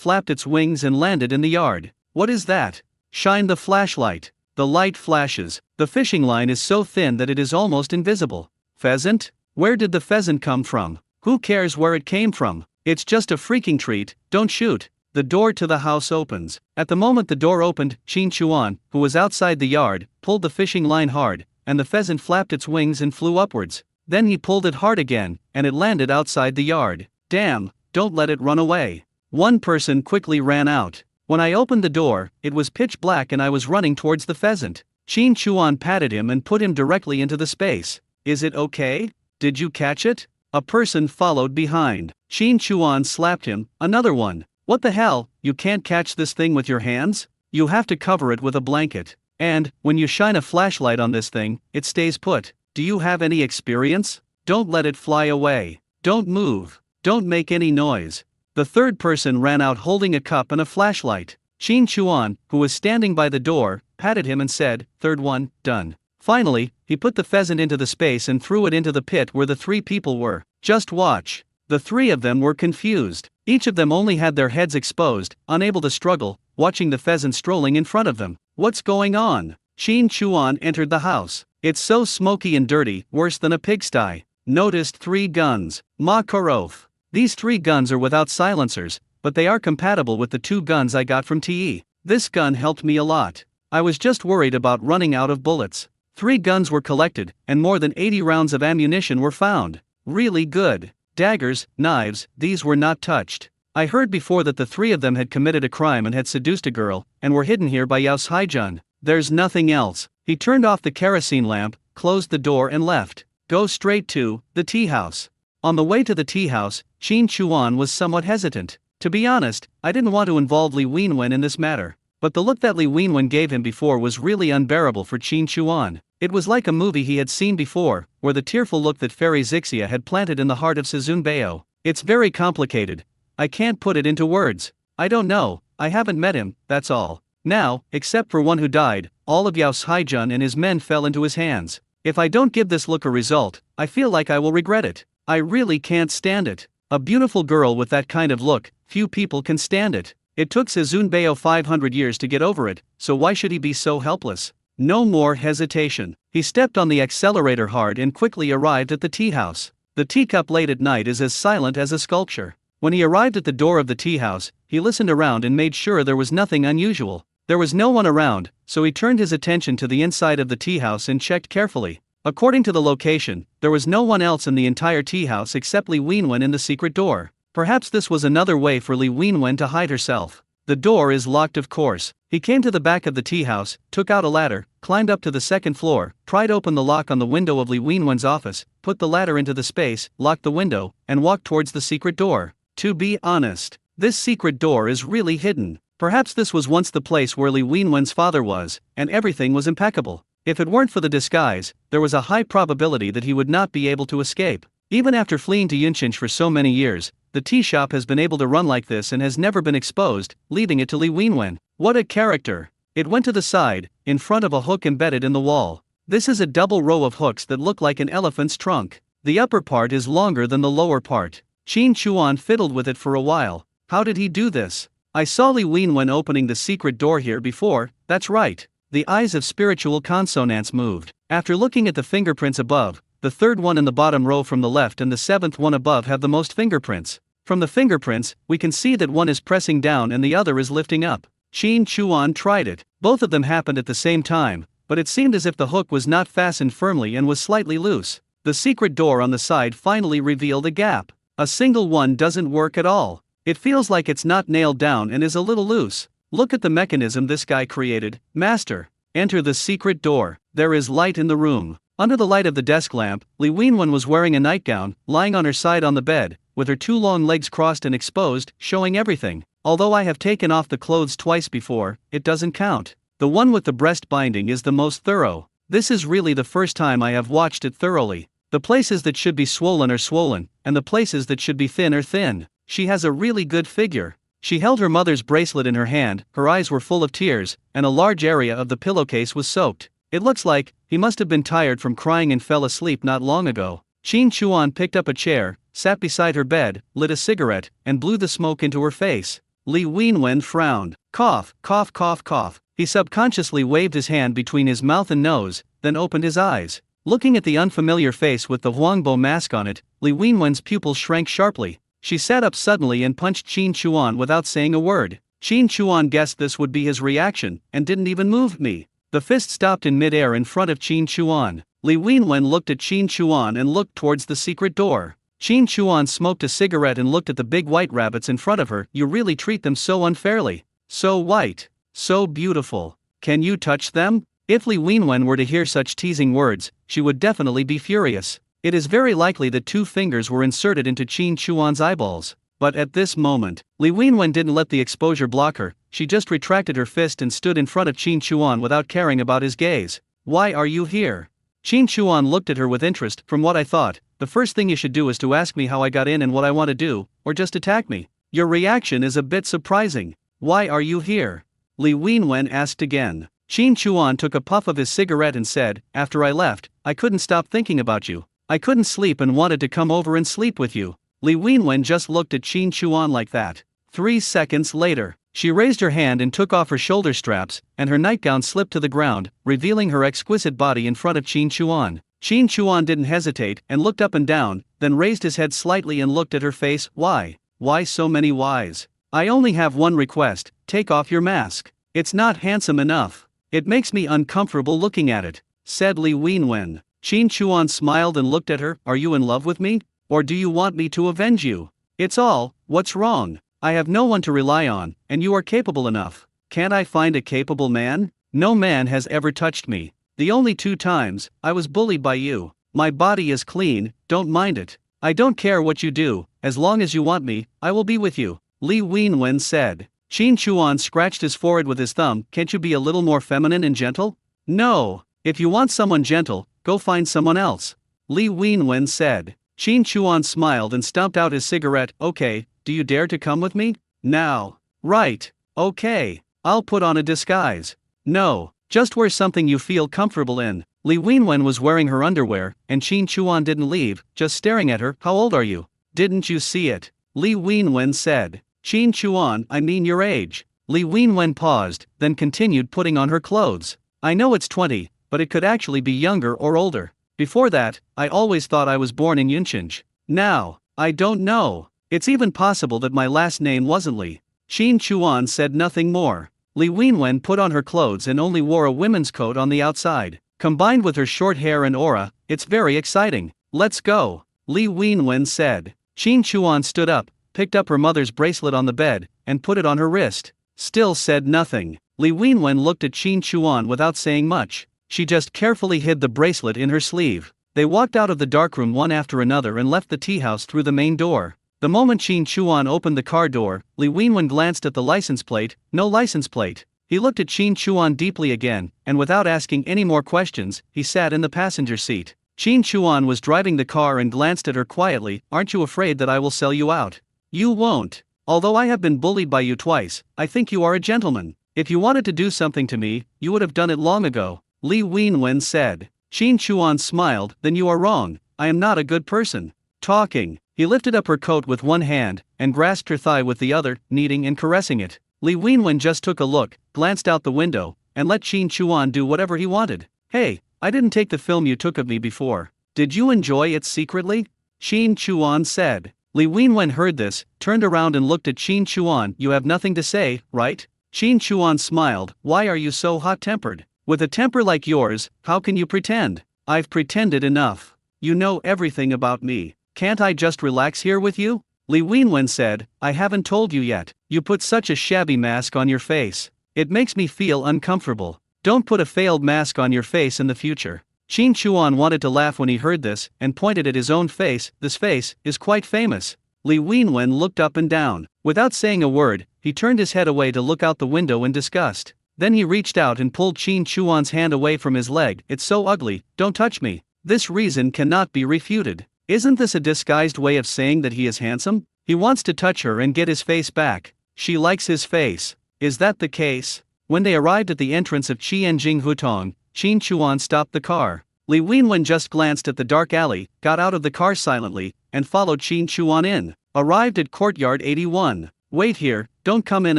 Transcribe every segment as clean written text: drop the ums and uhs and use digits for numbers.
flapped its wings and landed in the yard. What is that? Shine the flashlight. The light flashes. The fishing line is so thin that it is almost invisible. Pheasant? Where did the pheasant come from? Who cares where it came from? It's just a freaking treat, don't shoot. The door to the house opens. At the moment the door opened, Qin Chuan, who was outside the yard, pulled the fishing line hard, and the pheasant flapped its wings and flew upwards. Then he pulled it hard again, and it landed outside the yard. Damn, don't let it run away. One person quickly ran out. When I opened the door, it was pitch black and I was running towards the pheasant. Qin Chuan patted him and put him directly into the space. Is it okay? Did you catch it? A person followed behind. Qin Chuan slapped him. Another one. What the hell, you can't catch this thing with your hands? You have to cover it with a blanket. And, when you shine a flashlight on this thing, it stays put. Do you have any experience? Don't let it fly away. Don't move. Don't make any noise. The third person ran out holding a cup and a flashlight. Qin Chuan, who was standing by the door, patted him and said, "Third one, done." Finally, he put the pheasant into the space and threw it into the pit where the three people were. Just watch. The three of them were confused. Each of them only had their heads exposed, unable to struggle, watching the pheasant strolling in front of them. What's going on? Qin Chuan entered the house. It's so smoky and dirty, worse than a pigsty. Noticed 3 guns. Makarov. These 3 guns are without silencers, but they are compatible with the 2 guns I got from TE. This gun helped me a lot. I was just worried about running out of bullets. 3 guns were collected, and more than 80 rounds of ammunition were found. Really good. Daggers, knives, these were not touched. I heard before that the 3 of them had committed a crime and had seduced a girl, and were hidden here by Yao Haijun. There's nothing else. He turned off the kerosene lamp, closed the door and left. Go straight to the tea house. On the way to the tea house, Qin Chuan was somewhat hesitant. To be honest, I didn't want to involve Li Wenwen in this matter. But the look that Li Wenwen gave him before was really unbearable for Qin Chuan. It was like a movie he had seen before, where the tearful look that Fairy Zixia had planted in the heart of Suzun Bao. It's very complicated. I can't put it into words. I don't know, I haven't met him, that's all. Now, except for one who died, all of Yao Haijun and his men fell into his hands. If I don't give this look a result, I feel like I will regret it. I really can't stand it. A beautiful girl with that kind of look, few people can stand it. It took Suzun Bao 500 years to get over it, so why should he be so helpless? No more hesitation. He stepped on the accelerator hard and quickly arrived at the tea house. The teacup late at night is as silent as a sculpture. When he arrived at the door of the tea house, he listened around and made sure there was nothing unusual. There was no one around, so he turned his attention to the inside of the tea house and checked carefully. According to the location, there was no one else in the entire tea house except Li Wenwen in the secret door. Perhaps this was another way for Li Wenwen to hide herself. The door is locked, of course. He came to the back of the tea house, took out a ladder, climbed up to the second floor, pried open the lock on the window of Li Wenwen's office, put the ladder into the space, locked the window, and walked towards the secret door. To be honest, this secret door is really hidden. Perhaps this was once the place where Li Wenwen's father was, and everything was impeccable. If it weren't for the disguise, there was a high probability that he would not be able to escape. Even after fleeing to Yunchinch for so many years, the tea shop has been able to run like this and has never been exposed, leaving it to Li Wenwen. What a character! It went to the side, in front of a hook embedded in the wall. This is a double row of hooks that look like an elephant's trunk. The upper part is longer than the lower part. Qin Chuan fiddled with it for a while. How did he do this? I saw Li Wenwen opening the secret door here before, that's right. The eyes of spiritual consonants moved. After looking at the fingerprints above, the third one in the bottom row from the left and the 7th one above have the most fingerprints. From the fingerprints, we can see that one is pressing down and the other is lifting up. Qin Chuan tried it. Both of them happened at the same time, but it seemed as if the hook was not fastened firmly and was slightly loose. The secret door on the side finally revealed a gap. A single one doesn't work at all. It feels like it's not nailed down and is a little loose. Look at the mechanism this guy created. Master. Enter the secret door. There is light in the room. Under the light of the desk lamp, Li Wenwen was wearing a nightgown, lying on her side on the bed, with her 2 long legs crossed and exposed, showing everything. Although I have taken off the clothes twice before, it doesn't count. The one with the breast binding is the most thorough. This is really the first time I have watched it thoroughly. The places that should be swollen are swollen, and the places that should be thin are thin. She has a really good figure. She held her mother's bracelet in her hand, her eyes were full of tears, and a large area of the pillowcase was soaked. It looks like he must have been tired from crying and fell asleep not long ago. Qin Chuan picked up a chair, sat beside her bed, lit a cigarette, and blew the smoke into her face. Li Wenwen frowned. Cough, cough, cough, cough. He subconsciously waved his hand between his mouth and nose, then opened his eyes. Looking at the unfamiliar face with the Huangbo mask on it, Li Wenwen's pupils shrank sharply. She sat up suddenly and punched Qin Chuan without saying a word. Qin Chuan guessed this would be his reaction, and didn't even move me. The fist stopped in midair in front of Qin Chuan. Li Wenwen looked at Qin Chuan and looked towards the secret door. Qin Chuan smoked a cigarette and looked at the big white rabbits in front of her. You really treat them so unfairly. So white. So beautiful. Can you touch them? If Li Wenwen were to hear such teasing words, she would definitely be furious. It is very likely that 2 fingers were inserted into Qin Chuan's eyeballs. But at this moment, Li Wenwen didn't let the exposure block her. She just retracted her fist and stood in front of Qin Chuan without caring about his gaze. Why are you here? Qin Chuan looked at her with interest. From what I thought, the first thing you should do is to ask me how I got in and what I want to do, or just attack me. Your reaction is a bit surprising. Why are you here? Li Wenwen asked again. Qin Chuan took a puff of his cigarette and said, after I left, I couldn't stop thinking about you. I couldn't sleep and wanted to come over and sleep with you. Li Wenwen just looked at Qin Chuan like that. 3 seconds later, she raised her hand and took off her shoulder straps, and her nightgown slipped to the ground, revealing her exquisite body in front of Qin Chuan. Qin Chuan didn't hesitate and looked up and down, then raised his head slightly and looked at her face. Why? Why so many whys? I only have one request, take off your mask. It's not handsome enough. It makes me uncomfortable looking at it, said Li Wenwen. Qin Chuan smiled and looked at her. Are you in love with me? Or do you want me to avenge you? It's all, what's wrong? I have no one to rely on, and you are capable enough. Can't I find a capable man? No man has ever touched me. The only 2 times, I was bullied by you. My body is clean, don't mind it. I don't care what you do, as long as you want me, I will be with you, Li Wenwen said. Qin Chuan scratched his forehead with his thumb. Can't you be a little more feminine and gentle? No. If you want someone gentle, go find someone else, Li Wenwen said. Qin Chuan smiled and stomped out his cigarette. Okay, do you dare to come with me? Now. Right. Okay. I'll put on a disguise. No, just wear something you feel comfortable in. Li Wenwen was wearing her underwear, and Qin Chuan didn't leave, just staring at her. How old are you? Didn't you see it? Li Wenwen said. Qin Chuan, I mean your age. Li Wenwen paused, then continued putting on her clothes. I know it's 20, but it could actually be younger or older. Before that, I always thought I was born in Yunchinj. Now, I don't know. It's even possible that my last name wasn't Li. Qin Chuan said nothing more. Li Wenwen put on her clothes and only wore a women's coat on the outside. Combined with her short hair and aura, it's very exciting. Let's go, Li Wenwen said. Qin Chuan stood up, picked up her mother's bracelet on the bed, and put it on her wrist. Still said nothing. Li Wenwen looked at Qin Chuan without saying much. She just carefully hid the bracelet in her sleeve. They walked out of the darkroom one after another and left the tea house through the main door. The moment Qin Chuan opened the car door, Li Wenwen glanced at the license plate. No license plate. He looked at Qin Chuan deeply again, and without asking any more questions, he sat in the passenger seat. Qin Chuan was driving the car and glanced at her quietly. Aren't you afraid that I will sell you out? You won't. Although I have been bullied by you twice, I think you are a gentleman. If you wanted to do something to me, you would have done it long ago, Li Wenwen said. Qin Chuan smiled. Then you are wrong. I am not a good person. Talking. He lifted up her coat with one hand, and grasped her thigh with the other, kneading and caressing it. Li Wenwen just took a look, glanced out the window, and let Qin Chuan do whatever he wanted. Hey, I didn't take the film you took of me before. Did you enjoy it secretly? Qin Chuan said. Li Wenwen heard this, turned around and looked at Qin Chuan. You have nothing to say, right? Qin Chuan smiled. Why are you so hot-tempered? With a temper like yours, how can you pretend? I've pretended enough. You know everything about me. Can't I just relax here with you? Li Wenwen said. I haven't told you yet. You put such a shabby mask on your face. It makes me feel uncomfortable. Don't put a failed mask on your face in the future. Qin Chuan wanted to laugh when he heard this, and pointed at his own face. This face is quite famous. Li Wenwen looked up and down. Without saying a word, he turned his head away to look out the window in disgust. Then he reached out and pulled Qin Chuan's hand away from his leg. It's so ugly, don't touch me. This reason cannot be refuted. Isn't this a disguised way of saying that he is handsome? He wants to touch her and get his face back. She likes his face. Is that the case? When they arrived at the entrance of Qianjing Hutong, Qin Chuan stopped the car. Li Wenwen just glanced at the dark alley, got out of the car silently, and followed Qin Chuan in. Arrived at Courtyard 81. Wait here, don't come in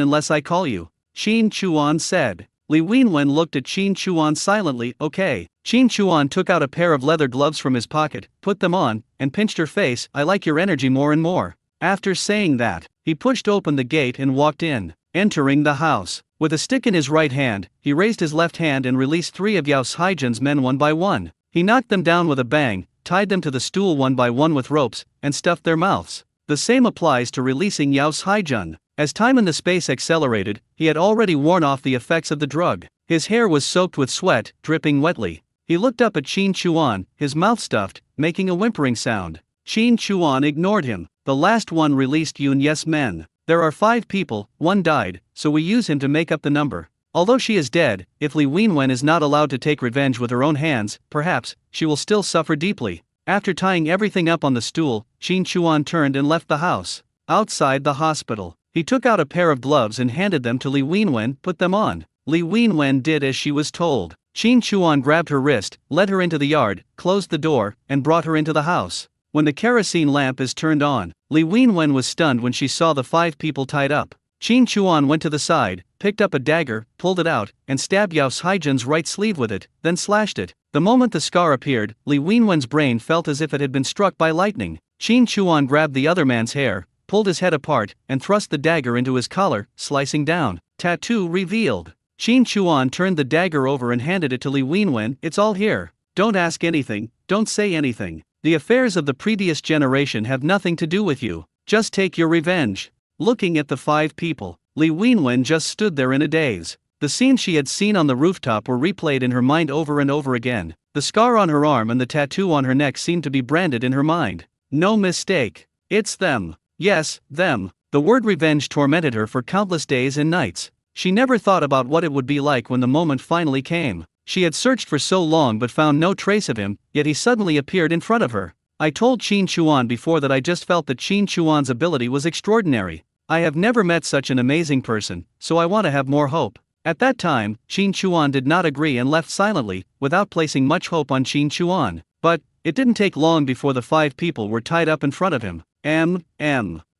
unless I call you, Qin Chuan said. Li Wenwen looked at Qin Chuan silently. Okay. Qin Chuan took out a pair of leather gloves from his pocket, put them on, and pinched her face. I like your energy more and more. After saying that, he pushed open the gate and walked in. Entering the house, with a stick in his right hand, he raised his left hand and released 3 of Yao Haijan's men one by one. He knocked them down with a bang, tied them to the stool one by one with ropes, and stuffed their mouths. The same applies to releasing Yao Haijun. As time and the space accelerated, he had already worn off the effects of the drug. His hair was soaked with sweat, dripping wetly. He looked up at Qin Chuan, his mouth stuffed, making a whimpering sound. Qin Chuan ignored him. The last one released Yun Yes men. There are 5 people, 1 died, so we use him to make up the number. Although she is dead, if Li Wenwen is not allowed to take revenge with her own hands, perhaps, she will still suffer deeply. After tying everything up on the stool, Qin Chuan turned and left the house. Outside the hospital, he took out a pair of gloves and handed them to Li Wenwen. Put them on. Li Wenwen did as she was told. Qin Chuan grabbed her wrist, led her into the yard, closed the door, and brought her into the house. When the kerosene lamp is turned on, Li Wenwen was stunned when she saw the 5 people tied up. Qin Chuan went to the side, picked up a dagger, pulled it out, and stabbed Yao Haijun's right sleeve with it, then slashed it. The moment the scar appeared, Li Wenwen's brain felt as if it had been struck by lightning. Qin Chuan grabbed the other man's hair, pulled his head apart, and thrust the dagger into his collar, slicing down. Tattoo revealed. Qin Chuan turned the dagger over and handed it to Li Wenwen. It's all here. Don't ask anything, don't say anything. The affairs of the previous generation have nothing to do with you. Just take your revenge. Looking at the 5 people, Li Wenwen just stood there in a daze. The scenes she had seen on the rooftop were replayed in her mind over and over again. The scar on her arm and the tattoo on her neck seemed to be branded in her mind. No mistake. It's them. Yes, them. The word revenge tormented her for countless days and nights. She never thought about what it would be like when the moment finally came. She had searched for so long but found no trace of him, yet he suddenly appeared in front of her. I told Qin Chuan before that I just felt that Qin Chuan's ability was extraordinary. I have never met such an amazing person, so I want to have more hope. At that time, Qin Chuan did not agree and left silently, without placing much hope on Qin Chuan. But it didn't take long before the 5 people were tied up in front of him.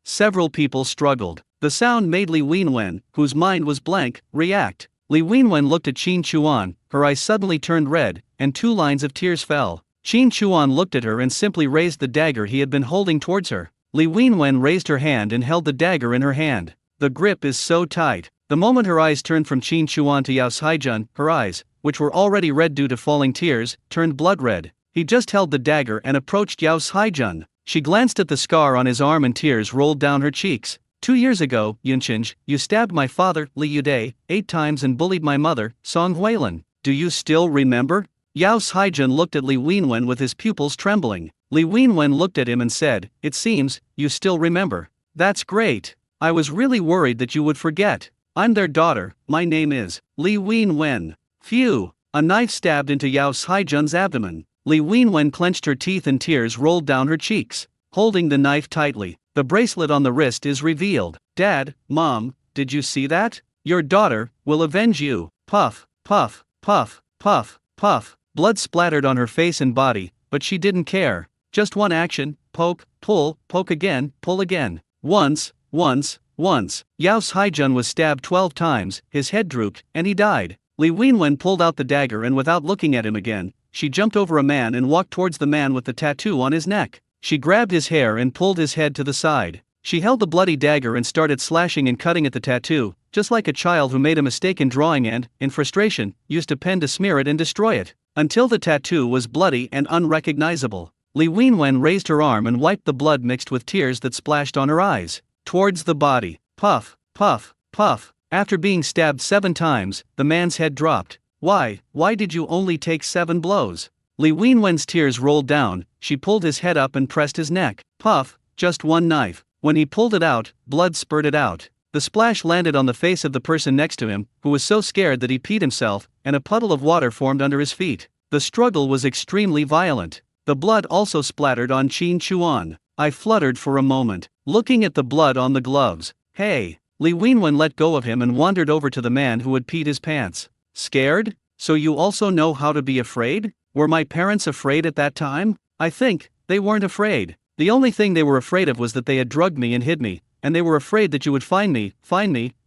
Several people struggled. The sound made Li Wenwen, whose mind was blank, react. Li Wenwen looked at Qin Chuan, her eyes suddenly turned red, and 2 lines of tears fell. Qin Chuan looked at her and simply raised the dagger he had been holding towards her. Li Wenwen raised her hand and held the dagger in her hand. The grip is so tight. The moment her eyes turned from Qin Chuan to Yao Haijun, her eyes, which were already red due to falling tears, turned blood red. He just held the dagger and approached Yao Haijun. She glanced at the scar on his arm and tears rolled down her cheeks. 2 years ago, Yunchinj, you stabbed my father, Li Yude, 8 times and bullied my mother, Song Huilin. Do you still remember? Yao Haijun looked at Li Wenwen with his pupils trembling. Li Wenwen looked at him and said, it seems, you still remember. That's great. I was really worried that you would forget. I'm their daughter, my name is Li Wenwen. Phew. A knife stabbed into Yao Haijun's abdomen. Li Wenwen clenched her teeth and tears rolled down her cheeks. Holding the knife tightly, the bracelet on the wrist is revealed. Dad, Mom, did you see that? Your daughter will avenge you. Puff, puff, puff, puff, puff. Blood splattered on her face and body, but she didn't care. Just one action, poke, pull, poke again, pull again. Once. Yao Haijun was stabbed 12 times, his head drooped, and he died. Li Wenwen pulled out the dagger and without looking at him again, she jumped over a man and walked towards the man with the tattoo on his neck. She grabbed his hair and pulled his head to the side. She held the bloody dagger and started slashing and cutting at the tattoo, just like a child who made a mistake in drawing and, in frustration, used a pen to smear it and destroy it, until the tattoo was bloody and unrecognizable. Li Wenwen raised her arm and wiped the blood mixed with tears that splashed on her eyes. Towards the body. Puff, puff, puff. After being stabbed 7 times, the man's head dropped. Why did you only take 7 blows? Li Wenwen's tears rolled down, she pulled his head up and pressed his neck. Puff, just 1 knife. When he pulled it out, blood spurted out. The splash landed on the face of the person next to him, who was so scared that he peed himself, and a puddle of water formed under his feet. The struggle was extremely violent. The blood also splattered on Qin Chuan. I fluttered for a moment, looking at the blood on the gloves. Hey! Li Wenwen let go of him and wandered over to the man who had peed his pants. Scared? So you also know how to be afraid? Were my parents afraid at that time? I think they weren't afraid. The only thing they were afraid of was that they had drugged me and hid me, and they were afraid that you would find me,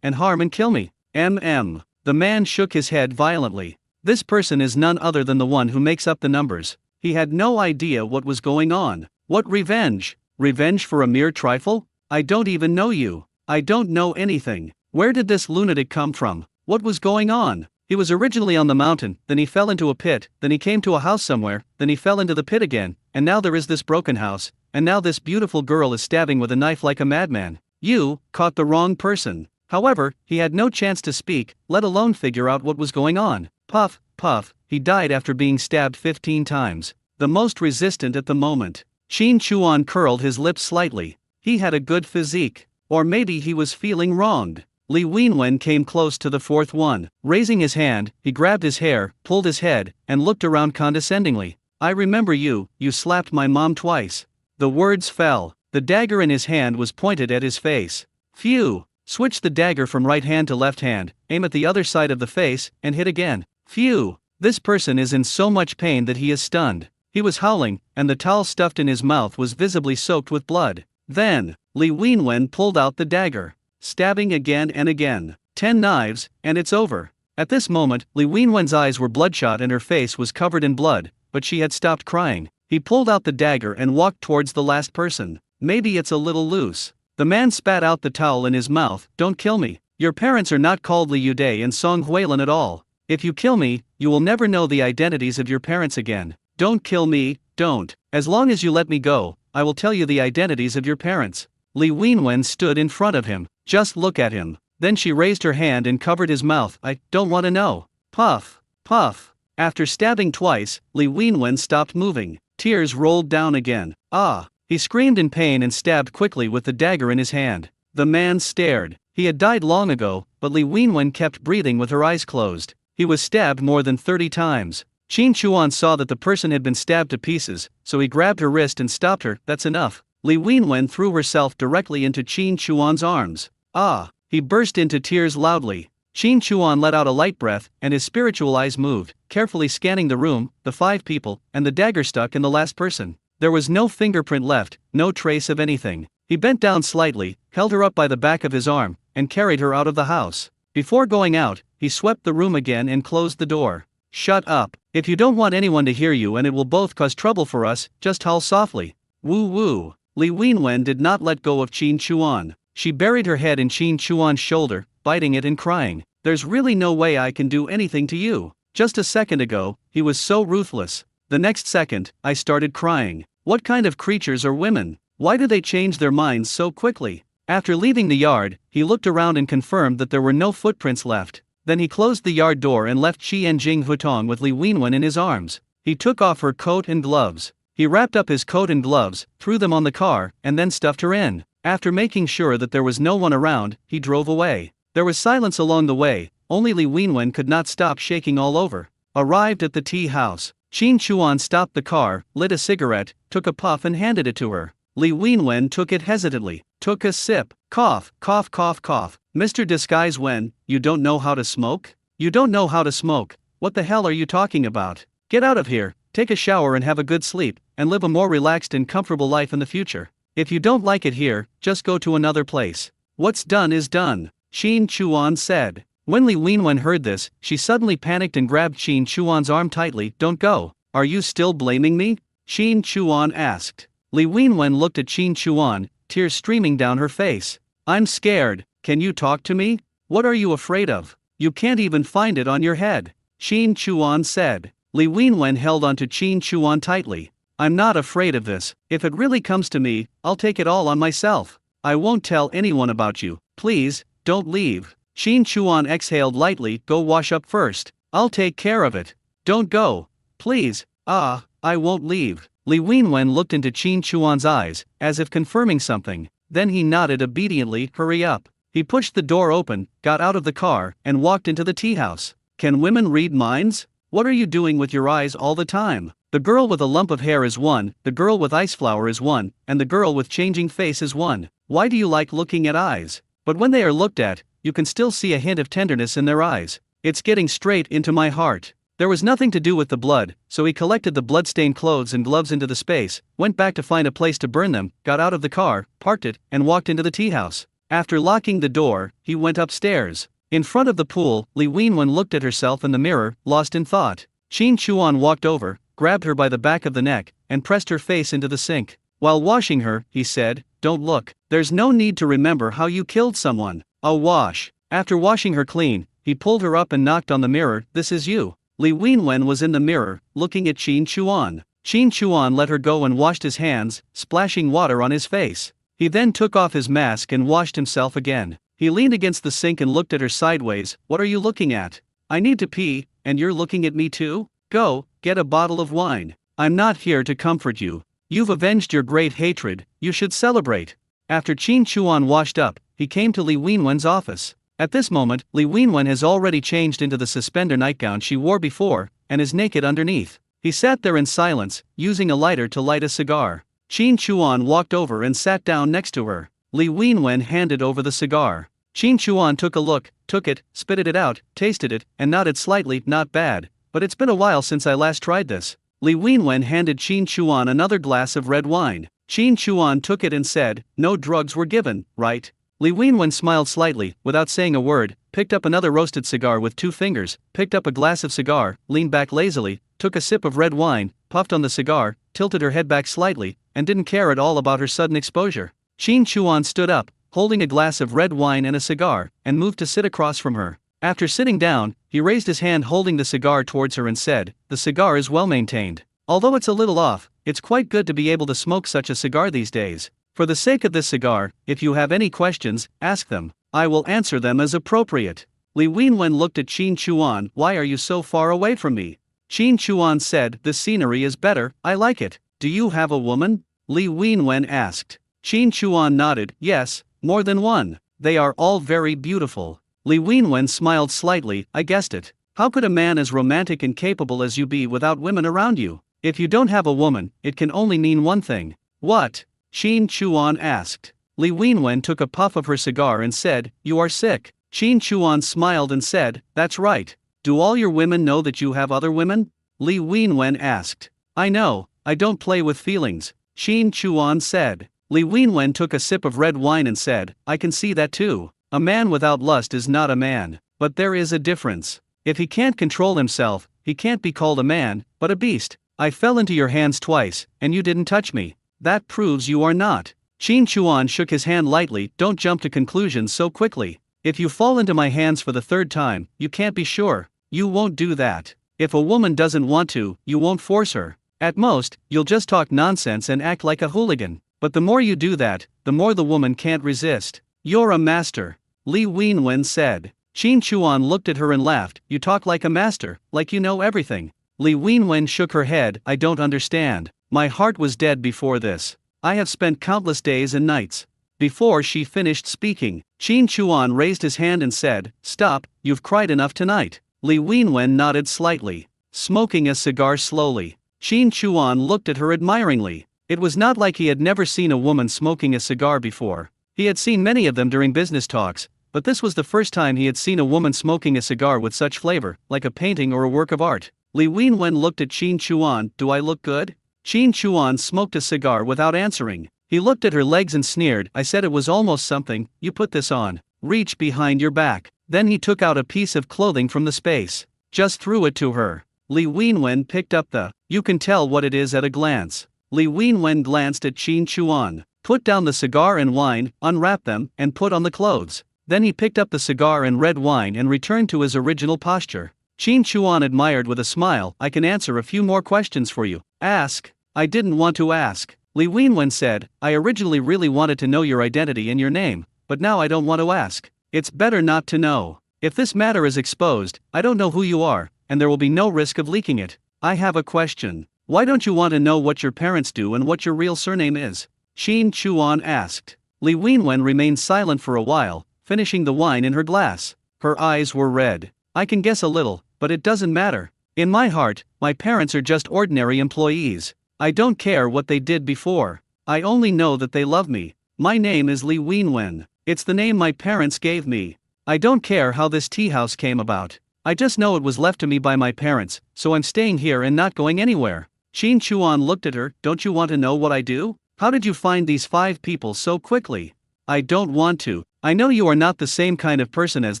and harm and kill me. The man shook his head violently. This person is none other than the one who makes up the numbers. He had no idea what was going on. What revenge? Revenge for a mere trifle? I don't even know you. I don't know anything. Where did this lunatic come from? What was going on? He was originally on the mountain, then he fell into a pit, then he came to a house somewhere, then he fell into the pit again, and now there is this broken house, and now this beautiful girl is stabbing with a knife like a madman. You caught the wrong person. However, he had no chance to speak, let alone figure out what was going on. Puff, puff, he died after being stabbed 15 times. The most resistant at the moment. Qin Chuan curled his lips slightly. He had a good physique. Or maybe he was feeling wronged. Li Wenwen came close to the fourth one. Raising his hand, he grabbed his hair, pulled his head, and looked around condescendingly. I remember you slapped my mom twice. The words fell. The dagger in his hand was pointed at his face. Phew! Switch the dagger from right hand to left hand, aim at the other side of the face, and hit again. Phew! This person is in so much pain that he is stunned. He was howling, and the towel stuffed in his mouth was visibly soaked with blood. Then, Li Wenwen pulled out the dagger, stabbing again and again. 10 knives, and it's over. At this moment, Li Wenwen's eyes were bloodshot and her face was covered in blood, but she had stopped crying. He pulled out the dagger and walked towards the last person. Maybe it's a little loose. The man spat out the towel in his mouth. Don't kill me. Your parents are not called Li Yude and Song Huilan at all. If you kill me, you will never know the identities of your parents again. Don't kill me, don't. As long as you let me go, I will tell you the identities of your parents. Li Wenwen stood in front of him. Just look at him. Then she raised her hand and covered his mouth. I don't want to know. Puff, puff. After stabbing twice, Li Wenwen stopped moving. Tears rolled down again. Ah! He screamed in pain and stabbed quickly with the dagger in his hand. The man stared. He had died long ago, but Li Wenwen kept breathing with her eyes closed. He was stabbed more than 30 times. Qin Chuan saw that the person had been stabbed to pieces, so he grabbed her wrist and stopped her. That's enough. Li Wenwen threw herself directly into Qin Chuan's arms. Ah! He burst into tears loudly. Qin Chuan let out a light breath, and his spiritual eyes moved, carefully scanning the room, the 5 people, and the dagger stuck in the last person. There was no fingerprint left, no trace of anything. He bent down slightly, held her up by the back of his arm, and carried her out of the house. Before going out, he swept the room again and closed the door. Shut up. If you don't want anyone to hear you and it will both cause trouble for us, just howl softly. Woo woo. Li Wenwen did not let go of Qin Chuan. She buried her head in Qin Chuan's shoulder, biting it and crying. There's really no way I can do anything to you. Just a second ago, he was so ruthless. The next second, I started crying. What kind of creatures are women? Why do they change their minds so quickly? After leaving the yard, he looked around and confirmed that there were no footprints left. Then he closed the yard door and left Qi Enjing Hutong with Li Wenwen in his arms. He took off her coat and gloves. He wrapped up his coat and gloves, threw them on the car, and then stuffed her in. After making sure that there was no one around, he drove away. There was silence along the way, only Li Wenwen could not stop shaking all over. Arrived at the tea house. Qin Chuan stopped the car, lit a cigarette, took a puff and handed it to her. Li Wenwen took it hesitantly, took a sip, cough, cough, cough, cough. Mr. Disguise Wen, you don't know how to smoke? You don't know how to smoke? What the hell are you talking about? Get out of here, take a shower and have a good sleep, and live a more relaxed and comfortable life in the future. If you don't like it here, just go to another place. What's done is done, Qin Chuan said. When Li Wenwen heard this, she suddenly panicked and grabbed Qin Chuan's arm tightly. Don't go. Are you still blaming me? Qin Chuan asked. Li Wenwen looked at Qin Chuan, tears streaming down her face. I'm scared. Can you talk to me? What are you afraid of? You can't even find it on your head, Qin Chuan said. Li Wenwen held onto Qin Chuan tightly. I'm not afraid of this. If it really comes to me, I'll take it all on myself. I won't tell anyone about you. Please, don't leave. Qin Chuan exhaled lightly. Go wash up first. I'll take care of it. Don't go. Please. I won't leave. Li Wenwen looked into Qin Chuan's eyes, as if confirming something. Then he nodded obediently. Hurry up. He pushed the door open, got out of the car, and walked into the tea house. Can women read minds? What are you doing with your eyes all the time? The girl with a lump of hair is one, the girl with ice flower is one, and the girl with changing face is one. Why do you like looking at eyes? But when they are looked at, you can still see a hint of tenderness in their eyes. It's getting straight into my heart. There was nothing to do with the blood, so he collected the blood-stained clothes and gloves into the space, went back to find a place to burn them, got out of the car, parked it, and walked into the tea house. After locking the door, he went upstairs. In front of the pool, Li Wenwen looked at herself in the mirror, lost in thought. Qin Chuan walked over, grabbed her by the back of the neck, and pressed her face into the sink. While washing her, he said, "Don't look. There's no need to remember how you killed someone. A wash." After washing her clean, he pulled her up and knocked on the mirror. "This is you." Li Wenwen was in the mirror, looking at Qin Chuan. Qin Chuan let her go and washed his hands, splashing water on his face. He then took off his mask and washed himself again. He leaned against the sink and looked at her sideways. "What are you looking at?" "I need to pee, and you're looking at me too? Go, get a bottle of wine. I'm not here to comfort you. You've avenged your great hatred, you should celebrate." After Qin Chuan washed up, he came to Li Wenwen's office. At this moment, Li Wenwen has already changed into the suspender nightgown she wore before, and is naked underneath. He sat there in silence, using a lighter to light a cigar. Qin Chuan walked over and sat down next to her. Li Wenwen handed over the cigar. Qin Chuan took a look, took it, spitted it out, tasted it, and nodded slightly. "Not bad, but it's been a while since I last tried this." Li Wenwen handed Qin Chuan another glass of red wine. Qin Chuan took it and said, "No drugs were given, right?" Li Wenwen smiled slightly, without saying a word, picked up another roasted cigar with 2 fingers, picked up a glass of cigar, leaned back lazily, took a sip of red wine, puffed on the cigar, tilted her head back slightly, and didn't care at all about her sudden exposure. Qin Chuan stood up, holding a glass of red wine and a cigar, and moved to sit across from her. After sitting down, he raised his hand holding the cigar towards her and said, "The cigar is well maintained. Although it's a little off, it's quite good to be able to smoke such a cigar these days. For the sake of this cigar, if you have any questions, ask them. I will answer them as appropriate." Li Wenwen looked at Qin Chuan. "Why are you so far away from me?" Qin Chuan said, "The scenery is better, I like it." "Do you have a woman?" Li Wenwen asked. Qin Chuan nodded. "Yes, more than one. They are all very beautiful." Li Wenwen smiled slightly. "I guessed it. How could a man as romantic and capable as you be without women around you? If you don't have a woman, it can only mean one thing." "What?" Qin Chuan asked. Li Wenwen took a puff of her cigar and said, "You are sick." Qin Chuan smiled and said, "That's right. Do all your women know that you have other women?" Li Wenwen asked. "I know, I don't play with feelings," Qin Chuan said. Li Wenwen took a sip of red wine and said, "I can see that too. A man without lust is not a man. But there is a difference. If he can't control himself, he can't be called a man, but a beast. I fell into your hands twice, and you didn't touch me. That proves you are not." Qin Chuan shook his hand lightly. "Don't jump to conclusions so quickly. If you fall into my hands for the 3rd time, you can't be sure. You won't do that. If a woman doesn't want to, you won't force her. At most, you'll just talk nonsense and act like a hooligan. But the more you do that, the more the woman can't resist." "You're a master," Li Wenwen said. Qin Chuan looked at her and laughed. "You talk like a master, like you know everything." Li Wenwen shook her head. "I don't understand. My heart was dead before this. I have spent countless days and nights." Before she finished speaking, Qin Chuan raised his hand and said, "Stop, you've cried enough tonight." Li Wenwen nodded slightly, smoking a cigar slowly. Qin Chuan looked at her admiringly. It was not like he had never seen a woman smoking a cigar before. He had seen many of them during business talks, but this was the first time he had seen a woman smoking a cigar with such flavor, like a painting or a work of art. Li Wenwen looked at Qin Chuan. "Do I look good?" Qin Chuan smoked a cigar without answering. He looked at her legs and sneered. "I said it was almost something. You put this on. Reach behind your back." Then he took out a piece of clothing from the space. Just threw it to her. Li Wenwen picked up the. "You can tell what it is at a glance." Li Wenwen glanced at Qin Chuan, put down the cigar and wine, unwrapped them, and put on the clothes. Then he picked up the cigar and red wine and returned to his original posture. Qin Chuan admired with a smile. "I can answer a few more questions for you." "Ask." "I didn't want to ask," Li Wenwen said. "I originally really wanted to know your identity and your name, but now I don't want to ask. It's better not to know. If this matter is exposed, I don't know who you are, and there will be no risk of leaking it. I have a question. Why don't you want to know what your parents do and what your real surname is?" Qin Chuan asked. Li Wenwen remained silent for a while, finishing the wine in her glass. Her eyes were red. "I can guess a little, but it doesn't matter. In my heart, my parents are just ordinary employees. I don't care what they did before. I only know that they love me. My name is Li Wenwen. It's the name my parents gave me. I don't care how this tea house came about. I just know it was left to me by my parents, so I'm staying here and not going anywhere. Qin Chuan looked at her. Don't you want to know what I do? How did you find these 5 people so quickly? I don't want to. I know you are not the same kind of person as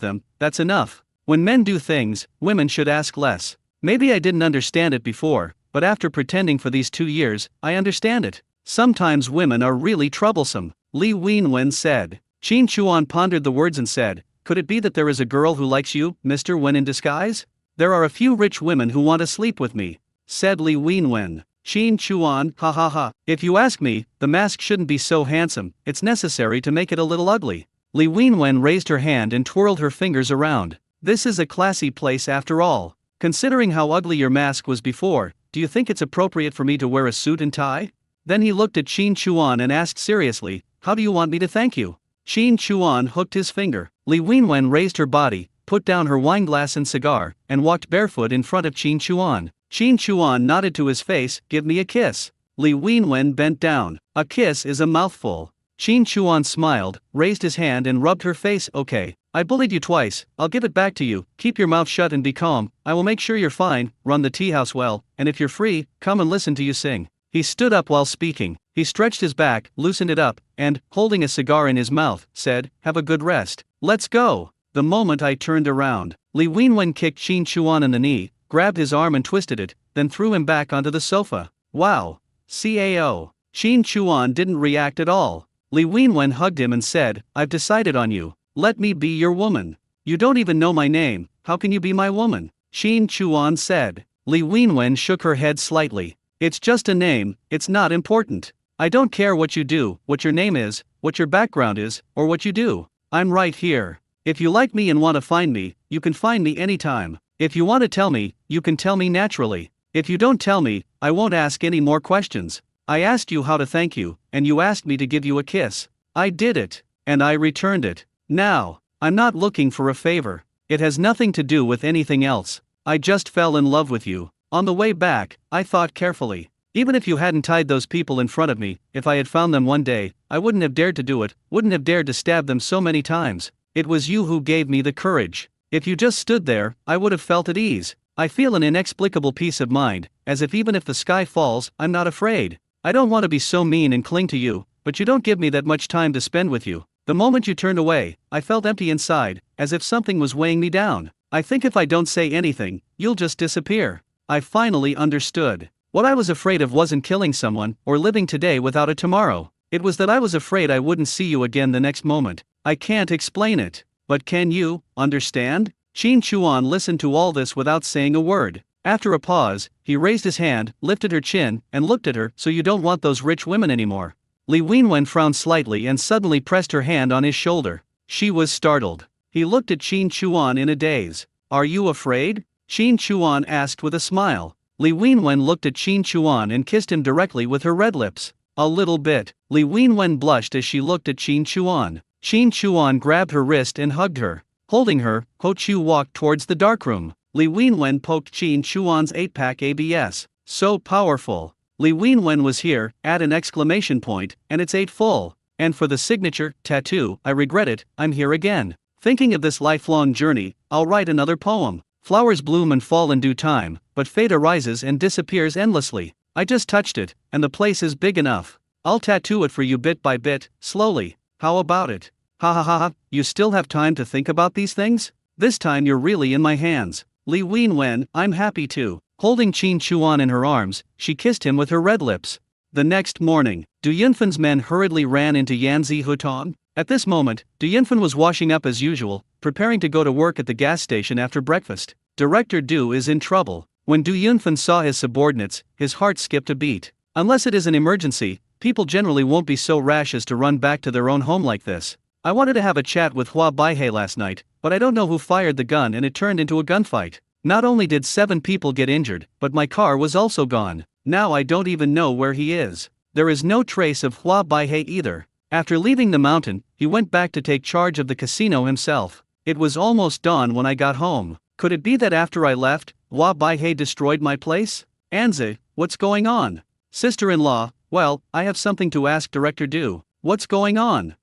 them, that's enough. When men do things, women should ask less. Maybe I didn't understand it before, but after pretending for these 2 years, I understand it. Sometimes women are really troublesome, Li Wenwen said. Qin Chuan pondered the words and said, could it be that there is a girl who likes you, Mr. Wen in disguise? There are a few rich women who want to sleep with me, said Li Wenwen. Qin Chuan, ha ha ha. If you ask me, the mask shouldn't be so handsome, it's necessary to make it a little ugly. Li Wenwen raised her hand and twirled her fingers around. This is a classy place after all. Considering how ugly your mask was before, do you think it's appropriate for me to wear a suit and tie? Then he looked at Qin Chuan and asked seriously, how do you want me to thank you? Qin Chuan hooked his finger. Li Wenwen raised her body, put down her wineglass and cigar, and walked barefoot in front of Qin Chuan. Qin Chuan nodded to his face, give me a kiss. Li Wenwen bent down. A kiss is a mouthful. Qin Chuan smiled, raised his hand and rubbed her face. Okay, I bullied you twice, I'll give it back to you. Keep your mouth shut and be calm. I will make sure you're fine, run the tea house well, and if you're free, come and listen to you sing. He stood up while speaking. He stretched his back, loosened it up, and, holding a cigar in his mouth, said, have a good rest. Let's go. The moment I turned around, Li Wenwen kicked Qin Chuan in the knee, grabbed his arm and twisted it, then threw him back onto the sofa. Wow. Cao. Qin Chuan didn't react at all. Li Wenwen hugged him and said, I've decided on you. Let me be your woman. You don't even know my name, how can you be my woman? Qin Chuan said. Li Wenwen shook her head slightly. It's just a name, it's not important. I don't care what you do, what your name is, what your background is, or what you do. I'm right here. If you like me and want to find me, you can find me anytime. If you want to tell me, you can tell me naturally. If you don't tell me, I won't ask any more questions. I asked you how to thank you, and you asked me to give you a kiss. I did it, and I returned it. Now, I'm not looking for a favor. It has nothing to do with anything else. I just fell in love with you. On the way back, I thought carefully. Even if you hadn't tied those people in front of me, if I had found them one day, I wouldn't have dared to do it, wouldn't have dared to stab them so many times. It was you who gave me the courage. If you just stood there, I would have felt at ease. I feel an inexplicable peace of mind, as if even if the sky falls, I'm not afraid. I don't want to be so mean and cling to you, but you don't give me that much time to spend with you. The moment you turned away, I felt empty inside, as if something was weighing me down. I think if I don't say anything, you'll just disappear. I finally understood. What I was afraid of wasn't killing someone, or living today without a tomorrow. It was that I was afraid I wouldn't see you again the next moment. I can't explain it. But can you, understand? Qin Chuan listened to all this without saying a word. After a pause, he raised his hand, lifted her chin, and looked at her. So you don't want those rich women anymore? Li Wenwen frowned slightly and suddenly pressed her hand on his shoulder. She was startled. He looked at Qin Chuan in a daze. Are you afraid? Qin Chuan asked with a smile. Li Wenwen looked at Qin Chuan and kissed him directly with her red lips. A little bit. Li Wenwen blushed as she looked at Qin Chuan. Qin Chuan grabbed her wrist and hugged her. Holding her, Ho Chu walked towards the darkroom. Li Wenwen poked Qin Chuan's 8-pack ABS. So powerful. Li Wenwen was here, add an exclamation point, and it's 8 full. And for the signature, tattoo, I regret it, I'm here again. Thinking of this lifelong journey, I'll write another poem. Flowers bloom and fall in due time, but fate arises and disappears endlessly. I just touched it, and the place is big enough. I'll tattoo it for you bit by bit, slowly. How about it? Ha ha ha ha, you still have time to think about these things? This time you're really in my hands. Li Wenwen, I'm happy too. Holding Qin Chuan in her arms, she kissed him with her red lips. The next morning, Du Yunfan's men hurriedly ran into Yanzi Hutong. At this moment, Du Yunfan was washing up as usual, preparing to go to work at the gas station after breakfast. Director Du is in trouble. When Du Yunfan saw his subordinates, his heart skipped a beat. Unless it is an emergency, people generally won't be so rash as to run back to their own home like this. I wanted to have a chat with Hua Baihei last night, but I don't know who fired the gun and it turned into a gunfight. Not only did 7 people get injured, but my car was also gone. Now I don't even know where he is. There is no trace of Hua Baihei either. After leaving the mountain, he went back to take charge of the casino himself. It was almost dawn when I got home. Could it be that after I left, Hua Baihei destroyed my place? Anzi, what's going on? Sister-in-law, well, I have something to ask Director Du. What's going on?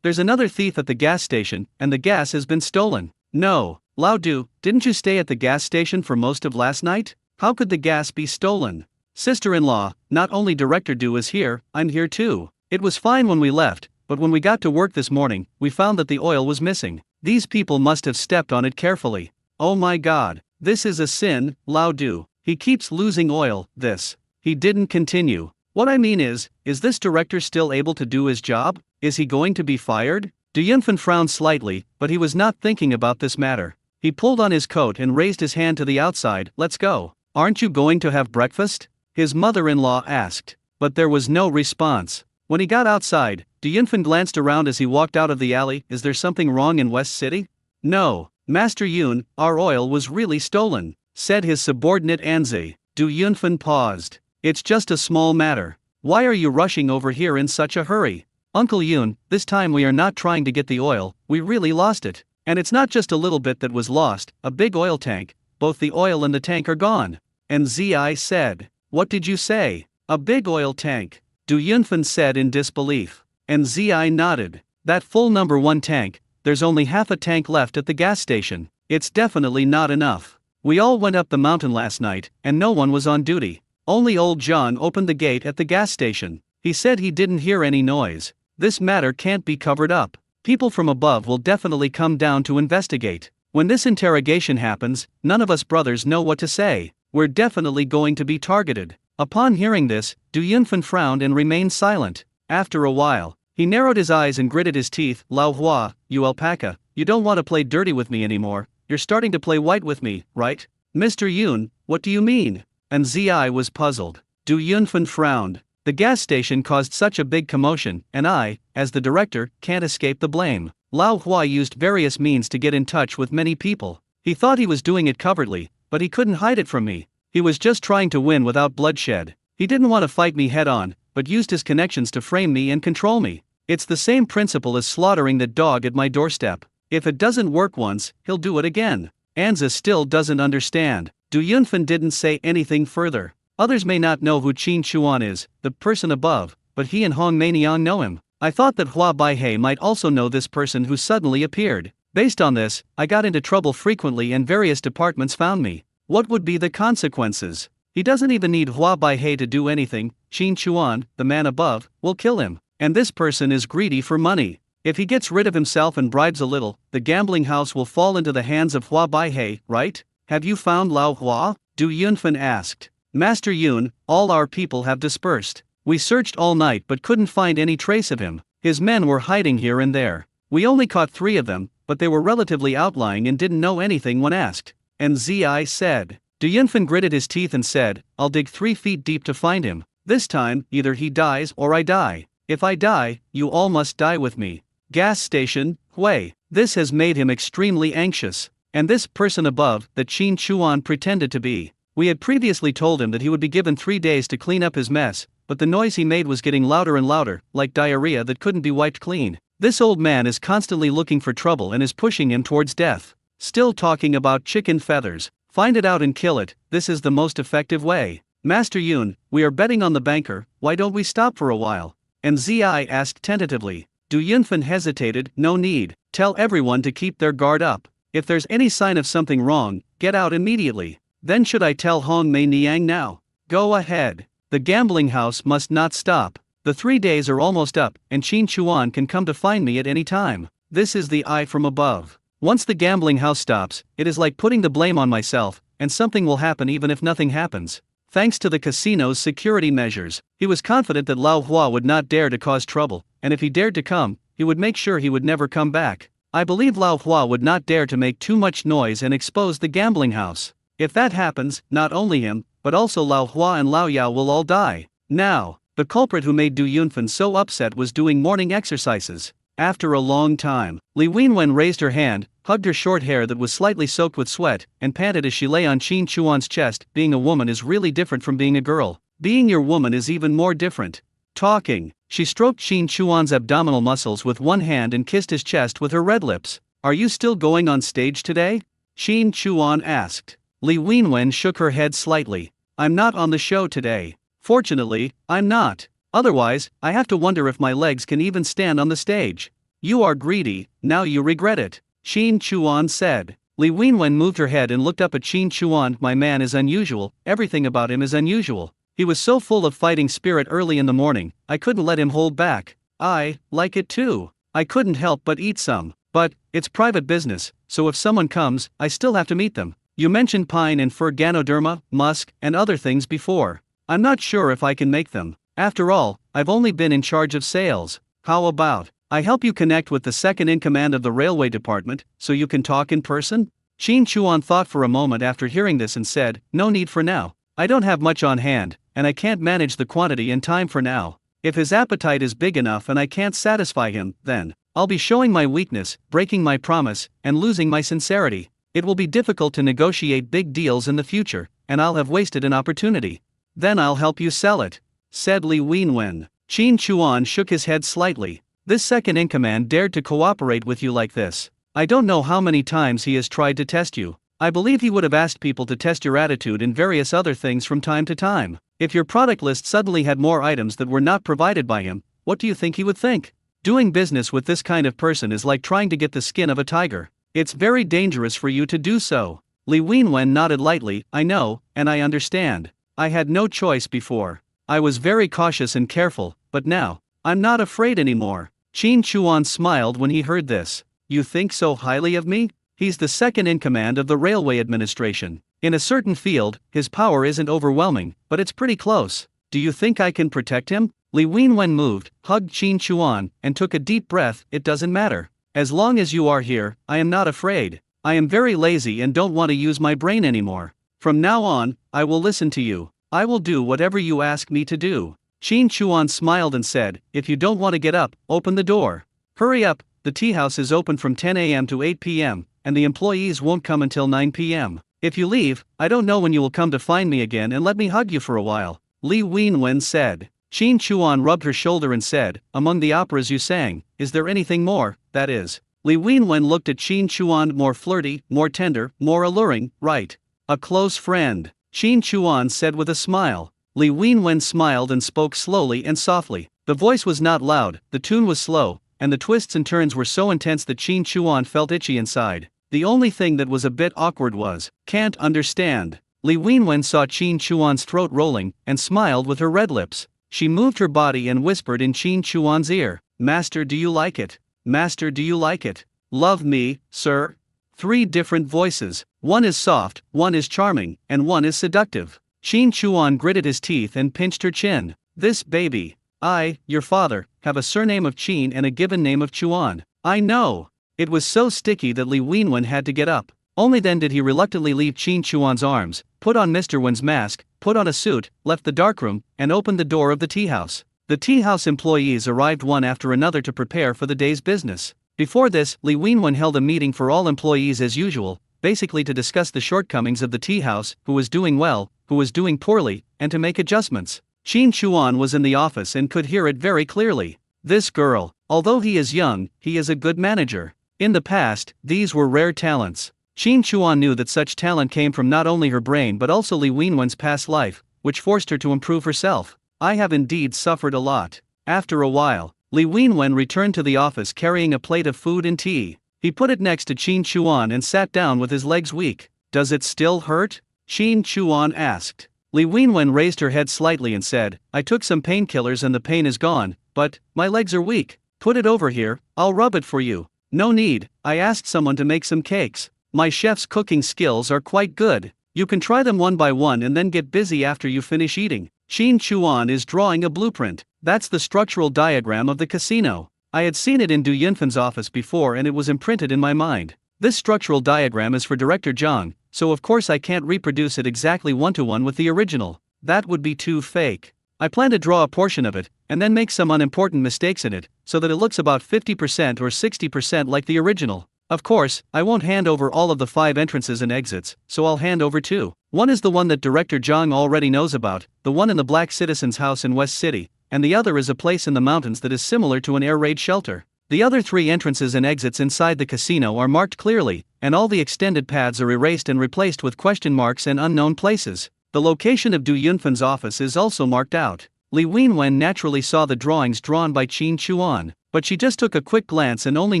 There's another thief at the gas station, and the gas has been stolen. No, Lao Du, didn't you stay at the gas station for most of last night? How could the gas be stolen? Sister-in-law, not only Director Du is here, I'm here too. It was fine when we left, but when we got to work this morning, we found that the oil was missing. These people must have stepped on it carefully. Oh my god, this is a sin, Lao Du. He keeps losing oil, this. He didn't continue. What I mean is this director still able to do his job? Is he going to be fired? Du Yunfen frowned slightly, but he was not thinking about this matter. He pulled on his coat and raised his hand to the outside. Let's go. Aren't you going to have breakfast? His mother-in-law asked. But there was no response. When he got outside, Du Yunfen glanced around as he walked out of the alley. Is there something wrong in West City? No, Master Yun, our oil was really stolen, said his subordinate Anzi. Du Yunfen paused. It's just a small matter. Why are you rushing over here in such a hurry? Uncle Yun, this time we are not trying to get the oil, we really lost it. And it's not just a little bit that was lost, a big oil tank, both the oil and the tank are gone. And Zi said, what did you say? A big oil tank, Du Yunfen said in disbelief. And Zi nodded. That full number 1 tank, there's only half a tank left at the gas station. It's definitely not enough. We all went up the mountain last night, and no one was on duty. Only old John opened the gate at the gas station. He said he didn't hear any noise. This matter can't be covered up. People from above will definitely come down to investigate. When this interrogation happens, none of us brothers know what to say. We're definitely going to be targeted. Upon hearing this, Du Yunfen frowned and remained silent. After a while, he narrowed his eyes and gritted his teeth. Lao Hua, you alpaca, you don't want to play dirty with me anymore. You're starting to play white with me, right? Mr. Yun, what do you mean? And Zi was puzzled. Du Yunfen frowned. The gas station caused such a big commotion, and I, as the director, can't escape the blame. Lao Hua used various means to get in touch with many people. He thought he was doing it covertly, but he couldn't hide it from me. He was just trying to win without bloodshed. He didn't want to fight me head-on, but used his connections to frame me and control me. It's the same principle as slaughtering that dog at my doorstep. If it doesn't work once, he'll do it again. Anza still doesn't understand. Du Yunfen didn't say anything further. Others may not know who Qin Chuan is, the person above, but he and Hong Meiniang know him. I thought that Hua Baihe might also know this person who suddenly appeared. Based on this, I got into trouble frequently and various departments found me. What would be the consequences? He doesn't even need Hua Baihe to do anything. Qin Chuan, the man above, will kill him. And this person is greedy for money. If he gets rid of himself and bribes a little, the gambling house will fall into the hands of Hua Baihe, right? Have you found Lao Hua? Du Yunfen asked. Master Yun, all our people have dispersed. We searched all night but couldn't find any trace of him. His men were hiding here and there. We only caught 3 of them, but they were relatively outlying and didn't know anything when asked. And Zi said. Du Yunfen gritted his teeth and said, I'll dig 3 feet deep to find him. This time, either he dies or I die. If I die, you all must die with me. Gas station, Hui. This has made him extremely anxious. And this person above, that Qin Chuan pretended to be. We had previously told him that he would be given 3 days to clean up his mess, but the noise he made was getting louder and louder, like diarrhea that couldn't be wiped clean. This old man is constantly looking for trouble and is pushing him towards death. Still talking about chicken feathers. Find it out and kill it, this is the most effective way. Master Yun, we are betting on the banker, why don't we stop for a while? And Zi asked tentatively. Du Yunfen hesitated, no need, tell everyone to keep their guard up. If there's any sign of something wrong, get out immediately. Then should I tell Hong Mei Niang now? Go ahead. The gambling house must not stop. The 3 days are almost up, and Qin Chuan can come to find me at any time. This is the eye from above. Once the gambling house stops, it is like putting the blame on myself, and something will happen even if nothing happens. Thanks to the casino's security measures, he was confident that Lao Hua would not dare to cause trouble, and if he dared to come, he would make sure he would never come back. I believe Lao Hua would not dare to make too much noise and expose the gambling house. If that happens, not only him, but also Lao Hua and Lao Yao will all die. Now, the culprit who made Du Yunfen so upset was doing morning exercises. After a long time, Li Wenwen raised her hand, hugged her short hair that was slightly soaked with sweat, and panted as she lay on Qin Chuan's chest. Being a woman is really different from being a girl. Being your woman is even more different. Talking, she stroked Qin Chuan's abdominal muscles with one hand and kissed his chest with her red lips. Are you still going on stage today? Qin Chuan asked. Li Wenwen shook her head slightly. I'm not on the show today. Fortunately, I'm not. Otherwise, I have to wonder if my legs can even stand on the stage. You are greedy, now you regret it, Qin Chuan said. Li Wenwen moved her head and looked up at Qin Chuan. My man is unusual, everything about him is unusual. He was so full of fighting spirit early in the morning, I couldn't let him hold back. I like it too. I couldn't help but eat some. But, it's private business, so if someone comes, I still have to meet them. You mentioned pine and fir Ganoderma, musk, and other things before. I'm not sure if I can make them. After all, I've only been in charge of sales. How about I help you connect with the second in command of the railway department, so you can talk in person? Qin Chuan thought for a moment after hearing this and said, no need for now. I don't have much on hand, and I can't manage the quantity and time for now. If his appetite is big enough and I can't satisfy him, then I'll be showing my weakness, breaking my promise, and losing my sincerity. It will be difficult to negotiate big deals in the future, and I'll have wasted an opportunity. Then I'll help you sell it, said Li Wenwen. Qin Chuan shook his head slightly. This second in command dared to cooperate with you like this. I don't know how many times he has tried to test you. I believe he would have asked people to test your attitude in various other things from time to time. If your product list suddenly had more items that were not provided by him, what do you think he would think? Doing business with this kind of person is like trying to get the skin of a tiger. It's very dangerous for you to do so. Li Wenwen nodded lightly. I know, and I understand. I had no choice before. I was very cautious and careful, but now, I'm not afraid anymore. Qin Chuan smiled when he heard this. You think so highly of me? He's the second in command of the railway administration. In a certain field, his power isn't overwhelming, but it's pretty close. Do you think I can protect him? Li Wenwen moved, hugged Qin Chuan, and took a deep breath. It doesn't matter. As long as you are here, I am not afraid. I am very lazy and don't want to use my brain anymore. From now on, I will listen to you. I will do whatever you ask me to do. Qin Chuan smiled and said, if you don't want to get up, open the door. Hurry up, the tea house is open from 10 a.m. to 8 p.m., and the employees won't come until 9 p.m. If you leave, I don't know when you will come to find me again and let me hug you for a while, Li Wenwen said. Qin Chuan rubbed her shoulder and said, among the operas you sang, is there anything more, that is? Li Wenwen looked at Qin Chuan. More flirty, more tender, more alluring, right? A close friend, Qin Chuan said with a smile. Li Wenwen smiled and spoke slowly and softly. The voice was not loud, the tune was slow, and the twists and turns were so intense that Qin Chuan felt itchy inside. The only thing that was a bit awkward was, can't understand. Li Wenwen saw Qin Chuan's throat rolling, and smiled with her red lips. She moved her body and whispered in Qin Chuan's ear, Master, do you like it? Master, do you like it? Love me, sir? 3 different voices. One is soft, one is charming, and one is seductive. Qin Chuan gritted his teeth and pinched her chin. This baby. I, your father, have a surname of Qin and a given name of Chuan. I know. It was so sticky that Li Wenwen had to get up. Only then did he reluctantly leave Qin Chuan's arms, put on Mr. Wen's mask, put on a suit, left the darkroom, and opened the door of the tea house. The tea house employees arrived one after another to prepare for the day's business. Before this, Li Wenwen held a meeting for all employees as usual, basically to discuss the shortcomings of the tea house, who was doing well, who was doing poorly, and to make adjustments. Qin Chuan was in the office and could hear it very clearly. This girl, although he is young, he is a good manager. In the past, these were rare talents. Qin Chuan knew that such talent came from not only her brain but also Li Wenwen's past life, which forced her to improve herself. I have indeed suffered a lot. After a while, Li Wenwen returned to the office carrying a plate of food and tea. He put it next to Qin Chuan and sat down with his legs weak. Does it still hurt? Qin Chuan asked. Li Wenwen raised her head slightly and said, I took some painkillers and the pain is gone, but my legs are weak. Put it over here, I'll rub it for you. No need, I asked someone to make some cakes. My chef's cooking skills are quite good. You can try them one by one and then get busy after you finish eating. Qin Chuan is drawing a blueprint. That's the structural diagram of the casino. I had seen it in Du Yunfan's office before and it was imprinted in my mind. This structural diagram is for Director Zhang, so of course I can't reproduce it exactly one-to-one with the original. That would be too fake. I plan to draw a portion of it, and then make some unimportant mistakes in it, so that it looks about 50% or 60% like the original. Of course, I won't hand over all of the 5 entrances and exits, so I'll hand over 2. One is the one that Director Zhang already knows about, the one in the Black Citizen's house in West City, and the other is a place in the mountains that is similar to an air raid shelter. The other 3 entrances and exits inside the casino are marked clearly, and all the extended paths are erased and replaced with question marks and unknown places. The location of Du Yunfan's office is also marked out. Li Wenwen naturally saw the drawings drawn by Qin Chuan, but she just took a quick glance and only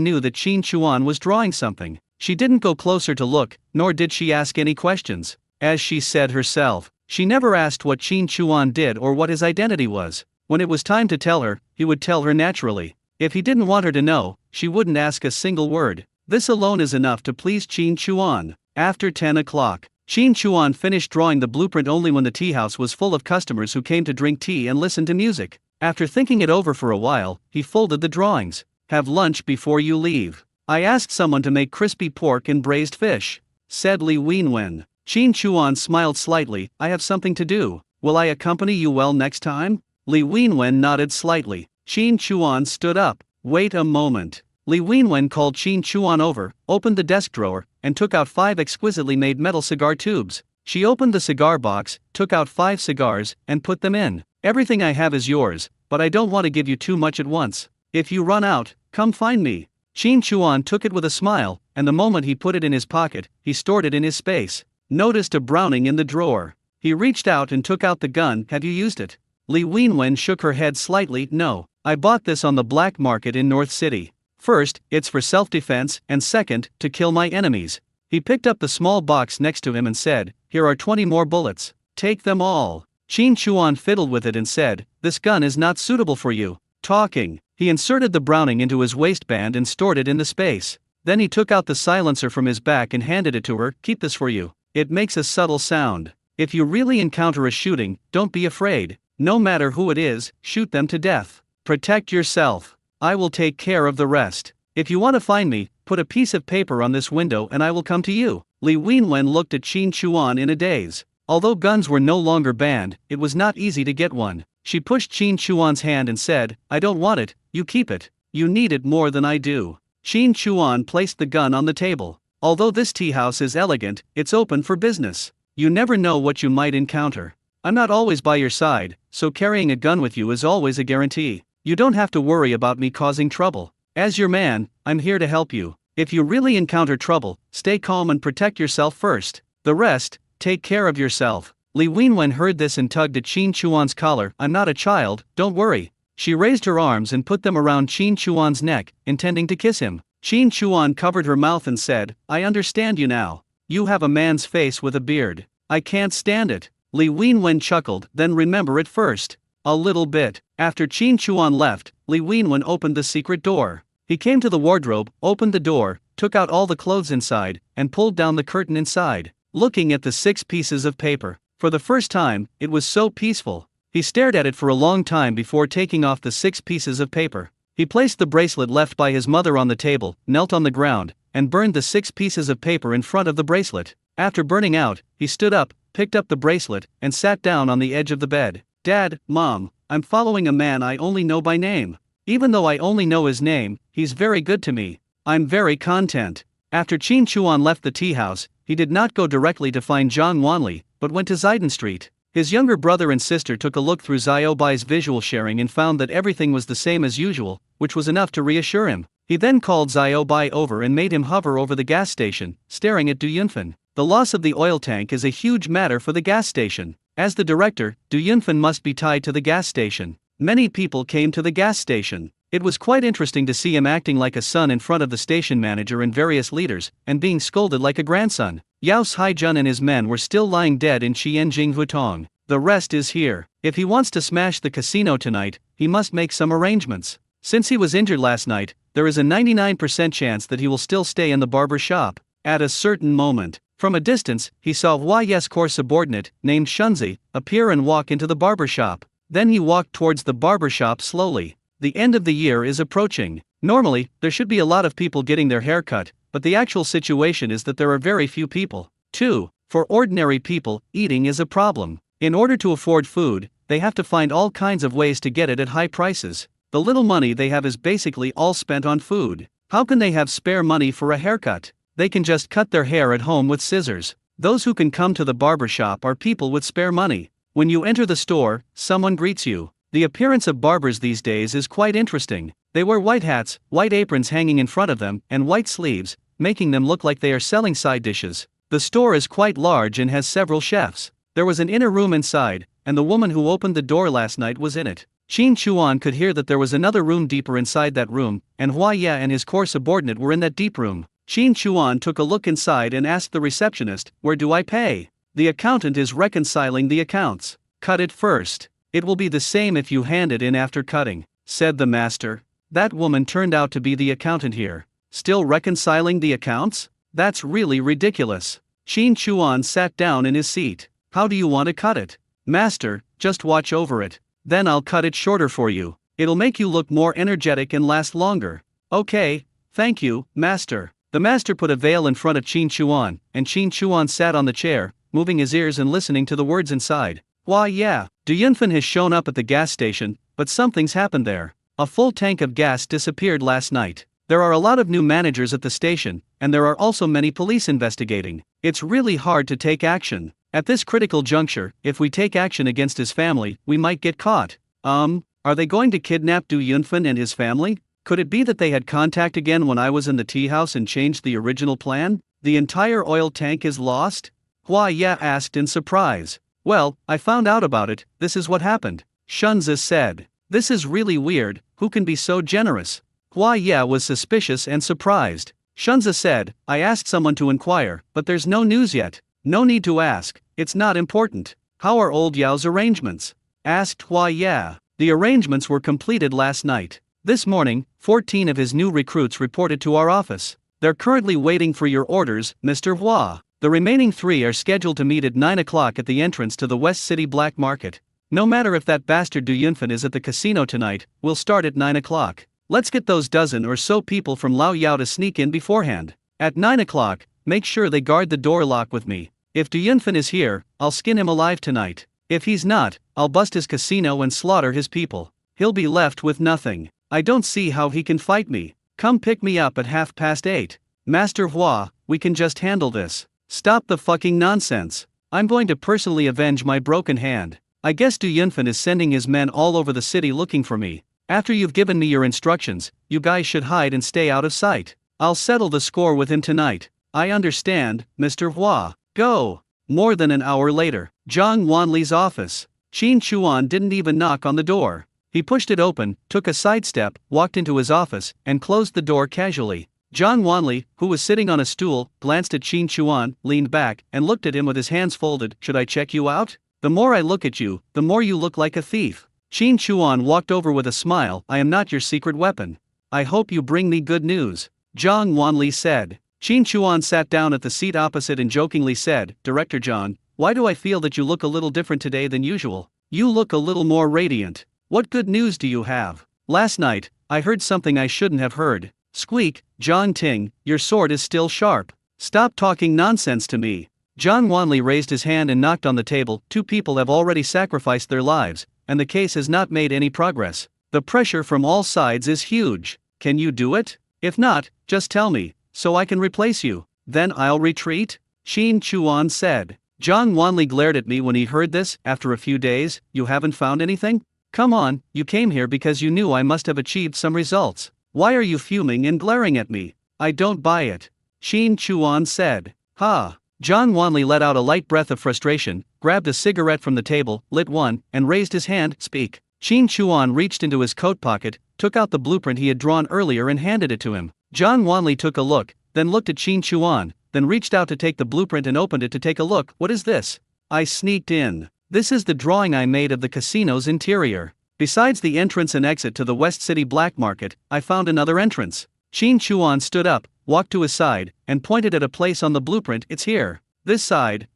knew that Qin Chuan was drawing something. She didn't go closer to look, nor did she ask any questions. As she said herself, she never asked what Qin Chuan did or what his identity was. When it was time to tell her, he would tell her naturally. If he didn't want her to know, she wouldn't ask a single word. This alone is enough to please Qin Chuan. After 10 o'clock, Qin Chuan finished drawing the blueprint only when the tea house was full of customers who came to drink tea and listen to music. After thinking it over for a while, he folded the drawings. Have lunch before you leave. I asked someone to make crispy pork and braised fish, said Li Wenwen. Qin Chuan smiled slightly. I have something to do. Will I accompany you well next time? Li Wenwen nodded slightly. Qin Chuan stood up. Wait a moment. Li Wenwen called Qin Chuan over, opened the desk drawer, and took out 5 exquisitely made metal cigar tubes. She opened the cigar box, took out 5 cigars, and put them in. Everything I have is yours, but I don't want to give you too much at once. If you run out, come find me. Qin Chuan took it with a smile, and the moment he put it in his pocket, he stored it in his space. Noticed a Browning in the drawer. He reached out and took out the gun. Have you used it? Li Wenwen shook her head slightly. No, I bought this on the black market in North City. First, it's for self-defense, and second, to kill my enemies. He picked up the small box next to him and said, here are 20 more bullets. Take them all. Qin Chuan fiddled with it and said, this gun is not suitable for you. Talking, he inserted the Browning into his waistband and stored it in the space. Then he took out the silencer from his back and handed it to her. Keep this for you. It makes a subtle sound. If you really encounter a shooting, don't be afraid. No matter who it is, shoot them to death. Protect yourself. I will take care of the rest. If you want to find me, put a piece of paper on this window and I will come to you. Li Wenwen looked at Qin Chuan in a daze. Although guns were no longer banned, it was not easy to get one. She pushed Qin Chuan's hand and said, I don't want it, you keep it. You need it more than I do. Qin Chuan placed the gun on the table. Although this tea house is elegant, it's open for business. You never know what you might encounter. I'm not always by your side, so carrying a gun with you is always a guarantee. You don't have to worry about me causing trouble. As your man, I'm here to help you. If you really encounter trouble, stay calm and protect yourself first. The rest, take care of yourself. Li Wenwen heard this and tugged at Qin Chuan's collar. I'm not a child, don't worry. She raised her arms and put them around Qin Chuan's neck, intending to kiss him. Qin Chuan covered her mouth and said, I understand you now. You have a man's face with a beard. I can't stand it. Li Wenwen chuckled. Then remember it first. A little bit. After Qin Chuan left, Li Wenwen opened the secret door. He came to the wardrobe, opened the door, took out all the clothes inside, and pulled down the curtain inside. Looking at the 6 pieces of paper. For the first time, it was so peaceful. He stared at it for a long time before taking off the 6 pieces of paper. He placed the bracelet left by his mother on the table, knelt on the ground, and burned the 6 pieces of paper in front of the bracelet. After burning out, he stood up, picked up the bracelet, and sat down on the edge of the bed. Dad, Mom, I'm following a man I only know by name. Even though I only know his name, he's very good to me. I'm very content. After Qin Chuan left the tea house, he did not go directly to find Zhang Wanli, but went to Zidon Street. His younger brother and sister took a look through Xiaobai's visual sharing and found that everything was the same as usual, which was enough to reassure him. He then called Xiaobai over and made him hover over the gas station, staring at Du Yunfen. The loss of the oil tank is a huge matter for the gas station. As the director, Du Yunfen must be tied to the gas station. Many people came to the gas station. It was quite interesting to see him acting like a son in front of the station manager and various leaders, and being scolded like a grandson. Yao Haijun and his men were still lying dead in Xianjing Hutong. The rest is here. If he wants to smash the casino tonight, he must make some arrangements. Since he was injured last night, there is a 99% chance that he will still stay in the barber shop. At a certain moment, from a distance, he saw Hua Ye's core subordinate, named Shunzi, appear and walk into the barber shop. Then he walked towards the barber shop slowly. The end of the year is approaching. Normally, there should be a lot of people getting their hair cut, but the actual situation is that there are very few people. 2. For ordinary people, eating is a problem. In order to afford food, they have to find all kinds of ways to get it at high prices. The little money they have is basically all spent on food. How can they have spare money for a haircut? They can just cut their hair at home with scissors. Those who can come to the barber shop are people with spare money. When you enter the store, someone greets you. The appearance of barbers these days is quite interesting. They wear white hats, white aprons hanging in front of them, and white sleeves, making them look like they are selling side dishes. The store is quite large and has several chefs. There was an inner room inside, and the woman who opened the door last night was in it. Qin Chuan could hear that there was another room deeper inside that room, and Hua Ye and his core subordinate were in that deep room. Qin Chuan took a look inside and asked the receptionist, "Where do I pay?" "The accountant is reconciling the accounts. Cut it first. It will be the same if you hand it in after cutting," said the master. That woman turned out to be the accountant here. Still reconciling the accounts? That's really ridiculous. Qin Chuan sat down in his seat. "How do you want to cut it?" "Master, just watch over it. Then I'll cut it shorter for you. It'll make you look more energetic and last longer." "Okay, thank you, master." The master put a veil in front of Qin Chuan, and Qin Chuan sat on the chair, moving his ears and listening to the words inside. "Why yeah, Du Yunfen has shown up at the gas station, but something's happened there. A full tank of gas disappeared last night. There are a lot of new managers at the station, and there are also many police investigating. It's really hard to take action. At this critical juncture, if we take action against his family, we might get caught." Are they going to kidnap Du Yunfen and his family? Could it be that they had contact again when I was in the tea house and changed the original plan? The entire oil tank is lost? Hua Ya asked in surprise. "Well, I found out about it. This is what happened," Shunzi said. "This is really weird. Who can be so generous?" Hua Ya was suspicious and surprised. Shunzi said, "I asked someone to inquire, but there's no news yet." "No need to ask, it's not important." "How are old Yao's arrangements?" asked Hua Ya. "The arrangements were completed last night. This morning, 14 of his new recruits reported to our office. They're currently waiting for your orders, Mr. Hua. The remaining 3 are scheduled to meet at 9 o'clock at the entrance to the West City Black Market. No matter if that bastard Du Yunfen is at the casino tonight, we'll start at 9 o'clock. Let's get those dozen or so people from Lao Yao to sneak in beforehand. At 9 o'clock, make sure they guard the door lock with me. If Du Yunfen is here, I'll skin him alive tonight. If he's not, I'll bust his casino and slaughter his people. He'll be left with nothing. I don't see how he can fight me. Come pick me up at 8:30. Master Hua, we can just handle this. Stop the fucking nonsense. I'm going to personally avenge my broken hand. I guess Du Yunfen is sending his men all over the city looking for me. After you've given me your instructions, you guys should hide and stay out of sight. I'll settle the score with him tonight." "I understand, Mr. Hua. Go." More than an hour later, Zhang Wanli's office. Qin Chuan didn't even knock on the door. He pushed it open, took a sidestep, walked into his office, and closed the door casually. Zhang Wanli, who was sitting on a stool, glanced at Qin Chuan, leaned back, and looked at him with his hands folded. "Should I check you out? The more I look at you, the more you look like a thief." Qin Chuan walked over with a smile. "I am not your secret weapon. I hope you bring me good news," Zhang Wanli said. Qin Chuan sat down at the seat opposite and jokingly said, "Director Zhang, why do I feel that you look a little different today than usual? You look a little more radiant. What good news do you have?" "Last night, I heard something I shouldn't have heard." "Squeak, Zhang Ting, your sword is still sharp. Stop talking nonsense to me." Zhang Wanli raised his hand and knocked on the table. "2 people have already sacrificed their lives, and the case has not made any progress. The pressure from all sides is huge. Can you do it? If not, just tell me, so I can replace you. Then I'll retreat," Qin Chuan said. Zhang Wanli glared at me when he heard this. "After a few days, you haven't found anything? Come on, you came here because you knew I must have achieved some results. Why are you fuming and glaring at me?" "I don't buy it," Qin Chuan said. "Ha." Zhang Wanli let out a light breath of frustration, grabbed a cigarette from the table, lit one, and raised his hand. "Speak." Qin Chuan reached into his coat pocket, took out the blueprint he had drawn earlier and handed it to him. Zhang Wanli took a look, then looked at Qin Chuan, then reached out to take the blueprint and opened it to take a look. "What is this?" "I sneaked in. This is the drawing I made of the casino's interior. Besides the entrance and exit to the West City Black Market, I found another entrance." Qin Chuan stood up, walked to his side, and pointed at a place on the blueprint. "It's here. This side,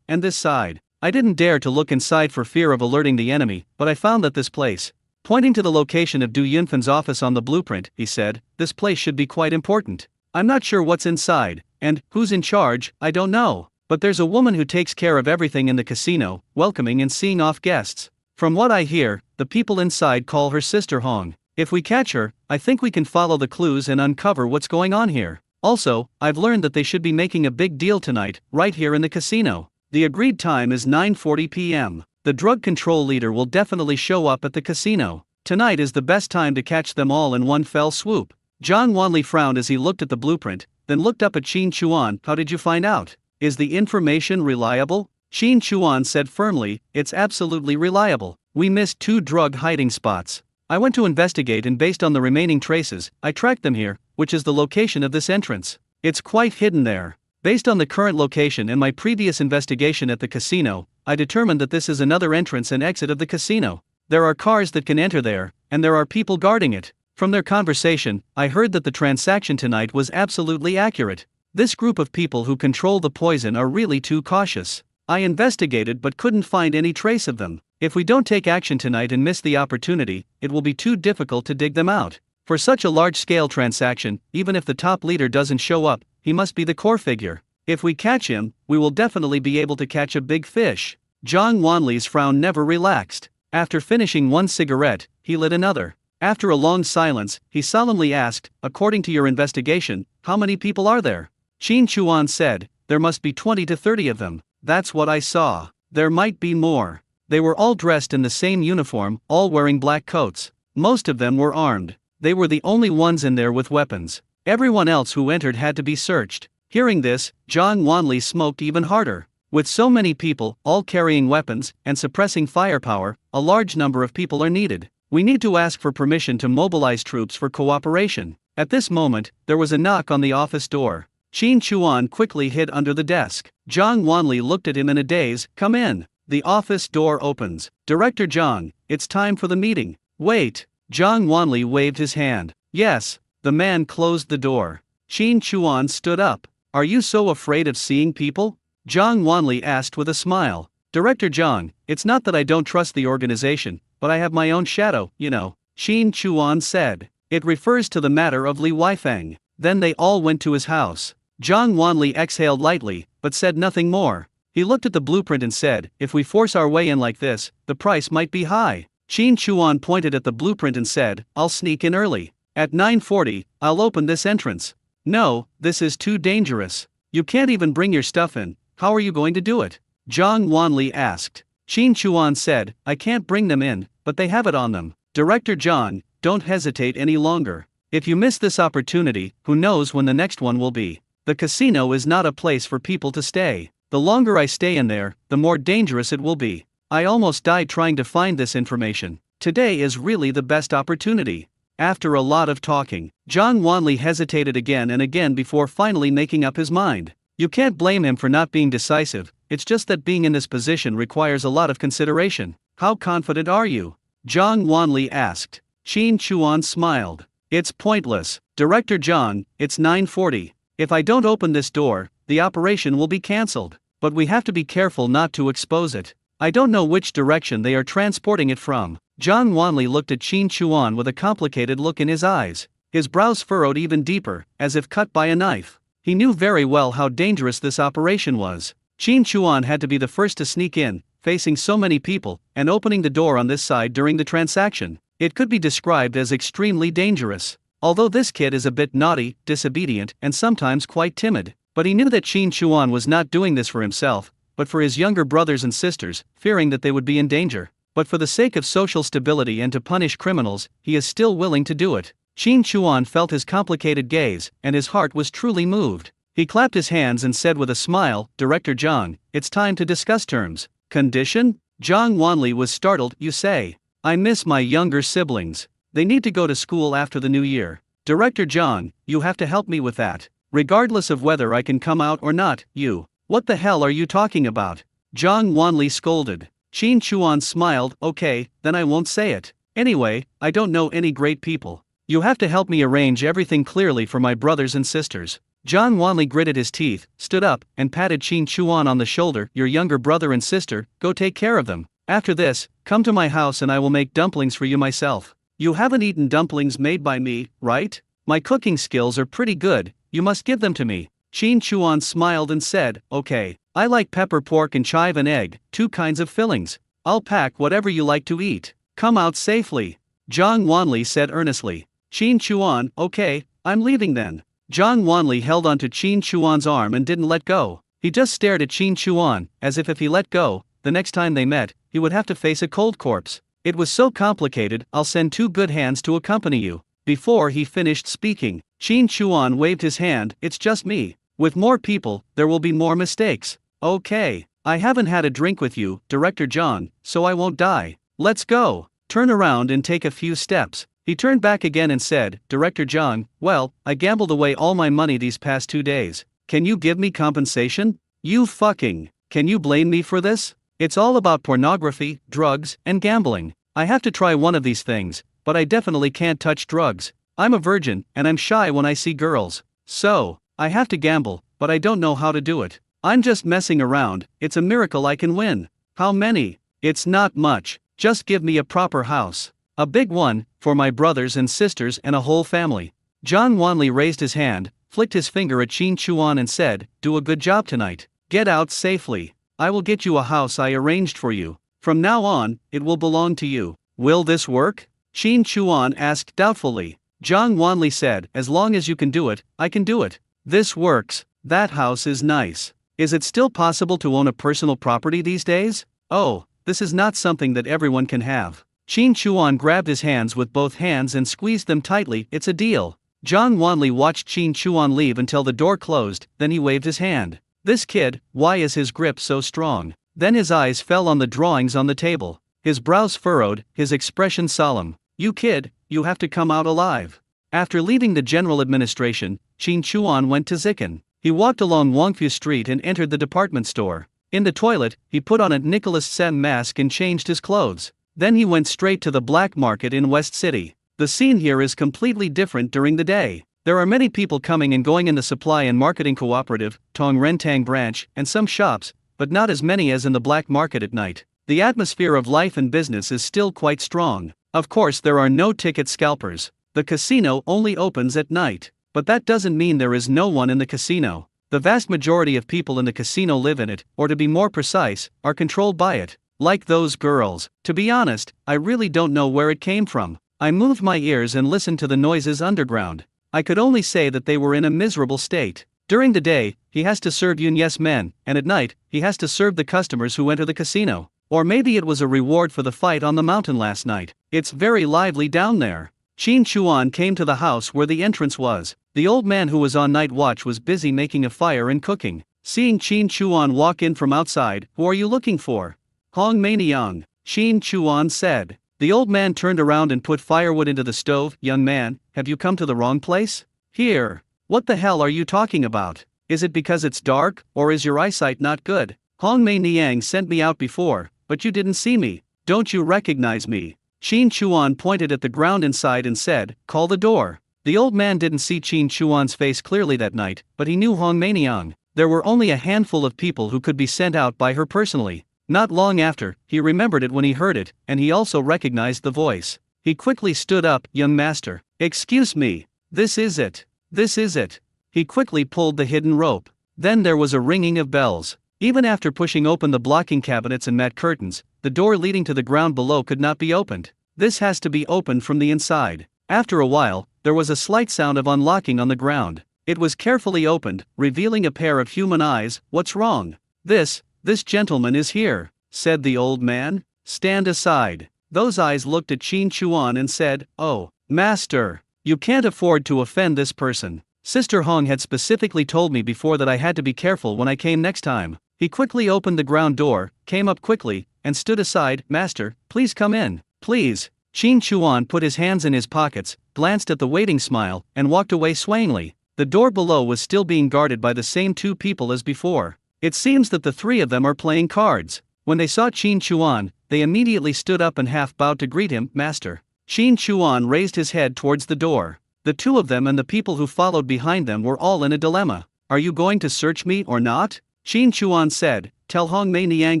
and this side. I didn't dare to look inside for fear of alerting the enemy, but I found that this place." Pointing to the location of Du Yunfen's office on the blueprint, he said, "This place should be quite important. I'm not sure what's inside, and who's in charge, I don't know. But there's a woman who takes care of everything in the casino, welcoming and seeing off guests. From what I hear, the people inside call her Sister Hong. If we catch her, I think we can follow the clues and uncover what's going on here. Also, I've learned that they should be making a big deal tonight, right here in the casino. The agreed time is 9:40 p.m. The drug control leader will definitely show up at the casino. Tonight is the best time to catch them all in one fell swoop." Zhang Wanli frowned as he looked at the blueprint, then looked up at Qin Chuan. "How did you find out? Is the information reliable?" Qin Chuan said firmly, "It's absolutely reliable. We missed 2 drug hiding spots. I went to investigate and based on the remaining traces, I tracked them here. which is the location of this entrance. It's quite hidden there. Based on the current location and my previous investigation at the casino, I determined that this is another entrance and exit of the casino. There are cars that can enter there, and there are people guarding it. From their conversation, I heard that the transaction tonight was absolutely accurate. This group of people who control the poison are really too cautious. I investigated but couldn't find any trace of them. If we don't take action tonight and miss the opportunity, it will be too difficult to dig them out. For such a large-scale transaction, even if the top leader doesn't show up, he must be the core figure. If we catch him, we will definitely be able to catch a big fish. Zhang Wanli's frown never relaxed. After finishing one cigarette, he lit another. After a long silence, he solemnly asked, "According to your investigation, how many people are there?" Qin Chuan said, "There must be 20 to 30 of them. That's what I saw. There might be more." They were all dressed in the same uniform, all wearing black coats. Most of them were armed. They were the only ones in there with weapons. Everyone else who entered had to be searched. Hearing this, Zhang Wanli smoked even harder. With so many people, all carrying weapons, and suppressing firepower, a large number of people are needed. We need to ask for permission to mobilize troops for cooperation. At this moment, there was a knock on the office door. Qin Chuan quickly hid under the desk. Zhang Wanli looked at him in a daze. "Come in." The office door opens. "Director Zhang, it's time for the meeting." "Wait." Zhang Wanli waved his hand. "Yes." The man closed the door. Qin Chuan stood up. "Are you so afraid of seeing people?" Zhang Wanli asked with a smile. "Director Zhang, it's not that I don't trust the organization, but I have my own shadow, you know," Qin Chuan said. "It refers to the matter of Li Weifeng." Then they all went to his house. Zhang Wanli exhaled lightly, but said nothing more. He looked at the blueprint and said, "If we force our way in like this, the price might be high." Qin Chuan pointed at the blueprint and said, "I'll sneak in early. At 9:40, I'll open this entrance." "No, this is too dangerous. You can't even bring your stuff in. How are you going to do it?" Zhang Wanli asked. Qin Chuan said, "I can't bring them in, but they have it on them." "Director Zhang, don't hesitate any longer. If you miss this opportunity, who knows when the next one will be. The casino is not a place for people to stay. The longer I stay in there, the more dangerous it will be. I almost died trying to find this information. Today is really the best opportunity." After a lot of talking, Zhang Wanli hesitated again and again before finally making up his mind. You can't blame him for not being decisive, it's just that being in this position requires a lot of consideration. "How confident are you?" Zhang Wanli asked. Qin Chuan smiled. "It's pointless. Director Zhang, it's 9:40. If I don't open this door, the operation will be cancelled. But we have to be careful not to expose it. I don't know which direction they are transporting it from." Zhang Wanli looked at Qin Chuan with a complicated look in his eyes. His brows furrowed even deeper, as if cut by a knife. He knew very well how dangerous this operation was. Qin Chuan had to be the first to sneak in, facing so many people, and opening the door on this side during the transaction. It could be described as extremely dangerous. Although this kid is a bit naughty, disobedient, and sometimes quite timid, but he knew that Qin Chuan was not doing this for himself, but for his younger brothers and sisters, fearing that they would be in danger. But for the sake of social stability and to punish criminals, he is still willing to do it. Qin Chuan felt his complicated gaze, and his heart was truly moved. He clapped his hands and said with a smile, "Director Zhang, it's time to discuss terms." "Condition?" Zhang Wanli was startled. "You say? I miss my younger siblings. They need to go to school after the new year. Director Zhang, you have to help me with that. Regardless of whether I can come out or not, you." "What the hell are you talking about?" Zhang Wanli scolded. Qin Chuan smiled. "Okay, then I won't say it. Anyway, I don't know any great people. You have to help me arrange everything clearly for my brothers and sisters." Zhang Wanli gritted his teeth, stood up, and patted Qin Chuan on the shoulder. "Your younger brother and sister, go take care of them. After this, come to my house and I will make dumplings for you myself. You haven't eaten dumplings made by me, right? My cooking skills are pretty good, you must give them to me." Qin Chuan smiled and said, "Okay, I like pepper pork and chive and egg, 2 kinds of fillings. I'll pack whatever you like to eat. Come out safely," Zhang Wanli said earnestly. Qin Chuan, "Okay, I'm leaving then." Zhang Wanli held onto Qin Chuan's arm and didn't let go. He just stared at Qin Chuan, as if he let go, the next time they met, he would have to face a cold corpse. "It was so complicated, I'll send 2 good hands to accompany you." Before he finished speaking, Qin Chuan waved his hand. "It's just me. With more people, there will be more mistakes." "Okay, I haven't had a drink with you, Director Zhang, so I won't die. Let's go." "Turn around and take a few steps," He turned back again and said, Director Zhang, well, I gambled away all my money these past 2 days. Can you give me compensation? Can you blame me for this? It's all about pornography, drugs, and gambling. I have to try one of these things, but I definitely can't touch drugs. I'm a virgin, and I'm shy when I see girls. So, I have to gamble, but I don't know how to do it. I'm just messing around, it's a miracle I can win. How many? It's not much, just give me a proper house. A big one, for my brothers and sisters and a whole family. Zhang Wanli raised his hand, flicked his finger at Qin Chuan and said, do a good job tonight. Get out safely. I will get you a house I arranged for you. From now on, it will belong to you. Will this work? Qin Chuan asked doubtfully. Zhang Wanli said, as long as you can do it, I can do it. This works. That house is nice. Is it still possible to own a personal property these days? Oh, this is not something that everyone can have. Qin Chuan grabbed his hands with both hands and squeezed them tightly. It's a deal. Zhang Wanli watched Qin Chuan leave until the door closed, then he waved his hand. This kid, why is his grip so strong? Then his eyes fell on the drawings on the table. His brows furrowed, his expression solemn. You kid, you have to come out alive. After leaving the general administration, Qin Chuan went to Zikan. He walked along Wangfu Street and entered the department store. In the toilet, he put on a Nicholas Sem mask and changed his clothes. Then he went straight to the black market in West City. The scene here is completely different during the day. There are many people coming and going in the supply and marketing cooperative, Tong Rentang branch, and some shops, but not as many as in the black market at night. The atmosphere of life and business is still quite strong. Of course, there are no ticket scalpers. The casino only opens at night. But that doesn't mean there is no one in the casino. The vast majority of people in the casino live in it, or to be more precise, are controlled by it. Like those girls. To be honest, I really don't know where it came from. I moved my ears and listened to the noises underground. I could only say that they were in a miserable state. During the day, he has to serve Yun-Yes men, and at night, he has to serve the customers who enter the casino. Or maybe it was a reward for the fight on the mountain last night. It's very lively down there. Qin Chuan came to the house where the entrance was. The old man who was on night watch was busy making a fire and cooking. Seeing Qin Chuan walk in from outside, who are you looking for? Hong Meiniang, Qin Chuan said. The old man turned around and put firewood into the stove. Young man, have you come to the wrong place? Here. What the hell are you talking about? Is it because it's dark, or is your eyesight not good? Hong Meiniang sent me out before, but you didn't see me. Don't you recognize me? Qin Chuan pointed at the ground inside and said, call the door. The old man didn't see Qin Chuan's face clearly that night, but he knew Hong Meiniang. There were only a handful of people who could be sent out by her personally. Not long after, he remembered it when he heard it, and he also recognized the voice. He quickly stood up. Young master. Excuse me. This is it. This is it. He quickly pulled the hidden rope. Then there was a ringing of bells. Even after pushing open the blocking cabinets and mat curtains, the door leading to the ground below could not be opened. This has to be opened from the inside. After a while, there was a slight sound of unlocking on the ground. It was carefully opened, revealing a pair of human eyes. What's wrong? This gentleman is here, said the old man. Stand aside. Those eyes looked at Qin Chuan and said, oh, master, you can't afford to offend this person. Sister Hong had specifically told me before that I had to be careful when I came next time. He quickly opened the ground door, came up quickly, and stood aside. Master, please come in. Please. Qin Chuan put his hands in his pockets, glanced at the waiting smile, and walked away swayingly. The door below was still being guarded by the same two people as before. It seems that the three of them are playing cards. When they saw Qin Chuan, they immediately stood up and half bowed to greet him. Master. Qin Chuan raised his head towards the door. The two of them and the people who followed behind them were all in a dilemma. Are you going to search me or not? Qin Chuan said, tell Hong Meiniang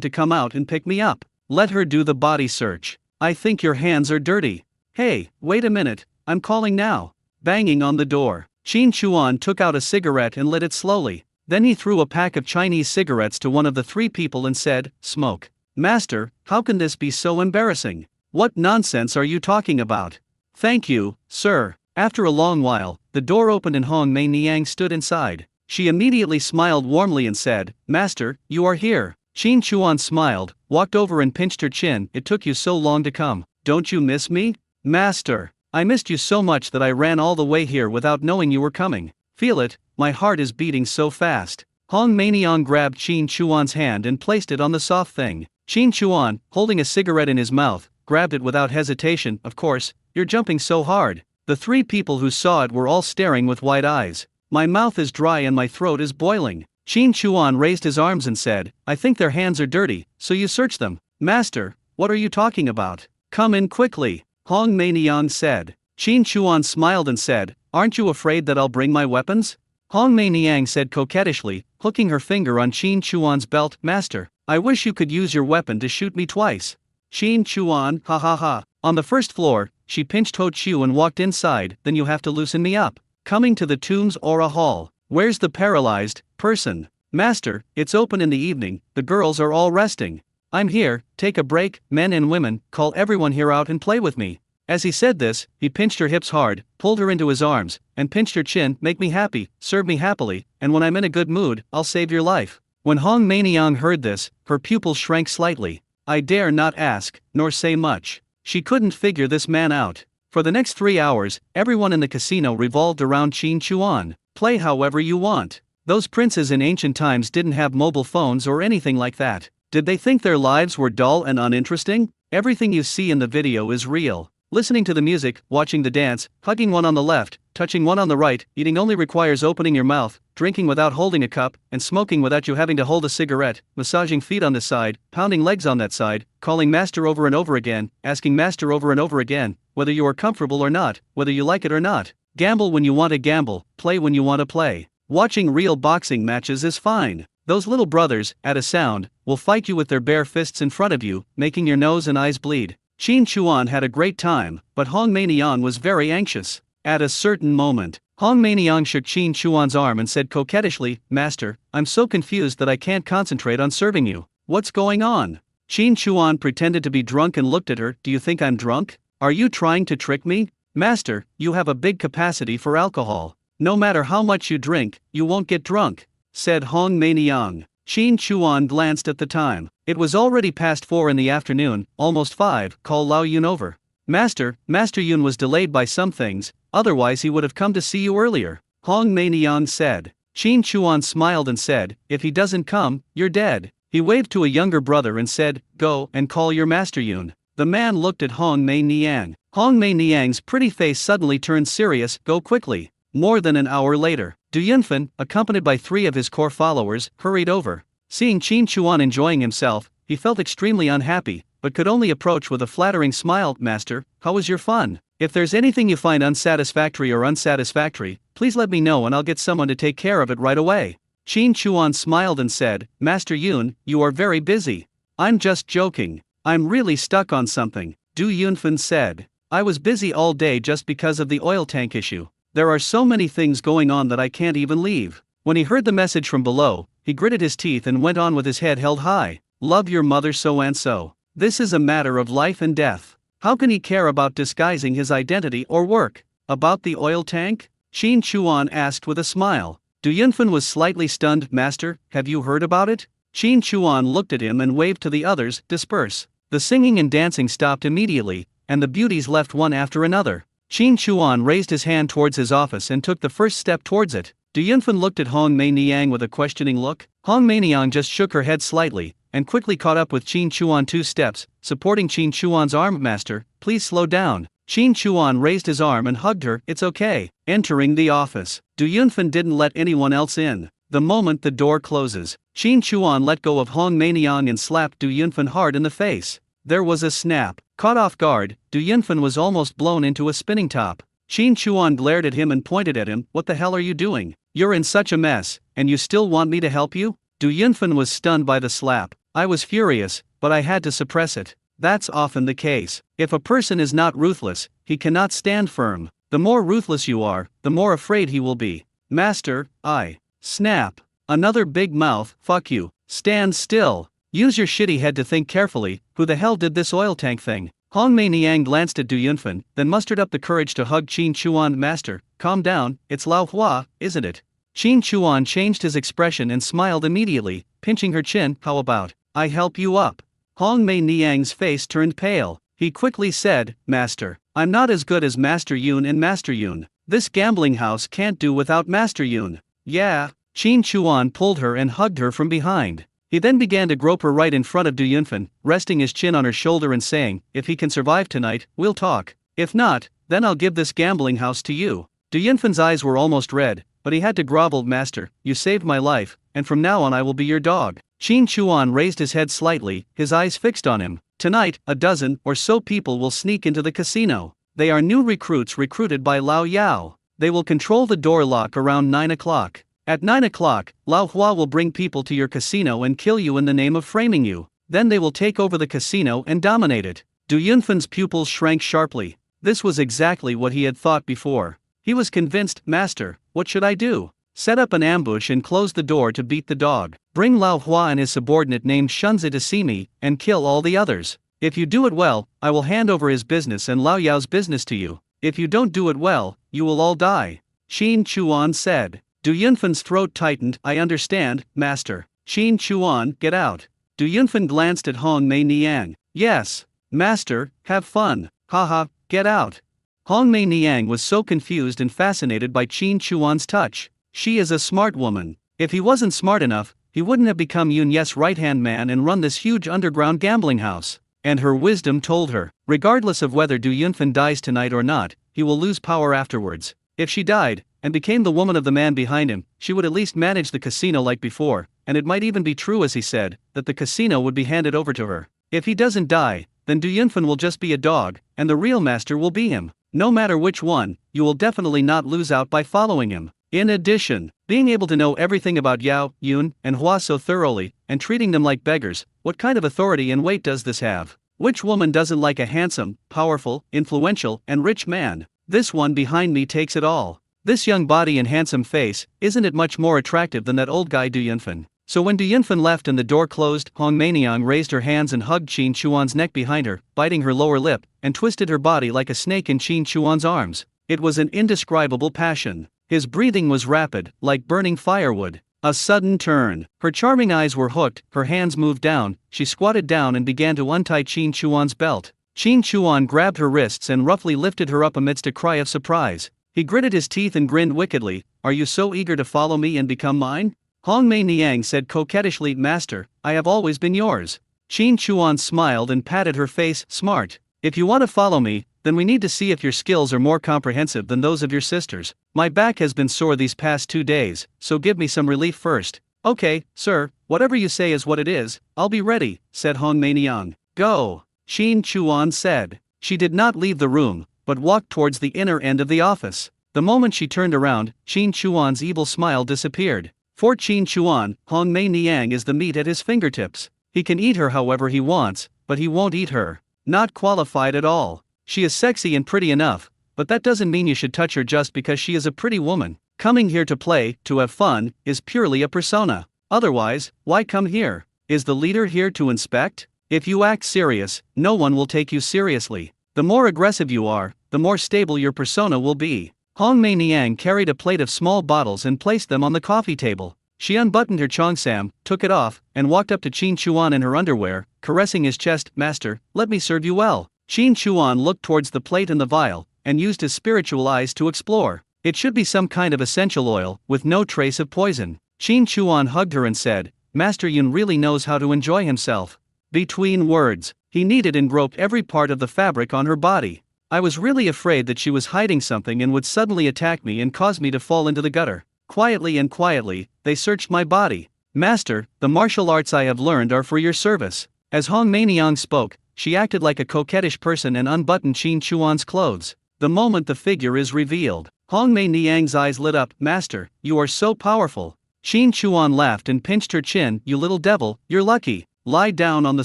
to come out and pick me up. Let her do the body search. I think your hands are dirty. Hey, wait a minute, I'm calling now. Banging on the door. Qin Chuan took out a cigarette and lit it slowly. Then he threw a pack of Chinese cigarettes to one of the three people and said, smoke. Master, how can this be so embarrassing? What nonsense are you talking about? Thank you, sir. After a long while, the door opened and Hong Meiniang stood inside. She immediately smiled warmly and said, Master, you are here. Qin Chuan smiled, walked over and pinched her chin. It took you so long to come. Don't you miss me? Master, I missed you so much that I ran all the way here without knowing you were coming. Feel it, my heart is beating so fast. Hong Meiniang grabbed Qin Chuan's hand and placed it on the soft thing. Qin Chuan, holding a cigarette in his mouth, grabbed it without hesitation. Of course, you're jumping so hard." The three people who saw it were all staring with wide eyes. "My mouth is dry and my throat is boiling." Qin Chuan raised his arms and said, "I think their hands are dirty, so you search them." "Master, what are you talking about? Come in quickly," Hong Meiniang said. Qin Chuan smiled and said, "Aren't you afraid that I'll bring my weapons?" Hong Meiniang said coquettishly, hooking her finger on Qin Chuan's belt, "Master, I wish you could use your weapon to shoot me twice." Qin Chuan, ha ha ha. On the first floor, she pinched Ho Chu and walked inside. "Then you have to loosen me up." Coming to the tomb's aura hall. "Where's the paralyzed person?" "Master, it's open in the evening, the girls are all resting." "I'm here, take a break, men and women, call everyone here out and play with me." As he said this, he pinched her hips hard, pulled her into his arms, and pinched her chin. "Make me happy, serve me happily, and when I'm in a good mood, I'll save your life." When Hong Meiniang heard this, her pupils shrank slightly. I dare not ask, nor say much. She couldn't figure this man out. For the next 3 hours, everyone in the casino revolved around Qin Chuan. "Play however you want." Those princes in ancient times didn't have mobile phones or anything like that. Did they think their lives were dull and uninteresting? Everything you see in the video is real. Listening to the music, watching the dance, hugging one on the left, touching one on the right, eating only requires opening your mouth, drinking without holding a cup, and smoking without you having to hold a cigarette, massaging feet on this side, pounding legs on that side, calling master over and over again, asking master over and over again, whether you are comfortable or not, whether you like it or not. Gamble when you want to gamble, play when you want to play. Watching real boxing matches is fine. Those little brothers, at a sound, will fight you with their bare fists in front of you, making your nose and eyes bleed. Qin Chuan had a great time, but Hong Meiniang was very anxious. At a certain moment, Hong Meiniang shook Qin Chuan's arm and said coquettishly, "Master, I'm so confused that I can't concentrate on serving you. What's going on?" Qin Chuan pretended to be drunk and looked at her. "Do you think I'm drunk? Are you trying to trick me?" "Master, you have a big capacity for alcohol. No matter how much you drink, you won't get drunk," said Hong Meiniang. Qin Chuan glanced at the time. It was already past 4 in the afternoon, almost 5. "Call Lao Yun over." "Master, Master Yun was delayed by some things, otherwise he would have come to see you earlier," Hong Meiniang said. Qin Chuan smiled and said, "If he doesn't come, you're dead." He waved to a younger brother and said, "Go and call your Master Yun." The man looked at Hong Meiniang. Hong Meiniang's pretty face suddenly turned serious. "Go quickly." More than an hour later, Du Yunfen, accompanied by 3 of his core followers, hurried over. Seeing Qin Chuan enjoying himself, he felt extremely unhappy, but could only approach with a flattering smile. "Master, how was your fun? If there's anything you find unsatisfactory, please let me know and I'll get someone to take care of it right away." Qin Chuan smiled and said, "Master Yun, you are very busy." "I'm just joking. I'm really stuck on something," Du Yunfen said. "I was busy all day just because of the oil tank issue. There are so many things going on that I can't even leave." When he heard the message from below, he gritted his teeth and went on with his head held high. "Love your mother so and so. This is a matter of life and death. How can he care about disguising his identity or work?" "About the oil tank?" Qin Chuan asked with a smile. Du Yunfen was slightly stunned. "Master, have you heard about it?" Qin Chuan looked at him and waved to the others, "Disperse." The singing and dancing stopped immediately, and the beauties left one after another. Qin Chuan raised his hand towards his office and took the first step towards it. Du Yunfen looked at Hong Meiniang with a questioning look. Hong Meiniang just shook her head slightly, and quickly caught up with Qin Chuan 2 steps, supporting Qin Chuan's arm. "Master, please slow down." Qin Chuan raised his arm and hugged her. "It's okay." Entering the office, Du Yunfen didn't let anyone else in. The moment the door closes, Qin Chuan let go of Hong Meiniang and slapped Du Yunfen hard in the face. There was a snap. Caught off guard, Du Yunfen was almost blown into a spinning top. Qin Chuan glared at him and pointed at him. "What the hell are you doing? You're in such a mess, and you still want me to help you?" Du Yunfen was stunned by the slap. "I was furious, but I had to suppress it. That's often the case. If a person is not ruthless, he cannot stand firm. The more ruthless you are, the more afraid he will be." "Master, I..." Snap. Another big mouth. "Fuck you. Stand still. Use your shitty head to think carefully. Who the hell did this oil tank thing?" Hong Meiniang glanced at Du Yunfen, then mustered up the courage to hug Qin Chuan. "Master, calm down, it's Lao Hua, isn't it?" Qin Chuan changed his expression and smiled immediately, pinching her chin. "How about I help you up?" Hong Meiniang's face turned pale. He quickly said, "Master, I'm not as good as Master Yun and Master Yun. This gambling house can't do without Master Yun." "Yeah." Qin Chuan pulled her and hugged her from behind. He then began to grope her right in front of Du Yunfen, resting his chin on her shoulder and saying, "If he can survive tonight, we'll talk." If not, then I'll give this gambling house to you. Du Yunfan's eyes were almost red, but he had to grovel. Master, you saved my life, and from now on I will be your dog. Qin Chuan raised his head slightly, his eyes fixed on him. Tonight, a dozen or so people will sneak into the casino. They are new recruits recruited by Lao Yao. They will control the door lock around 9 o'clock. At 9 o'clock, Lao Hua will bring people to your casino and kill you in the name of framing you. Then they will take over the casino and dominate it. Du Yunfan's pupils shrank sharply. This was exactly what he had thought before. He was convinced. Master, what should I do? Set up an ambush and close the door to beat the dog. Bring Lao Hua and his subordinate named Shunzi to see me, and kill all the others. If you do it well, I will hand over his business and Lao Yao's business to you. If you don't do it well, you will all die. Qin Chuan said. Du Yunfan's throat tightened. I understand, master. Qin Chuan, get out. Du Yunfan glanced at Hong Mei Niang. Yes, master, have fun. Haha, get out. Hong Mei Niang was so confused and fascinated by Qin Chuan's touch. She is a smart woman. If he wasn't smart enough, he wouldn't have become Yun Ye's right-hand man and run this huge underground gambling house. And her wisdom told her, regardless of whether Du Yunfan dies tonight or not, he will lose power afterwards. If she died, and became the woman of the man behind him, she would at least manage the casino like before, and it might even be true as he said, that the casino would be handed over to her. If he doesn't die, then Du Yunfan will just be a dog, and the real master will be him. No matter which one, you will definitely not lose out by following him. In addition, being able to know everything about Yao, Yun, and Hua so thoroughly, and treating them like beggars, what kind of authority and weight does this have? Which woman doesn't like a handsome, powerful, influential, and rich man? This one behind me takes it all. This young body and handsome face, isn't it much more attractive than that old guy Du Yunfan? So when Du Yunfan left and the door closed, Hong Mei Niang raised her hands and hugged Qin Chuan's neck behind her, biting her lower lip, and twisted her body like a snake in Qin Chuan's arms. It was an indescribable passion. His breathing was rapid, like burning firewood. A sudden turn. Her charming eyes were hooked, her hands moved down, she squatted down and began to untie Qin Chuan's belt. Qin Chuan grabbed her wrists and roughly lifted her up amidst a cry of surprise. He gritted his teeth and grinned wickedly. Are you so eager to follow me and become mine? Hong Mei Niang said coquettishly. Master, I have always been yours. Qin Chuan smiled and patted her face. Smart. If you want to follow me, then we need to see if your skills are more comprehensive than those of your sisters. My back has been sore these past 2 days, so give me some relief first. Okay, sir, whatever you say is what it is, I'll be ready, said Hong Mei Niang. Go, Qin Chuan said. She did not leave the room, but walked towards the inner end of the office. The moment she turned around, Qin Chuan's evil smile disappeared. For Qin Chuan, Hong Mei Niang is the meat at his fingertips. He can eat her however he wants, but he won't eat her. Not qualified at all. She is sexy and pretty enough, but that doesn't mean you should touch her just because she is a pretty woman. Coming here to play, to have fun, is purely a persona. Otherwise, why come here? Is the leader here to inspect? If you act serious, no one will take you seriously. The more aggressive you are, the more stable your persona will be. Hong Mei Niang carried a plate of small bottles and placed them on the coffee table. She unbuttoned her cheongsam, took it off, and walked up to Qin Chuan in her underwear, caressing his chest. Master, let me serve you well. Qin Chuan looked towards the plate and the vial, and used his spiritual eyes to explore. It should be some kind of essential oil, with no trace of poison. Qin Chuan hugged her and said, Master Yun really knows how to enjoy himself. Between words, he kneaded and groped every part of the fabric on her body. I was really afraid that she was hiding something and would suddenly attack me and cause me to fall into the gutter. Quietly, they searched my body. Master, the martial arts I have learned are for your service. As Hong Mei Niang spoke, she acted like a coquettish person and unbuttoned Qin Chuan's clothes. The moment the figure is revealed, Hong Mei Niang's eyes lit up. Master, you are so powerful. Qin Chuan laughed and pinched her chin. You little devil, you're lucky. Lie down on the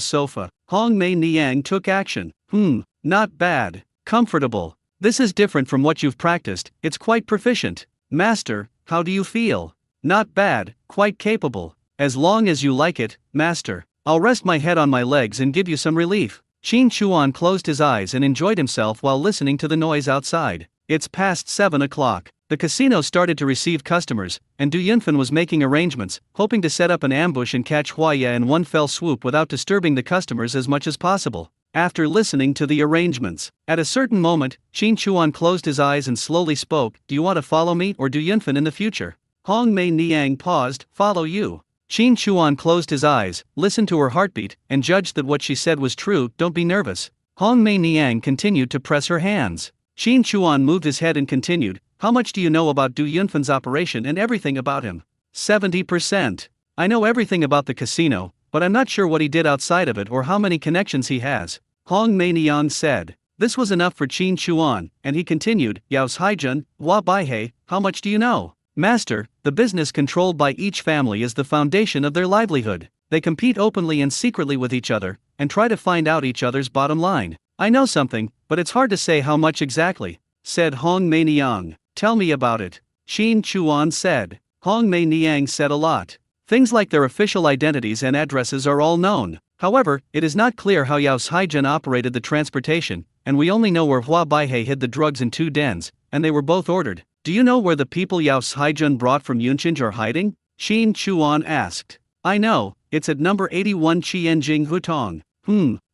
sofa. Hong Mei Niang took action. Not bad. Comfortable. This is different from what you've practiced, it's quite proficient. Master, how do you feel? Not bad, quite capable. As long as you like it, master. I'll rest my head on my legs and give you some relief. Qin Chuan closed his eyes and enjoyed himself while listening to the noise outside. It's past 7 o'clock. The casino started to receive customers, and Du Yunfan was making arrangements, hoping to set up an ambush and catch Huaya in one fell swoop without disturbing the customers as much as possible. After listening to the arrangements, at a certain moment, Qin Chuan closed his eyes and slowly spoke. Do you want to follow me or Du Yunfan in the future? Hong Mei Niang paused. Follow you. Qin Chuan closed his eyes, listened to her heartbeat, and judged that what she said was true. Don't be nervous. Hong Mei Niang continued to press her hands. Qin Chuan moved his head and continued, "How much do you know about Du Yunfan's operation and everything about him?" 70%. I know everything about the casino, but I'm not sure what he did outside of it or how many connections he has, Hong Mei Niang said. This was enough for Qin Chuan, and he continued, "Yao's Haijun, Hua Baihei, how much do you know?" "Master, the business controlled by each family is the foundation of their livelihood. They compete openly and secretly with each other, and try to find out each other's bottom line. I know something, but it's hard to say how much exactly," said Hong Mei Niang. "Tell me about it," Qin Chuan said. Hong Mei Niang said a lot. Things like their official identities and addresses are all known. However, it is not clear how Yao's Haijun operated the transportation, and we only know where Hua Baihei hid the drugs in 2 dens, and they were both ordered. "Do you know where the people Yao's Haijun brought from Yunchinj are hiding?" Qin Chuan asked. "I know, it's at number 81 Qianjing Hutong."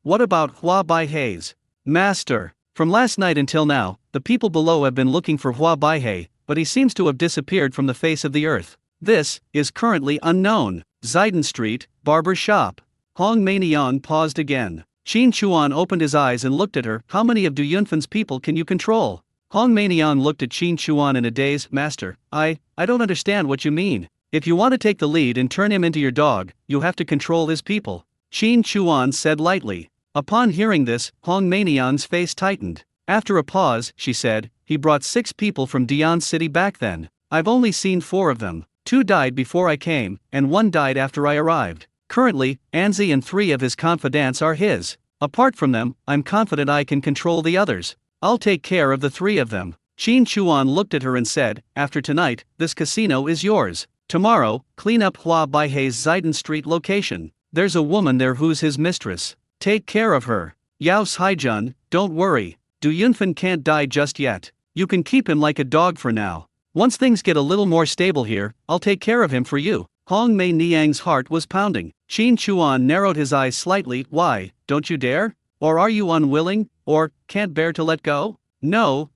What about Hua Baihei's?" "Master, from last night until now, the people below have been looking for Hua Baihei, but he seems to have disappeared from the face of the earth. This is currently unknown." Zidon Street, barber shop. Hong Mei Niang paused again. Qin Chuan opened his eyes and looked at her. "How many of Du Yunfan's people can you control?" Hong Mei Niang looked at Qin Chuan in a daze. "Master, I don't understand what you mean. If you want to take the lead and turn him into your dog, you have to control his people," Qin Chuan said lightly. Upon hearing this, Hong Mei Niang's face tightened. After a pause, she said, "He brought 6 people from Dian City back then. I've only seen 4 of them. 2 died before I came, and 1 died after I arrived. Currently, Anzi and 3 of his confidants are his. Apart from them, I'm confident I can control the others. I'll take care of the 3 of them." Qin Chuan looked at her and said, "After tonight, this casino is yours. Tomorrow, clean up Hua Baihei's Zidon Street location. There's a woman there who's his mistress. Take care of her. Yao's Haijun, don't worry. Du Yunfan can't die just yet. You can keep him like a dog for now. Once things get a little more stable here, I'll take care of him for you." Hong Mei Niang's heart was pounding. Qin Chuan narrowed his eyes slightly. "Why, don't you dare? Or are you unwilling, or can't bear to let go?" No,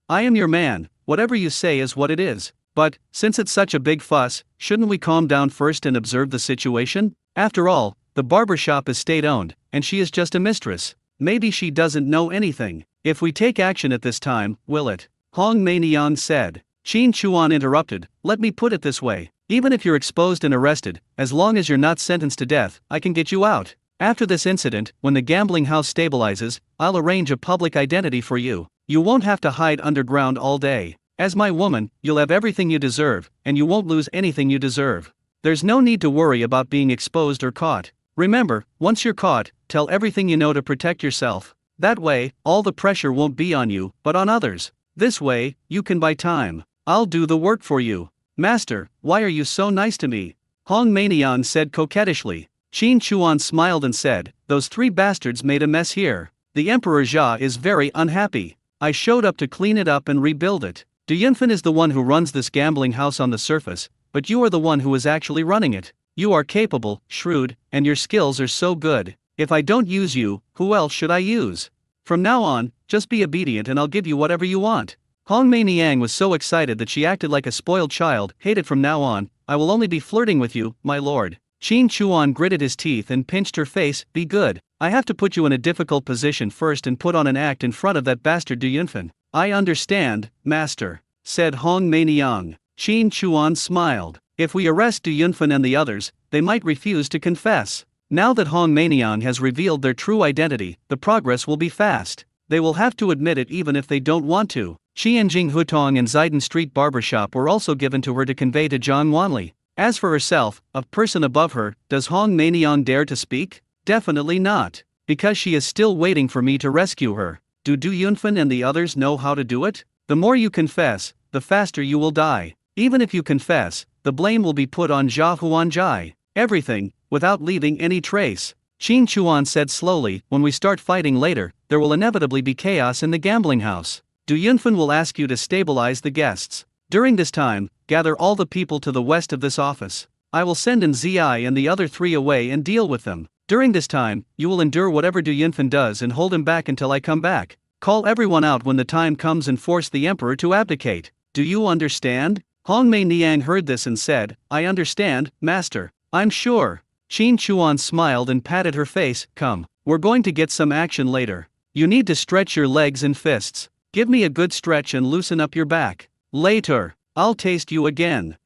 I am your man, whatever you say is what it is. But, since it's such a big fuss, shouldn't we calm down first and observe the situation? After all, the barbershop is state-owned, and she is just a mistress. Maybe she doesn't know anything. If we take action at this time, will it? Hong Mei Niang said. Qin Chuan interrupted, "Let me put it this way. Even if you're exposed and arrested, as long as you're not sentenced to death, I can get you out. After this incident, when the gambling house stabilizes, I'll arrange a public identity for you. You won't have to hide underground all day. As my woman, you'll have everything you deserve, and you won't lose anything you deserve. There's no need to worry about being exposed or caught. Remember, once you're caught, tell everything you know to protect yourself. That way, all the pressure won't be on you, but on others. This way, you can buy time. I'll do the work for you." "Master, why are you so nice to me?" Hong Mei Niang said coquettishly. Qin Chuan smiled and said, "Those 3 bastards made a mess here. The Emperor Jia is very unhappy. I showed up to clean it up and rebuild it. Du Yunfan is the one who runs this gambling house on the surface, but you are the one who is actually running it. You are capable, shrewd, and your skills are so good. If I don't use you, who else should I use? From now on, just be obedient and I'll give you whatever you want." Hong Mei Niang was so excited that she acted like a spoiled child. "Hate it from now on, I will only be flirting with you, my lord." Qin Chuan gritted his teeth and pinched her face. "Be good. I have to put you in a difficult position first and put on an act in front of that bastard Du Yunfan." "I understand, master," said Hong Mei Niang. Qin Chuan smiled. "If we arrest Du Yunfan and the others, they might refuse to confess. Now that Hong Mei Niang has revealed their true identity, the progress will be fast. They will have to admit it even if they don't want to." Qianjing Hutong and Zidon Street barbershop were also given to her to convey to Zhang Wanli. As for herself, a person above her, does Hong Mei Niang dare to speak? Definitely not. Because she is still waiting for me to rescue her. Do Du Yunfan and the others know how to do it? The more you confess, the faster you will die. Even if you confess, the blame will be put on Jia Huanjai. Everything, without leaving any trace. Qin Chuan said slowly, "When we start fighting later, there will inevitably be chaos in the gambling house. Du Yunfan will ask you to stabilize the guests. During this time, gather all the people to the west of this office. I will send in Zi and the other 3 away and deal with them. During this time, you will endure whatever Du Yunfan does and hold him back until I come back. Call everyone out when the time comes and force the emperor to abdicate. Do you understand?" Hong Mei Niang heard this and said, "I understand, master. I'm sure." Qin Chuan smiled and patted her face. "Come, we're going to get some action later. You need to stretch your legs and fists. Give me a good stretch and loosen up your back. Later, I'll taste you again.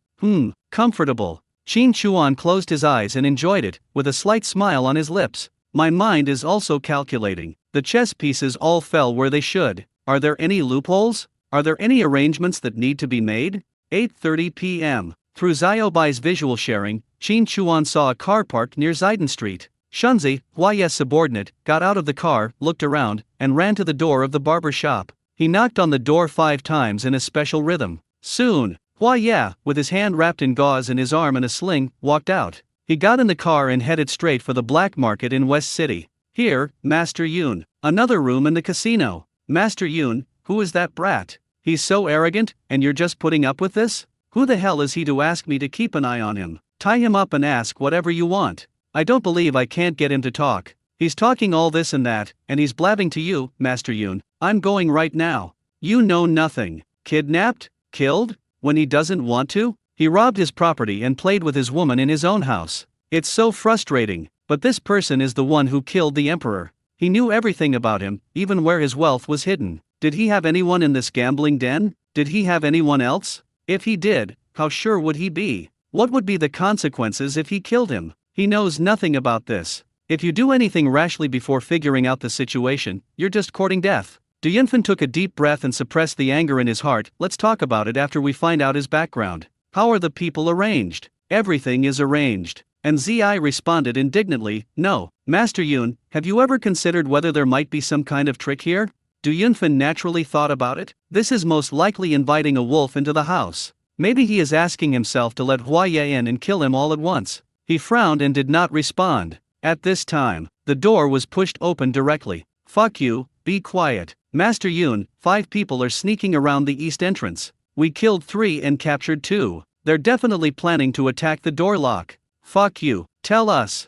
Comfortable. Qin Chuan closed his eyes and enjoyed it, with a slight smile on his lips. My mind is also calculating. The chess pieces all fell where they should. Are there any loopholes? Are there any arrangements that need to be made? 8:30 p.m. Through Xiaobai's visual sharing, Qin Chuan saw a car parked near Zidon Street. Shunzi, Hua Ye's subordinate, got out of the car, looked around, and ran to the door of the barber shop. He knocked on the door 5 times in a special rhythm. Soon, Hua Ye, with his hand wrapped in gauze and his arm in a sling, walked out. He got in the car and headed straight for the black market in West City. Here, Master Yun. Another room in the casino. Master Yun, who is that brat? He's so arrogant, and you're just putting up with this? Who the hell is he to ask me to keep an eye on him? Tie him up and ask whatever you want. I don't believe I can't get him to talk. He's talking all this and that, and he's blabbing to you, Master Yun. I'm going right now. You know nothing. Kidnapped? Killed? When he doesn't want to? He robbed his property and played with his woman in his own house. It's so frustrating, but this person is the one who killed the emperor. He knew everything about him, even where his wealth was hidden. Did he have anyone in this gambling den? Did he have anyone else? If he did, how sure would he be? What would be the consequences if he killed him? He knows nothing about this. If you do anything rashly before figuring out the situation, you're just courting death. Du Yunfen took a deep breath and suppressed the anger in his heart. Let's talk about it after we find out his background. How are the people arranged? Everything is arranged. And Zi responded indignantly, no. Master Yun, have you ever considered whether there might be some kind of trick here? Du Yunfen naturally thought about it. This is most likely inviting a wolf into the house. Maybe he is asking himself to let Hua Ye in and kill him all at once. He frowned and did not respond. At this time, the door was pushed open directly. Fuck you, be quiet. Master Yun, 5 people are sneaking around the east entrance. We killed 3 and captured 2. They're definitely planning to attack the door lock. Fuck you. Tell us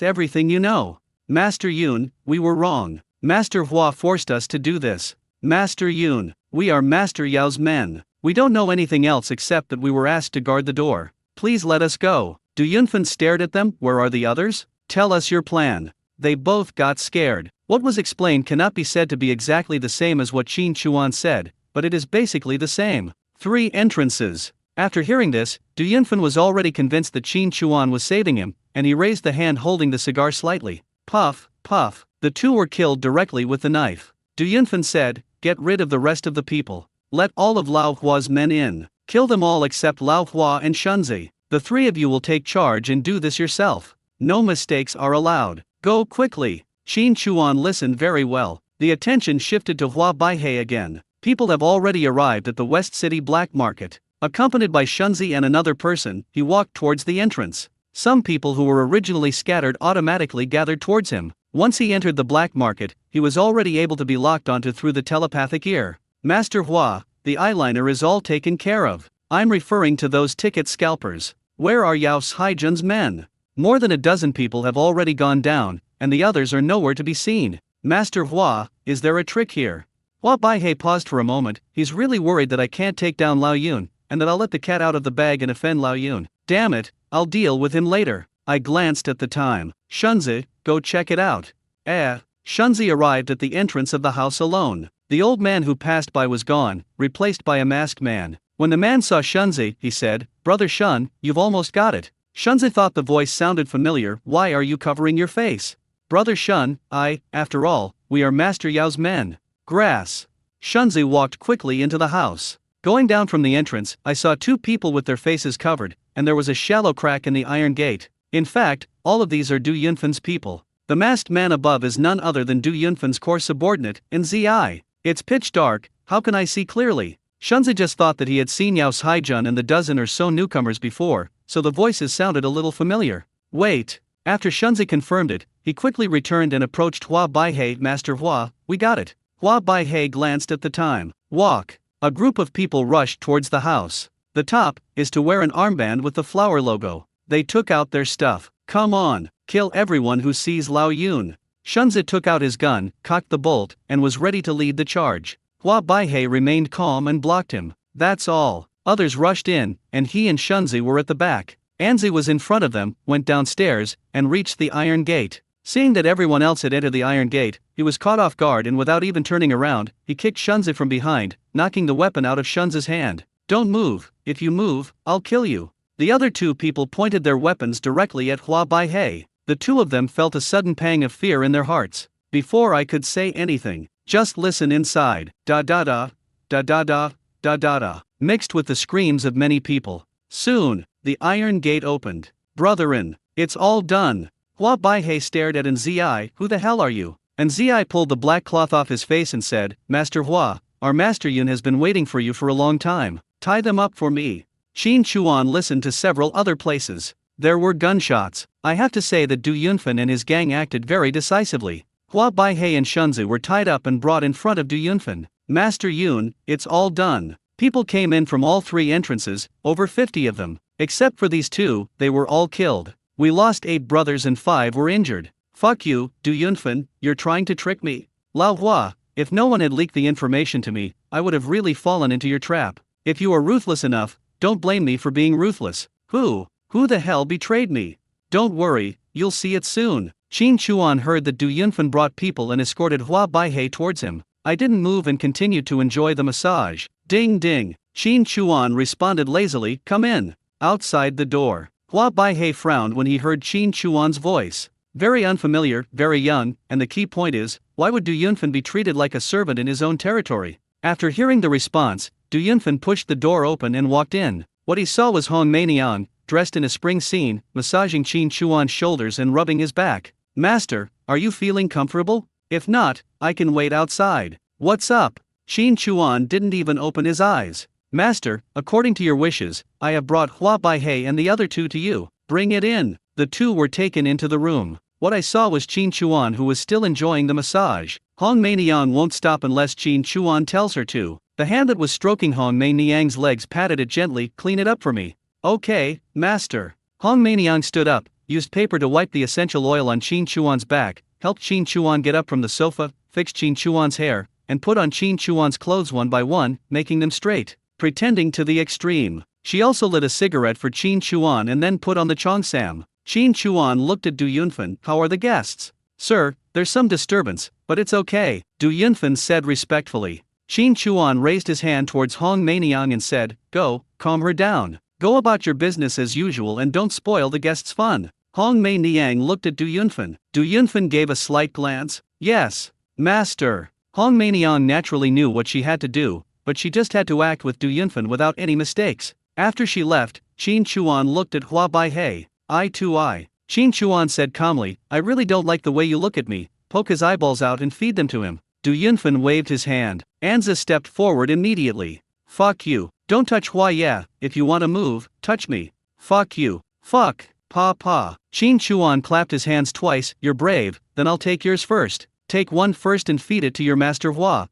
everything you know. Master Yun, we were wrong. Master Hua forced us to do this. Master Yun, we are Master Yao's men. We don't know anything else except that we were asked to guard the door. Please let us go. Du Yunfen stared at them. Where are the others? Tell us your plan. They both got scared. What was explained cannot be said to be exactly the same as what Qin Chuan said, but it is basically the same. 3 entrances. After hearing this, Du Yunfen was already convinced that Qin Chuan was saving him, and he raised the hand holding the cigar slightly. Puff, puff. The 2 were killed directly with the knife. Du Yunfen said, get rid of the rest of the people. Let all of Lao Hua's men in. Kill them all except Lao Hua and Shunzi. The 3 of you will take charge and do this yourself. No mistakes are allowed. Go quickly. Qin Chuan listened very well. The attention shifted to Hua Baihe again. People have already arrived at the West City Black Market. Accompanied by Shunzi and another person, he walked towards the entrance. Some people who were originally scattered automatically gathered towards him. Once he entered the black market, he was already able to be locked onto through the telepathic ear. Master Hua, the eyeliner is all taken care of. I'm referring to those ticket scalpers. Where are Yao Haijun's men? More than a dozen people have already gone down, and the others are nowhere to be seen. Master Hua, is there a trick here? Hua Baihe paused for a moment. He's really worried that I can't take down Lao Yun, and that I'll let the cat out of the bag and offend Lao Yun. Damn it, I'll deal with him later. I glanced at the time. Shunzi, go check it out. Shunzi arrived at the entrance of the house alone. The old man who passed by was gone, replaced by a masked man. When the man saw Shunzi, he said, Brother Shun, you've almost got it. Shunzi thought the voice sounded familiar. Why are you covering your face? Brother Shun, after all, we are Master Yao's men. Grass. Shunzi walked quickly into the house. Going down from the entrance, I saw 2 people with their faces covered, and there was a shallow crack in the iron gate. In fact, all of these are Du Yunfen's people. The masked man above is none other than Du Yunfen's core subordinate, and Zi. It's pitch dark, how can I see clearly? Shunzi just thought that he had seen Yao Haijun and the dozen or so newcomers before, so the voices sounded a little familiar. Wait. After Shunzi confirmed it, he quickly returned and approached Hua Baihe. Master Hua, we got it. Hua Baihe glanced at the time. Walk. A group of people rushed towards the house. The top is to wear an armband with the flower logo. They took out their stuff. Come on, kill everyone who sees Lao Yun. Shunzi took out his gun, cocked the bolt, and was ready to lead the charge. Hua Baihe remained calm and blocked him. That's all. Others rushed in, and he and Shunzi were at the back. Anzi was in front of them, went downstairs, and reached the iron gate. Seeing that everyone else had entered the iron gate, he was caught off guard and without even turning around, he kicked Shunzi from behind, knocking the weapon out of Shunzi's hand. Don't move, if you move, I'll kill you. The other two people pointed their weapons directly at Hua Baihei. The two of them felt a sudden pang of fear in their hearts. Before I could say anything, just listen inside. Da da da, da da da, da da da, mixed with the screams of many people. Soon, the iron gate opened. Brethren, it's all done. Hua Baihei stared at Nzi. Who the hell are you? Nzi pulled the black cloth off his face and said, Master Hua, our Master Yun has been waiting for you for a long time. Tie them up for me. Qin Chuan listened to several other places. There were gunshots. I have to say that Du Yunfen and his gang acted very decisively. Hua Baihei and Shunzi were tied up and brought in front of Du Yunfen. Master Yun, it's all done. People came in from all three entrances, over 50 of them. Except for these two, they were all killed. We lost 8 brothers and 5 were injured. Fuck you, Du Yunfen, you're trying to trick me. Lao Hua, if no one had leaked the information to me, I would have really fallen into your trap. If you are ruthless enough, don't blame me for being ruthless. Who the hell betrayed me? Don't worry, you'll see it soon. Qin Chuan heard that Du Yunfen brought people and escorted Hua Baihei towards him. I didn't move and continued to enjoy the massage. Ding ding. Qin Chuan responded lazily, come in. Outside the door, Hua Baihei frowned when he heard Qin Chuan's voice. Very unfamiliar, very young, and the key point is, why would Du Yunfen be treated like a servant in his own territory? After hearing the response, Du Yunfen pushed the door open and walked in. What he saw was Hong Meiniang, dressed in a spring scene, massaging Qin Chuan's shoulders and rubbing his back. Master, are you feeling comfortable? If not, I can wait outside. What's up? Qin Chuan didn't even open his eyes. Master, according to your wishes, I have brought Hua Baihei and the other two to you. Bring it in. The two were taken into the room. What I saw was Qin Chuan, who was still enjoying the massage. Hong Meiniang won't stop unless Qin Chuan tells her to. The hand that was stroking Hong Meiniang's legs patted it gently. Clean it up for me. Okay, master. Hong Meiniang stood up, used paper to wipe the essential oil on Qin Chuan's back, helped Qin Chuan get up from the sofa, fixed Qin Chuan's hair, and put on Qin Chuan's clothes one by one, making them straight. Pretending to the extreme. She also lit a cigarette for Qin Chuan and then put on the cheongsam. Qin Chuan looked at Du Yunfen. How are the guests? Sir, there's some disturbance, but it's okay, Du Yunfen said respectfully. Qin Chuan raised his hand towards Hong Meiniang and said, go, calm her down. Go about your business as usual and don't spoil the guests' fun. Hong Meiniang looked at Du Yunfen. Du Yunfen gave a slight glance. Yes, master. Hong Meiniang naturally knew what she had to do, but she just had to act with Du Yunfen without any mistakes. After she left, Qin Chuan looked at Hua Baihei. Eye to eye. Qin Chuan said calmly, I really don't like the way you look at me. Poke his eyeballs out and feed them to him. Du Yunfen waved his hand. Anza stepped forward immediately. Fuck you. Don't touch Hua Ye. If you want to move, touch me. Fuck you. Fuck. Pa pa. Qin Chuan clapped his hands twice. You're brave, then I'll take yours first. Take one first and feed it to your master Hua.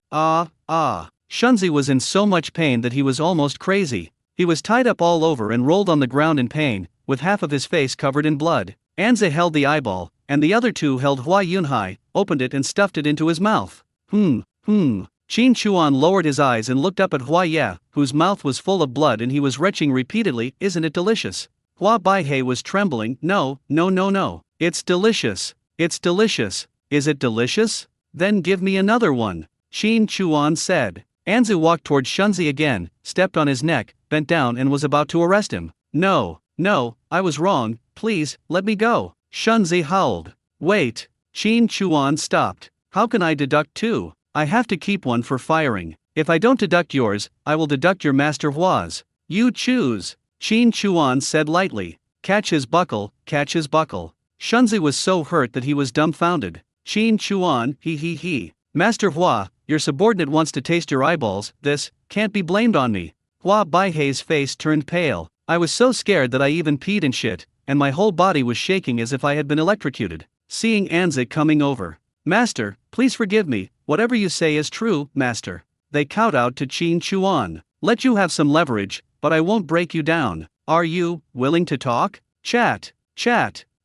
Shunzi was in so much pain that he was almost crazy. He was tied up all over and rolled on the ground in pain, with half of his face covered in blood. Anza held the eyeball, and the other two held Hua Yunhai, opened it and stuffed it into his mouth. Qin Chuan lowered his eyes and looked up at Hua Ye, whose mouth was full of blood and he was retching repeatedly, isn't it delicious? Hua Baihei was trembling. No. It's delicious. It's delicious. Is it delicious? Then give me another one. Qin Chuan said. Anzu walked toward Shunzi again, stepped on his neck, bent down and was about to arrest him. No, I was wrong, please, let me go. Shunzi howled. Wait. Qin Chuan stopped. How can I deduct two? I have to keep one for firing. If I don't deduct yours, I will deduct your master Hua's. You choose. Qin Chuan said lightly. Catch his buckle, catch his buckle. Shunzi was so hurt that he was dumbfounded. Qin Chuan, he. Master Hua, your subordinate wants to taste your eyeballs. This can't be blamed on me. Hua Baihei's face turned pale. I was so scared that I even peed and shit, and my whole body was shaking as if I had been electrocuted. Seeing Anzik coming over. Master, please forgive me, whatever you say is true, master. They kowtowed to Qin Chuan. Let you have some leverage, but I won't break you down. Are you willing to talk? Chat.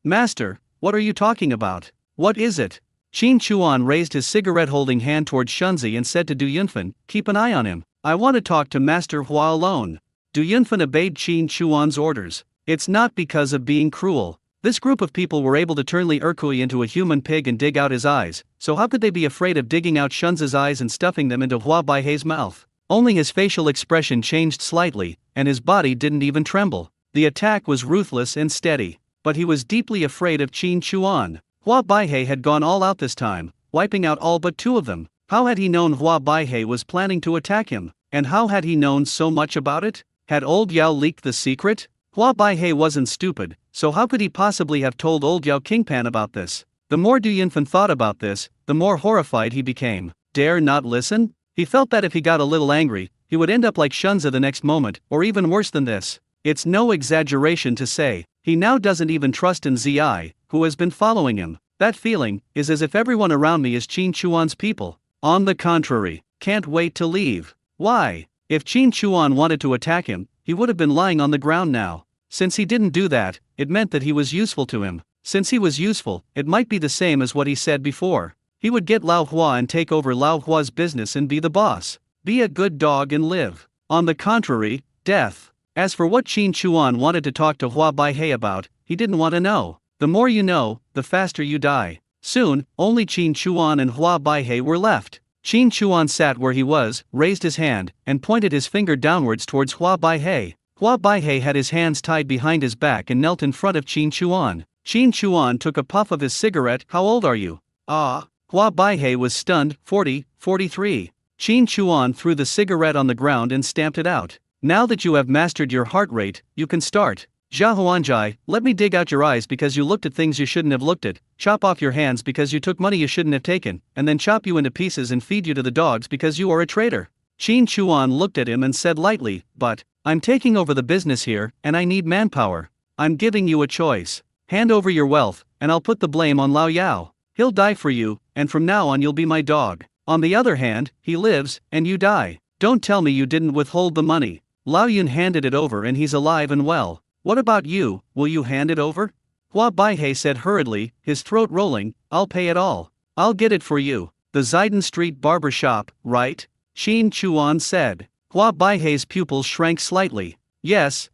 Master, what are you talking about? What is it? Qin Chuan raised his cigarette-holding hand toward Shunzi and said to Du Yunfen, keep an eye on him. I want to talk to Master Hua alone. Du Yunfen obeyed Qin Chuan's orders. It's not because of being cruel. This group of people were able to turn Li Erkui into a human pig and dig out his eyes, so how could they be afraid of digging out Shunza's eyes and stuffing them into Hua Baihei's mouth? Only his facial expression changed slightly, and his body didn't even tremble. The attack was ruthless and steady, but he was deeply afraid of Qin Chuan. Hua Baihei had gone all out this time, wiping out all but 2 of them. How had he known Hua Baihei was planning to attack him? And how had he known so much about it? Had old Yao leaked the secret? Hua Baihei wasn't stupid, so how could he possibly have told old Yao Kingpan about this? The more Du Yunfen thought about this, the more horrified he became. Dare not listen? He felt that if he got a little angry, he would end up like Shunza the next moment, or even worse than this. It's no exaggeration to say, he now doesn't even trust in Zi, who has been following him. That feeling is as if everyone around me is Qin Chuan's people. On the contrary, can't wait to leave. Why? If Qin Chuan wanted to attack him, he would have been lying on the ground now. Since he didn't do that, it meant that he was useful to him. Since he was useful, it might be the same as what he said before. He would get Lao Hua and take over Lao Hua's business and be the boss. Be a good dog and live. On the contrary, death. As for what Qin Chuan wanted to talk to Hua Baihei about, he didn't want to know. The more you know, the faster you die. Soon, only Qin Chuan and Hua Baihei were left. Qin Chuan sat where he was, raised his hand, and pointed his finger downwards towards Hua Baihei. Hua Baihei had his hands tied behind his back and knelt in front of Qin Chuan. Qin Chuan took a puff of his cigarette. How old are you? Ah. Hua Baihei was stunned. 40, 43. Qin Chuan threw the cigarette on the ground and stamped it out. Now that you have mastered your heart rate, you can start. Jia Huanjai, let me dig out your eyes because you looked at things you shouldn't have looked at, chop off your hands because you took money you shouldn't have taken, and then chop you into pieces and feed you to the dogs because you are a traitor. Qin Chuan looked at him and said lightly, but, I'm taking over the business here, and I need manpower. I'm giving you a choice. Hand over your wealth, and I'll put the blame on Lao Yao. He'll die for you, and from now on you'll be my dog. On the other hand, he lives, and you die. Don't tell me you didn't withhold the money. Lao Yun handed it over and he's alive and well. What about you, will you hand it over? Hua Baihei said hurriedly, his throat rolling, I'll pay it all. I'll get it for you. The Zidon Street barber shop, right? Qin Chuan said. Hua Baihei's pupils shrank slightly. Yes,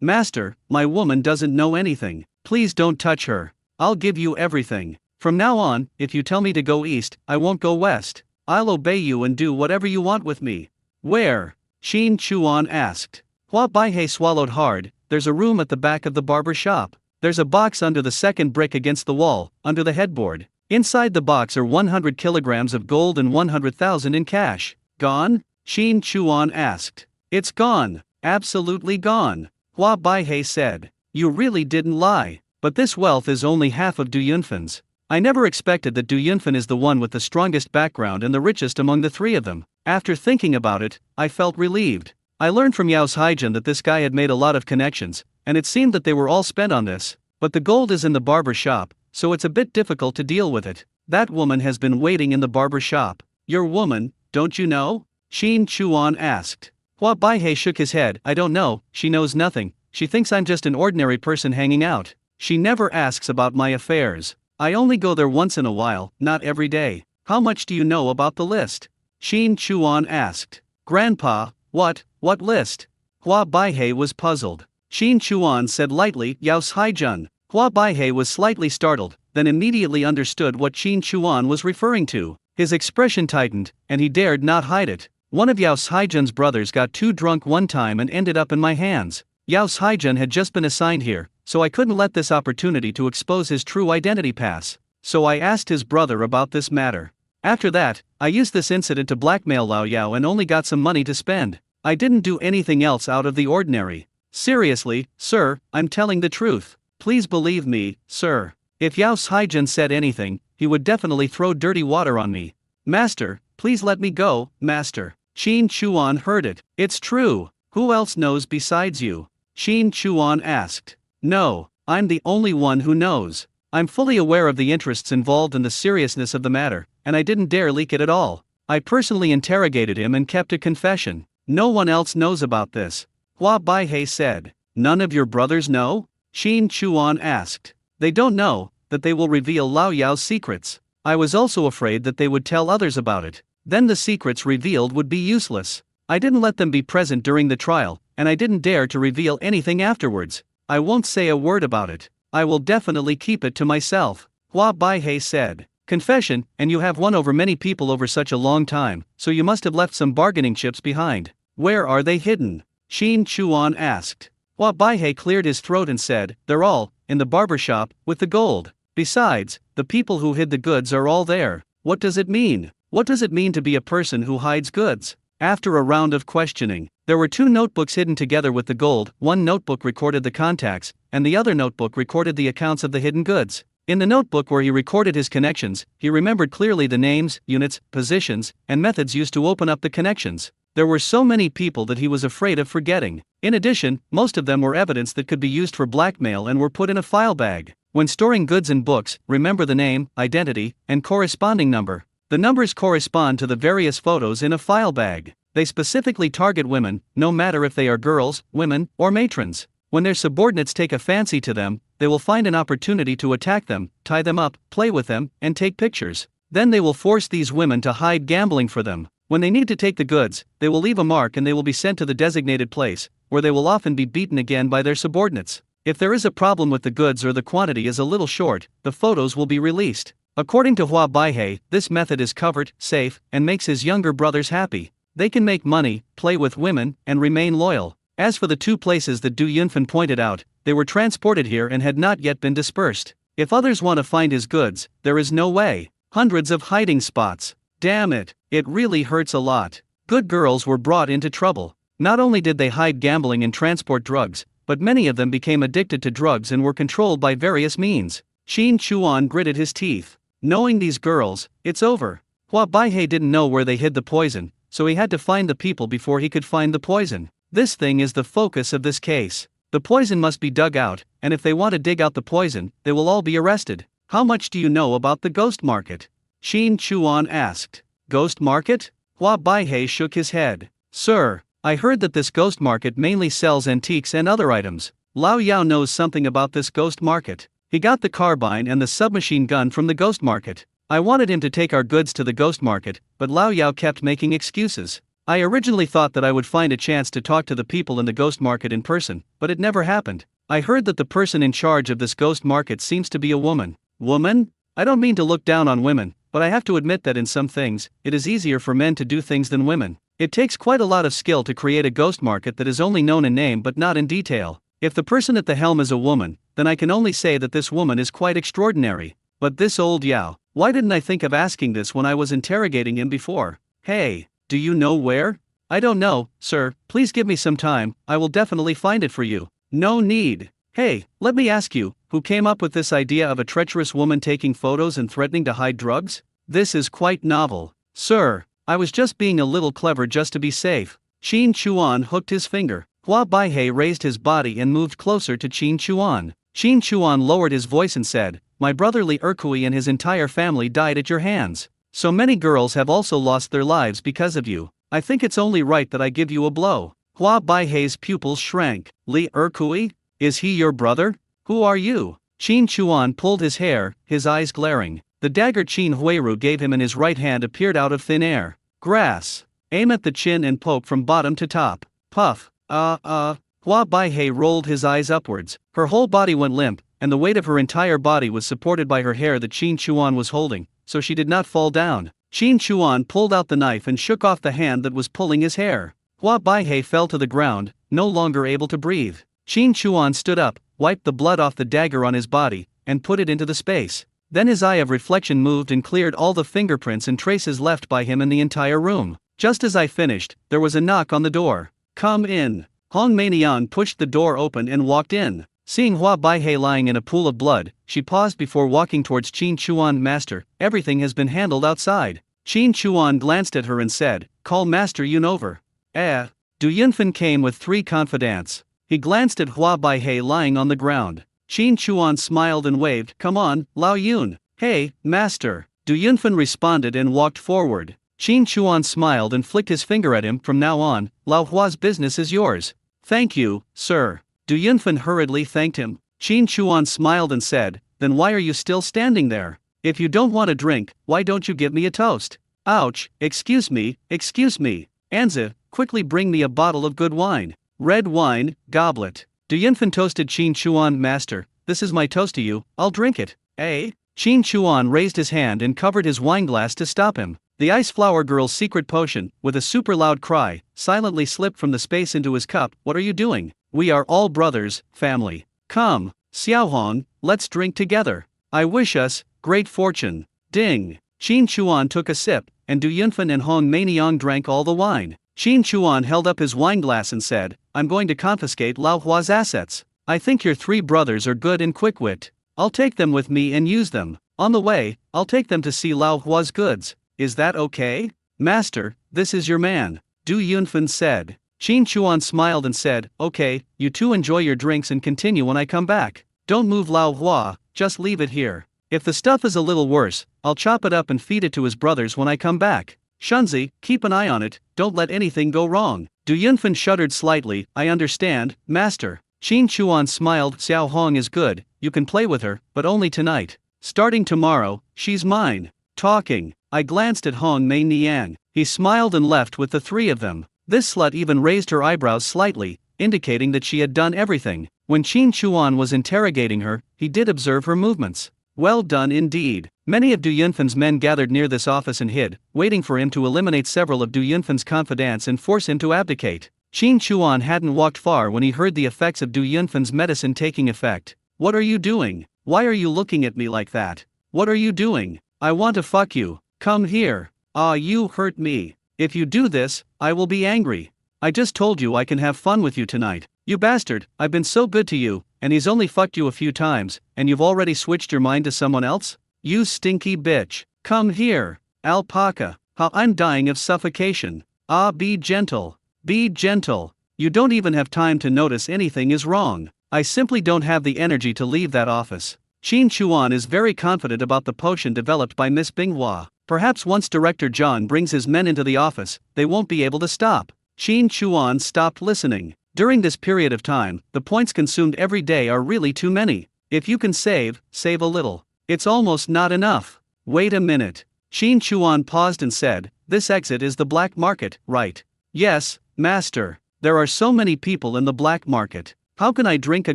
master, my woman doesn't know anything. Please don't touch her. I'll give you everything. From now on, if you tell me to go east, I won't go west. I'll obey you and do whatever you want with me. Where? Qin Chuan asked. Hua Baihei swallowed hard. There's a room at the back of the barber shop. There's a box under the second brick against the wall, under the headboard. Inside the box are 100 kilograms of gold and 100,000 in cash. Gone? Qin Chuan asked. It's gone. Absolutely gone. Hua Baihei said. You really didn't lie. But this wealth is only half of Du Yunfen's. I never expected that Du Yunfen is the one with the strongest background and the richest among the 3 of them. After thinking about it, I felt relieved. I learned from Yao's Haijin that this guy had made a lot of connections, and it seemed that they were all spent on this. But the gold is in the barber shop, so it's a bit difficult to deal with it. That woman has been waiting in the barber shop. Your woman, don't you know? Qin Chuan asked. Hua Baihei shook his head. I don't know, she knows nothing. She thinks I'm just an ordinary person hanging out. She never asks about my affairs. I only go there once in a while, not every day. How much do you know about the list? Qin Chuan asked. Grandpa, what list? Hua Baihei was puzzled. Qin Chuan said lightly, Yao's Haijun. Hua Baihei was slightly startled, then immediately understood what Qin Chuan was referring to. His expression tightened, and he dared not hide it. One of Yao's Haijun's brothers got too drunk one time and ended up in my hands. Yao's Haijun had just been assigned here, so I couldn't let this opportunity to expose his true identity pass. So I asked his brother about this matter. After that, I used this incident to blackmail Lao Yao and only got some money to spend. I didn't do anything else out of the ordinary. Seriously, sir, I'm telling the truth. Please believe me, sir. If Yao's Haijun said anything, he would definitely throw dirty water on me. Master, please let me go, master. Qin Chuan heard it. It's true. Who else knows besides you? Qin Chuan asked. No, I'm the only one who knows. I'm fully aware of the interests involved and the seriousness of the matter, and I didn't dare leak it at all. I personally interrogated him and kept a confession. No one else knows about this. Hua Baihei said. None of your brothers know? Qin Chuan asked. They don't know that they will reveal Lao Yao's secrets. I was also afraid that they would tell others about it. Then the secrets revealed would be useless. I didn't let them be present during the trial, and I didn't dare to reveal anything afterwards. I won't say a word about it. I will definitely keep it to myself, Hua Baihe said. Confession, and you have won over many people over such a long time, so you must have left some bargaining chips behind. Where are they hidden? Qin Chuan asked. Hua Baihe cleared his throat and said, they're all in the barber shop with the gold. Besides, the people who hid the goods are all there. What does it mean? What does it mean to be a person who hides goods? After a round of questioning, there were 2 notebooks hidden together with the gold. One notebook recorded the contacts, and the other notebook recorded the accounts of the hidden goods. In the notebook where he recorded his connections, he remembered clearly the names, units, positions, and methods used to open up the connections. There were so many people that he was afraid of forgetting. In addition, most of them were evidence that could be used for blackmail and were put in a file bag. When storing goods and books, remember the name, identity, and corresponding number. The numbers correspond to the various photos in a file bag. They specifically target women, no matter if they are girls, women, or matrons. When their subordinates take a fancy to them, they will find an opportunity to attack them, tie them up, play with them, and take pictures. Then they will force these women to hide gambling for them. When they need to take the goods, they will leave a mark and they will be sent to the designated place, where they will often be beaten again by their subordinates. If there is a problem with the goods or the quantity is a little short, the photos will be released. According to Hua Baihe, this method is covert, safe, and makes his younger brothers happy. They can make money, play with women, and remain loyal. As for the 2 places that Du Yunfen pointed out, they were transported here and had not yet been dispersed. If others want to find his goods, there is no way. Hundreds of hiding spots. Damn it, it really hurts a lot. Good girls were brought into trouble. Not only did they hide gambling and transport drugs, but many of them became addicted to drugs and were controlled by various means. Qin Chuan gritted his teeth. Knowing these girls, it's over. Hua Baihe didn't know where they hid the poison, so he had to find the people before he could find the poison. This thing is the focus of this case. The poison must be dug out, and if they want to dig out the poison, they will all be arrested. How much do you know about the ghost market? Qin Chuan asked. Ghost market? Hua Baihe shook his head. Sir, I heard that this ghost market mainly sells antiques and other items. Lao Yao knows something about this ghost market. He got the carbine and the submachine gun from the ghost market. I wanted him to take our goods to the ghost market, but Lao Yao kept making excuses. I originally thought that I would find a chance to talk to the people in the ghost market in person, but it never happened. I heard that the person in charge of this ghost market seems to be a woman. Woman? I don't mean to look down on women, but I have to admit that in some things, it is easier for men to do things than women. It takes quite a lot of skill to create a ghost market that is only known in name but not in detail. If the person at the helm is a woman, then I can only say that this woman is quite extraordinary. But this old Yao, why didn't I think of asking this when I was interrogating him before? Hey, do you know where? I don't know, sir, please give me some time, I will definitely find it for you. No need. Hey, let me ask you, who came up with this idea of a treacherous woman taking photos and threatening to hide drugs? This is quite novel. Sir, I was just being a little clever just to be safe. Qin Chuan hooked his finger. Hua Baihe raised his body and moved closer to Qin Chuan. Qin Chuan lowered his voice and said, my brother Li Erkui and his entire family died at your hands. So many girls have also lost their lives because of you. I think it's only right that I give you a blow. Hua Baihe's pupils shrank. Li Erkui? Is he your brother? Who are you? Qin Chuan pulled his hair, his eyes glaring. The dagger Qin Huiru gave him in his right hand appeared out of thin air. Grass. Aim at the chin and poke from bottom to top. Puff. Hua Baihe rolled his eyes upwards. Her whole body went limp, and the weight of her entire body was supported by her hair that Qin Chuan was holding, so she did not fall down. Qin Chuan pulled out the knife and shook off the hand that was pulling his hair. Hua Baihe fell to the ground, no longer able to breathe. Qin Chuan stood up, wiped the blood off the dagger on his body, and put it into the space. Then his eye of reflection moved and cleared all the fingerprints and traces left by him in the entire room. Just as I finished, there was a knock on the door. Come in. Hong Meinian pushed the door open and walked in. Seeing Hua Baihe lying in a pool of blood, she paused before walking towards Qin Chuan. Master, everything has been handled outside. Qin Chuan glanced at her and said, call Master Yun over. Du Yunfen came with 3 confidants. He glanced at Hua Baihe lying on the ground. Qin Chuan smiled and waved, come on, Lao Yun. Hey, Master. Du Yunfen responded and walked forward. Qin Chuan smiled and flicked his finger at him. From now on, Lao Hua's business is yours. Thank you, sir. Du Yunfen hurriedly thanked him. Qin Chuan smiled and said, then why are you still standing there? If you don't want a drink, why don't you give me a toast? Ouch, excuse me. Anza, quickly bring me a bottle of good wine. Red wine, goblet. Du Yunfen toasted Qin Chuan. Master, this is my toast to you, I'll drink it. Eh? Qin Chuan raised his hand and covered his wineglass to stop him. The Ice Flower Girl's secret potion, with a super loud cry, silently slipped from the space into his cup. What are you doing? We are all brothers, family. Come, Xiaohong, let's drink together. I wish us great fortune. Ding. Qin Chuan took a sip, and Du Yunfen and Hong Meiniang drank all the wine. Qin Chuan held up his wineglass and said, I'm going to confiscate Lao Hua's assets. I think your 3 brothers are good and quick-wit. I'll take them with me and use them. On the way, I'll take them to see Lao Hua's goods. Is that okay? Master, this is your man, Du Yunfen said. Qin Chuan smiled and said, okay, you two enjoy your drinks and continue when I come back. Don't move Lao Hua, just leave it here. If the stuff is a little worse, I'll chop it up and feed it to his brothers when I come back. Shunzi, keep an eye on it, don't let anything go wrong. Du Yunfen shuddered slightly. I understand, master. Qin Chuan smiled. Xiao Hong is good, you can play with her, but only tonight. Starting tomorrow, she's mine. Talking, I glanced at Hong Mei Niang. He smiled and left with the 3 of them. This slut even raised her eyebrows slightly, indicating that she had done everything. When Qin Chuan was interrogating her, he did observe her movements. Well done indeed. Many of Du Yunfen's men gathered near this office and hid, waiting for him to eliminate several of Du Yunfen's confidants and force him to abdicate. Qin Chuan hadn't walked far when he heard the effects of Du Yunfen's medicine taking effect. What are you doing? Why are you looking at me like that? What are you doing? I want to fuck you. Come here. Ah, you hurt me. If you do this, I will be angry. I just told you I can have fun with you tonight. You bastard, I've been so good to you, and he's only fucked you a few times, and you've already switched your mind to someone else? You stinky bitch. Come here. Alpaca. How I'm dying of suffocation. Ah, be gentle. Be gentle. You don't even have time to notice anything is wrong. I simply don't have the energy to leave that office. Qin Chuan is very confident about the potion developed by Miss Binghua. Perhaps once Director Zhang brings his men into the office, they won't be able to stop. Qin Chuan stopped listening. During this period of time, the points consumed every day are really too many. If you can save a little. It's almost not enough. Wait a minute. Qin Chuan paused and said, this exit is the black market, right? Yes, master. There are so many people in the black market. How can I drink a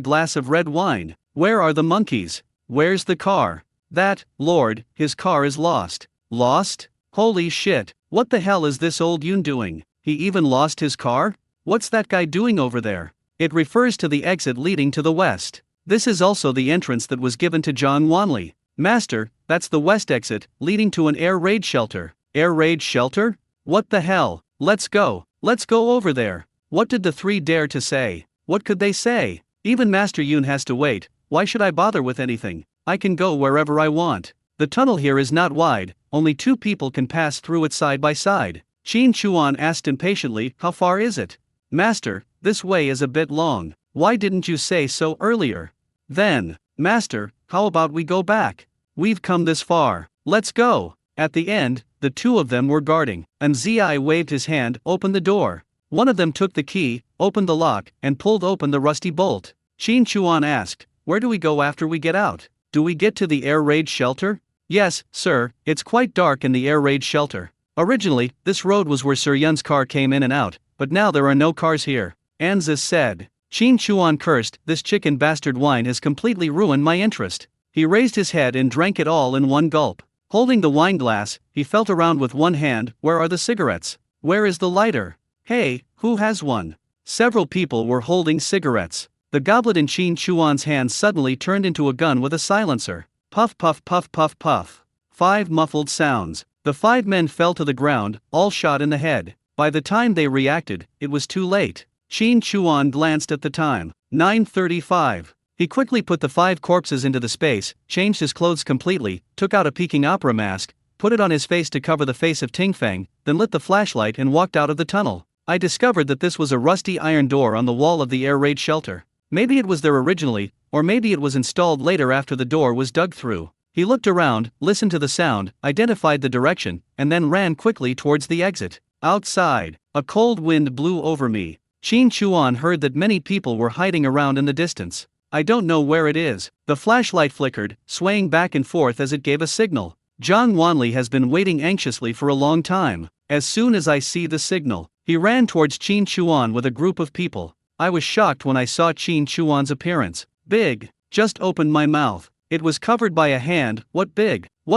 glass of red wine? Where are the monkeys? Where's the car? That, Lord, his car is lost. Lost? Holy shit, what the hell is this old Yun doing? He even lost his car? What's that guy doing over there? It refers to the exit leading to the west. This is also the entrance that was given to Zhang Wanli. Master, that's the west exit, leading to an air raid shelter. Air raid shelter? What the hell? Let's go over there. What did the 3 dare to say? What could they say? Even Master Yun has to wait. Why should I bother with anything? I can go wherever I want. The tunnel here is not wide, only 2 people can pass through it side by side. Qin Chuan asked impatiently, how far is it? Master, this way is a bit long. Why didn't you say so earlier? Then, Master, how about we go back? We've come this far. Let's go. At the end, the 2 of them were guarding. Zi waved his hand, opened the door. One of them took the key, opened the lock, and pulled open the rusty bolt. Qin Chuan asked, where do we go after we get out? Do we get to the air raid shelter? Yes, sir, it's quite dark in the air raid shelter. Originally, this road was where Sir Yun's car came in and out, but now there are no cars here. Anza said. Qin Chuan cursed, this chicken bastard wine has completely ruined my interest. He raised his head and drank it all in one gulp. Holding the wine glass, he felt around with one hand. Where are the cigarettes? Where is the lighter? Hey, who has one? Several people were holding cigarettes. The goblet in Qin Chuan's hand suddenly turned into a gun with a silencer. Puff puff puff puff puff. 5 muffled sounds. The 5 men fell to the ground, all shot in the head. By the time they reacted, it was too late. Qin Chuan glanced at the time. 9:35. He quickly put the 5 corpses into the space, changed his clothes completely, took out a Peking opera mask, put it on his face to cover the face of Tingfeng, then lit the flashlight and walked out of the tunnel. I discovered that this was a rusty iron door on the wall of the air raid shelter. Maybe it was there originally, or maybe it was installed later after the door was dug through. He looked around, listened to the sound, identified the direction, and then ran quickly towards the exit. Outside, a cold wind blew over me. Qin Chuan heard that many people were hiding around in the distance. I don't know where it is. The flashlight flickered, swaying back and forth as it gave a signal. Zhang Wanli has been waiting anxiously for a long time. As soon as I see the signal, he ran towards Qin Chuan with a group of people. I was shocked when I saw Qin Chuan's appearance. Big. Just opened my mouth. It was covered by a hand. What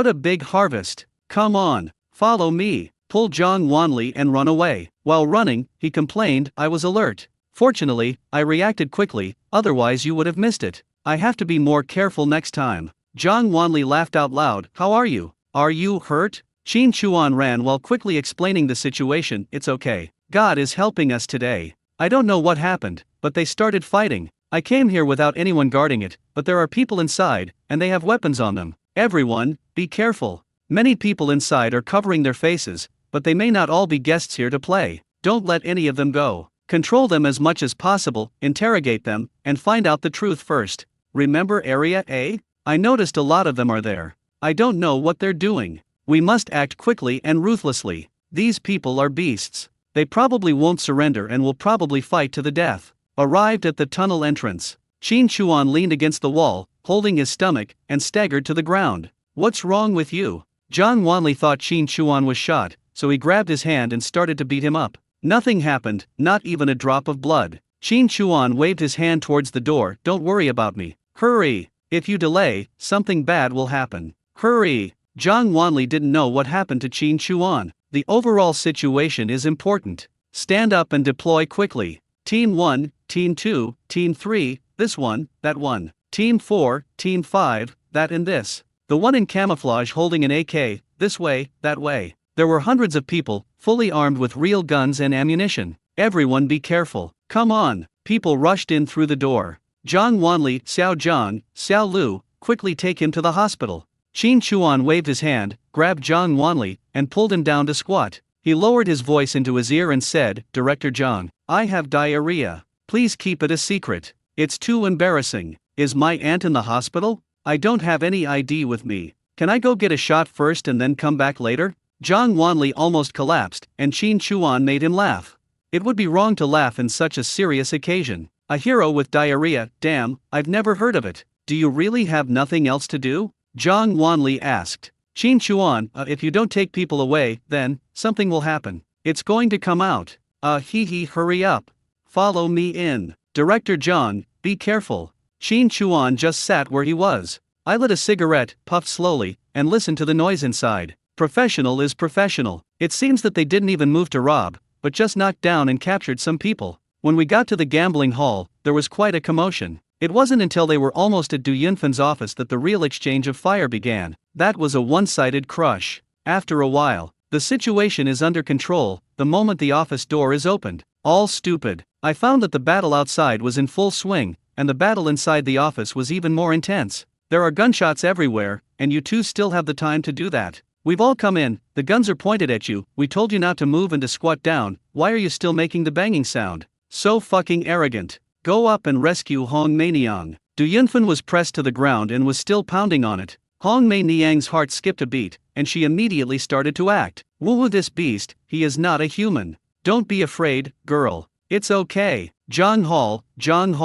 a big harvest. Come on, follow me. Pull Zhang Wanli and run away. While running, he complained, I was alert. Fortunately, I reacted quickly, otherwise you would have missed it. I have to be more careful next time. Zhang Wanli laughed out loud. How are you? Are you hurt? Qin Chuan ran while quickly explaining the situation. It's okay. God is helping us today. I don't know what happened, but they started fighting. I came here without anyone guarding it, but there are people inside, and they have weapons on them. Everyone, be careful. Many people inside are covering their faces, but they may not all be guests here to play. Don't let any of them go. Control them as much as possible, interrogate them, and find out the truth first. Remember Area A? I noticed a lot of them are there. I don't know what they're doing. We must act quickly and ruthlessly. These people are beasts. They probably won't surrender and will probably fight to the death. Arrived at the tunnel entrance. Qin Chuan leaned against the wall, holding his stomach, and staggered to the ground. What's wrong with you? Zhang Wanli thought Qin Chuan was shot, so he grabbed his hand and started to beat him up. Nothing happened, not even a drop of blood. Qin Chuan waved his hand towards the door. Don't worry about me. Hurry. If you delay, something bad will happen. Hurry. Zhang Wanli didn't know what happened to Qin Chuan. The overall situation is important. Stand up and deploy quickly. Team 1, Team 2, Team 3, this one, that one. Team 4, Team 5, that and this. The one in camouflage holding an AK, this way, that way. There were hundreds of people, fully armed with real guns and ammunition. Everyone be careful. Come on. People rushed in through the door. Zhang Wanli, Xiao Zhang, Xiao Lu, quickly take him to the hospital. Qin Chuan waved his hand, grabbed Zhang Wanli, and pulled him down to squat. He lowered his voice into his ear and said, Director Zhang, I have diarrhea. Please keep it a secret. It's too embarrassing. Is my aunt in the hospital? I don't have any ID with me. Can I go get a shot first and then come back later? Zhang Wanli almost collapsed, and Qin Chuan made him laugh. It would be wrong to laugh in such a serious occasion. A hero with diarrhea, damn, I've never heard of it. Do you really have nothing else to do? Zhang Wanli asked. Qin Chuan, if you don't take people away, then, something will happen. It's going to come out. Hurry up. Follow me in. Director Zhang, be careful. Qin Chuan just sat where he was. I lit a cigarette, puffed slowly, and listened to the noise inside. Professional is professional. It seems that they didn't even move to rob, but just knocked down and captured some people. When we got to the gambling hall, there was quite a commotion. It wasn't until they were almost at Du Yunfan's office that the real exchange of fire began. That was a one-sided crush. After a while, the situation is under control, the moment the office door is opened. All stupid. I found that the battle outside was in full swing, and the battle inside the office was even more intense. There are gunshots everywhere, and you two still have the time to do that. We've all come in, the guns are pointed at you, we told you not to move and to squat down, why are you still making the banging sound? So fucking arrogant. Go up and rescue Hong Meiniang. Du Yunfan was pressed to the ground and was still pounding on it. Hong Meiniang's heart skipped a beat, and she immediately started to act. Woo this beast, he is not a human. Don't be afraid, girl. It's okay. Zhang Hall. Zhang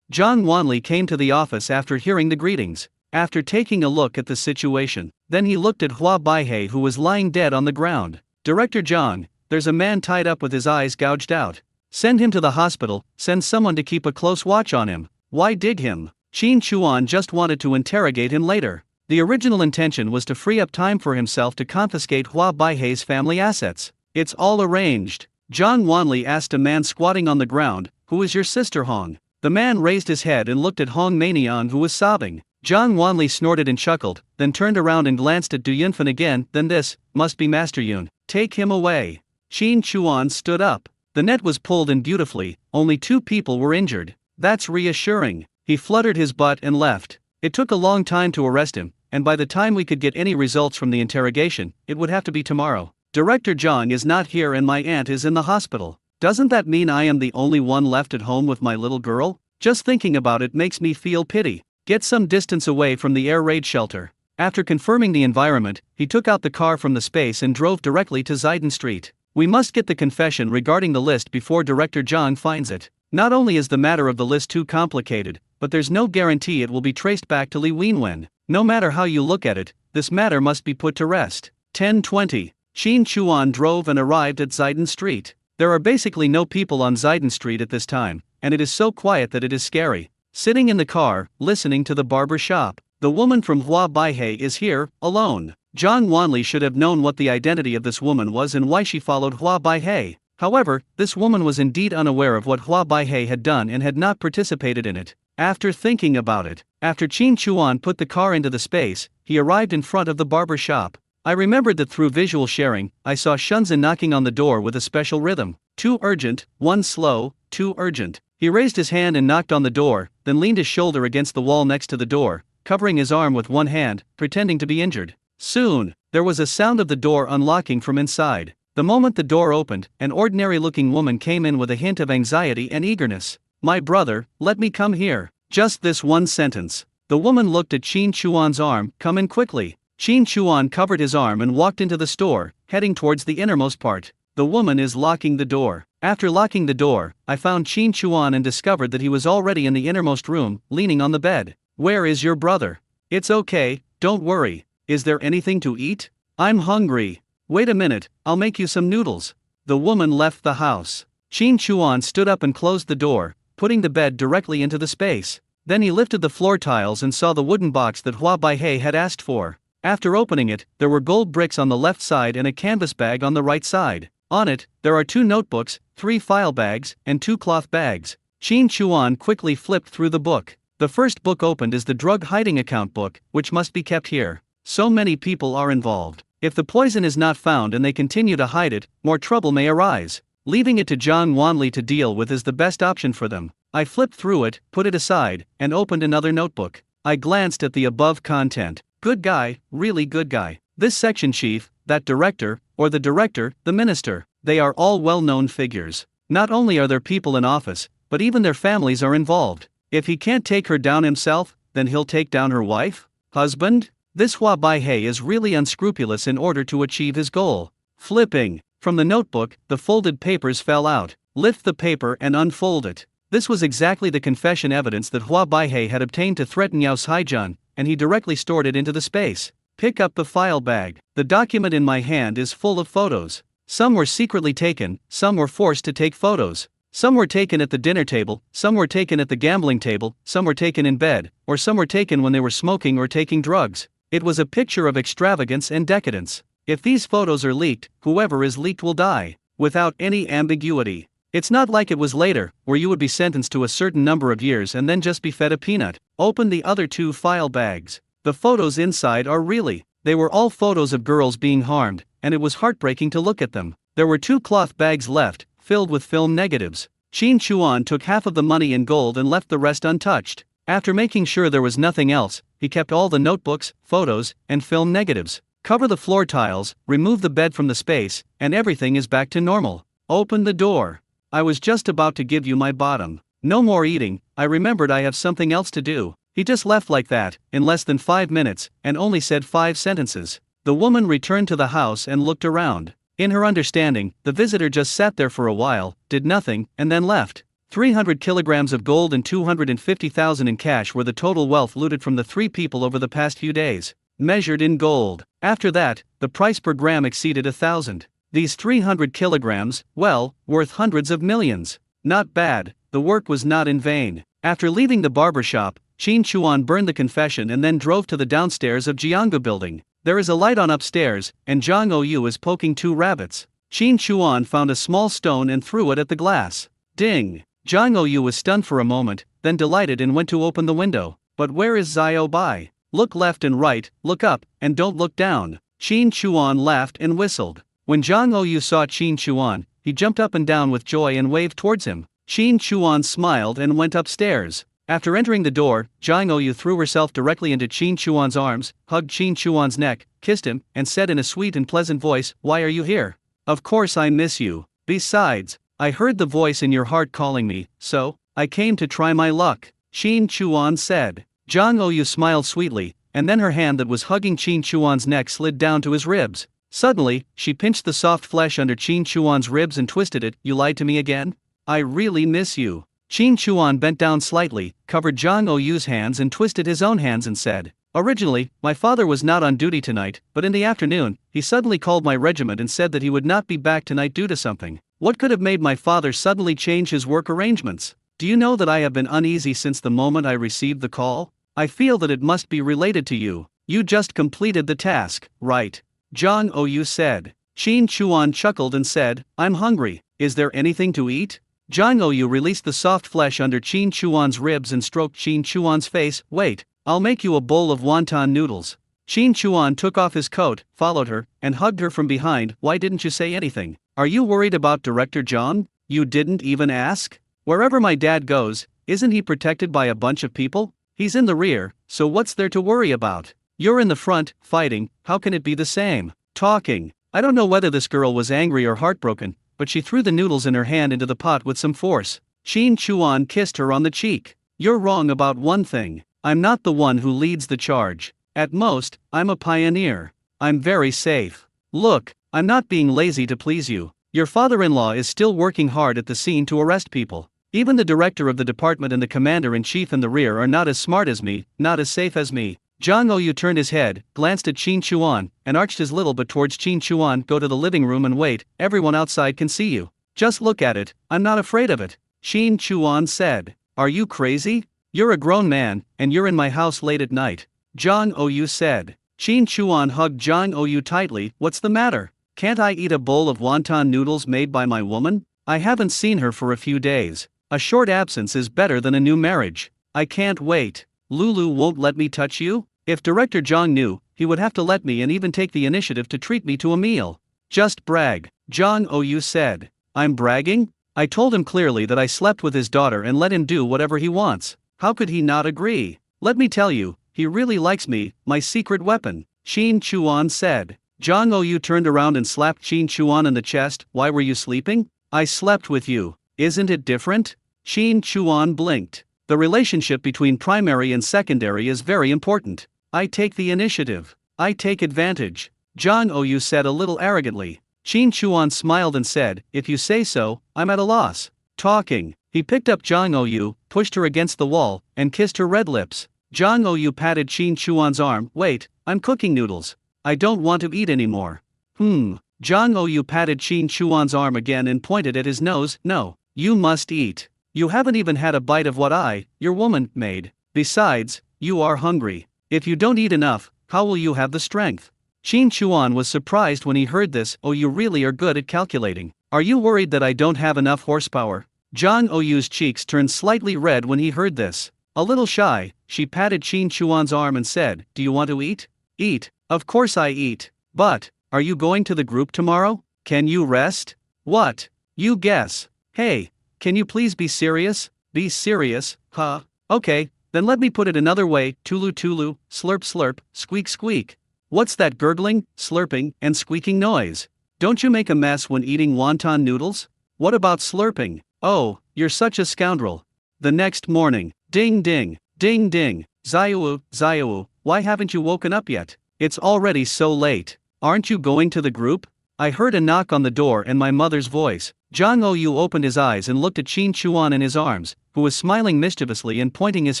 Wanli came to the office after hearing the greetings. After taking a look at the situation, then he looked at Hua Baihei who was lying dead on the ground. Director Zhang, there's a man tied up with his eyes gouged out. Send him to the hospital, send someone to keep a close watch on him. Why dig him? Qin Chuan just wanted to interrogate him later. The original intention was to free up time for himself to confiscate Hua Baihei's family assets. It's all arranged. Zhang Wanli asked a man squatting on the ground, who is your sister Hong? The man raised his head and looked at Hong Meiniang who was sobbing. Zhang Wanli snorted and chuckled, then turned around and glanced at Du Yunfan again. Then this must be Master Yun. Take him away. Qin Chuan stood up. The net was pulled in beautifully, only 2 people were injured. That's reassuring. He fluttered his butt and left. It took a long time to arrest him, and by the time we could get any results from the interrogation, it would have to be tomorrow. Director Zhang is not here and my aunt is in the hospital. Doesn't that mean I am the only one left at home with my little girl? Just thinking about it makes me feel pity. Get some distance away from the air raid shelter. After confirming the environment, he took out the car from the space and drove directly to Ziden Street. We must get the confession regarding the list before Director Zhang finds it. Not only is the matter of the list too complicated, but there's no guarantee it will be traced back to Li Wenwen. No matter how you look at it, this matter must be put to rest. 10:20. Qin Chuan drove and arrived at Ziden Street. There are basically no people on Ziden Street at this time, and it is so quiet that it is scary. Sitting in the car, listening to the barber shop. The woman from Hua Baihe is here, alone. Zhang Wanli should have known what the identity of this woman was and why she followed Hua Baihe. However, this woman was indeed unaware of what Hua Baihe had done and had not participated in it. After thinking about it, after Qin Chuan put the car into the space, he arrived in front of the barber shop. I remembered that through visual sharing, I saw Shunzhen knocking on the door with a special rhythm. 2 urgent, 1 slow, 2 urgent. He raised his hand and knocked on the door, then leaned his shoulder against the wall next to the door, covering his arm with one hand, pretending to be injured. Soon, there was a sound of the door unlocking from inside. The moment the door opened, an ordinary-looking woman came in with a hint of anxiety and eagerness. "My brother, let me come here." Just this one sentence. The woman looked at Qin Chuan's arm. "Come in quickly." Qin Chuan covered his arm and walked into the store, heading towards the innermost part. The woman is locking the door. After locking the door, I found Qin Chuan and discovered that he was already in the innermost room, leaning on the bed. "Where is your brother?" "It's okay, don't worry. Is there anything to eat?" "I'm hungry." "Wait a minute, I'll make you some noodles." The woman left the house. Qin Chuan stood up and closed the door, putting the bed directly into the space. Then he lifted the floor tiles and saw the wooden box that Hua Baihe had asked for. After opening it, there were gold bricks on the left side and a canvas bag on the right side. On it, there are 2 notebooks, 3 file bags, and 2 cloth bags. Qin Chuan quickly flipped through the book. The first book opened is the drug hiding account book, which must be kept here. So many people are involved. If the poison is not found and they continue to hide it, more trouble may arise. Leaving it to Zhang Wanli to deal with is the best option for them. I flipped through it, put it aside, and opened another notebook. I glanced at the above content. Good guy, really good guy. This section chief, that director, or the director, the minister, they are all well-known figures. Not only are there people in office, but even their families are involved. If he can't take her down himself, then he'll take down her wife? Husband? This Hua Baihe is really unscrupulous in order to achieve his goal. Flipping. From the notebook, the folded papers fell out. Lift the paper and unfold it. This was exactly the confession evidence that Hua Baihe had obtained to threaten Yao Haijun, and he directly stored it into the space. Pick up the file bag. The document in my hand is full of photos. Some were secretly taken, some were forced to take photos. Some were taken at the dinner table, some were taken at the gambling table, some were taken in bed, or some were taken when they were smoking or taking drugs. It was a picture of extravagance and decadence. If these photos are leaked, whoever is leaked will die. Without any ambiguity. It's not like it was later, where you would be sentenced to a certain number of years and then just be fed a peanut. Open the other 2 file bags. The photos inside are really. They were all photos of girls being harmed, and it was heartbreaking to look at them. There were 2 cloth bags left, filled with film negatives. Qin Chuan took half of the money in gold and left the rest untouched. After making sure there was nothing else, he kept all the notebooks, photos, and film negatives. Cover the floor tiles, remove the bed from the space, and everything is back to normal. Open the door. I was just about to give you my bottom. No more eating, I remembered I have something else to do. He just left like that, in less than 5 minutes, and only said 5 sentences. The woman returned to the house and looked around. In her understanding, the visitor just sat there for a while, did nothing, and then left. 300 kilograms of gold and 250,000 in cash were the total wealth looted from the 3 people over the past few days. Measured in gold. After that, the price per gram exceeded 1,000. These 300 kilograms, well, worth hundreds of millions. Not bad, the work was not in vain. After leaving the barber shop, Qin Chuan burned the confession and then drove to the downstairs of Jianga building. There is a light on upstairs, and Zhang Oyu is poking 2 rabbits. Qin Chuan found a small stone and threw it at the glass. Ding! Zhang Oyu was stunned for a moment, then delighted and went to open the window. But where is Xiao Bai? Look left and right, look up, and don't look down. Qin Chuan laughed and whistled. When Zhang Oyu saw Qin Chuan, he jumped up and down with joy and waved towards him. Qin Chuan smiled and went upstairs. After entering the door, Zhang Oyu threw herself directly into Qin Chuan's arms, hugged Qin Chuan's neck, kissed him, and said in a sweet and pleasant voice, "Why are you here?" "Of course I miss you. Besides, I heard the voice in your heart calling me, so I came to try my luck," Qin Chuan said. Zhang Oyu smiled sweetly, and then her hand that was hugging Qin Chuan's neck slid down to his ribs. Suddenly, she pinched the soft flesh under Qin Chuan's ribs and twisted it. "You lied to me again? I really miss you." Qin Chuan bent down slightly, covered Zhang Oyu's hands and twisted his own hands and said, "Originally, my father was not on duty tonight, but in the afternoon, he suddenly called my regiment and said that he would not be back tonight due to something. What could have made my father suddenly change his work arrangements? Do you know that I have been uneasy since the moment I received the call? I feel that it must be related to you. You just completed the task, right? Jang Ou said. Qin Chuan chuckled and said, I'm hungry. Is there anything to eat? Jang Ou released the soft flesh under Qin Chuan's ribs and stroked Qin Chuan's face. Wait, I'll make you a bowl of wonton noodles. Qin Chuan took off his coat, followed her, and hugged her from behind. Why didn't you say anything? Are you worried about Director Zhang? You didn't even ask? Wherever my dad goes, isn't he protected by a bunch of people? He's in the rear, so what's there to worry about? You're in the front, fighting, how can it be the same? Talking. I don't know whether this girl was angry or heartbroken, but she threw the noodles in her hand into the pot with some force. Qin Chuan kissed her on the cheek. You're wrong about one thing. I'm not the one who leads the charge. At most, I'm a pioneer. I'm very safe. Look, I'm not being lazy to please you. Your father-in-law is still working hard at the scene to arrest people. Even the director of the department and the commander-in-chief in the rear are not as smart as me, not as safe as me. Jang Ou turned his head, glanced at Qin Chuan, and arched his little butt towards Qin Chuan. Go to the living room and wait, everyone outside can see you. Just look at it, I'm not afraid of it. Qin Chuan said. Are you crazy? You're a grown man, and you're in my house late at night. Jang Ou said. Qin Chuan hugged Jang Ou tightly. What's the matter? Can't I eat a bowl of wonton noodles made by my woman? I haven't seen her for a few days. A short absence is better than a new marriage. I can't wait. Lulu won't let me touch you? If Director Zhang knew, he would have to let me and even take the initiative to treat me to a meal. Just brag, Jang Ou said. I'm bragging? I told him clearly that I slept with his daughter and let him do whatever he wants. How could he not agree? Let me tell you, he really likes me, my secret weapon, Qin Chuan said. Jang Ou turned around and slapped Qin Chuan in the chest. Why were you sleeping? I slept with you. Isn't it different? Qin Chuan blinked. The relationship between primary and secondary is very important. I take the initiative. I take advantage. Jang Ou said a little arrogantly. Qin Chuan smiled and said, if you say so, I'm at a loss. Talking. He picked up Jang Ou, pushed her against the wall, and kissed her red lips. Jang Ou patted Qin Chuan's arm. Wait, I'm cooking noodles. I don't want to eat anymore. Jang Ou patted Qin Chuan's arm again and pointed at his nose. No, you must eat. You haven't even had a bite of what your woman, made. Besides, you are hungry. If you don't eat enough, how will you have the strength? Qin Chuan was surprised when he heard this. Oh, you really are good at calculating. Are you worried that I don't have enough horsepower? Jang Ou's cheeks turned slightly red when he heard this. A little shy, she patted Qin Chuan's arm and said, do you want to eat? Eat, of course I eat. But, are you going to the group tomorrow? Can you rest? What? You guess. Hey, can you please be serious? Be serious, huh? Okay, then let me put it another way. Tulu tulu, slurp slurp, squeak squeak. What's that gurgling, slurping, and squeaking noise? Don't you make a mess when eating wonton noodles? What about slurping? Oh, you're such a scoundrel. The next morning, ding ding, ding ding, Xiao, Xiao, why haven't you woken up yet? It's already so late. Aren't you going to the group? I heard a knock on the door and my mother's voice. Jang Ou opened his eyes and looked at Qin Chuan in his arms, who was smiling mischievously and pointing his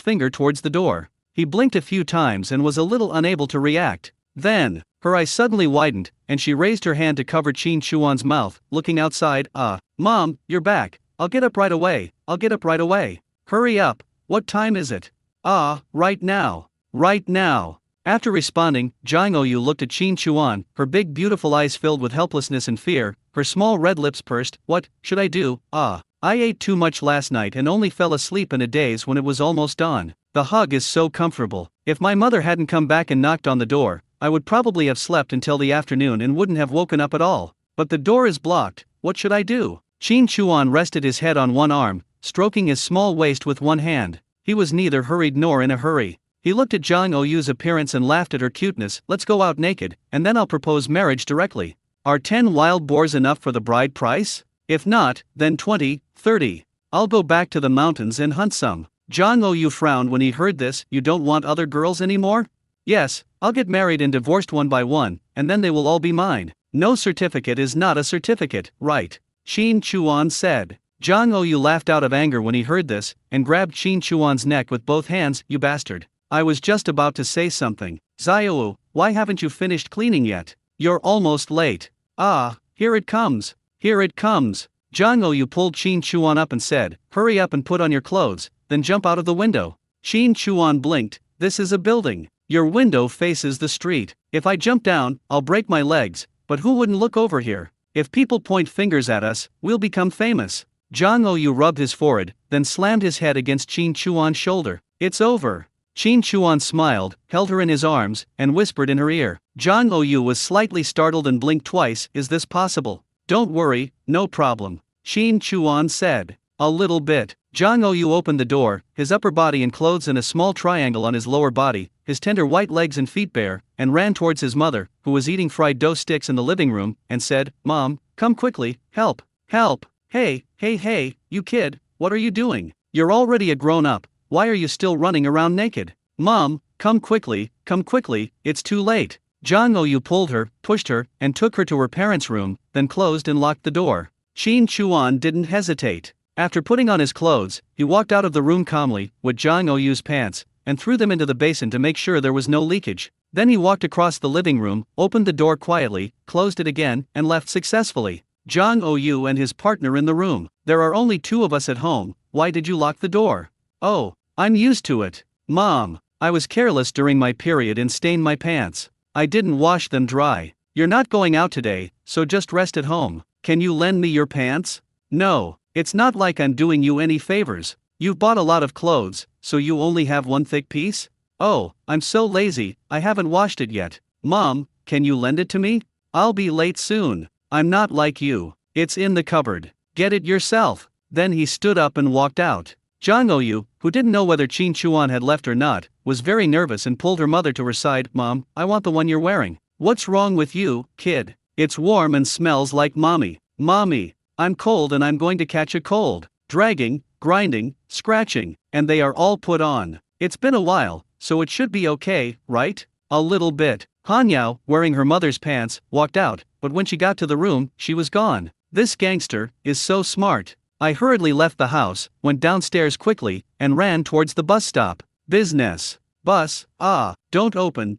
finger towards the door. He blinked a few times and was a little unable to react. Then, her eyes suddenly widened, and she raised her hand to cover Qin Chuan's mouth, looking outside. Mom, you're back. I'll get up right away. I'll get up right away. Hurry up. What time is it? Right now. Right now. After responding, Jang Ou looked at Qin Chuan, her big beautiful eyes filled with helplessness and fear, her small red lips pursed. What should I do? I ate too much last night and only fell asleep in a daze when it was almost dawn. The hug is so comfortable. If my mother hadn't come back and knocked on the door, I would probably have slept until the afternoon and wouldn't have woken up at all. But the door is blocked. What should I do? Qin Chuan rested his head on one arm, stroking his small waist with one hand. He was neither hurried nor in a hurry. He looked at Jang Ou's appearance and laughed at her cuteness. Let's go out naked, and then I'll propose marriage directly. Are 10 wild boars enough for the bride price? If not, then 20, 30. I'll go back to the mountains and hunt some. Jang Ou frowned when he heard this. You don't want other girls anymore? Yes, I'll get married and divorced one by one, and then they will all be mine. No certificate is not a certificate, right? Qin Chuan said. Jang Ou laughed out of anger when he heard this, and grabbed Qin Chuan's neck with both hands. You bastard. I was just about to say something. Xiao, why haven't you finished cleaning yet? You're almost late. Here it comes. Here it comes. Jang Ou pulled Qin Chuan up and said, "Hurry up and put on your clothes, then jump out of the window." Qin Chuan blinked. "This is a building. Your window faces the street. If I jump down, I'll break my legs, but who wouldn't look over here? If people point fingers at us, we'll become famous." Jang Ou rubbed his forehead, then slammed his head against Qin Chuan's shoulder. "It's over." Qin Chuan smiled, held her in his arms, and whispered in her ear. Jang Ou was slightly startled and blinked twice. "Is this possible?" "Don't worry, no problem," Qin Chuan said. "A little bit." Jang Ou opened the door, his upper body and clothes in a small triangle on his lower body, his tender white legs and feet bare, and ran towards his mother, who was eating fried dough sticks in the living room, and said, "Mom, come quickly, help, help. Hey, you kid, what are you doing? You're already a grown-up, why are you still running around naked? Mom, come quickly, it's too late." Jang Ou pulled her, pushed her, and took her to her parents' room, then closed and locked the door. Qin Chuan didn't hesitate. After putting on his clothes, he walked out of the room calmly, with Jang Ou's pants, and threw them into the basin to make sure there was no leakage. Then he walked across the living room, opened the door quietly, closed it again, and left successfully. Jang Ou and his partner in the room. "There are only two of us at home, why did you lock the door?" "Oh, I'm used to it. Mom, I was careless during my period and stained my pants. I didn't wash them dry. You're not going out today, so just rest at home. Can you lend me your pants?" "No, it's not like I'm doing you any favors. You've bought a lot of clothes, so you only have one thick piece?" "Oh, I'm so lazy, I haven't washed it yet. Mom, can you lend it to me? I'll be late soon." "I'm not like you. It's in the cupboard. Get it yourself." Then he stood up and walked out. Jang Ou, who didn't know whether Qin Chuan had left or not, was very nervous and pulled her mother to her side. "Mom, I want the one you're wearing." "What's wrong with you, kid? It's warm and smells like mommy." "Mommy, I'm cold and I'm going to catch a cold." Dragging, grinding, scratching, and they are all put on. "It's been a while, so it should be okay, right?" "A little bit." Han Yao, wearing her mother's pants, walked out, but when she got to the room, she was gone. "This gangster is so smart." I hurriedly left the house, went downstairs quickly, and ran towards the bus stop. "Business. Bus, don't open.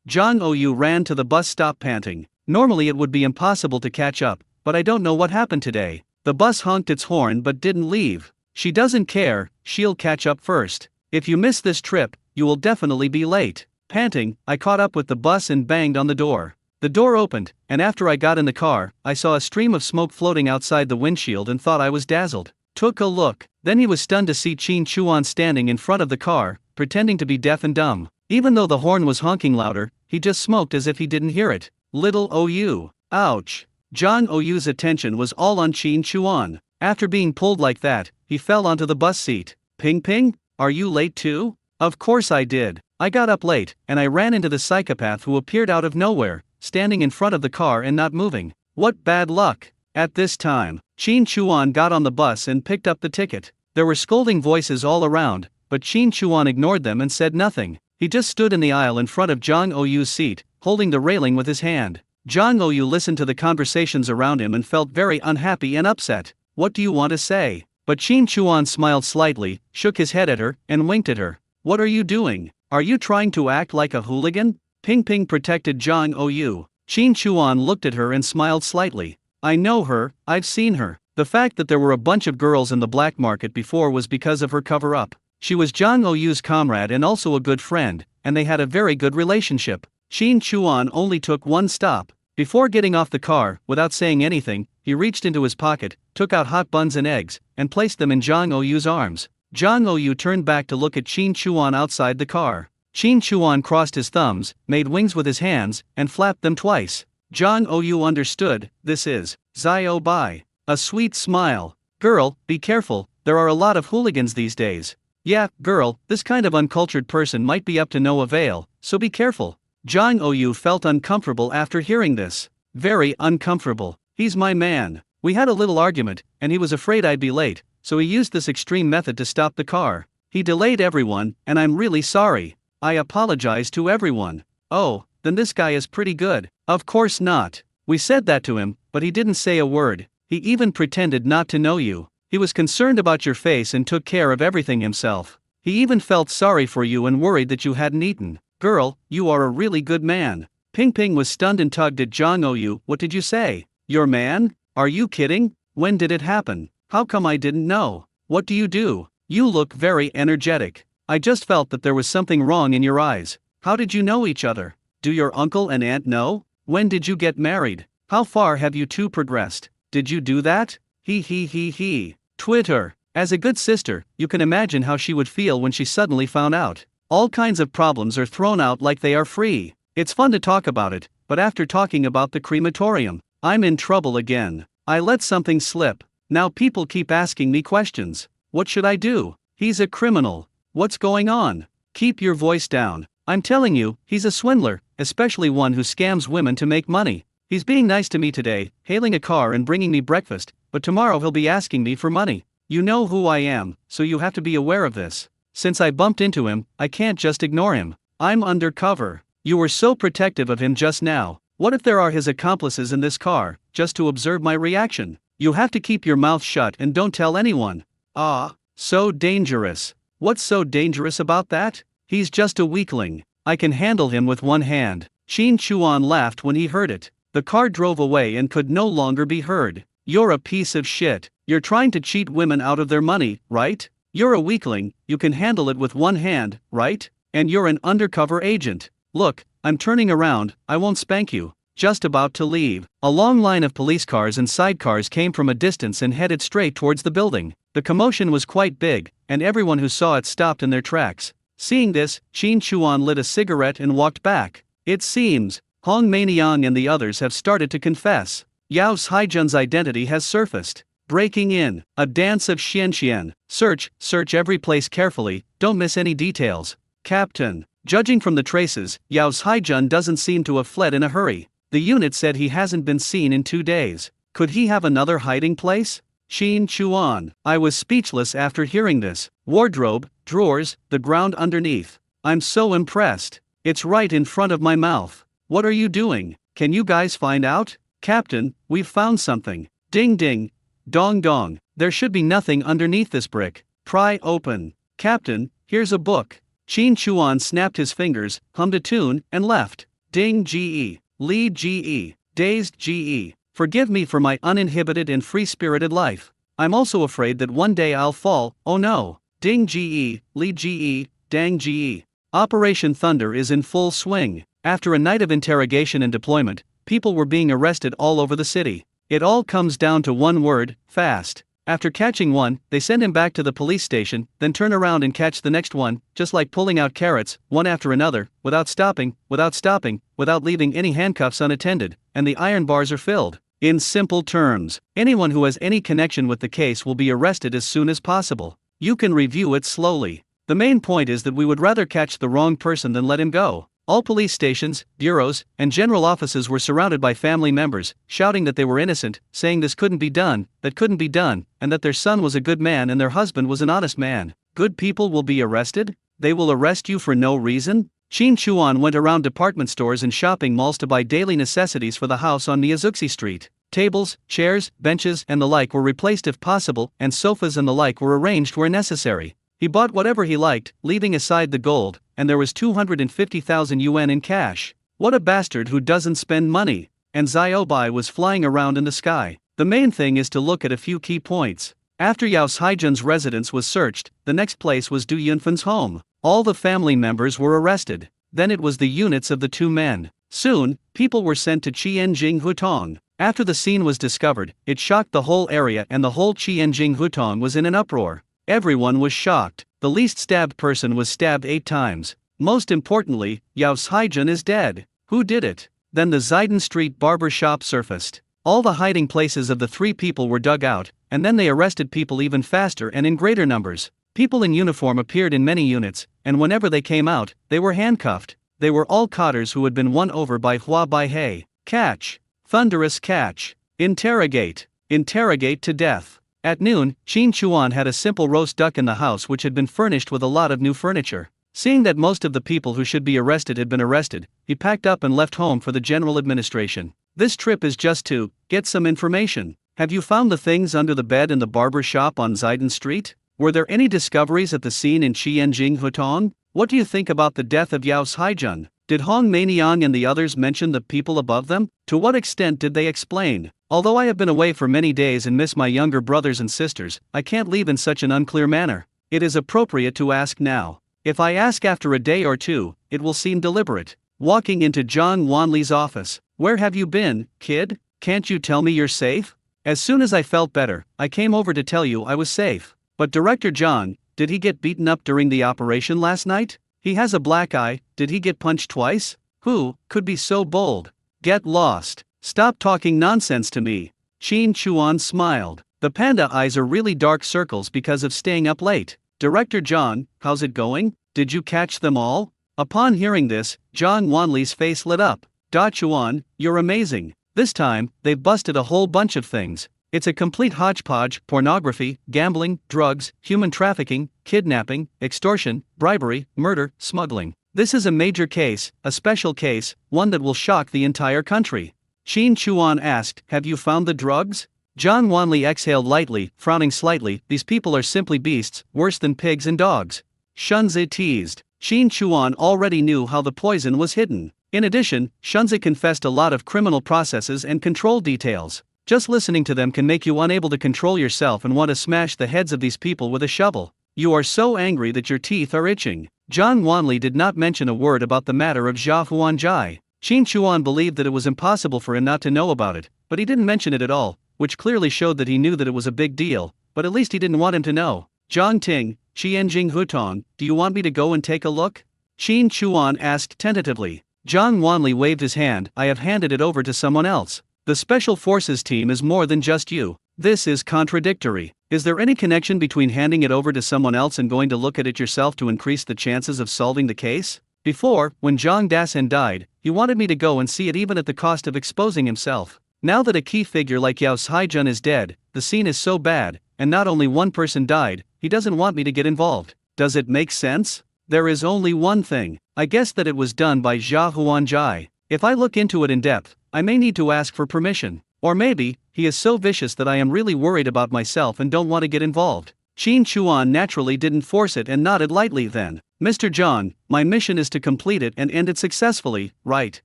Jang Ou ran to the bus stop panting. Normally it would be impossible to catch up, but I don't know what happened today. The bus honked its horn but didn't leave. She doesn't care, she'll catch up first. If you miss this trip, you will definitely be late. Panting, I caught up with the bus and banged on the door. The door opened, and after I got in the car, I saw a stream of smoke floating outside the windshield and thought I was dazzled. Took a look, then he was stunned to see Qin Chuan standing in front of the car, pretending to be deaf and dumb. Even though the horn was honking louder, he just smoked as if he didn't hear it. Little Ou. Ouch. Jang Ou's attention was all on Qin Chuan. After being pulled like that, he fell onto the bus seat. Ping Ping, are you late too? Of course I did. I got up late, and I ran into the psychopath who appeared out of nowhere, standing in front of the car and not moving. What bad luck. At this time, Qin Chuan got on the bus and picked up the ticket. There were scolding voices all around, but Qin Chuan ignored them and said nothing. He just stood in the aisle in front of Jang Ou's seat, holding the railing with his hand. Jang Ou listened to the conversations around him and felt very unhappy and upset. What do you want to say? But Qin Chuan smiled slightly, shook his head at her, and winked at her. What are you doing? Are you trying to act like a hooligan? Ping Ping protected Jang Ou. Qin Chuan looked at her and smiled slightly. I know her, I've seen her. The fact that there were a bunch of girls in the black market before was because of her cover-up. She was Jang Ou's comrade and also a good friend, and they had a very good relationship. Qin Chuan only took one stop. Before getting off the car, without saying anything, he reached into his pocket, took out hot buns and eggs, and placed them in Jang Ou's arms. Jang Ou turned back to look at Qin Chuan outside the car. Qin Chuan crossed his thumbs, made wings with his hands, and flapped them twice. Jang Ou understood, this is Zio Bai. A sweet smile. Girl, be careful, there are a lot of hooligans these days. Yeah, girl, this kind of uncultured person might be up to no avail, so be careful. Jang Ou felt uncomfortable after hearing this. Very uncomfortable. He's my man. We had a little argument, and he was afraid I'd be late, so he used this extreme method to stop the car. He delayed everyone, and I'm really sorry. I apologize to everyone. Oh, then this guy is pretty good. Of course not. We said that to him, but he didn't say a word. He even pretended not to know you. He was concerned about your face and took care of everything himself. He even felt sorry for you and worried that you hadn't eaten. Girl, you are a really good man. Ping Ping was stunned and tugged at Jang Ou. What did you say? Your man? Are you kidding? When did it happen? How come I didn't know? What do you do? You look very energetic. I just felt that there was something wrong in your eyes. How did you know each other? Do your uncle and aunt know? When did you get married? How far have you two progressed? Did you do that? He. Twitter. As a good sister, you can imagine how she would feel when she suddenly found out. All kinds of problems are thrown out like they are free. It's fun to talk about it, but after talking about the crematorium, I'm in trouble again. I let something slip. Now people keep asking me questions. What should I do? He's a criminal. What's going on? Keep your voice down. I'm telling you, he's a swindler, especially one who scams women to make money. He's being nice to me today, hailing a car and bringing me breakfast, but tomorrow he'll be asking me for money. You know who I am, so you have to be aware of this. Since I bumped into him, I can't just ignore him. I'm undercover. You were so protective of him just now. What if there are his accomplices in this car, just to observe my reaction? You have to keep your mouth shut and don't tell anyone. Ah, so dangerous. What's so dangerous about that? He's just a weakling. I can handle him with one hand. Shin Chuan laughed when he heard it. The car drove away and could no longer be heard. You're a piece of shit. You're trying to cheat women out of their money, right? You're a weakling, you can handle it with one hand, right? And you're an undercover agent. Look, I'm turning around, I won't spank you. Just about to leave. A long line of police cars and sidecars came from a distance and headed straight towards the building. The commotion was quite big, and everyone who saw it stopped in their tracks. Seeing this, Shin Chuan lit a cigarette and walked back. It seems, Hong Mainiang and the others have started to confess. Yao Haijun's identity has surfaced. Breaking in, a dance of Xianxian. Search every place carefully, don't miss any details. Captain. Judging from the traces, Yao Haijun doesn't seem to have fled in a hurry. The unit said he hasn't been seen in 2 days. Could he have another hiding place? Shin Chuan. I was speechless after hearing this. Wardrobe, drawers, the ground underneath. I'm so impressed. It's right in front of my mouth. What are you doing? Can you guys find out? Captain, we've found something. Ding ding. Dong dong. There should be nothing underneath this brick. Pry open. Captain, here's a book. Shin Chuan snapped his fingers, hummed a tune, and left. Ding GE. Lead GE. Dazed GE. Forgive me for my uninhibited and free-spirited life. I'm also afraid that one day I'll fall, oh no. Ding GE. Lead GE. Dang GE. Operation Thunder is in full swing. After a night of interrogation and deployment, people were being arrested all over the city. It all comes down to one word, fast. After catching one, they send him back to the police station, then turn around and catch the next one, just like pulling out carrots, one after another, without stopping, without leaving any handcuffs unattended, and the iron bars are filled. In simple terms, anyone who has any connection with the case will be arrested as soon as possible. You can review it slowly. The main point is that we would rather catch the wrong person than let him go. All police stations, bureaus, and general offices were surrounded by family members, shouting that they were innocent, saying this couldn't be done, that couldn't be done, and that their son was a good man and their husband was an honest man. Good people will be arrested? They will arrest you for no reason? Shin Chuan went around department stores and shopping malls to buy daily necessities for the house on Miyazuki Street. Tables, chairs, benches, and the like were replaced if possible, and sofas and the like were arranged where necessary. He bought whatever he liked, leaving aside the gold, and there was 250,000 yuan in cash. What a bastard who doesn't spend money! And Xiaobai was flying around in the sky. The main thing is to look at a few key points. After Yao Haijun's residence was searched, the next place was Du Yunfan's home. All the family members were arrested. Then it was the units of the two men. Soon, people were sent to Qianjing Hutong. After the scene was discovered, it shocked the whole area and the whole Qianjing Hutong was in an uproar. Everyone was shocked. The least stabbed person was stabbed 8 times. Most importantly, Yao Haijun is dead. Who did it? Then the Zidon Street barber shop surfaced. All the hiding places of the 3 people were dug out, and then they arrested people even faster and in greater numbers. People in uniform appeared in many units, and whenever they came out, they were handcuffed. They were all cotters who had been won over by Hua Baihe. Catch. Thunderous catch. Interrogate. Interrogate to death. At noon, Shin Chuan had a simple roast duck in the house which had been furnished with a lot of new furniture. Seeing that most of the people who should be arrested had been arrested, he packed up and left home for the general administration. This trip is just to get some information. Have you found the things under the bed in the barber shop on Zidon Street? Were there any discoveries at the scene in Qianjing Hutong? What do you think about the death of Yao Haijun? Did Hong Mainiang and the others mention the people above them? To what extent did they explain? Although I have been away for many days and miss my younger brothers and sisters, I can't leave in such an unclear manner. It is appropriate to ask now. If I ask after a day or two, it will seem deliberate. Walking into John Wanley's office. Where have you been, kid? Can't you tell me you're safe? As soon as I felt better, I came over to tell you I was safe. But Director John, did he get beaten up during the operation last night? He has a black eye, did he get punched twice? Who could be so bold? Get lost. Stop talking nonsense to me. Qin Chuan smiled. The panda eyes are really dark circles because of staying up late. Director John, how's it going? Did you catch them all? Upon hearing this, John Wanley's face lit up. Da Chuan, you're amazing. This time, they've busted a whole bunch of things. It's a complete hodgepodge: pornography, gambling, drugs, human trafficking, kidnapping, extortion, bribery, murder, smuggling. This is a major case, a special case, one that will shock the entire country. Qin Chuan asked, have you found the drugs? John Wanley exhaled lightly, frowning slightly. These people are simply beasts, worse than pigs and dogs. Shunzi teased. Qin Chuan already knew how the poison was hidden. In addition, Shunzi confessed a lot of criminal processes and control details. Just listening to them can make you unable to control yourself and want to smash the heads of these people with a shovel. You are so angry that your teeth are itching. John Wanley did not mention a word about the matter of Zha Huanjai. Qin Chuan believed that it was impossible for him not to know about it, but he didn't mention it at all, which clearly showed that he knew that it was a big deal, but at least he didn't want him to know. Zhang Ting, Qianjing Hutong, do you want me to go and take a look? Qin Chuan asked tentatively. John Wanley waved his hand. I have handed it over to someone else. The Special Forces team is more than just you. This is contradictory. Is there any connection between handing it over to someone else and going to look at it yourself to increase the chances of solving the case? Before, when Zhang Dasen died, he wanted me to go and see it even at the cost of exposing himself. Now that a key figure like Yao Haijun is dead, the scene is so bad, and not only one person died, he doesn't want me to get involved. Does it make sense? There is only one thing. I guess that it was done by Zha Huanjai. If I look into it in depth, I may need to ask for permission. Or maybe, he is so vicious that I am really worried about myself and don't want to get involved. Qin Chuan naturally didn't force it and nodded lightly then. Mr. John, my mission is to complete it and end it successfully, right?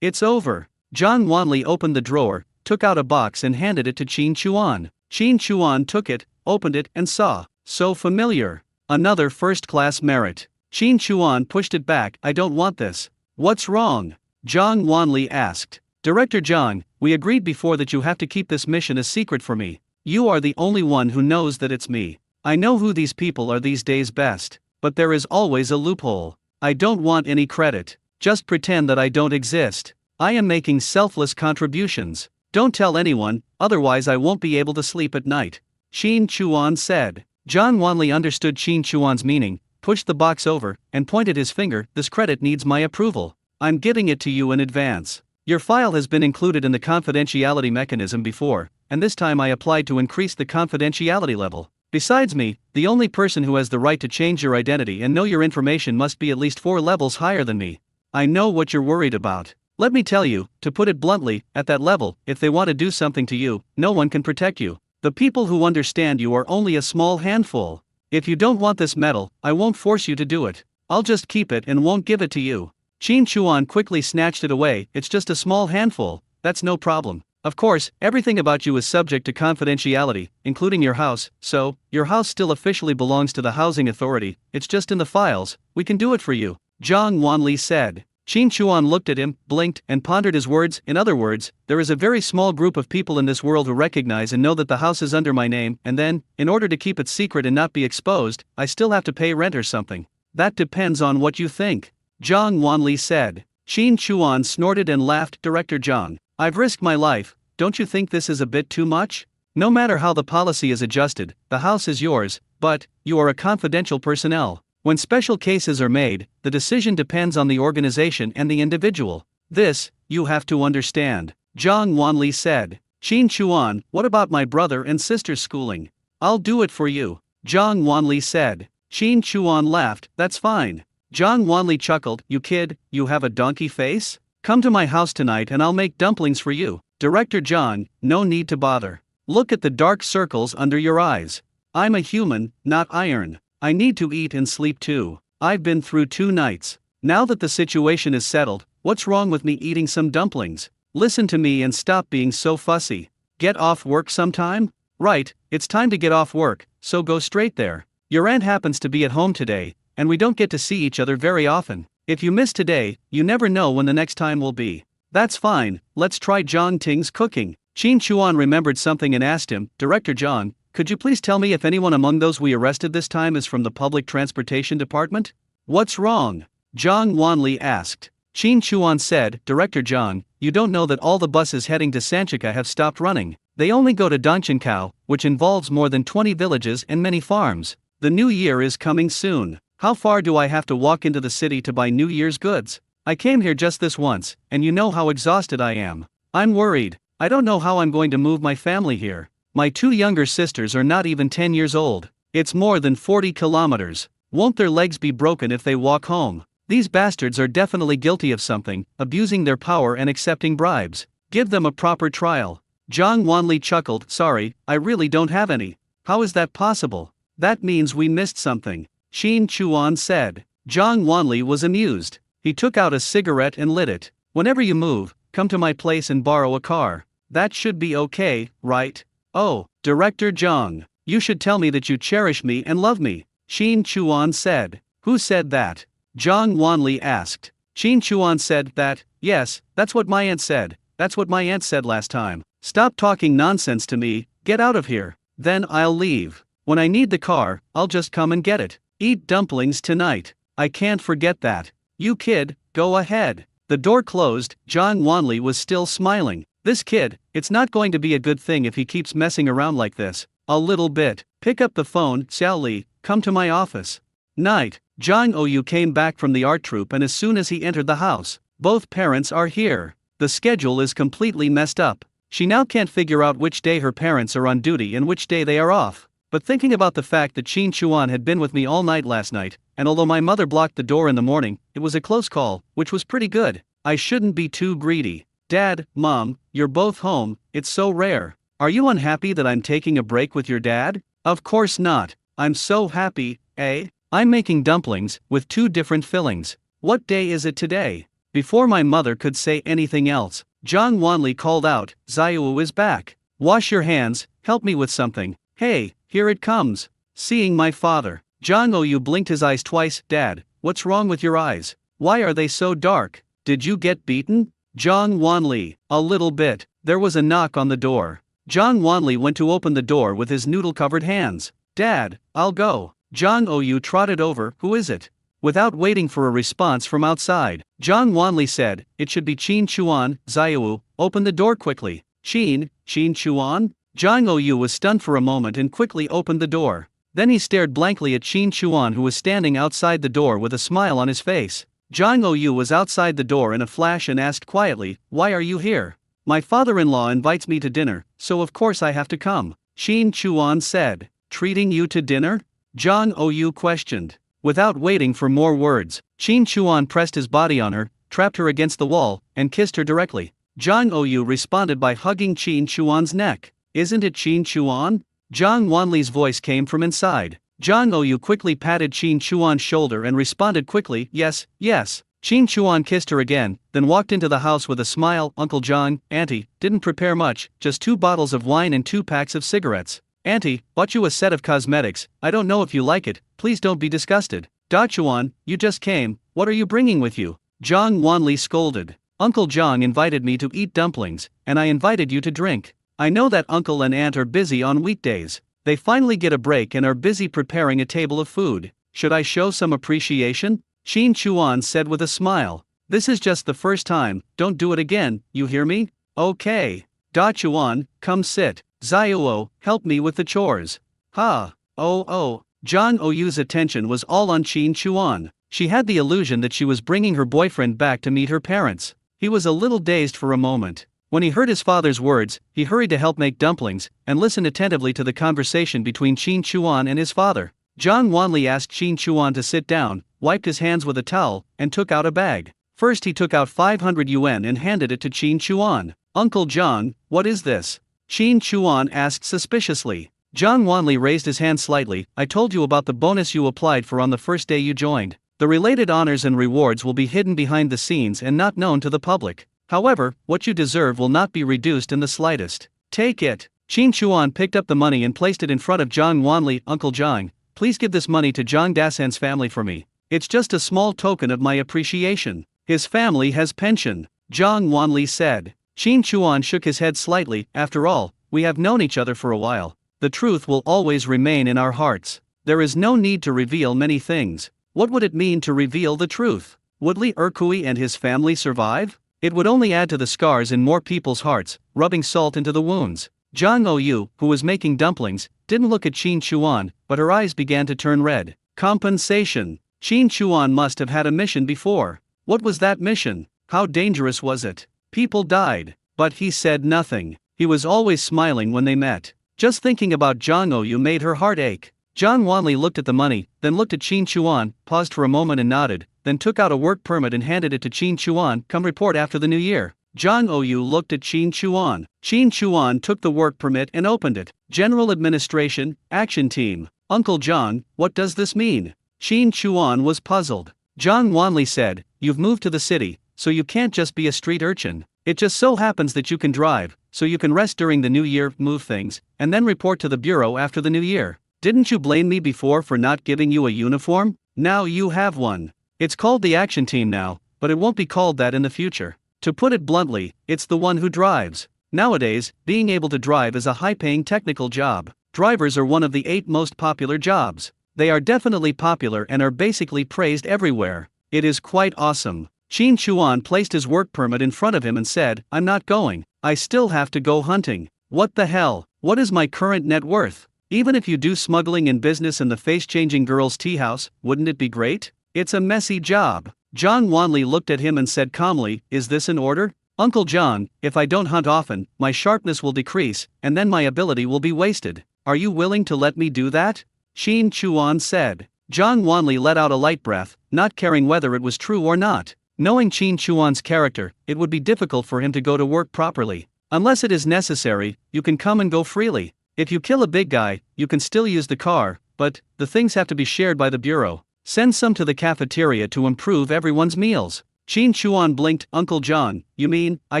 It's over. John Wanley opened the drawer, took out a box and handed it to Qin Chuan. Qin Chuan took it, opened it and saw. So familiar. Another first-class merit. Qin Chuan pushed it back. I don't want this. What's wrong? Zhang Wanley asked. Director Zhang, we agreed before that you have to keep this mission a secret for me. You are the only one who knows that it's me. I know who these people are these days best, but there is always a loophole. I don't want any credit. Just pretend that I don't exist. I am making selfless contributions. Don't tell anyone, otherwise I won't be able to sleep at night. Qin Chuan said. John Wanley understood Qin Chuan's meaning, pushed the box over, and pointed his finger. This credit needs my approval. I'm giving it to you in advance. Your file has been included in the confidentiality mechanism before, and this time I applied to increase the confidentiality level. Besides me, the only person who has the right to change your identity and know your information must be at least 4 levels higher than me. I know what you're worried about. Let me tell you, to put it bluntly, at that level, if they want to do something to you, no one can protect you. The people who understand you are only a small handful. If you don't want this medal, I won't force you to do it. I'll just keep it and won't give it to you. Qin Chuan quickly snatched it away. It's just a small handful, that's no problem. Of course, everything about you is subject to confidentiality, including your house, so, your house still officially belongs to the housing authority, it's just in the files, we can do it for you, Zhang Wanli said. Qin Chuan looked at him, blinked, and pondered his words. In other words, there is a very small group of people in this world who recognize and know that the house is under my name, and then, in order to keep it secret and not be exposed, I still have to pay rent or something. That depends on what you think, Zhang Wanli said. Qin Chuan snorted and laughed. Director Zhang, I've risked my life, don't you think this is a bit too much? No matter how the policy is adjusted, the house is yours, but, you are a confidential personnel. When special cases are made, the decision depends on the organization and the individual. This, you have to understand, Zhang Wanli said. Qin Chuan, what about my brother and sister's schooling? I'll do it for you, Zhang Wanli said. Qin Chuan laughed. That's fine. Zhang Wanli chuckled. You kid, you have a donkey face? Come to my house tonight and I'll make dumplings for you. Director Zhang, no need to bother. Look at the dark circles under your eyes. I'm a human, not iron. I need to eat and sleep too. I've been through 2 nights. Now that the situation is settled, what's wrong with me eating some dumplings? Listen to me and stop being so fussy. Get off work sometime? Right, it's time to get off work, so go straight there. Your aunt happens to be at home today, and we don't get to see each other very often. If you miss today, you never know when the next time will be. That's fine, let's try Zhang Ting's cooking. Qin Chuan remembered something and asked him, Director Zhang, could you please tell me if anyone among those we arrested this time is from the public transportation department? What's wrong? Zhang Wanli asked. Qin Chuan said, Director Zhang, you don't know that all the buses heading to Sanchika have stopped running. They only go to Dongchenkao, which involves more than 20 villages and many farms. The new year is coming soon. How far do I have to walk into the city to buy New Year's goods? I came here just this once, and you know how exhausted I am. I'm worried. I don't know how I'm going to move my family here. My 2 younger sisters are not even 10 years old. It's more than 40 kilometers. Won't their legs be broken if they walk home? These bastards are definitely guilty of something, abusing their power and accepting bribes. Give them a proper trial. Zhang Wanli chuckled, sorry, I really don't have any. How is that possible? That means we missed something. Qin Chuan said. Zhang Wanli was amused. He took out a cigarette and lit it. Whenever you move, come to my place and borrow a car. That should be okay, right? Oh, Director Zhang, you should tell me that you cherish me and love me, Qin Chuan said. Who said that? Zhang Wanli asked. Qin Chuan said that, yes, that's what my aunt said. That's what my aunt said last time. Stop talking nonsense to me, get out of here. Then I'll leave. When I need the car, I'll just come and get it. Eat dumplings tonight. I can't forget that. You kid, go ahead. The door closed, Zhang Wanli was still smiling. This kid, it's not going to be a good thing if he keeps messing around like this. A little bit. Pick up the phone, Xiao Li, come to my office. Night. Zhang Oyu came back from the art troupe and as soon as he entered the house, both parents are here. The schedule is completely messed up. She now can't figure out which day her parents are on duty and which day they are off. But thinking about the fact that Qin Chuan had been with me all night last night, and although my mother blocked the door in the morning, it was a close call, which was pretty good. I shouldn't be too greedy. Dad, Mom, you're both home, it's so rare. Are you unhappy that I'm taking a break with your dad? Of course not. I'm so happy, eh? I'm making dumplings, with 2 different fillings. What day is it today? Before my mother could say anything else, Zhang Wanli called out, Xiaowu is back. Wash your hands, help me with something. Hey, here it comes. Seeing my father, Zhang Oyu blinked his eyes twice. Dad, what's wrong with your eyes? Why are they so dark? Did you get beaten? Zhang Wanli, a little bit. There was a knock on the door. Zhang Wanli went to open the door with his noodle-covered hands. Dad, I'll go. Zhang Oyu trotted over. Who is it? Without waiting for a response from outside, Zhang Wanli said, it should be Qin Chuan. Xiaowu, open the door quickly. Qin Chuan? Zhang Oyu was stunned for a moment and quickly opened the door. Then he stared blankly at Qin Chuan who was standing outside the door with a smile on his face. Zhang Oyu was outside the door in a flash and asked quietly, why are you here? My father-in-law invites me to dinner, so of course I have to come. Qin Chuan said. Treating you to dinner? Zhang Oyu questioned. Without waiting for more words, Qin Chuan pressed his body on her, trapped her against the wall, and kissed her directly. Zhang Oyu responded by hugging Qin Chuan's neck. Isn't it Qin Chuan? Zhang Wanli's voice came from inside. Zhang Oyu quickly patted Qin Chuan's shoulder and responded quickly, yes, yes. Qin Chuan kissed her again, then walked into the house with a smile. Uncle Zhang, Auntie, didn't prepare much, just 2 bottles of wine and 2 packs of cigarettes. Auntie, bought you a set of cosmetics, I don't know if you like it, please don't be disgusted. Da Chuan, you just came, what are you bringing with you? Zhang Wanli scolded. Uncle Zhang invited me to eat dumplings, and I invited you to drink. I know that uncle and aunt are busy on weekdays. They finally get a break and are busy preparing a table of food. Should I show some appreciation? Qin Chuan said with a smile. This is just the first time, don't do it again, you hear me? Okay. Da Chuan, come sit. Xiaowu, help me with the chores. Ha. Oh. Zhang Oyu's attention was all on Qin Chuan. She had the illusion that she was bringing her boyfriend back to meet her parents. He was a little dazed for a moment. When he heard his father's words, he hurried to help make dumplings, and listened attentively to the conversation between Qin Chuan and his father. Zhang Wanli asked Qin Chuan to sit down, wiped his hands with a towel, and took out a bag. First he took out 500 yuan and handed it to Qin Chuan. Uncle Zhang, what is this? Qin Chuan asked suspiciously. Zhang Wanli raised his hand slightly. I told you about the bonus you applied for on the first day you joined. The related honors and rewards will be hidden behind the scenes and not known to the public. However, what you deserve will not be reduced in the slightest. Take it. Qin Chuan picked up the money and placed it in front of Zhang Wanli. Uncle Zhang, please give this money to Zhang Dasan's family for me. It's just a small token of my appreciation. His family has pension, Zhang Wanli said. Qin Chuan shook his head slightly. After all, we have known each other for a while. The truth will always remain in our hearts. There is no need to reveal many things. What would it mean to reveal the truth? Would Li Erkui and his family survive? It would only add to the scars in more people's hearts, rubbing salt into the wounds. Zhang Oyu, who was making dumplings, didn't look at Qin Chuan, but her eyes began to turn red. Compensation. Qin Chuan must have had a mission before. What was that mission? How dangerous was it? People died, but he said nothing. He was always smiling when they met. Just thinking about Zhang Oyu made her heart ache. Zhang Wanli looked at the money, then looked at Qin Chuan, paused for a moment and nodded, then took out a work permit and handed it to Qin Chuan. Come report after the new year. Zhang Oyu looked at Qin Chuan. Qin Chuan took the work permit and opened it. General Administration, Action Team. Uncle Zhang, what does this mean? Qin Chuan was puzzled. Zhang Wanli said, you've moved to the city, so you can't just be a street urchin. It just so happens that you can drive, so you can rest during the new year, move things, and then report to the bureau after the new year. Didn't you blame me before for not giving you a uniform? Now you have one. It's called the Action Team now, but it won't be called that in the future. To put it bluntly, it's the one who drives. Nowadays, being able to drive is a high-paying technical job. Drivers are one of the 8 most popular jobs. They are definitely popular and are basically praised everywhere. It is quite awesome. Qin Chuan placed his work permit in front of him and said, I'm not going. I still have to go hunting. What the hell? What is my current net worth? Even if you do smuggling in business in the face-changing girls' tea house, wouldn't it be great? It's a messy job. Zhang Wanli looked at him and said calmly, is this an order? Uncle Zhang, if I don't hunt often, my sharpness will decrease, and then my ability will be wasted. Are you willing to let me do that? Qin Chuan said. Zhang Wanli let out a light breath, not caring whether it was true or not. Knowing Qin Chuan's character, it would be difficult for him to go to work properly. Unless it is necessary, you can come and go freely. If you kill a big guy, you can still use the car, but the things have to be shared by the bureau. Send some to the cafeteria to improve everyone's meals. Qin Chuan blinked. Uncle Zhang, you mean, I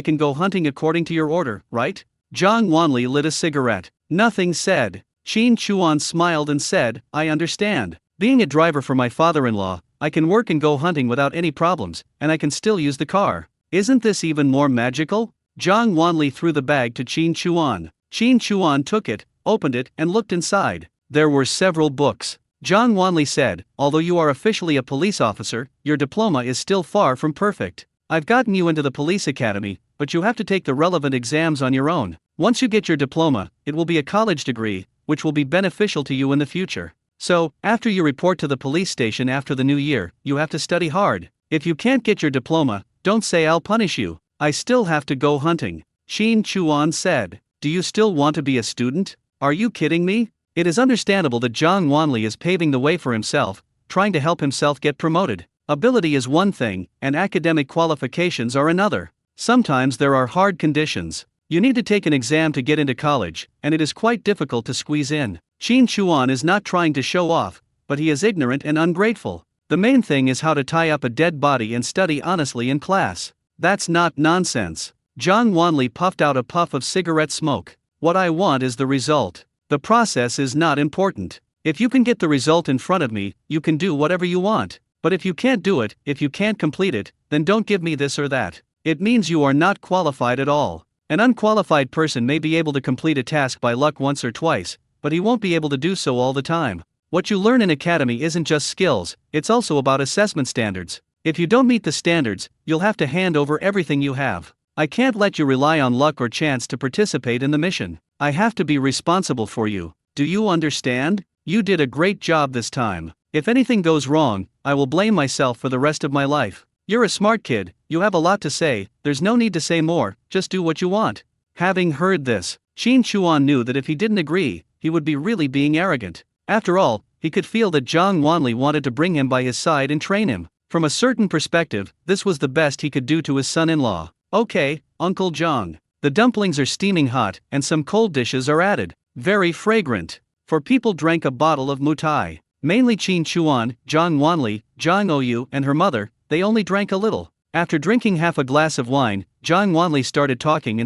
can go hunting according to your order, right? Zhang Wanli lit a cigarette. Nothing said. Qin Chuan smiled and said, I understand. Being a driver for my father-in-law, I can work and go hunting without any problems, and I can still use the car. Isn't this even more magical? Zhang Wanli threw the bag to Qin Chuan. Qin Chuan took it, opened it, and looked inside. There were several books. Zhang Wanli said, although you are officially a police officer, your diploma is still far from perfect. I've gotten you into the police academy, but you have to take the relevant exams on your own. Once you get your diploma, it will be a college degree, which will be beneficial to you in the future. So, after you report to the police station after the new year, you have to study hard. If you can't get your diploma, don't say I'll punish you. I still have to go hunting. Qin Chuan said. Do you still want to be a student? Are you kidding me? It is understandable that Zhang Wanli is paving the way for himself, trying to help himself get promoted. Ability is one thing, and academic qualifications are another. Sometimes there are hard conditions. You need to take an exam to get into college, and it is quite difficult to squeeze in. Qin Chuan is not trying to show off, but he is ignorant and ungrateful. The main thing is how to tie up a dead body and study honestly in class. That's not nonsense. Zhang Wanli puffed out a puff of cigarette smoke. What I want is the result. The process is not important. If you can get the result in front of me, you can do whatever you want. But if you can't do it, if you can't complete it, then don't give me this or that. It means you are not qualified at all. An unqualified person may be able to complete a task by luck once or twice, but he won't be able to do so all the time. What you learn in academy isn't just skills, it's also about assessment standards. If you don't meet the standards, you'll have to hand over everything you have. I can't let you rely on luck or chance to participate in the mission. I have to be responsible for you. Do you understand? You did a great job this time. If anything goes wrong, I will blame myself for the rest of my life. You're a smart kid, you have a lot to say, there's no need to say more, just do what you want. Having heard this, Qin Chuan knew that if he didn't agree, he would be really being arrogant. After all, he could feel that Zhang Wanli wanted to bring him by his side and train him. From a certain perspective, this was the best he could do to his son-in-law. Okay, Uncle Zhang. The dumplings are steaming hot, and some cold dishes are added. Very fragrant. For people drank a bottle of mutai. Mainly Qin Chuan, Zhang Wanli, Zhang Oyu, and her mother, they only drank a little. After drinking half a glass of wine, Zhang Wanli started talking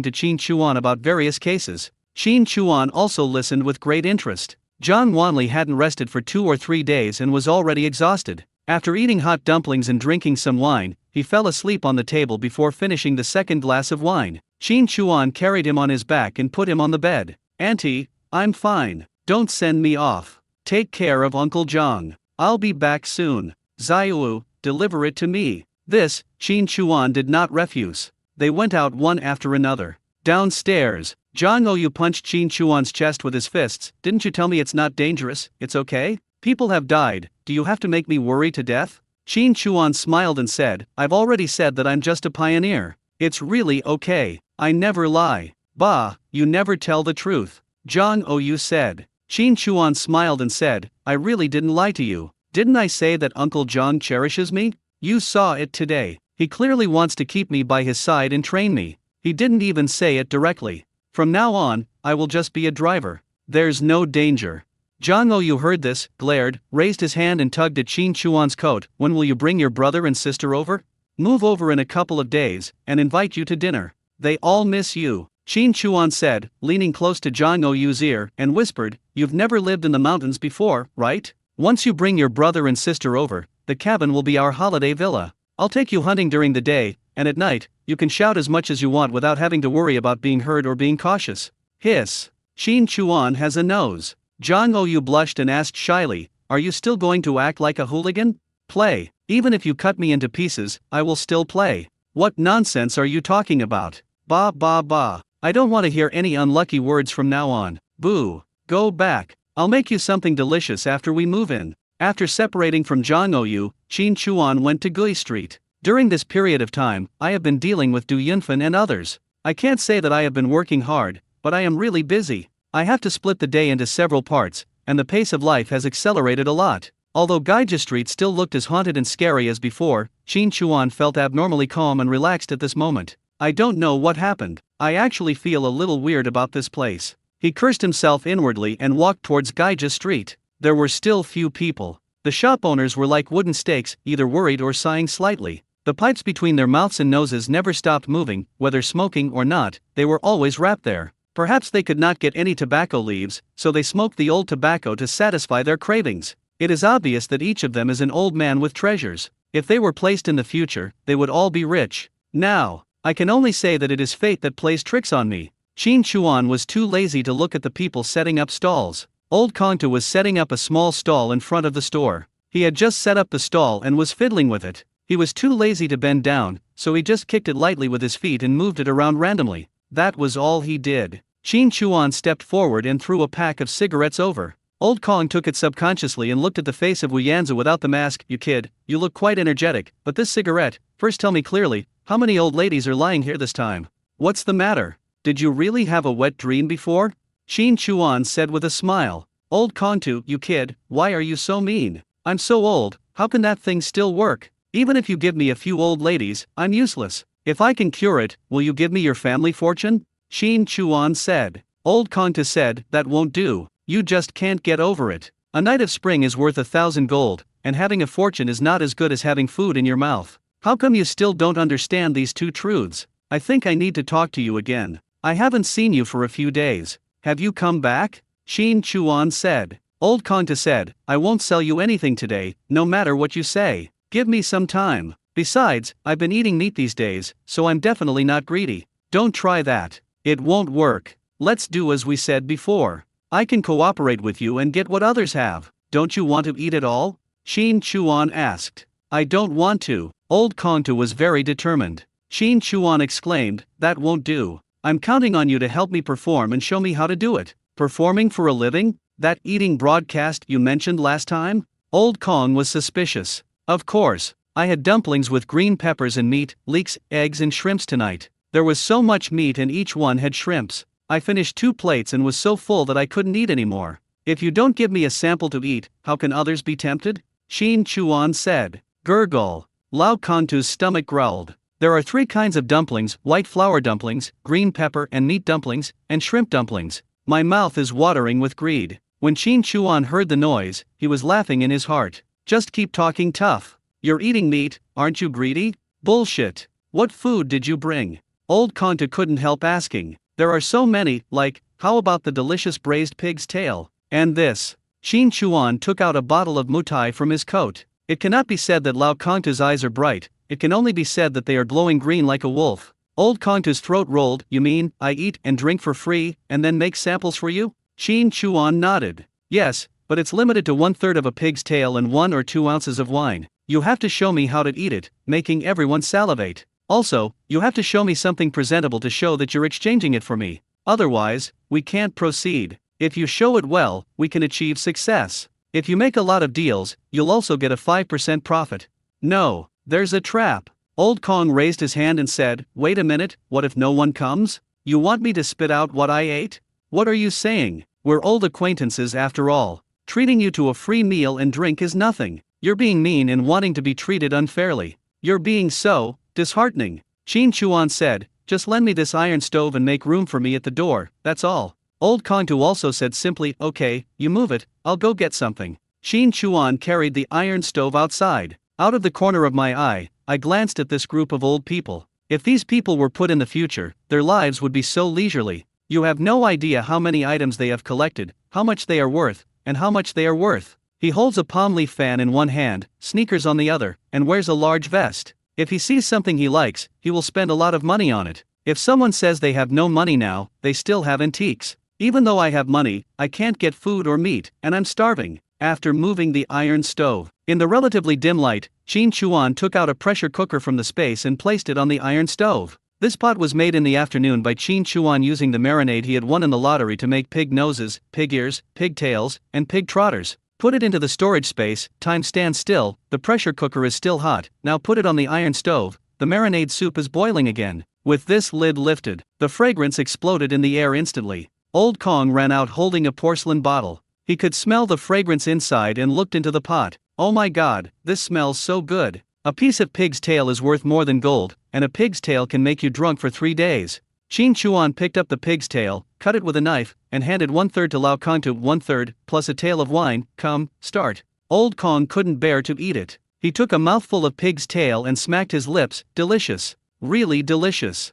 to Qin Chuan about various cases. Qin Chuan also listened with great interest. Zhang Wanli hadn't rested for 2 or 3 days and was already exhausted. After eating hot dumplings and drinking some wine, he fell asleep on the table before finishing the second glass of wine. Qin Chuan carried him on his back and put him on the bed. "Auntie, I'm fine. Don't send me off. Take care of Uncle Zhang. I'll be back soon. Zaiwu, deliver it to me." This, Qin Chuan did not refuse. They went out one after another. Downstairs, Zhang Oyu punched Qin Chuan's chest with his fists. "Didn't you tell me it's not dangerous? It's okay? People have died, do you have to make me worry to death?" Qin Chuan smiled and said, "I've already said that I'm just a pioneer. It's really okay. I never lie." "Bah, you never tell the truth," Zhang Oyu said. Qin Chuan smiled and said, "I really didn't lie to you. Didn't I say that Uncle Zhang cherishes me? You saw it today. He clearly wants to keep me by his side and train me. He didn't even say it directly. From now on, I will just be a driver. There's no danger." Zhang Oyu heard this, glared, raised his hand and tugged at Qin Chuan's coat. "When will you bring your brother and sister over?" "Move over in a couple of days, and invite you to dinner. They all miss you," Qin Chuan said, leaning close to Zhang Oyu's ear, and whispered, "You've never lived in the mountains before, right? Once you bring your brother and sister over, the cabin will be our holiday villa. I'll take you hunting during the day, and at night, you can shout as much as you want without having to worry about being heard or being cautious." Hiss. Qin Chuan has a nose. Zhang Oyu blushed and asked shyly, "Are you still going to act like a hooligan? Play. Even if you cut me into pieces, I will still play." "What nonsense are you talking about? Bah bah bah. I don't want to hear any unlucky words from now on. Boo. Go back. I'll make you something delicious after we move in." After separating from Zhang Oyu, Qin Chuan went to Gui Street. "During this period of time, I have been dealing with Du Yunfen and others. I can't say that I have been working hard, but I am really busy. I have to split the day into several parts, and the pace of life has accelerated a lot." Although Gaija Street still looked as haunted and scary as before, Qin Chuan felt abnormally calm and relaxed at this moment. "I don't know what happened. I actually feel a little weird about this place." He cursed himself inwardly and walked towards Gaija Street. There were still few people. The shop owners were like wooden stakes, either worried or sighing slightly. The pipes between their mouths and noses never stopped moving, whether smoking or not, they were always wrapped there. Perhaps they could not get any tobacco leaves, so they smoked the old tobacco to satisfy their cravings. It is obvious that each of them is an old man with treasures. If they were placed in the future, they would all be rich. Now, I can only say that it is fate that plays tricks on me. Qin Chuan was too lazy to look at the people setting up stalls. Old Kongta was setting up a small stall in front of the store. He had just set up the stall and was fiddling with it. He was too lazy to bend down, so he just kicked it lightly with his feet and moved it around randomly. That was all he did. Qin Chuan stepped forward and threw a pack of cigarettes over. Old Kong took it subconsciously and looked at the face of Wu Yanzi without the mask. "You kid, you look quite energetic, but this cigarette, first tell me clearly, how many old ladies are lying here this time? What's the matter? Did you really have a wet dream before?" Qin Chuan said with a smile. "Old Kongtu, you kid, why are you so mean? I'm so old, how can that thing still work? Even if you give me a few old ladies, I'm useless. If I can cure it, will you give me your family fortune?" Qin Chuan said. Old Kongta said, "That won't do, you just can't get over it. A night of spring is worth 1,000 gold, and having a fortune is not as good as having food in your mouth. How come you still don't understand these two truths? I think I need to talk to you again. I haven't seen you for a few days. Have you come back?" Qin Chuan said. Old Kongta said, "I won't sell you anything today, no matter what you say. Give me some time. Besides, I've been eating meat these days, so I'm definitely not greedy. Don't try that. It won't work. Let's do as we said before. I can cooperate with you and get what others have. Don't you want to eat it all?" Qin Chuan asked. "I don't want to." Old Kongta was very determined. Qin Chuan exclaimed, "That won't do. I'm counting on you to help me perform and show me how to do it." "Performing for a living? That eating broadcast you mentioned last time?" Old Kong was suspicious. "Of course. I had dumplings with green peppers and meat, leeks, eggs and shrimps tonight. There was so much meat and each one had shrimps. I finished 2 plates and was so full that I couldn't eat anymore. If you don't give me a sample to eat, how can others be tempted?" Qin Chuan said. Gurgle. Lao Kongtu's stomach growled. "There are 3 kinds of dumplings: white flour dumplings, green pepper and meat dumplings, and shrimp dumplings. My mouth is watering with greed." When Qin Chuan heard the noise, he was laughing in his heart. "Just keep talking tough. You're eating meat, aren't you greedy?" Bullshit. What food did you bring? Old Konta couldn't help asking. There are so many, like, how about the delicious braised pig's tail? And this. Qin Chuan took out a bottle of mutai from his coat. It cannot be said that Lao Konta's eyes are bright, it can only be said that they are glowing green like a wolf. Old Konta's throat rolled. You mean, I eat and drink for free, and then make samples for you? Qin Chuan nodded. Yes, but it's limited to 1/3 of a pig's tail and 1 or 2 ounces of wine. You have to show me how to eat it, making everyone salivate. Also, you have to show me something presentable to show that you're exchanging it for me. Otherwise, we can't proceed. If you show it well, we can achieve success. If you make a lot of deals, you'll also get a 5% profit. No, there's a trap. Old Kong raised his hand and said, wait a minute, what if no one comes? You want me to spit out what I ate? What are you saying? We're old acquaintances after all. Treating you to a free meal and drink is nothing. You're being mean and wanting to be treated unfairly. You're being so disheartening. Qin Chuan said, just lend me this iron stove and make room for me at the door, that's all. Old Kongtu also said simply, okay, you move it, I'll go get something. Qin Chuan carried the iron stove outside. Out of the corner of my eye, I glanced at this group of old people. If these people were put in the future, their lives would be so leisurely. You have no idea how many items they have collected, how much they are worth, and how much they are worth. He holds a palm leaf fan in one hand, sneakers on the other, and wears a large vest. If he sees something he likes, he will spend a lot of money on it. If someone says they have no money now, they still have antiques. Even though I have money, I can't get food or meat, and I'm starving. After moving the iron stove, in the relatively dim light, Qin Chuan took out a pressure cooker from the space and placed it on the iron stove. This pot was made in the afternoon by Qin Chuan using the marinade he had won in the lottery to make pig noses, pig ears, pig tails, and pig trotters. Put it into the storage space, time stands still, the pressure cooker is still hot, now put it on the iron stove, the marinade soup is boiling again. With this lid lifted, the fragrance exploded in the air instantly. Old Kong ran out holding a porcelain bottle. He could smell the fragrance inside and looked into the pot. Oh my god, this smells so good. A piece of pig's tail is worth more than gold, and a pig's tail can make you drunk for 3 days. Qin Chuan picked up the pig's tail, cut it with a knife, and handed 1/3 to Lao Kongtu, 1/3, plus a tail of wine. Come, start. Old Kong couldn't bear to eat it. He took a mouthful of pig's tail and smacked his lips. Delicious. Really delicious.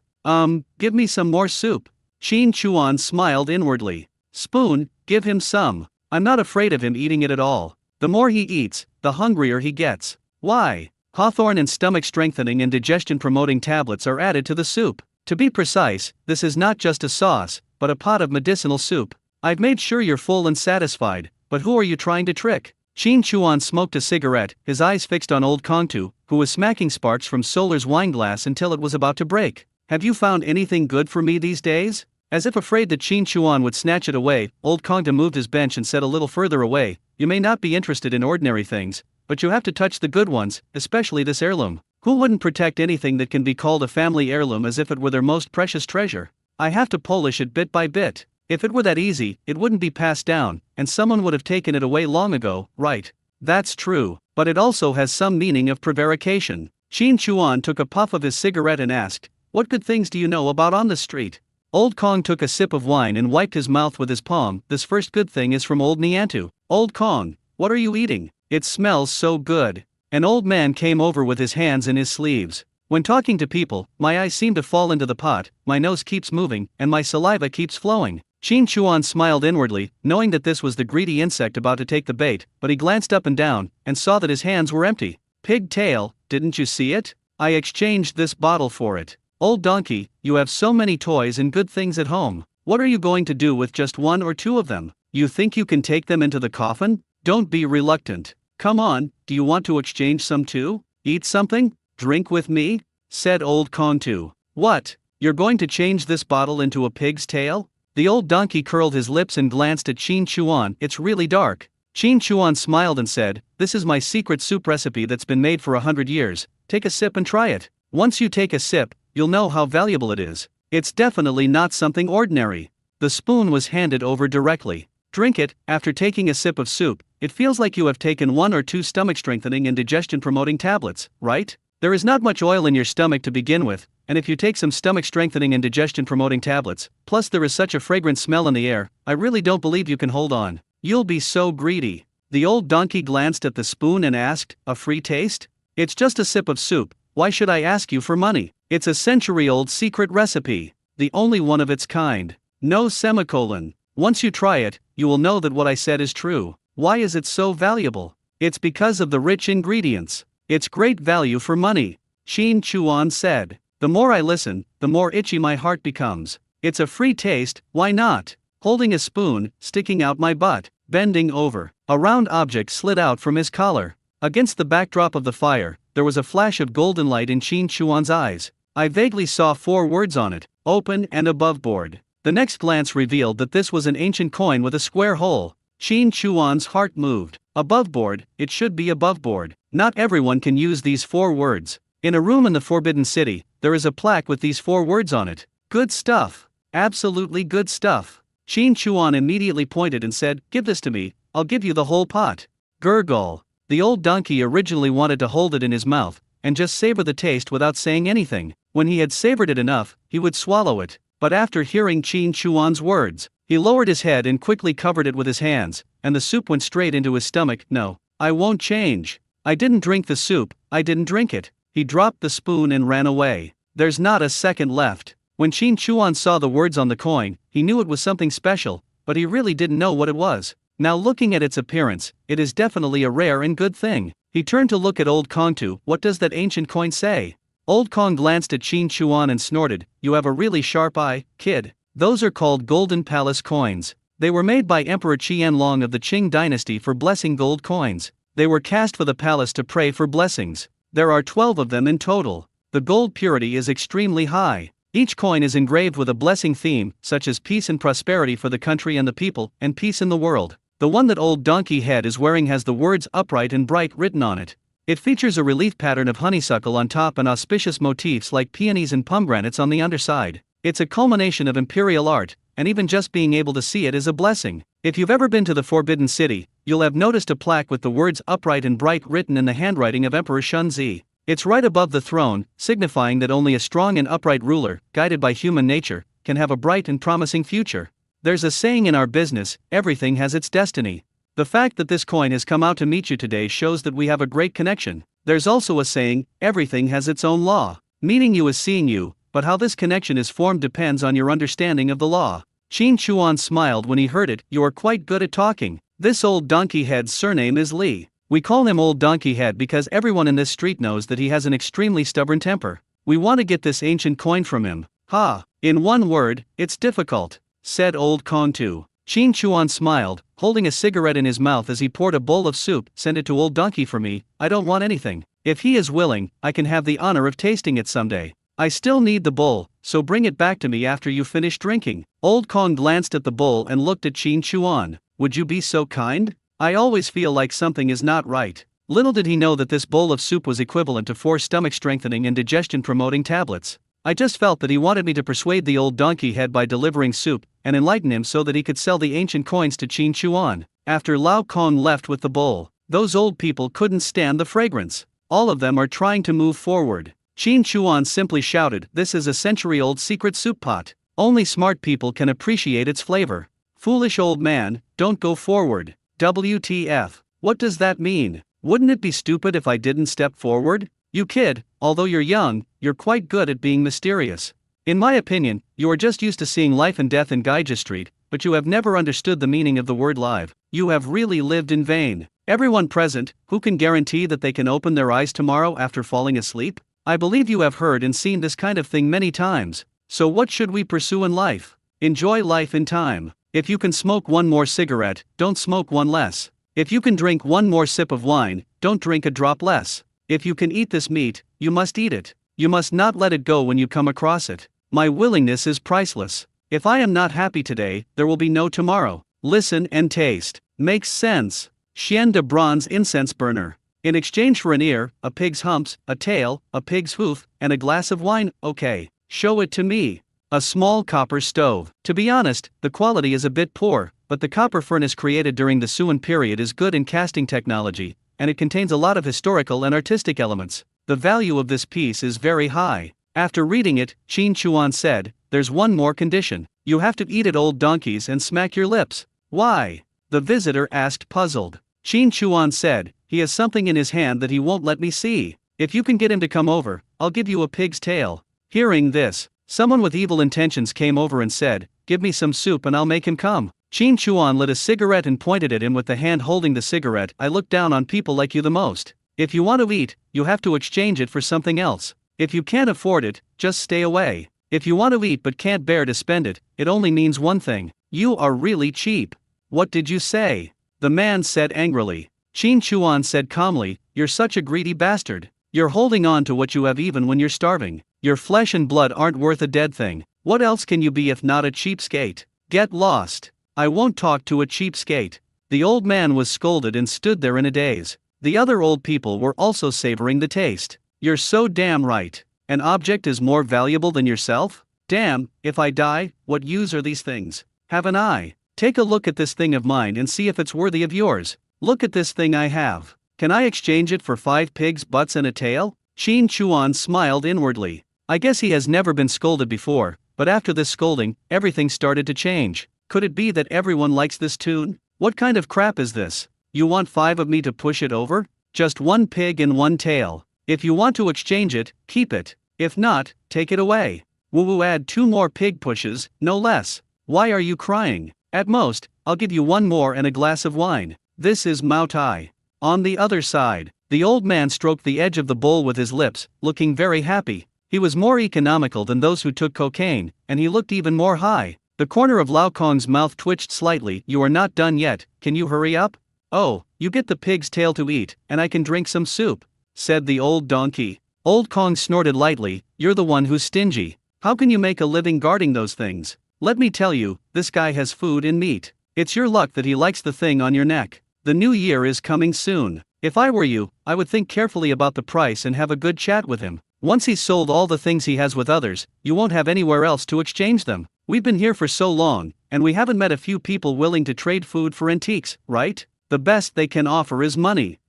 Give me some more soup. Qin Chuan smiled inwardly. Spoon, give him some. I'm not afraid of him eating it at all. The more he eats, the hungrier he gets. Why? Hawthorn and stomach-strengthening and digestion-promoting tablets are added to the soup. To be precise, this is not just a sauce, but a pot of medicinal soup. I've made sure you're full and satisfied, but who are you trying to trick? Qin Chuan smoked a cigarette, his eyes fixed on Old Kongtu, who was smacking sparks from Solar's wineglass until it was about to break. Have you found anything good for me these days? As if afraid that Qin Chuan would snatch it away, Old Kongtu moved his bench and said a little further away, you may not be interested in ordinary things, but you have to touch the good ones, especially this heirloom. Who wouldn't protect anything that can be called a family heirloom as if it were their most precious treasure? I have to polish it bit by bit. If it were that easy, it wouldn't be passed down, and someone would have taken it away long ago, right? That's true, but it also has some meaning of prevarication. Qin Chuan took a puff of his cigarette and asked, what good things do you know about on the street? Old Kong took a sip of wine and wiped his mouth with his palm. This first good thing is from Old Niantu. Old Kong, what are you eating? It smells so good. An old man came over with his hands in his sleeves. When talking to people, my eyes seem to fall into the pot, my nose keeps moving, and my saliva keeps flowing. Qin Chuan smiled inwardly, knowing that this was the greedy insect about to take the bait, but he glanced up and down, and saw that his hands were empty. Pig tail, didn't you see it? I exchanged this bottle for it. Old donkey, you have so many toys and good things at home. What are you going to do with just 1 or 2 of them? You think you can take them into the coffin? Don't be reluctant. Come on, do you want to exchange some too? Eat something? Drink with me? Said Old Kongtu. What? You're going to change this bottle into a pig's tail? The old donkey curled his lips and glanced at Qin Chuan. It's really dark. Qin Chuan smiled and said, this is my secret soup recipe that's been made for 100 years. Take a sip and try it. Once you take a sip, you'll know how valuable it is. It's definitely not something ordinary. The spoon was handed over directly. Drink it. After taking a sip of soup, it feels like you have taken 1 or 2 stomach-strengthening and digestion-promoting tablets, right? There is not much oil in your stomach to begin with, and if you take some stomach-strengthening and digestion-promoting tablets, plus there is such a fragrant smell in the air, I really don't believe you can hold on. You'll be so greedy. The old donkey glanced at the spoon and asked, a free taste? It's just a sip of soup, Why should I ask you for money? It's a century-old secret recipe, the only one of its kind. No semicolon. Once you try it, you will know that what I said is true. Why is it so valuable? It's because of the rich ingredients. It's great value for money, Qin Chuan said. The more I listen, the more itchy my heart becomes. It's a free taste, why not? Holding a spoon, sticking out my butt, bending over. A round object slid out from his collar. Against the backdrop of the fire, there was a flash of golden light in Qin Chuan's eyes. I vaguely saw 4 words on it, open and aboveboard. The next glance revealed that this was an ancient coin with a square hole. Qin Chuan's heart moved. Aboveboard, it should be aboveboard. Not everyone can use these 4 words. In a room in the Forbidden City, there is a plaque with these 4 words on it. Good stuff. Absolutely good stuff. Qin Chuan immediately pointed and said, "Give this to me, I'll give you the whole pot." Gurgle. The old donkey originally wanted to hold it in his mouth, and just savor the taste without saying anything. When he had savored it enough, he would swallow it. But after hearing Qin Chuan's words, he lowered his head and quickly covered it with his hands, and the soup went straight into his stomach. No, I won't change. I didn't drink the soup, I didn't drink it. He dropped the spoon and ran away. There's not a second left. When Qin Chuan saw the words on the coin, he knew it was something special, but he really didn't know what it was. Now looking at its appearance, it is definitely a rare and good thing. He turned to look at Old Kong too. What does that ancient coin say? Old Kong glanced at Qin Chuan and snorted, "You have a really sharp eye, kid. Those are called Golden Palace coins. They were made by Emperor Qianlong of the Qing dynasty for blessing gold coins. They were cast for the palace to pray for blessings. There are 12 of them in total. The gold purity is extremely high. Each coin is engraved with a blessing theme, such as peace and prosperity for the country and the people, and peace in the world. The one that Old Donkey Head is wearing has the words upright and bright written on it. It features a relief pattern of honeysuckle on top and auspicious motifs like peonies and pomegranates on the underside. It's a culmination of imperial art, and even just being able to see it is a blessing. If you've ever been to the Forbidden City, you'll have noticed a plaque with the words upright and bright written in the handwriting of Emperor Shunzi. It's right above the throne, signifying that only a strong and upright ruler, guided by human nature, can have a bright and promising future. There's a saying in our business, everything has its destiny. The fact that this coin has come out to meet you today shows that we have a great connection. There's also a saying, everything has its own law. Meeting you is seeing you, but how this connection is formed depends on your understanding of the law. Qin Chuan smiled when he heard it. You are quite good at talking. This Old Donkey Head's surname is Li. We call him Old Donkey Head because everyone in this street knows that he has an extremely stubborn temper. We want to get this ancient coin from him. Ha! In one word, it's difficult, said Old Kong Tu. Qin Chuan smiled, holding a cigarette in his mouth as he poured a bowl of soup. Send it to Old Donkey for me, I don't want anything. If he is willing, I can have the honor of tasting it someday. I still need the bowl, so bring it back to me after you finish drinking. Old Kong glanced at the bowl and looked at Qin Chuan. Would you be so kind? I always feel like something is not right. Little did he know that this bowl of soup was equivalent to 4 stomach-strengthening and digestion-promoting tablets. I just felt that he wanted me to persuade the Old Donkey Head by delivering soup, and enlighten him so that he could sell the ancient coins to Qin Chuan. After Lao Kong left with the bowl, those old people couldn't stand the fragrance. All of them are trying to move forward. Qin Chuan simply shouted, "This is a century-old secret soup pot. Only smart people can appreciate its flavor. Foolish old man, don't go forward. WTF. What does that mean? Wouldn't it be stupid if I didn't step forward? You kid, although you're young, you're quite good at being mysterious. In my opinion, you are just used to seeing life and death in Gaija Street, but you have never understood the meaning of the word live. You have really lived in vain. Everyone present, who can guarantee that they can open their eyes tomorrow after falling asleep? I believe you have heard and seen this kind of thing many times. So what should we pursue in life? Enjoy life in time. If you can smoke one more cigarette, don't smoke one less. If you can drink one more sip of wine, don't drink a drop less. If you can eat this meat, you must eat it. You must not let it go when you come across it. My willingness is priceless. If I am not happy today, there will be no tomorrow. Listen and taste. Makes sense. Chien de bronze incense burner. In exchange for an ear, a pig's humps, a tail, a pig's hoof, and a glass of wine, okay. Show it to me. A small copper stove. To be honest, the quality is a bit poor, but the copper furnace created during the Suen period is good in casting technology, and it contains a lot of historical and artistic elements. The value of this piece is very high. After reading it, Qin Chuan said, "There's one more condition. You have to eat it, old donkeys, and smack your lips." Why? The visitor asked, puzzled. Qin Chuan said, "He has something in his hand that he won't let me see. If you can get him to come over, I'll give you a pig's tail. Hearing this, someone with evil intentions came over and said, "Give me some soup and I'll make him come." Qin Chuan lit a cigarette and pointed at him with the hand holding the cigarette. "I look down on people like you the most. If you want to eat, you have to exchange it for something else. If you can't afford it, just stay away. If you want to eat but can't bear to spend it, it only means one thing: you are really cheap." "What did you say?" the man said angrily. Qin Chuan said calmly, "You're such a greedy bastard. You're holding on to what you have even when you're starving. Your flesh and blood aren't worth a dead thing. What else can you be if not a cheapskate? Get lost. I won't talk to a cheapskate." The old man was scolded and stood there in a daze. The other old people were also savoring the taste. "You're so damn right. An object is more valuable than yourself? Damn, if I die, what use are these things? Have an eye. Take a look at this thing of mine and see if it's worthy of yours. Look at this thing I have. Can I exchange it for 5 pigs' butts and a tail?" Qin Chuan smiled inwardly. I guess he has never been scolded before, but after this scolding, everything started to change. Could it be that everyone likes this tune? What kind of crap is this? You want 5 of me to push it over? Just 1 pig and 1 tail. If you want to exchange it, keep it. If not, take it away. Woo-woo, add 2 more pig pushes, no less. Why are you crying? At most, I'll give you 1 more and a glass of wine. This is Mao Tai. On the other side, the old man stroked the edge of the bowl with his lips, looking very happy. He was more economical than those who took cocaine, and he looked even more high. The corner of Lao Kong's mouth twitched slightly. "You are not done yet, can you hurry up?" "Oh, you get the pig's tail to eat, and I can drink some soup," said the old donkey. Old Kong snorted lightly. "You're the one who's stingy. How can you make a living guarding those things? Let me tell you, this guy has food and meat. It's your luck that he likes the thing on your neck. The new year is coming soon. If I were you, I would think carefully about the price and have a good chat with him. Once he's sold all the things he has with others, you won't have anywhere else to exchange them. We've been here for so long, and we haven't met a few people willing to trade food for antiques, right? The best they can offer is money.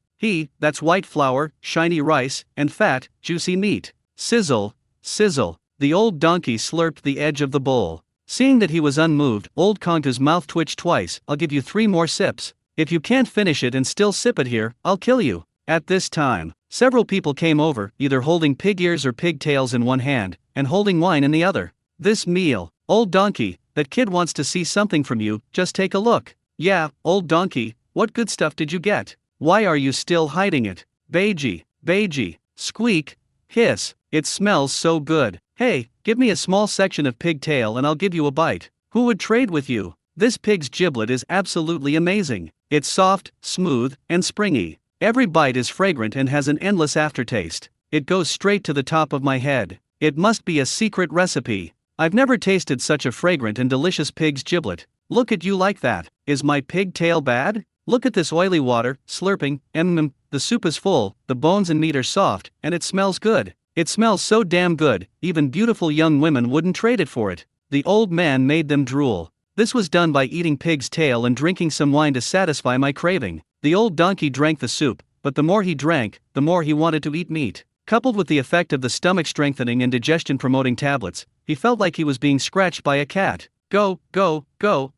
That's white flour, shiny rice, and fat, juicy meat. Sizzle, sizzle." The old donkey slurped the edge of the bowl. Seeing that he was unmoved, old Kong's mouth twitched twice. "I'll give you 3 more sips. If you can't finish it and still sip it here, I'll kill you." At this time, several people came over, either holding pig ears or pig tails in one hand, and holding wine in the other. "This meal, old donkey, that kid wants to see something from you, just take a look." "Yeah, old donkey, what good stuff did you get? Why are you still hiding it?" "Beiji, beiji, squeak, hiss, it smells so good. Hey, give me a small section of pig tail and I'll give you a bite. Who would trade with you? This pig's giblet is absolutely amazing. It's soft, smooth, and springy. Every bite is fragrant and has an endless aftertaste. It goes straight to the top of my head. It must be a secret recipe. I've never tasted such a fragrant and delicious pig's giblet. Look at you like that. Is my pig tail bad? Look at this oily water, slurping, the soup is full, the bones and meat are soft, and it smells good. It smells so damn good, even beautiful young women wouldn't trade it for it." The old man made them drool. This was done by eating pig's tail and drinking some wine to satisfy my craving. The old donkey drank the soup, but the more he drank, the more he wanted to eat meat. Coupled with the effect of the stomach-strengthening and digestion-promoting tablets, he felt like he was being scratched by a cat. Go,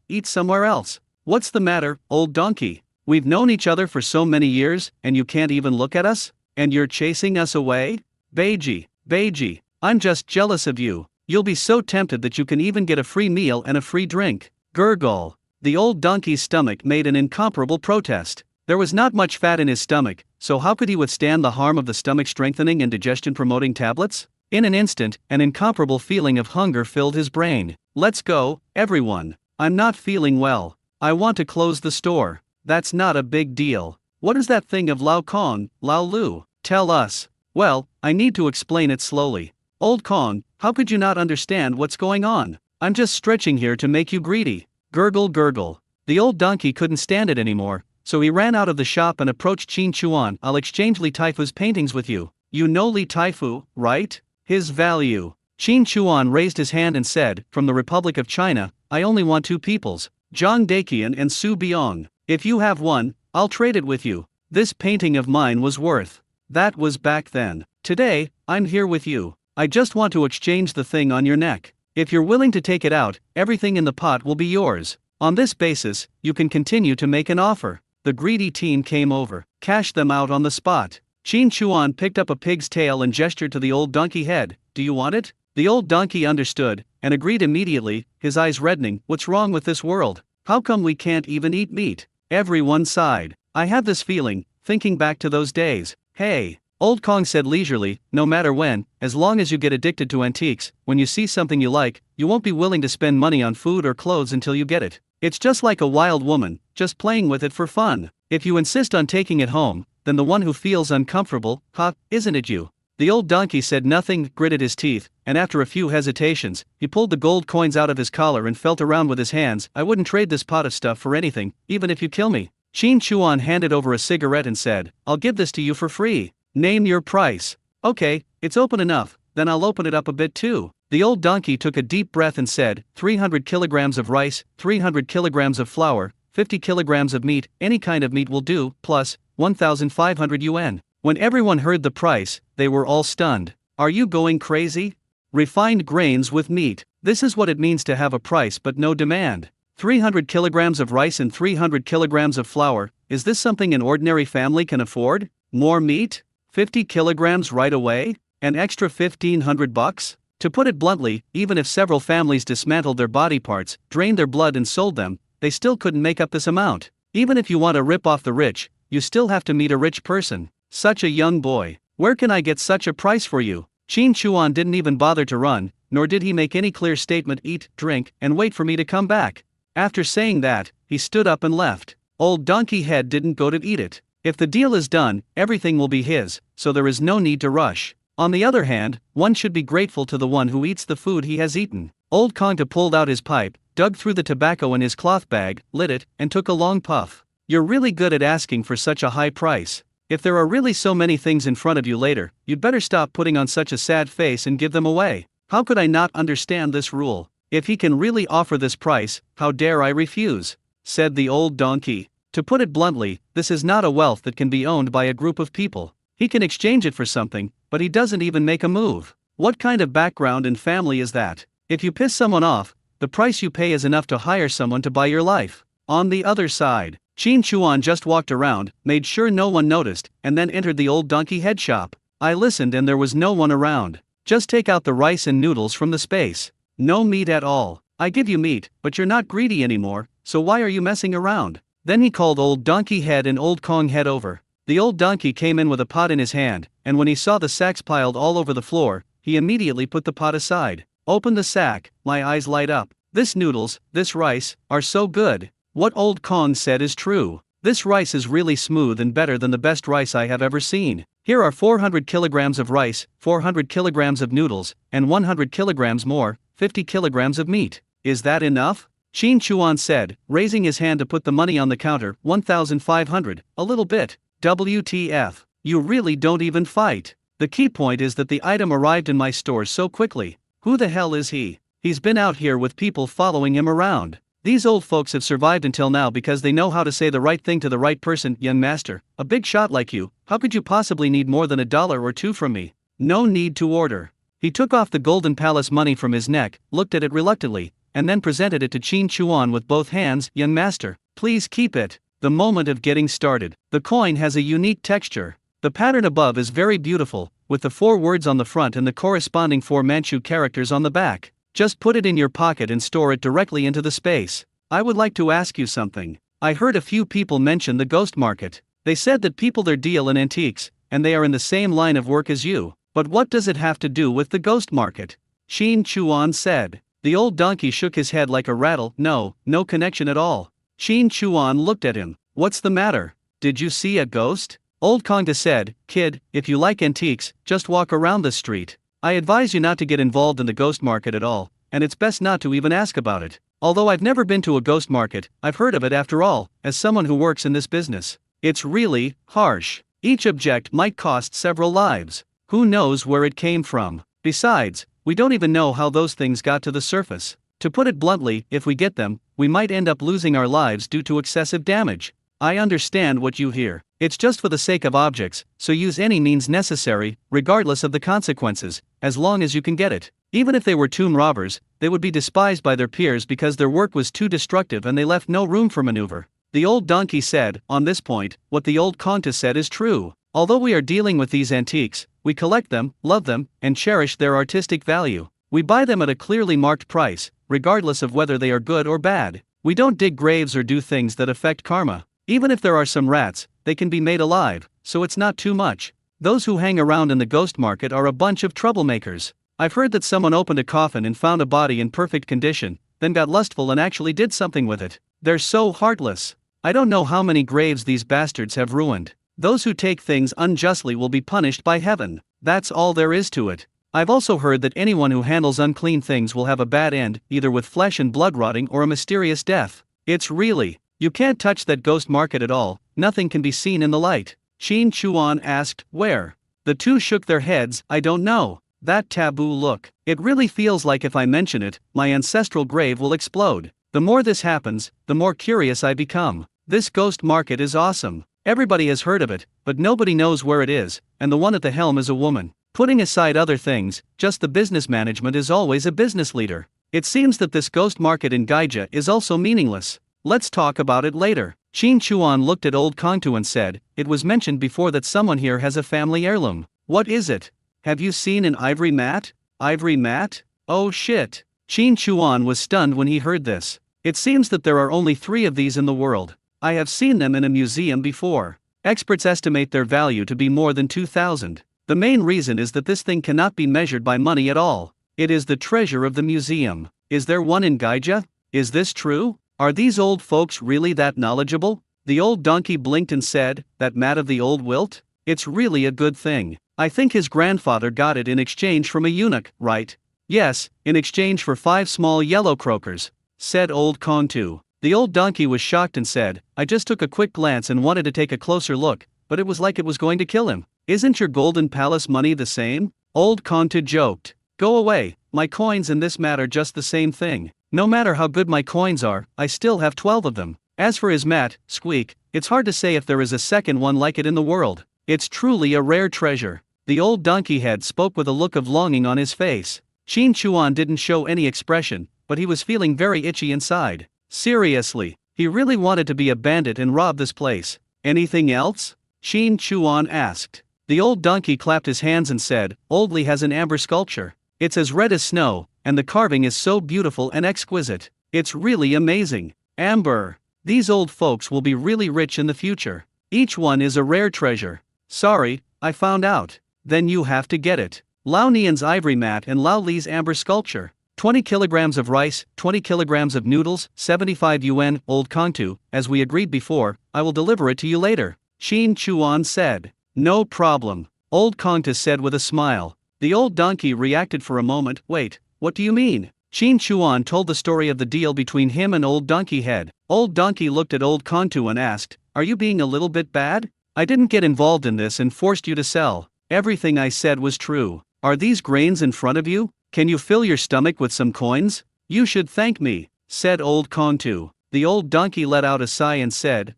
eat somewhere else. What's the matter, old donkey? We've known each other for so many years, and you can't even look at us? And you're chasing us away? Beiji, I'm just jealous of you. You'll be so tempted that you can even get a free meal and a free drink. Gurgle. The old donkey's stomach made an incomparable protest. There was not much fat in his stomach, so how could he withstand the harm of the stomach-strengthening and digestion-promoting tablets? In an instant, an incomparable feeling of hunger filled his brain. Let's go, everyone. I'm not feeling well. I want to close the store. That's not a big deal. What is that thing of Lao Kong, Lao Lu? Tell us. Well, I need to explain it slowly. Old Kong, how could you not understand what's going on? I'm just stretching here to make you greedy. Gurgle, gurgle. The old donkey couldn't stand it anymore, so he ran out of the shop and approached Qin Chuan. "I'll exchange Li Taifu's paintings with you. You know Li Taifu, right? His value." Qin Chuan raised his hand and said, "From the Republic of China, I only want 2 peoples, Zhang Daqian and Su Biong. If you have one, I'll trade it with you. This painting of mine was worth." That was back then. Today, I'm here with you. I just want to exchange the thing on your neck. If you're willing to take it out, everything in the pot will be yours. On this basis, you can continue to make an offer. The greedy team came over, cashed them out on the spot. Qin Chuan picked up a pig's tail and gestured to the old donkey head. Do you want it? The old donkey understood, and agreed immediately, his eyes reddening. What's wrong with this world? How come we can't even eat meat? Everyone sighed. I have this feeling, thinking back to those days. Hey, Old Kong said leisurely, no matter when, as long as you get addicted to antiques, when you see something you like, you won't be willing to spend money on food or clothes until you get it. It's just like a wild woman, just playing with it for fun. If you insist on taking it home, then the one who feels uncomfortable, isn't it you? The old donkey said nothing, gritted his teeth, and after a few hesitations, he pulled the gold coins out of his collar and felt around with his hands. I wouldn't trade this pot of stuff for anything, even if you kill me. Qin Chuan handed over a cigarette and said, I'll give this to you for free. Name your price. Okay, it's open enough, then I'll open it up a bit too. The old donkey took a deep breath and said, 300 kilograms of rice, 300 kilograms of flour, 50 kilograms of meat, any kind of meat will do, plus 1,500 yuan. When everyone heard the price, they were all stunned. Are you going crazy? Refined grains with meat. This is what it means to have a price but no demand. 300 kilograms of rice and 300 kilograms of flour, is this something an ordinary family can afford? More meat? 50 kilograms right away? An extra 1,500 bucks? To put it bluntly, even if several families dismantled their body parts, drained their blood and sold them, they still couldn't make up this amount. Even if you want to rip off the rich, you still have to meet a rich person. Such a young boy. Where can I get such a price for you? Qin Chuan didn't even bother to run, nor did he make any clear statement. Eat, drink, and wait for me to come back. After saying that, he stood up and left. Old Donkey Head didn't go to eat it. If the deal is done, everything will be his, so there is no need to rush. On the other hand, one should be grateful to the one who eats the food he has eaten. Old Kongta pulled out his pipe, dug through the tobacco in his cloth bag, lit it, and took a long puff. You're really good at asking for such a high price. If there are really so many things in front of you later, you'd better stop putting on such a sad face and give them away. How could I not understand this rule? If he can really offer this price, how dare I refuse? Said the old donkey. To put it bluntly, this is not a wealth that can be owned by a group of people. He can exchange it for something, but he doesn't even make a move. What kind of background and family is that? If you piss someone off, the price you pay is enough to hire someone to buy your life. On the other side, Qin Chuan just walked around, made sure no one noticed, and then entered the old donkey head shop. I listened and there was no one around. Just take out the rice and noodles from the space. No meat at all. I give you meat, but you're not greedy anymore, so why are you messing around? Then he called Old Donkey Head and Old Kong Head over. The old donkey came in with a pot in his hand, and when he saw the sacks piled all over the floor, he immediately put the pot aside. Open the sack, my eyes light up. This noodles, this rice, are so good. What Old Kong said is true. This rice is really smooth and better than the best rice I have ever seen. Here are 400 kilograms of rice, 400 kilograms of noodles, and 100 kilograms more, 50 kilograms of meat. Is that enough? Qin Chuan said, raising his hand to put the money on the counter. 1,500, a little bit. WTF. You really don't even fight. The key point is that the item arrived in my store so quickly. Who the hell is he? He's been out here with people following him around. These old folks have survived until now because they know how to say the right thing to the right person. Young master, a big shot like you, how could you possibly need more than $1 or $2 from me? No need to order. He took off the Golden Palace money from his neck, looked at it reluctantly, and then presented it to Qin Chuan with both hands. Young master, please keep it. The moment of getting started. The coin has a unique texture. The pattern above is very beautiful, with the 4 words on the front and the corresponding 4 Manchu characters on the back. Just put it in your pocket and store it directly into the space. I would like to ask you something. I heard a few people mention the ghost market. They said that people there deal in antiques, and they are in the same line of work as you. But what does it have to do with the ghost market? Qin Chuan said. The old donkey shook his head like a rattle. No connection at all. Qin Chuan looked at him. What's the matter? Did you see a ghost? Old Kongta said, kid, if you like antiques, just walk around the street. I advise you not to get involved in the ghost market at all, and it's best not to even ask about it. Although I've never been to a ghost market, I've heard of it after all, as someone who works in this business. It's really harsh. Each object might cost several lives. Who knows where it came from? Besides, we don't even know how those things got to the surface. To put it bluntly, if we get them, we might end up losing our lives due to excessive damage. I understand what you hear. It's just for the sake of objects, so use any means necessary, regardless of the consequences, as long as you can get it. Even if they were tomb robbers, they would be despised by their peers because their work was too destructive and they left no room for maneuver. The old donkey said, on this point, what the old Kongta said is true. Although we are dealing with these antiques, we collect them, love them, and cherish their artistic value. We buy them at a clearly marked price, regardless of whether they are good or bad. We don't dig graves or do things that affect karma. Even if there are some rats, they can be made alive, so it's not too much. Those who hang around in the ghost market are a bunch of troublemakers. I've heard that someone opened a coffin and found a body in perfect condition, then got lustful and actually did something with it. They're so heartless. I don't know how many graves these bastards have ruined. Those who take things unjustly will be punished by heaven. That's all there is to it. I've also heard that anyone who handles unclean things will have a bad end, either with flesh and blood rotting or a mysterious death. It's really, you can't touch that ghost market at all, nothing can be seen in the light. Qin Chuan asked, where? The two shook their heads, I don't know. That taboo look. It really feels like if I mention it, my ancestral grave will explode. The more this happens, the more curious I become. This ghost market is awesome. Everybody has heard of it, but nobody knows where it is, and the one at the helm is a woman. Putting aside other things, just the business management is always a business leader. It seems that this ghost market in Gaija is also meaningless. Let's talk about it later. Qin Chuan looked at old Kongtu and said, it was mentioned before that someone here has a family heirloom. What is it? Have you seen an ivory mat? Ivory mat? Oh shit. Qin Chuan was stunned when he heard this. It seems that there are only 3 of these in the world. I have seen them in a museum before. Experts estimate their value to be more than 2,000. The main reason is that this thing cannot be measured by money at all. It is the treasure of the museum. Is there one in Gaija? Is this true? Are these old folks really that knowledgeable? The old donkey blinked and said, that mat of the old wilt? It's really a good thing. I think his grandfather got it in exchange from a eunuch, right? Yes, in exchange for 5 small yellow croakers, said old Kongtu. The old donkey was shocked and said, I just took a quick glance and wanted to take a closer look, but it was like it was going to kill him. Isn't your golden palace money the same? Old Kongtu joked. Go away, my coins and this mat are just the same thing. No matter how good my coins are, I still have 12 of them. As for his mat, Squeak, it's hard to say if there is a second one like it in the world. It's truly a rare treasure. The old donkey head spoke with a look of longing on his face. Qin Chuan didn't show any expression, but he was feeling very itchy inside. Seriously, he really wanted to be a bandit and rob this place. Anything else? Qin Chuan asked. The old donkey clapped his hands and said, Oldley has an amber sculpture. It's as red as snow, and the carving is so beautiful and exquisite. It's really amazing. Amber. These old folks will be really rich in the future. Each one is a rare treasure. Sorry, I found out. Then you have to get it. Lao Nian's ivory mat and Lao Li's amber sculpture. 20 kilograms of rice, 20 kilograms of noodles, 75 yuan, old Kongtu, as we agreed before, I will deliver it to you later. Qin Chuan said. No problem, old Kongtu said with a smile. The old donkey reacted for a moment. Wait, what do you mean? Qin Chuan told the story of the deal between him and old donkey head. Old donkey looked at old Kongtu and asked, are you being a little bit bad? I didn't get involved in this and forced you to sell. Everything I said was true. Are these grains in front of you? Can you fill your stomach with some coins? You should thank me, said old Kongtu. The old donkey let out a sigh and said,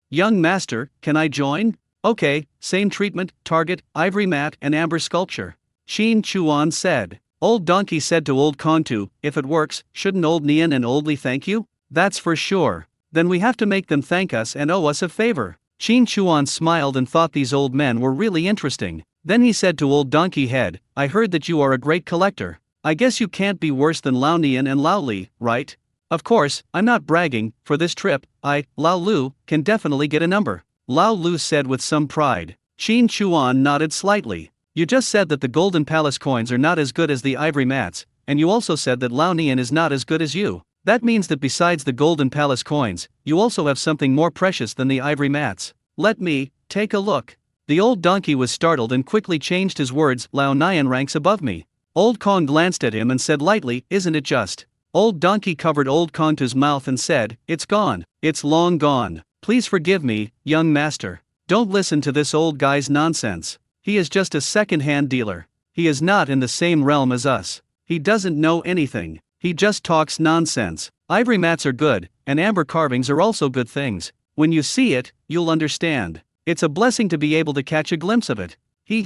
young master, can I join? Okay, same treatment, target, ivory mat and amber sculpture. Qin Chuan said. Old donkey said to old Kongtu, if it works, shouldn't old Nian and oldly thank you? That's for sure. Then we have to make them thank us and owe us a favor. Qin Chuan smiled and thought these old men were really interesting. Then he said to old donkey head, I heard that you are a great collector. I guess you can't be worse than Lao Nian and Lao Li, right? Of course, I'm not bragging. For this trip, Lao Lu, can definitely get a number. Lao Lu said with some pride. Qin Chuan nodded slightly. You just said that the golden palace coins are not as good as the ivory mats, and you also said that Lao Nian is not as good as you. That means that besides the golden palace coins, you also have something more precious than the ivory mats. Let me take a look. The old donkey was startled and quickly changed his words. Lao Nian ranks above me. Old Kong glanced at him and said lightly, isn't it just? Old donkey covered old Kongtu's mouth and said, it's gone. It's long gone. Please forgive me, young master. Don't listen to this old guy's nonsense. He is just a second-hand dealer. He is not in the same realm as us. He doesn't know anything. He just talks nonsense. Ivory mats are good, and amber carvings are also good things. When you see it, you'll understand. It's a blessing to be able to catch a glimpse of it. He.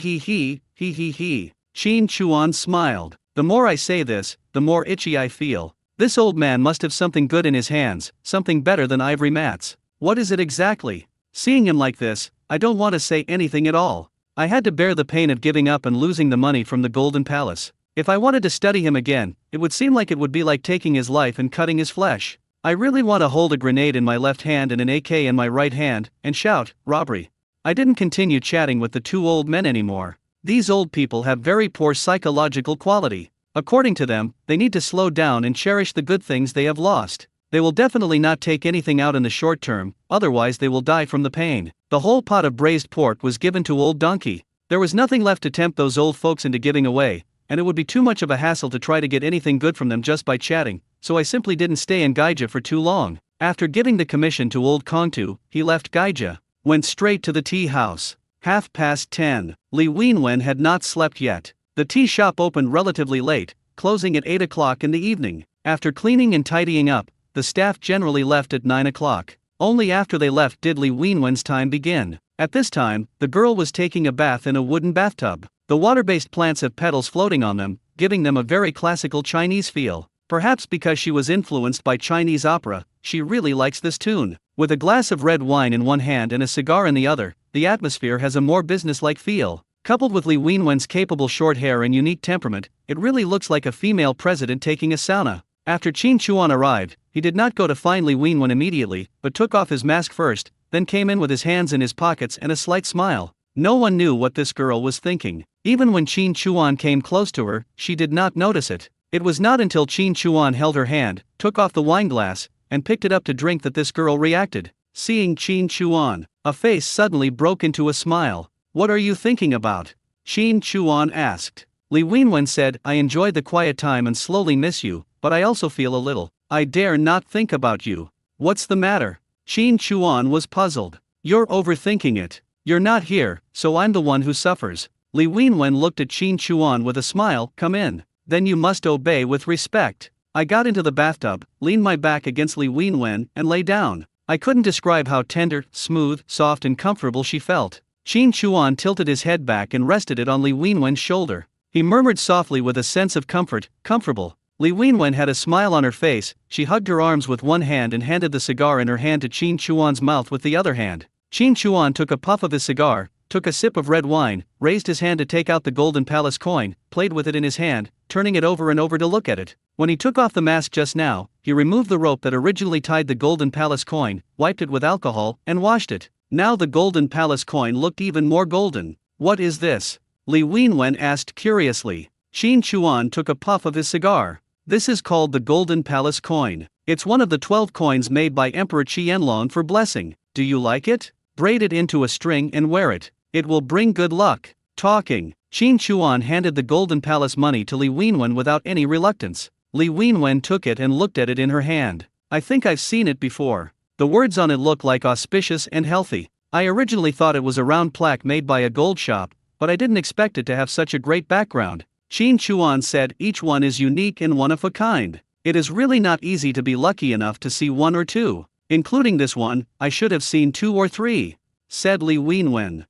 Qin Chuan smiled. The more I say this, the more itchy I feel. This old man must have something good in his hands, something better than ivory mats. What is it exactly? Seeing him like this, I don't want to say anything at all. I had to bear the pain of giving up and losing the money from the Golden Palace. If I wanted to study him again, it would seem like it would be like taking his life and cutting his flesh. I really want to hold a grenade in my left hand and an AK in my right hand, and shout, robbery. I didn't continue chatting with the two old men anymore. These old people have very poor psychological quality. According to them, they need to slow down and cherish the good things they have lost. They will definitely not take anything out in the short term, otherwise they will die from the pain. The whole pot of braised pork was given to old donkey. There was nothing left to tempt those old folks into giving away, and it would be too much of a hassle to try to get anything good from them just by chatting, so I simply didn't stay in Gaija for too long. After giving the commission to old Kongtu, he left Gaija, went straight to the tea house. 10:30. Li Wenwen had not slept yet. The tea shop opened relatively late, closing at 8 o'clock in the evening. After cleaning and tidying up, the staff generally left at 9 o'clock. Only after they left did Li Wenwen's time begin. At this time, the girl was taking a bath in a wooden bathtub. The water-based plants have petals floating on them, giving them a very classical Chinese feel. Perhaps because she was influenced by Chinese opera, she really likes this tune. With a glass of red wine in one hand and a cigar in the other, the atmosphere has a more business-like feel. Coupled with Li Wenwen's capable short hair and unique temperament, it really looks like a female president taking a sauna. After Qin Chuan arrived, he did not go to find Li Wenwen immediately, but took off his mask first, then came in with his hands in his pockets and a slight smile. No one knew what this girl was thinking. Even when Qin Chuan came close to her, she did not notice it. It was not until Qin Chuan held her hand, took off the wine glass, and picked it up to drink that this girl reacted. Seeing Qin Chuan, a face suddenly broke into a smile. "What are you thinking about?" Qin Chuan asked. Li Wenwen said, "I enjoyed the quiet time and slowly miss you, but I also feel a little. I dare not think about you." "What's the matter?" Qin Chuan was puzzled. "You're overthinking it. You're not here, so I'm the one who suffers." Li Wenwen looked at Qin Chuan with a smile. "Come in. Then you must obey with respect." I got into the bathtub, leaned my back against Li Wenwen, and lay down. I couldn't describe how tender, smooth, soft and comfortable she felt. Qin Chuan tilted his head back and rested it on Li Wenwen's shoulder. He murmured softly with a sense of comfort, "Comfortable." Li Wenwen had a smile on her face. She hugged her arms with one hand and handed the cigar in her hand to Qin Chuan's mouth with the other hand. Qin Chuan took a puff of his cigar, took a sip of red wine, raised his hand to take out the Golden Palace coin, played with it in his hand, turning it over and over to look at it. When he took off the mask just now, he removed the rope that originally tied the Golden Palace coin, wiped it with alcohol, and washed it. Now the Golden Palace coin looked even more golden. "What is this?" Li Wenwen asked curiously. Qin Chuan took a puff of his cigar. "This is called the Golden Palace coin. It's one of the 12 coins made by Emperor Qianlong for blessing. Do you like it? Braid it into a string and wear it. It will bring good luck." Talking, Qin Chuan handed the Golden Palace money to Li Wenwen without any reluctance. Li Wenwen took it and looked at it in her hand. "I think I've seen it before. The words on it look like auspicious and healthy. I originally thought it was a round plaque made by a gold shop, but I didn't expect it to have such a great background." Qin Chuan said, "Each one is unique and one of a kind. It is really not easy to be lucky enough to see one or two. Including this one, I should have seen 2 or 3. Said Li Wenwen.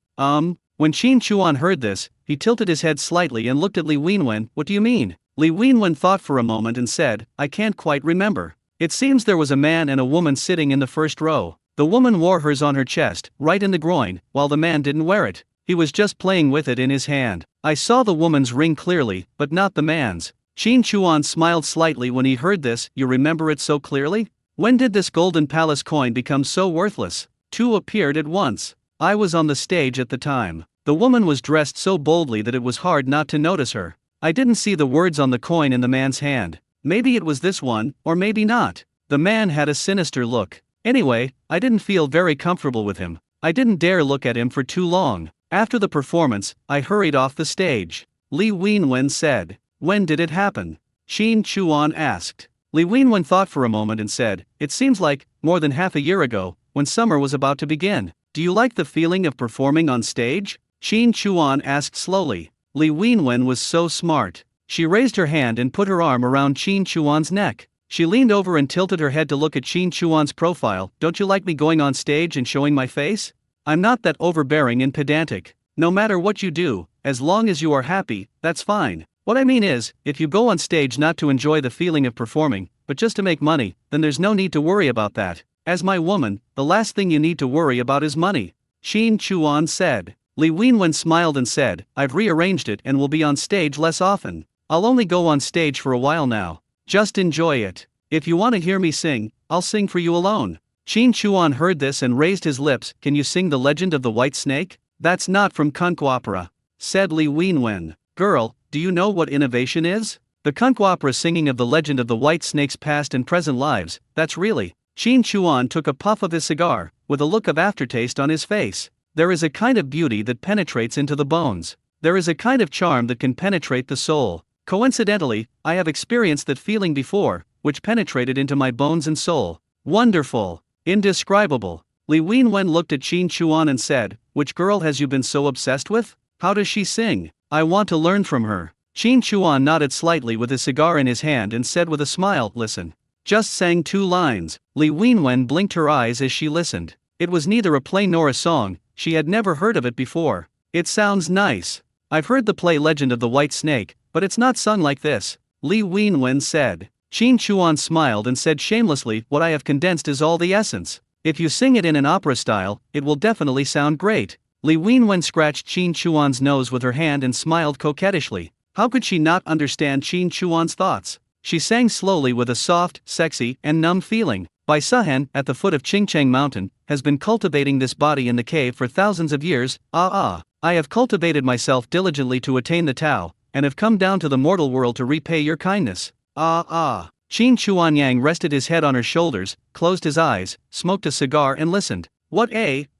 When Qin Chuan heard this, he tilted his head slightly and looked at Li Wenwen. "What do you mean?" Li Wenwen thought for a moment and said, "I can't quite remember. It seems there was a man and a woman sitting in the first row. The woman wore hers on her chest, right in the groin, while the man didn't wear it. He was just playing with it in his hand. I saw the woman's ring clearly, but not the man's." Qin Chuan smiled slightly when he heard this. "You remember it so clearly? When did this Golden Palace coin become so worthless?" 2 appeared at once. "I was on the stage at the time. The woman was dressed so boldly that it was hard not to notice her. I didn't see the words on the coin in the man's hand. Maybe it was this one, or maybe not. The man had a sinister look. Anyway, I didn't feel very comfortable with him. I didn't dare look at him for too long. After the performance, I hurried off the stage." Li Wenwen said. "When did it happen?" Qin Chuan asked. Li Wenwen thought for a moment and said, "It seems like more than half a year ago, when summer was about to begin. Do you like the feeling of performing on stage?" Qin Chuan asked slowly. Li Wenwen was so smart. She raised her hand and put her arm around Qin Chuan's neck. She leaned over and tilted her head to look at Qin Chuan's profile. "Don't you like me going on stage and showing my face? I'm not that overbearing and pedantic. No matter what you do, as long as you are happy, that's fine. What I mean is, if you go on stage not to enjoy the feeling of performing, but just to make money, then there's no need to worry about that. As my woman, the last thing you need to worry about is money." Qin Chuan said. Li Wenwen smiled and said, I've rearranged it and will be on stage less often. I'll only go on stage for a while now. Just enjoy it. If you want to hear me sing, I'll sing for you alone. Qin Chuan heard this and raised his lips. Can you sing The Legend of the White Snake? That's not from Kunku Opera, said Li Wenwen. Girl, do you know what innovation is? The Kunku Opera singing of The Legend of the White Snake's past and present lives, that's really. Qin Chuan took a puff of his cigar, with a look of aftertaste on his face. There is a kind of beauty that penetrates into the bones. There is a kind of charm that can penetrate the soul. Coincidentally, I have experienced that feeling before, which penetrated into my bones and soul. Wonderful. Indescribable. Li Wenwen looked at Qin Chuan and said, which girl has you been so obsessed with? How does she sing? I want to learn from her. Qin Chuan nodded slightly with his cigar in his hand and said with a smile, listen. Just sang 2 lines. Li Wenwen blinked her eyes as she listened. It was neither a play nor a song, she had never heard of it before. It sounds nice. I've heard the play Legend of the White Snake, but it's not sung like this, Li Wenwen said. Qin Chuan smiled and said shamelessly, what I have condensed is all the essence. If you sing it in an opera style, it will definitely sound great. Li Wenwen scratched Qin Chuan's nose with her hand and smiled coquettishly. How could she not understand Qin Chuan's thoughts? She sang slowly with a soft, sexy, and numb feeling. Bai Sahen, at the foot of Qingcheng Mountain, has been cultivating this body in the cave for thousands of years. I have cultivated myself diligently to attain the Tao, and have come down to the mortal world to repay your kindness. Qin Chuanyang rested his head on her shoulders, closed his eyes, smoked a cigar and listened. What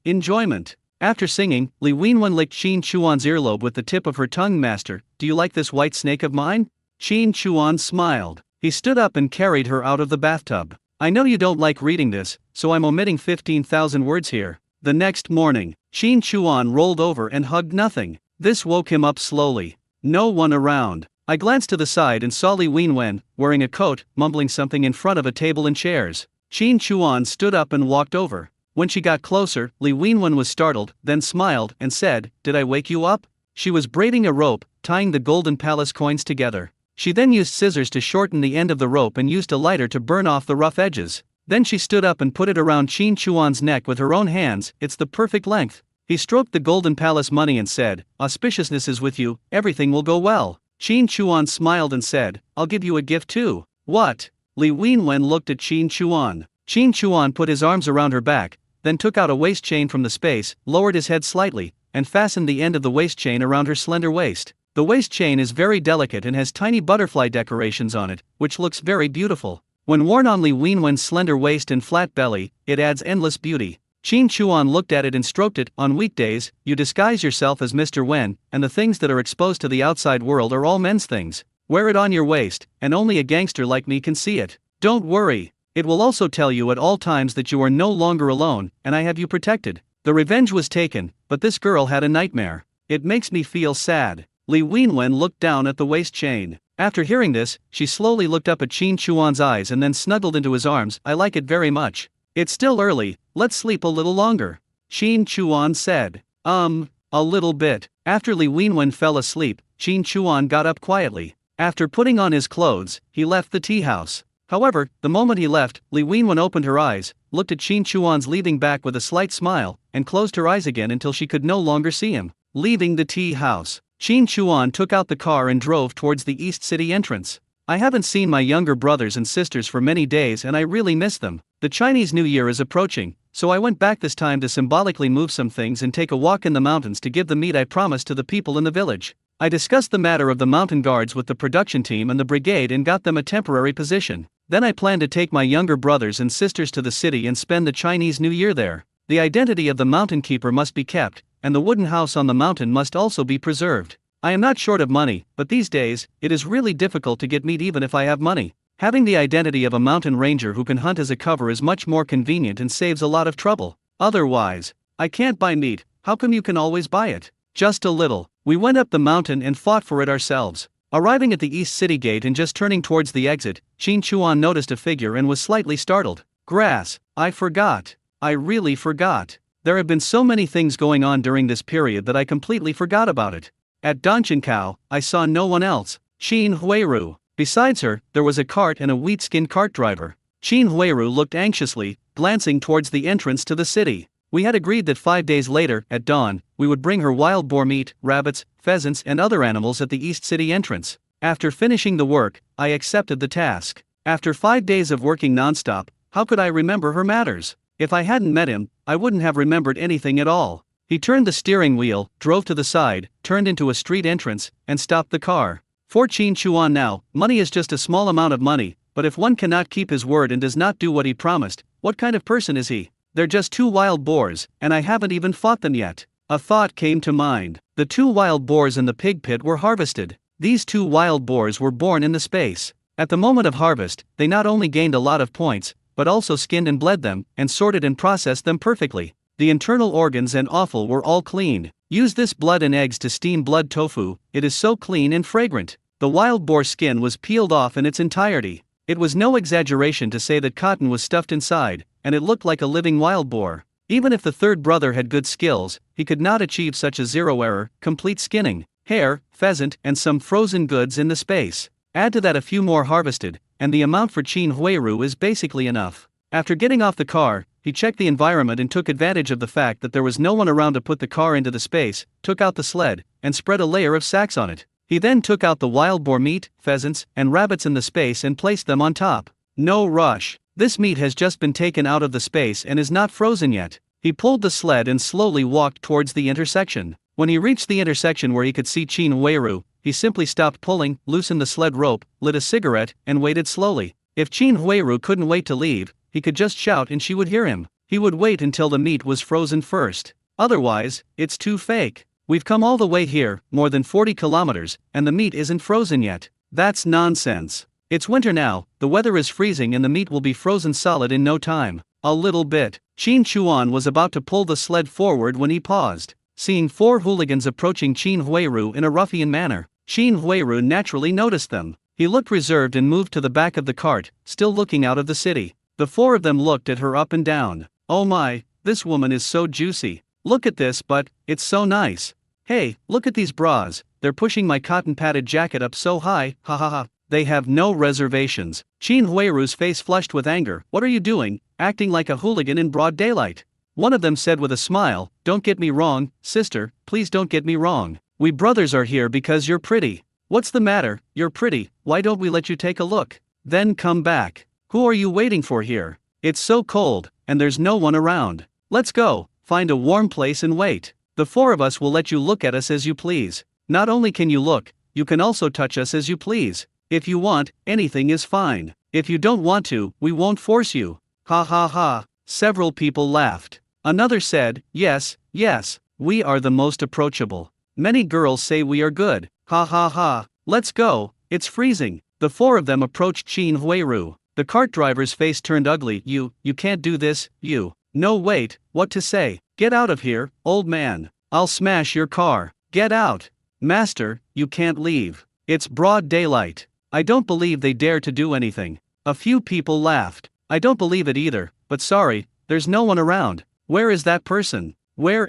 enjoyment! After singing, Li Wenwen licked Qin Chuan's earlobe with the tip of her tongue. Master, do you like this white snake of mine? Qin Chuan smiled. He stood up and carried her out of the bathtub. I know you don't like reading this, so I'm omitting 15,000 words here. The next morning, Qin Chuan rolled over and hugged nothing. This woke him up slowly. No one around. I glanced to the side and saw Li Wenwen, wearing a coat, mumbling something in front of a table and chairs. Qin Chuan stood up and walked over. When she got closer, Li Wenwen was startled, then smiled and said, Did I wake you up? She was braiding a rope, tying the Golden Palace coins together. She then used scissors to shorten the end of the rope and used a lighter to burn off the rough edges. Then she stood up and put it around Qin Chuan's neck with her own hands. It's the perfect length. He stroked the Golden Palace money and said, Auspiciousness is with you, everything will go well. Qin Chuan smiled and said, I'll give you a gift too. What? Li Wenwen looked at Qin Chuan. Qin Chuan put his arms around her back, then took out a waist chain from the space, lowered his head slightly, and fastened the end of the waist chain around her slender waist. The waist chain is very delicate and has tiny butterfly decorations on it, which looks very beautiful. When worn on Li Wenwen's slender waist and flat belly, it adds endless beauty. Qin Chuan looked at it and stroked it. On weekdays, you disguise yourself as Mr. Wen, and the things that are exposed to the outside world are all men's things. Wear it on your waist, and only a gangster like me can see it. Don't worry. It will also tell you at all times that you are no longer alone, and I have you protected. The revenge was taken, but this girl had a nightmare. It makes me feel sad. Li Wenwen looked down at the waist chain. After hearing this, she slowly looked up at Qin Chuan's eyes and then snuggled into his arms. I like it very much. It's still early, let's sleep a little longer. Qin Chuan said. A little bit. After Li Wenwen fell asleep, Qin Chuan got up quietly. After putting on his clothes, he left the tea house. However, the moment he left, Li Wenwen opened her eyes, looked at Qin Chuan's leaving back with a slight smile, and closed her eyes again until she could no longer see him. Leaving the tea house, Qin Chuan took out the car and drove towards the East City entrance. I haven't seen my younger brothers and sisters for many days and I really miss them. The Chinese New Year is approaching, so I went back this time to symbolically move some things and take a walk in the mountains to give the meat I promised to the people in the village. I discussed the matter of the mountain guards with the production team and the brigade and got them a temporary position. Then I plan to take my younger brothers and sisters to the city and spend the Chinese New Year there. The identity of the mountain keeper must be kept, and the wooden house on the mountain must also be preserved. I am not short of money, but these days, it is really difficult to get meat even if I have money. Having the identity of a mountain ranger who can hunt as a cover is much more convenient and saves a lot of trouble. Otherwise, I can't buy meat. How come you can always buy it? Just a little. We went up the mountain and fought for it ourselves. Arriving at the East City Gate and just turning towards the exit, Qin Chuan noticed a figure and was slightly startled. Grass. I forgot. I really forgot. There have been so many things going on during this period that I completely forgot about it. At Donchenkao, I saw no one else. Qin Huiru. Besides her, there was a cart and a wheat-skinned cart driver. Qin Huiru looked anxiously, glancing towards the entrance to the city. We had agreed that 5 days later, at dawn, we would bring her wild boar meat, rabbits, pheasants, and other animals at the East City entrance. After finishing the work, I accepted the task. After 5 days of working nonstop, how could I remember her matters? If I hadn't met him, I wouldn't have remembered anything at all. He turned the steering wheel, drove to the side, turned into a street entrance, and stopped the car. For Qin Chuan now, money is just a small amount of money, but if one cannot keep his word and does not do what he promised, what kind of person is he? They're just 2 wild boars, and I haven't even fought them yet. A thought came to mind. The 2 wild boars in the pig pit were harvested. These 2 wild boars were born in the space. At the moment of harvest, they not only gained a lot of points, but also skinned and bled them, and sorted and processed them perfectly. The internal organs and offal were all cleaned. Use this blood and eggs to steam blood tofu, it is so clean and fragrant. The wild boar skin was peeled off in its entirety. It was no exaggeration to say that cotton was stuffed inside, and it looked like a living wild boar. Even if the third brother had good skills, he could not achieve such a zero-error, complete skinning. Hare, pheasant, and some frozen goods in the space. Add to that a few more harvested, and the amount for Qin Huiru is basically enough. After getting off the car, he checked the environment and took advantage of the fact that there was no one around to put the car into the space, took out the sled, and spread a layer of sacks on it. He then took out the wild boar meat, pheasants, and rabbits in the space and placed them on top. No rush. This meat has just been taken out of the space and is not frozen yet. He pulled the sled and slowly walked towards the intersection. When he reached the intersection where he could see Qin Huiru, he simply stopped pulling, loosened the sled rope, lit a cigarette, and waited slowly. If Qin Huiru couldn't wait to leave, he could just shout and she would hear him. He would wait until the meat was frozen first. Otherwise, it's too fake. We've come all the way here, more than 40 kilometers, and the meat isn't frozen yet. That's nonsense. It's winter now, the weather is freezing and the meat will be frozen solid in no time. A little bit. Qin Chuan was about to pull the sled forward when he paused. Seeing 4 hooligans approaching Qin Huiru in a ruffian manner, Qin Huiru naturally noticed them. He looked reserved and moved to the back of the cart, still looking out of the city. The 4 of them looked at her up and down. Oh my, this woman is so juicy. Look at this, but it's so nice. Hey, look at these bras, they're pushing my cotton padded jacket up so high, ha ha ha. They have no reservations. Qin Huiru's face flushed with anger. What are you doing, acting like a hooligan in broad daylight? One of them said with a smile, don't get me wrong, sister, please don't get me wrong. We brothers are here because you're pretty. What's the matter, you're pretty, why don't we let you take a look? Then come back. Who are you waiting for here? It's so cold, and there's no one around. Let's go, find a warm place and wait. The 4 of us will let you look at us as you please. Not only can you look, you can also touch us as you please. If you want, anything is fine. If you don't want to, we won't force you. Ha ha ha. Several people laughed. Another said, yes, yes, we are the most approachable. Many girls say we are good. Ha ha ha. Let's go, it's freezing. The 4 of them approached Qin Huiru. The cart driver's face turned ugly. You can't do this, you. No wait, what to say? Get out of here, old man. I'll smash your car. Get out. Master, you can't leave. It's broad daylight. I don't believe they dare to do anything. A few people laughed. I don't believe it either, but sorry, there's no one around. Where is that person? Where?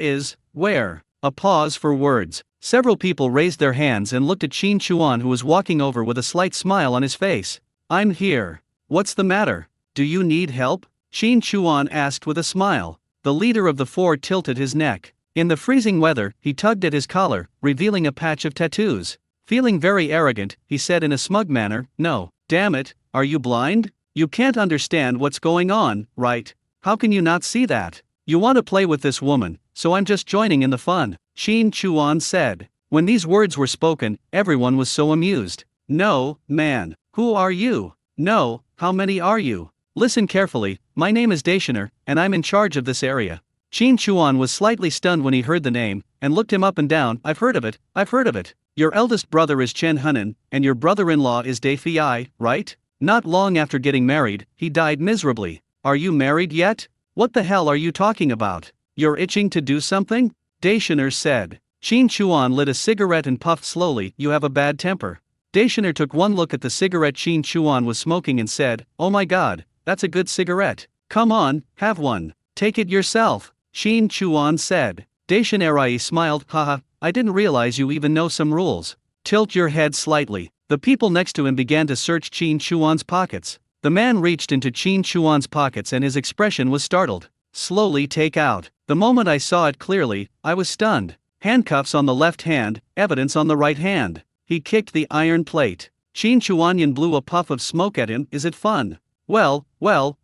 A pause for words. Several people raised their hands and looked at Qin Chuan, who was walking over with a slight smile on his face. I'm here. What's the matter? Do you need help? Qin Chuan asked with a smile. The leader of the 4 tilted his neck. In the freezing weather, he tugged at his collar, revealing a patch of tattoos. Feeling very arrogant, he said in a smug manner, no. Damn it, are you blind? You can't understand what's going on, right? How can you not see that? You want to play with this woman, so I'm just joining in the fun, Qin Chuan said. When these words were spoken, everyone was so amused. No, man. Who are you? No, how many are you? Listen carefully, my name is Daishoner, and I'm in charge of this area. Qin Chuan was slightly stunned when he heard the name, and looked him up and down. I've heard of it. Your eldest brother is Chen Hunan, and your brother-in-law is Dai Fei, right? Not long after getting married, he died miserably. Are you married yet? What the hell are you talking about? You're itching to do something? Daishoner said. Qin Chuan lit a cigarette and puffed slowly. You have a bad temper. Daishoner took one look at the cigarette Qin Chuan was smoking and said, oh my god, that's a good cigarette. Come on, have one. Take it yourself, Qin Chuan said. Daishoner smiled, haha, I didn't realize you even know some rules. Tilt your head slightly. The people next to him began to search Qin Chuan's pockets. The man reached into Qin Chuan's pockets and his expression was startled. slowly take out. The moment I saw it clearly, I was stunned. Handcuffs on the left hand, evidence on the right hand. He kicked the iron plate. Qin Chuanyan blew a puff of smoke at him. Is it fun? Well,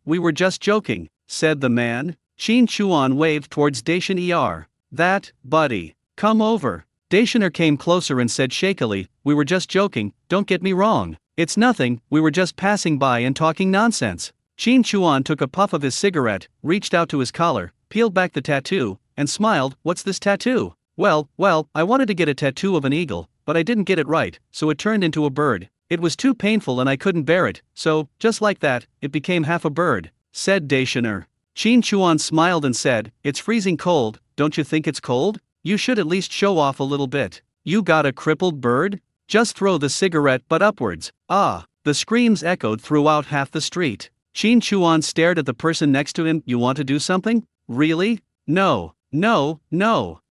we were just joking, said the man. Qin Chuan waved towards Dacian Er. That, buddy. Come over. Dacianer came closer and said shakily, we were just joking, don't get me wrong. It's nothing, we were just passing by and talking nonsense. Qin Chuan took a puff of his cigarette, reached out to his collar, peeled back the tattoo, and smiled. What's this tattoo? Well, I wanted to get a tattoo of an eagle, but I didn't get it right, so it turned into a bird. It was too painful and I couldn't bear it, so, just like that, it became half a bird, said Dacianer. Qin Chuan smiled and said, it's freezing cold, don't you think it's cold? You should at least show off a little bit. You got a crippled bird? Just throw the cigarette butt upwards. Ah! The screams echoed throughout half the street. Qin Chuan stared at the person next to him. You want to do something? Really? No.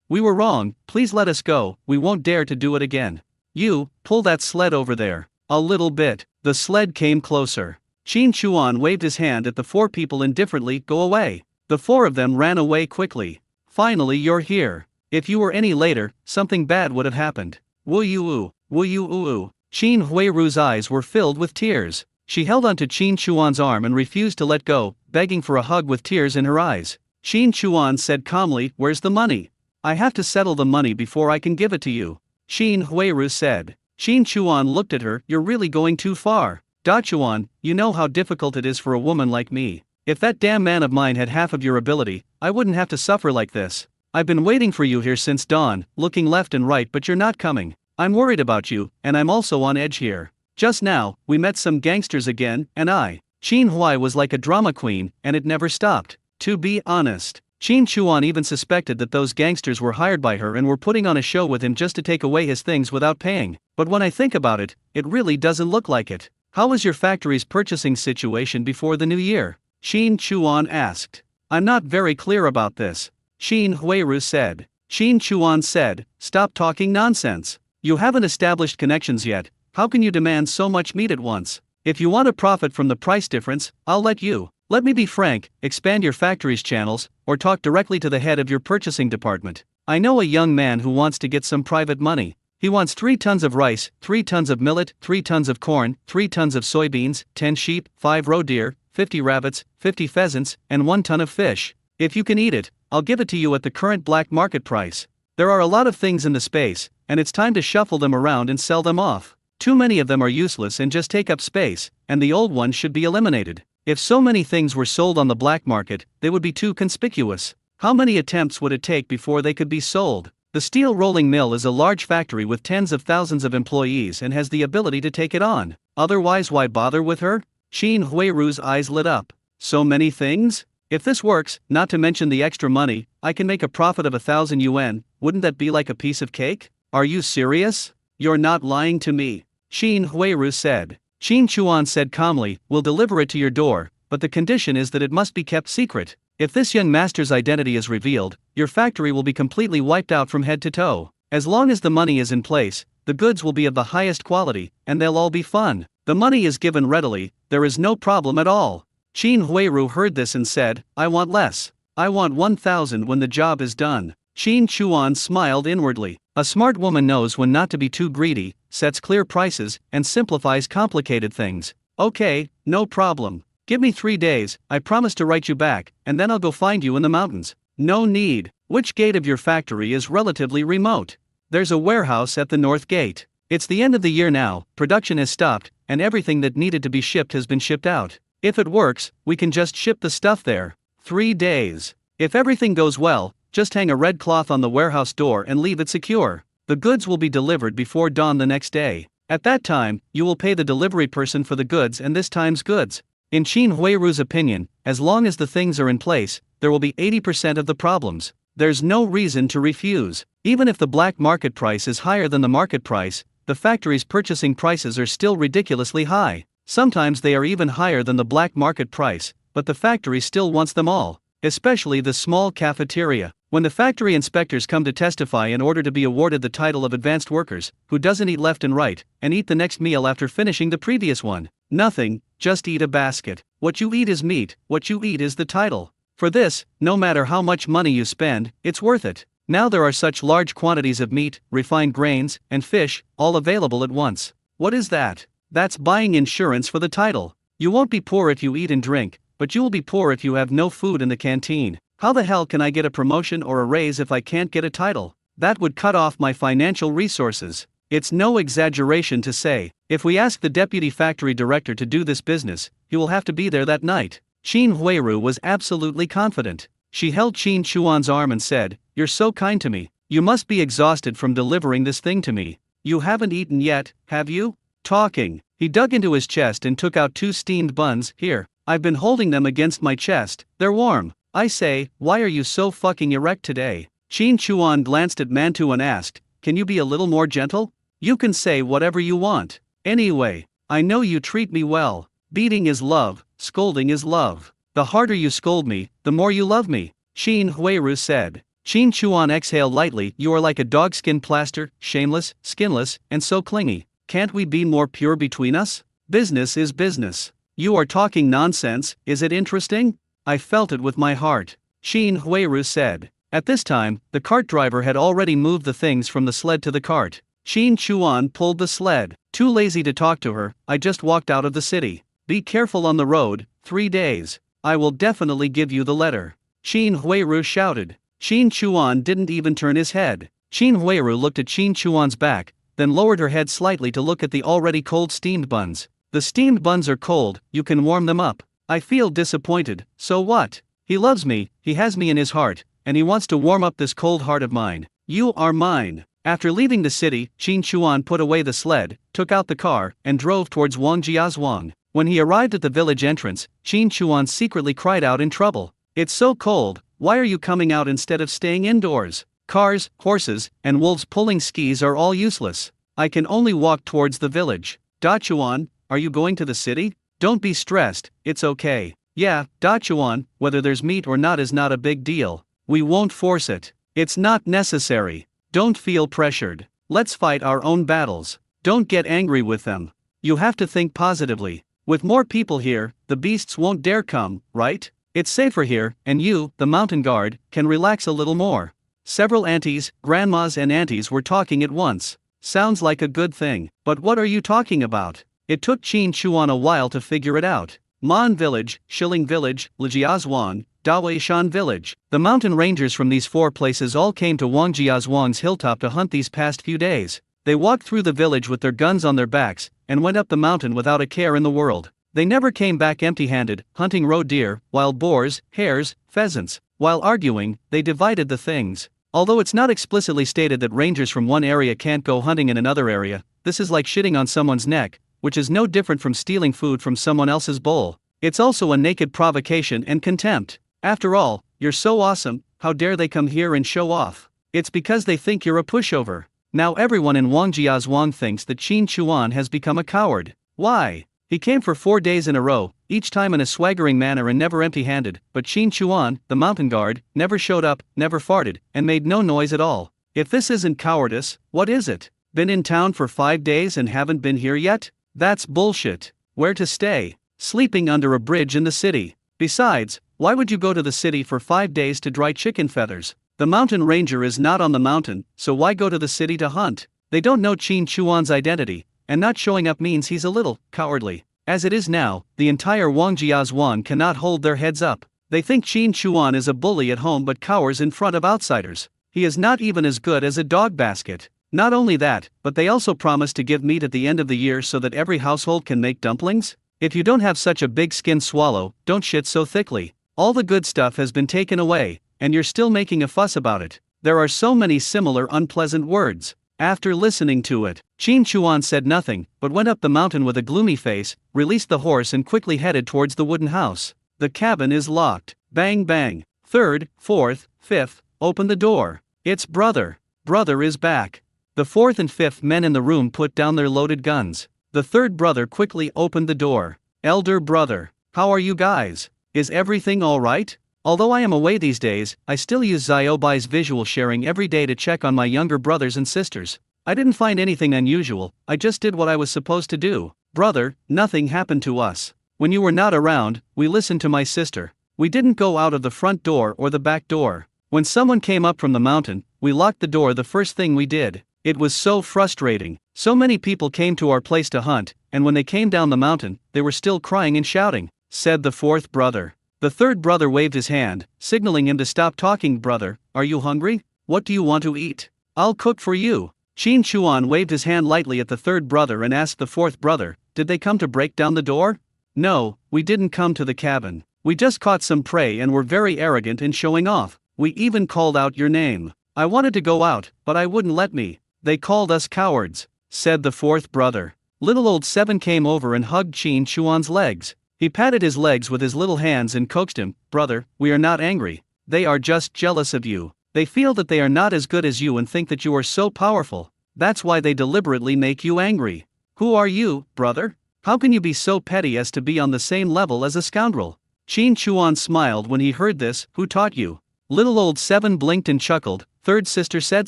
We were wrong, please let us go, we won't dare to do it again. You, pull that sled over there. A little bit. The sled came closer. Qin Chuan waved his hand at the four people indifferently. Go away. The four of them ran away quickly. Finally you're here. If you were any later, something bad would have happened. Will you? Qin Huiru's eyes were filled with tears. She held onto Qin Chuan's arm and refused to let go, begging for a hug with tears in her eyes. Qin Chuan said calmly, where's the money? I have to settle the money before I can give it to you. Qin Huiru said. Qin Chuan looked at her, you're really going too far. Da Chuan, you know how difficult it is for a woman like me. If that damn man of mine had half of your ability, I wouldn't have to suffer like this. I've been waiting for you here since dawn, looking left and right but you're not coming. I'm worried about you, and I'm also on edge here. Just now, we met some gangsters again, and Qin Hui was like a drama queen, and it never stopped. To be honest, Qin Chuan even suspected that those gangsters were hired by her and were putting on a show with him just to take away his things without paying. But when I think about it, it really doesn't look like it. How was your factory's purchasing situation before the new year? Qin Chuan asked. I'm not very clear about this. Qin Huiru said. Qin Chuan said, stop talking nonsense. You haven't established connections yet, how can you demand so much meat at once? If you want to profit from the price difference, I'll let you. Let me be frank, expand your factory's channels, or talk directly to the head of your purchasing department. I know a young man who wants to get some private money. He wants 3 tons of rice, 3 tons of millet, 3 tons of corn, 3 tons of soybeans, 10 sheep, 5 roe deer, 50 rabbits, 50 pheasants, and 1 ton of fish. If you can eat it, I'll give it to you at the current black market price. There are a lot of things in the space, and it's time to shuffle them around and sell them off. Too many of them are useless and just take up space, and the old ones should be eliminated. If so many things were sold on the black market, they would be too conspicuous. How many attempts would it take before they could be sold? The steel rolling mill is a large factory with tens of thousands of employees and has the ability to take it on. Otherwise, why bother with her? Qin Huiru's eyes lit up. So many things? If this works, not to mention the extra money, I can make a profit of 1,000 yuan, wouldn't that be like a piece of cake? Are you serious? You're not lying to me, Qin Huiru said. Qin Chuan said calmly, we'll deliver it to your door, but the condition is that it must be kept secret. If this young master's identity is revealed, your factory will be completely wiped out from head to toe. As long as the money is in place, the goods will be of the highest quality, and they'll all be fun. The money is given readily, there is no problem at all. Qin Huiru heard this and said, I want less. I want 1,000 when the job is done. Qin Chuan smiled inwardly. A smart woman knows when not to be too greedy, sets clear prices, and simplifies complicated things. Okay, no problem. Give me 3 days, I promise to write you back, and then I'll go find you in the mountains. No need. Which gate of your factory is relatively remote? There's a warehouse at the north gate. It's the end of the year now, production has stopped, and everything that needed to be shipped has been shipped out. If it works, we can just ship the stuff there. 3 days. If everything goes well, just hang a red cloth on the warehouse door and leave it secure. The goods will be delivered before dawn the next day. At that time, you will pay the delivery person for the goods and this time's goods. In Qin Huiru's opinion, as long as the things are in place, there will be 80% of the problems. There's no reason to refuse. Even if the black market price is higher than the market price, the factory's purchasing prices are still ridiculously high. Sometimes they are even higher than the black market price, but the factory still wants them all, especially the small cafeteria. When the factory inspectors come to testify in order to be awarded the title of advanced workers, who doesn't eat left and right, and eat the next meal after finishing the previous one? Nothing, just eat a basket. What you eat is meat, what you eat is the title. For this, no matter how much money you spend, it's worth it. Now there are such large quantities of meat, refined grains, and fish, all available at once. What is that? That's buying insurance for the title. You won't be poor if you eat and drink, but you will be poor if you have no food in the canteen. How the hell can I get a promotion or a raise if I can't get a title? That would cut off my financial resources. It's no exaggeration to say, if we ask the deputy factory director to do this business, he will have to be there that night. Qin Huiru was absolutely confident. She held Qin Chuan's arm and said, "You're so kind to me. You must be exhausted from delivering this thing to me. You haven't eaten yet, have you?" Talking, he dug into his chest and took out 2 steamed buns. "Here, I've been holding them against my chest, they're warm. I say, why are you so fucking erect today?" Qin Chuan glanced at Mantu and asked, "Can you be a little more gentle? You can say whatever you want. Anyway, I know you treat me well. Beating is love, scolding is love. The harder you scold me, the more you love me," Qin Huiru said. Qin Chuan exhaled lightly. "You are like a dogskin plaster, shameless, skinless, and so clingy. Can't we be more pure between us? Business is business. You are talking nonsense, is it interesting? I felt it with my heart," Qin Huiru said. At this time, the cart driver had already moved the things from the sled to the cart. Qin Chuan pulled the sled. "Too lazy to talk to her, I just walked out of the city. Be careful on the road, 3 days. I will definitely give you the letter," Qin Huiru shouted. Qin Chuan didn't even turn his head. Qin Huiru looked at Qin Chuan's back, then lowered her head slightly to look at the already cold steamed buns. "The steamed buns are cold, you can warm them up. I feel disappointed, so what? He loves me, he has me in his heart, and he wants to warm up this cold heart of mine. You are mine." After leaving the city, Qin Chuan put away the sled, took out the car, and drove towards Wangjiazhuang. When he arrived at the village entrance, Qin Chuan secretly cried out in trouble. "It's so cold, why are you coming out instead of staying indoors? Cars, horses, and wolves pulling skis are all useless. I can only walk towards the village." "Da Chuan, are you going to the city? Don't be stressed, it's okay." "Yeah, Da Chuan, whether there's meat or not is not a big deal. We won't force it. It's not necessary. Don't feel pressured. Let's fight our own battles. Don't get angry with them. You have to think positively. With more people here, the beasts won't dare come, right? It's safer here, and you, the mountain guard, can relax a little more." Several aunties, grandmas and aunties were talking at once. "Sounds like a good thing, but what are you talking about?" It took Qin Chuan a while to figure it out. "Man Village, Shilling Village, Lijiazhuang, Daweishan Village." The mountain rangers from these 4 places all came to Wangjiazhuang's hilltop to hunt these past few days. They walked through the village with their guns on their backs, and went up the mountain without a care in the world. They never came back empty-handed, hunting roe deer, wild boars, hares, pheasants. While arguing, they divided the things. Although it's not explicitly stated that rangers from one area can't go hunting in another area, this is like shitting on someone's neck, which is no different from stealing food from someone else's bowl. It's also a naked provocation and contempt. After all, you're so awesome, how dare they come here and show off? It's because they think you're a pushover. Now everyone in Wangjiazhuang thinks that Qin Chuan has become a coward. Why? He came for 4 days in a row, each time in a swaggering manner and never empty-handed, but Qin Chuan, the mountain guard, never showed up, never farted, and made no noise at all. If this isn't cowardice, what is it? Been in town for 5 days and haven't been here yet? That's bullshit. Where to stay? Sleeping under a bridge in the city. Besides, why would you go to the city for 5 days to dry chicken feathers? The mountain ranger is not on the mountain, so why go to the city to hunt? They don't know Qin Chuan's identity, and not showing up means he's a little cowardly. As it is now, the entire Wangjiazhuang cannot hold their heads up. They think Qin Chuan is a bully at home but cowers in front of outsiders. He is not even as good as a dog basket. Not only that, but they also promise to give meat at the end of the year so that every household can make dumplings? If you don't have such a big skin swallow, don't shit so thickly. All the good stuff has been taken away, and you're still making a fuss about it. There are so many similar unpleasant words. After listening to it, Qin Chuan said nothing, but went up the mountain with a gloomy face, released the horse and quickly headed towards the wooden house. The cabin is locked. Bang bang. 3rd, 4th, 5th, open the door. It's brother. Brother is back. The 4th and 5th men in the room put down their loaded guns. The 3rd brother quickly opened the door. Elder brother, how are you guys? Is everything alright? Although I am away these days, I still use Xiaobai's visual sharing every day to check on my younger brothers and sisters. I didn't find anything unusual, I just did what I was supposed to do. Brother, nothing happened to us. When you were not around, we listened to my sister. We didn't go out of the front door or the back door. When someone came up from the mountain, we locked the door the first thing we did. It was so frustrating. So many people came to our place to hunt, and when they came down the mountain, they were still crying and shouting," said the fourth brother. The third brother waved his hand, signaling him to stop talking. "Brother, are you hungry? What do you want to eat? I'll cook for you." Qin Chuan waved his hand lightly at the third brother and asked the fourth brother, "Did they come to break down the door?" "No, we didn't come to the cabin. We just caught some prey and were very arrogant in showing off. We even called out your name. I wanted to go out, but I wouldn't let me. They called us cowards," said the fourth brother. Little old Seven came over and hugged Qin Chuan's legs. He patted his legs with his little hands and coaxed him, "Brother, we are not angry. They are just jealous of you. They feel that they are not as good as you and think that you are so powerful. That's why they deliberately make you angry. Who are you, brother? How can you be so petty as to be on the same level as a scoundrel?" Qin Chuan smiled when he heard this. "Who taught you?" Little old Seven blinked and chuckled. "Third sister said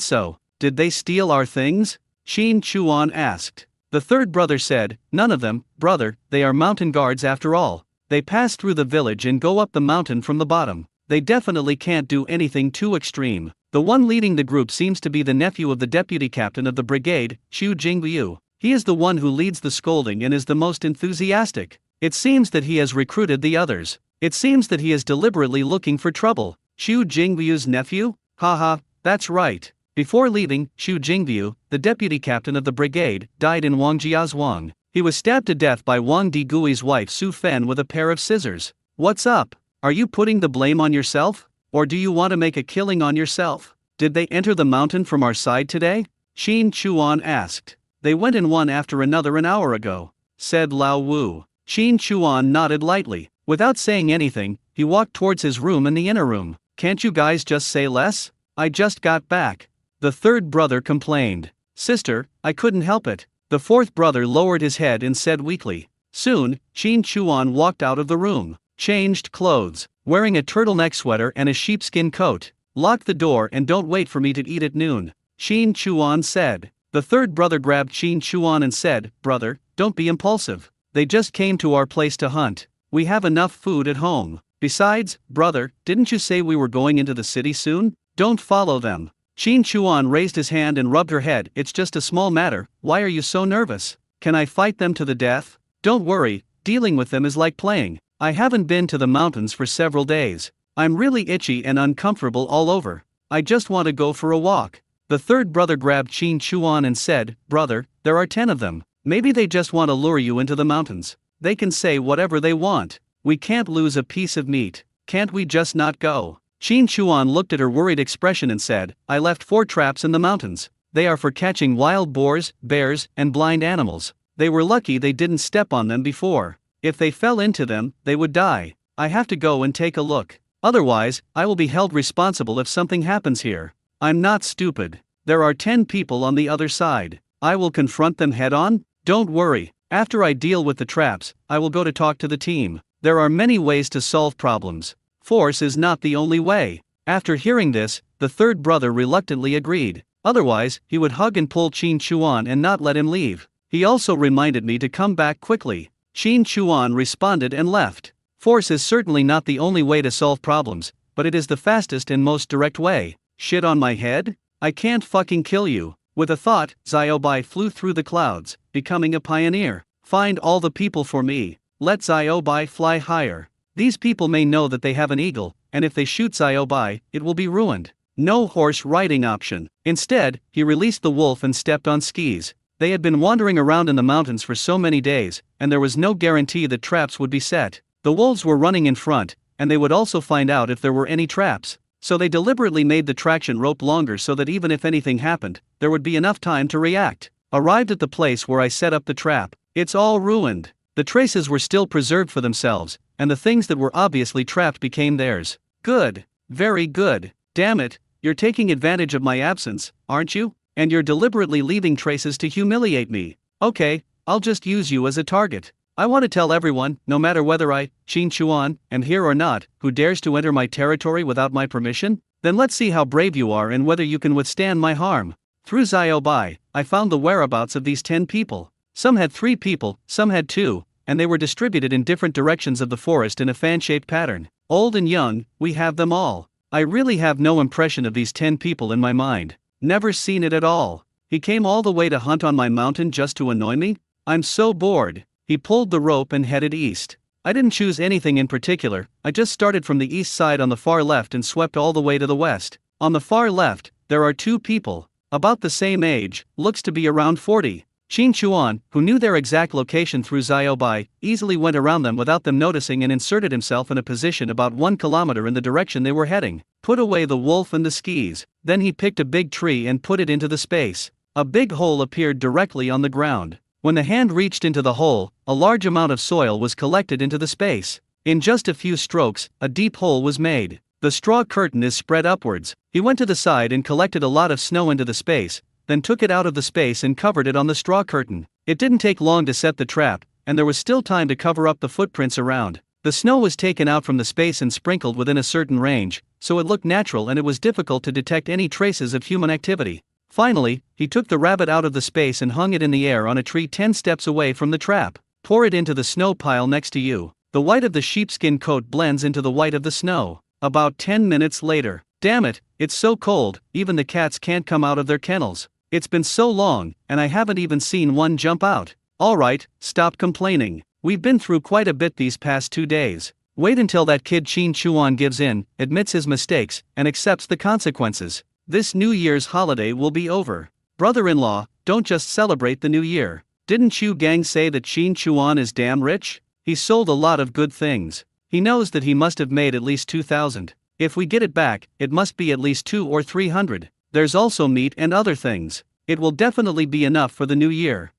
so." "Did they steal our things?" Qin Chuan asked. The third brother said, "None of them, brother, they are mountain guards after all. They pass through the village and go up the mountain from the bottom. They definitely can't do anything too extreme." The one leading the group seems to be the nephew of the deputy captain of the brigade, Xu Jingyu. He is the one who leads the scolding and is the most enthusiastic. It seems that he has recruited the others. It seems that he is deliberately looking for trouble. Xu Jingyu's nephew? Haha, that's right. Before leaving, Xu Jingyu, the deputy captain of the brigade, died in Wangjia's Wang. He was stabbed to death by Wang Digui's wife Su Fen with a pair of scissors. What's up? Are you putting the blame on yourself? Or do you want to make a killing on yourself? Did they enter the mountain from our side today? Qin Chuan asked. They went in one after another an hour ago, said Lao Wu. Qin Chuan nodded lightly. Without saying anything, he walked towards his room in the inner room. Can't you guys just say less? I just got back. The third brother complained. Sister, I couldn't help it. The fourth brother lowered his head and said weakly. Soon, Qin Chuan walked out of the room, changed clothes, wearing a turtleneck sweater and a sheepskin coat. Lock the door and don't wait for me to eat at noon, Qin Chuan said. The third brother grabbed Qin Chuan and said, Brother, don't be impulsive. They just came to our place to hunt. We have enough food at home. Besides, brother, didn't you say we were going into the city soon? Don't follow them. Qin Chuan raised his hand and rubbed her head. It's just a small matter. Why are you so nervous? Can I fight them to the death? Don't worry, dealing with them is like playing. I haven't been to the mountains for several days. I'm really itchy and uncomfortable all over. I just want to go for a walk. The third brother grabbed Qin Chuan and said, Brother, there are 10 of them. Maybe they just want to lure you into the mountains. They can say whatever they want. We can't lose a piece of meat. Can't we just not go? Qin Chuan looked at her worried expression and said, I left 4 traps in the mountains. They are for catching wild boars, bears, and blind animals. They were lucky they didn't step on them before. If they fell into them, they would die. I have to go and take a look. Otherwise, I will be held responsible if something happens here. I'm not stupid. There are 10 people on the other side. I will confront them head on. Don't worry. After I deal with the traps, I will go to talk to the team. There are many ways to solve problems. Force is not the only way. After hearing this, the third brother reluctantly agreed. Otherwise, he would hug and pull Qin Chuan and not let him leave. He also reminded me to come back quickly. Qin Chuan responded and left. Force is certainly not the only way to solve problems, but it is the fastest and most direct way. Shit on my head? I can't fucking kill you. With a thought, Xiaobai flew through the clouds, becoming a pioneer. Find all the people for me. Let Xiaobai fly higher. These people may know that they have an eagle, and if they shoot Xiaobai, it will be ruined. No horse riding option. Instead, he released the wolf and stepped on skis. They had been wandering around in the mountains for so many days, and there was no guarantee that traps would be set. The wolves were running in front, and they would also find out if there were any traps. So they deliberately made the traction rope longer so that even if anything happened, there would be enough time to react. Arrived at the place where I set up the trap. It's all ruined. The traces were still preserved for themselves, and the things that were obviously trapped became theirs. Good. Very good. Damn it, you're taking advantage of my absence, aren't you? And you're deliberately leaving traces to humiliate me. Okay, I'll just use you as a target. I want to tell everyone, no matter whether I, Qin Chuan, am here or not, who dares to enter my territory without my permission? Then let's see how brave you are and whether you can withstand my harm. Through Xiaobai, I found the whereabouts of these 10 people. Some had 3 people, some had 2, and they were distributed in different directions of the forest in a fan-shaped pattern. Old and young, we have them all. I really have no impression of these 10 people in my mind. Never seen it at all. He came all the way to hunt on my mountain just to annoy me? I'm so bored. He pulled the rope and headed east. I didn't choose anything in particular, I just started from the east side on the far left and swept all the way to the west. On the far left, there are 2 people, about the same age, looks to be around 40. Qin Chuan, who knew their exact location through Xiaobai, easily went around them without them noticing and inserted himself in a position about 1 kilometer in the direction they were heading. Put away the wolf and the skis, then he picked a big tree and put it into the space. A big hole appeared directly on the ground. When the hand reached into the hole, a large amount of soil was collected into the space. In just a few strokes, a deep hole was made. The straw curtain is spread upwards. He went to the side and collected a lot of snow into the space, then took it out of the space and covered it on the straw curtain. It didn't take long to set the trap, and there was still time to cover up the footprints around. The snow was taken out from the space and sprinkled within a certain range, so it looked natural and it was difficult to detect any traces of human activity. Finally, he took the rabbit out of the space and hung it in the air on a tree 10 steps away from the trap. Pour it into the snow pile next to you. The white of the sheepskin coat blends into the white of the snow. About 10 minutes later. Damn it, it's so cold, even the cats can't come out of their kennels. It's been so long, and I haven't even seen one jump out. Alright, stop complaining. We've been through quite a bit these past 2 days. Wait until that kid Qin Chuan gives in, admits his mistakes, and accepts the consequences. This New Year's holiday will be over. Brother-in-law, don't just celebrate the new year. Didn't you gang say that Qin Chuan is damn rich? He sold a lot of good things. He knows that he must have made at least 2,000. If we get it back, it must be at least 200 or 300. There's also meat and other things. It will definitely be enough for the new year.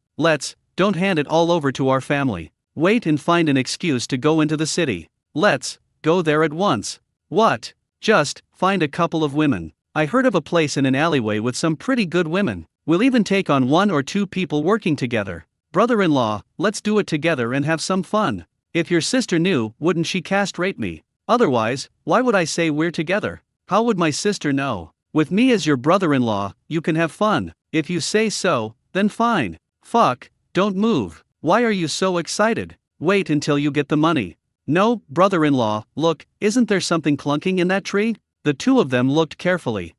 Don't hand it all over to our family. Wait and find an excuse to go into the city. Let's go there at once. What? Just find a couple of women. I heard of a place in an alleyway with some pretty good women. We'll even take on 1 or 2 people working together. Brother-in-law, let's do it together and have some fun. If your sister knew, wouldn't she castrate me? Otherwise, why would I say we're together? How would my sister know? With me as your brother-in-law, you can have fun. If you say so, then fine. Fuck, don't move. Why are you so excited? Wait until you get the money. No, brother-in-law, look, isn't there something clunking in that tree? The 2 of them looked carefully.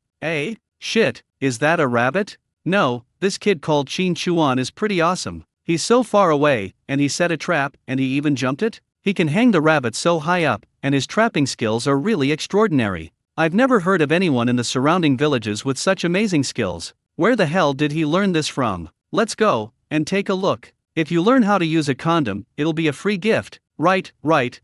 Shit, is that a rabbit? No, this kid called Qin Chuan is pretty awesome. He's so far away, and he set a trap, and he even jumped it? He can hang the rabbit so high up, and his trapping skills are really extraordinary. I've never heard of anyone in the surrounding villages with such amazing skills. Where the hell did he learn this from? Let's go, and take a look. If you learn how to use a condom, it'll be a free gift. Right,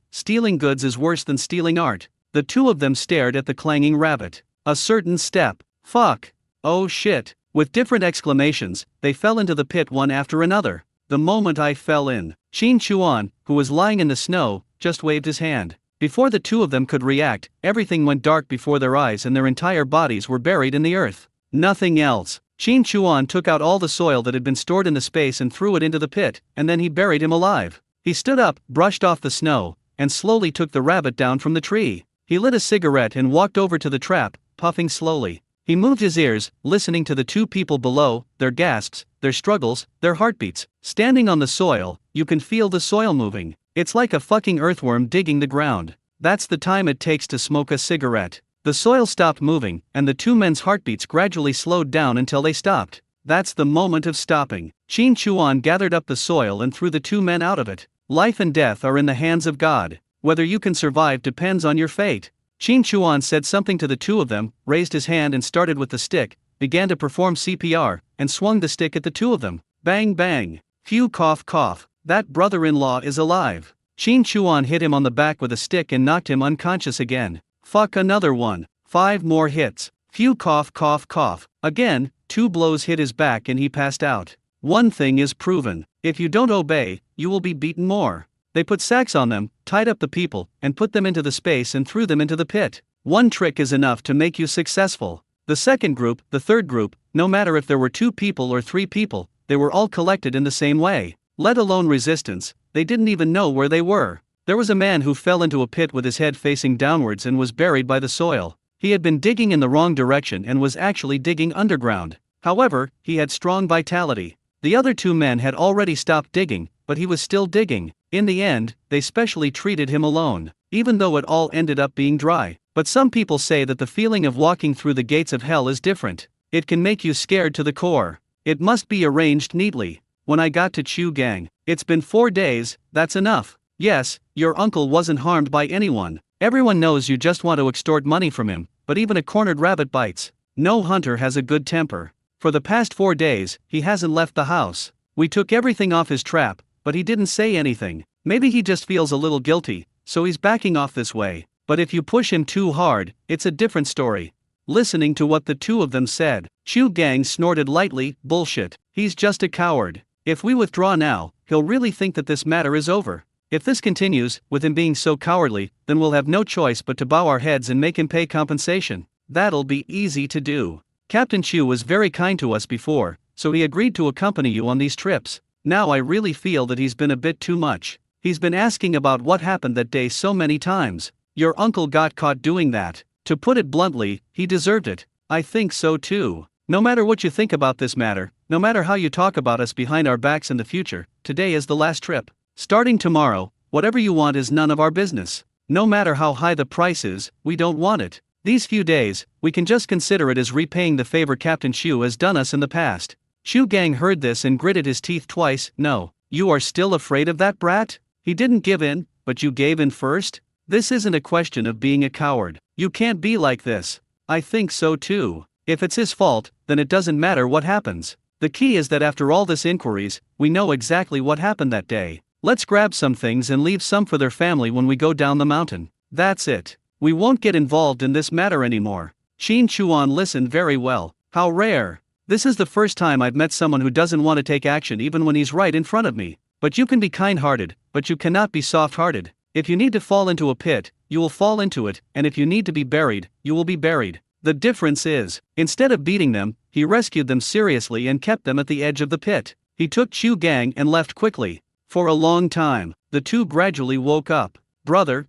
stealing goods is worse than stealing art. The 2 of them stared at the clanging rabbit. A certain step. Fuck. Oh shit. With different exclamations, they fell into the pit one after another. The moment I fell in, Qin Chuan, who was lying in the snow, just waved his hand. Before the 2 of them could react, everything went dark before their eyes and their entire bodies were buried in the earth. Nothing else. Qin Chuan took out all the soil that had been stored in the space and threw it into the pit, and then he buried him alive. He stood up, brushed off the snow, and slowly took the rabbit down from the tree. He lit a cigarette and walked over to the trap, puffing slowly. He moved his ears, listening to the 2 people below, their gasps, their struggles, their heartbeats. Standing on the soil, you can feel the soil moving. It's like a fucking earthworm digging the ground. That's the time it takes to smoke a cigarette. The soil stopped moving, and the 2 men's heartbeats gradually slowed down until they stopped. That's the moment of stopping. Qin Chuan gathered up the soil and threw the 2 men out of it. Life and death are in the hands of God. Whether you can survive depends on your fate. Qin Chuan said something to the 2 of them, raised his hand and started with the stick, began to perform CPR, and swung the stick at the 2 of them. Bang bang. Phew, cough cough. That brother-in-law is alive. Qin Chuan hit him on the back with a stick and knocked him unconscious again. Fuck, another one. 5 more hits. Phew, cough cough cough. Again, 2 blows hit his back and he passed out. One thing is proven. If you don't obey, you will be beaten more. They put sacks on them, tied up the people, and put them into the space and threw them into the pit. One trick is enough to make you successful. The second group, the third group, no matter if there were 2 people or 3 people, they were all collected in the same way. Let alone resistance, they didn't even know where they were. There was a man who fell into a pit with his head facing downwards and was buried by the soil. He had been digging in the wrong direction and was actually digging underground. However, he had strong vitality. The other 2 men had already stopped digging, but he was still digging. In the end, they specially treated him alone, even though it all ended up being dry. But some people say that the feeling of walking through the gates of hell is different. It can make you scared to the core. It must be arranged neatly. When I got to Chu Gang, it's been 4 days, that's enough. Yes, your uncle wasn't harmed by anyone. Everyone knows you just want to extort money from him, but even a cornered rabbit bites. No hunter has a good temper. For the past 4 days, he hasn't left the house. We took everything off his trap, but he didn't say anything. Maybe he just feels a little guilty, so he's backing off this way. But if you push him too hard, it's a different story. Listening to what the two of them said, Chu Gang snorted lightly. Bullshit. He's just a coward. If we withdraw now, he'll really think that this matter is over. If this continues, with him being so cowardly, then we'll have no choice but to bow our heads and make him pay compensation. That'll be easy to do. Captain Chu was very kind to us before, so he agreed to accompany you on these trips. Now I really feel that he's been a bit too much. He's been asking about what happened that day so many times. Your uncle got caught doing that. To put it bluntly, he deserved it. I think so too. No matter what you think about this matter, no matter how you talk about us behind our backs in the future, today is the last trip. Starting tomorrow, whatever you want is none of our business. No matter how high the price is, we don't want it. These few days, we can just consider it as repaying the favor Captain Chu has done us in the past. Chu Gang heard this and gritted his teeth twice. No, you are still afraid of that brat? He didn't give in, but you gave in first? This isn't a question of being a coward. You can't be like this. I think so too. If it's his fault, then it doesn't matter what happens. The key is that after all this inquiries, we know exactly what happened that day. Let's grab some things and leave some for their family when we go down the mountain. That's it. We won't get involved in this matter anymore. Qin Chuan listened very well. How rare. This is the first time I've met someone who doesn't want to take action even when he's right in front of me. But you can be kind-hearted, but you cannot be soft-hearted. If you need to fall into a pit, you will fall into it, and if you need to be buried, you will be buried. The difference is, instead of beating them, he rescued them seriously and kept them at the edge of the pit. He took Chu Gang and left quickly. For a long time, the two gradually woke up. Brother,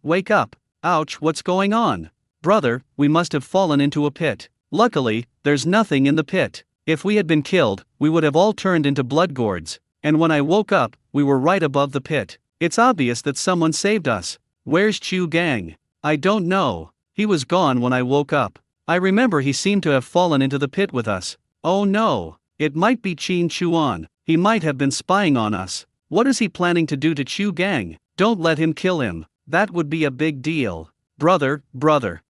wake up. Ouch, what's going on? Brother, we must have fallen into a pit. Luckily, there's nothing in the pit. If we had been killed, we would have all turned into blood gourds. And when I woke up, we were right above the pit. It's obvious that someone saved us. Where's Chu Gang? I don't know. He was gone when I woke up. I remember he seemed to have fallen into the pit with us. Oh no, it might be Qin Chuan. He might have been spying on us. What is he planning to do to Chu Gang? Don't let him kill him. That would be a big deal. Brother.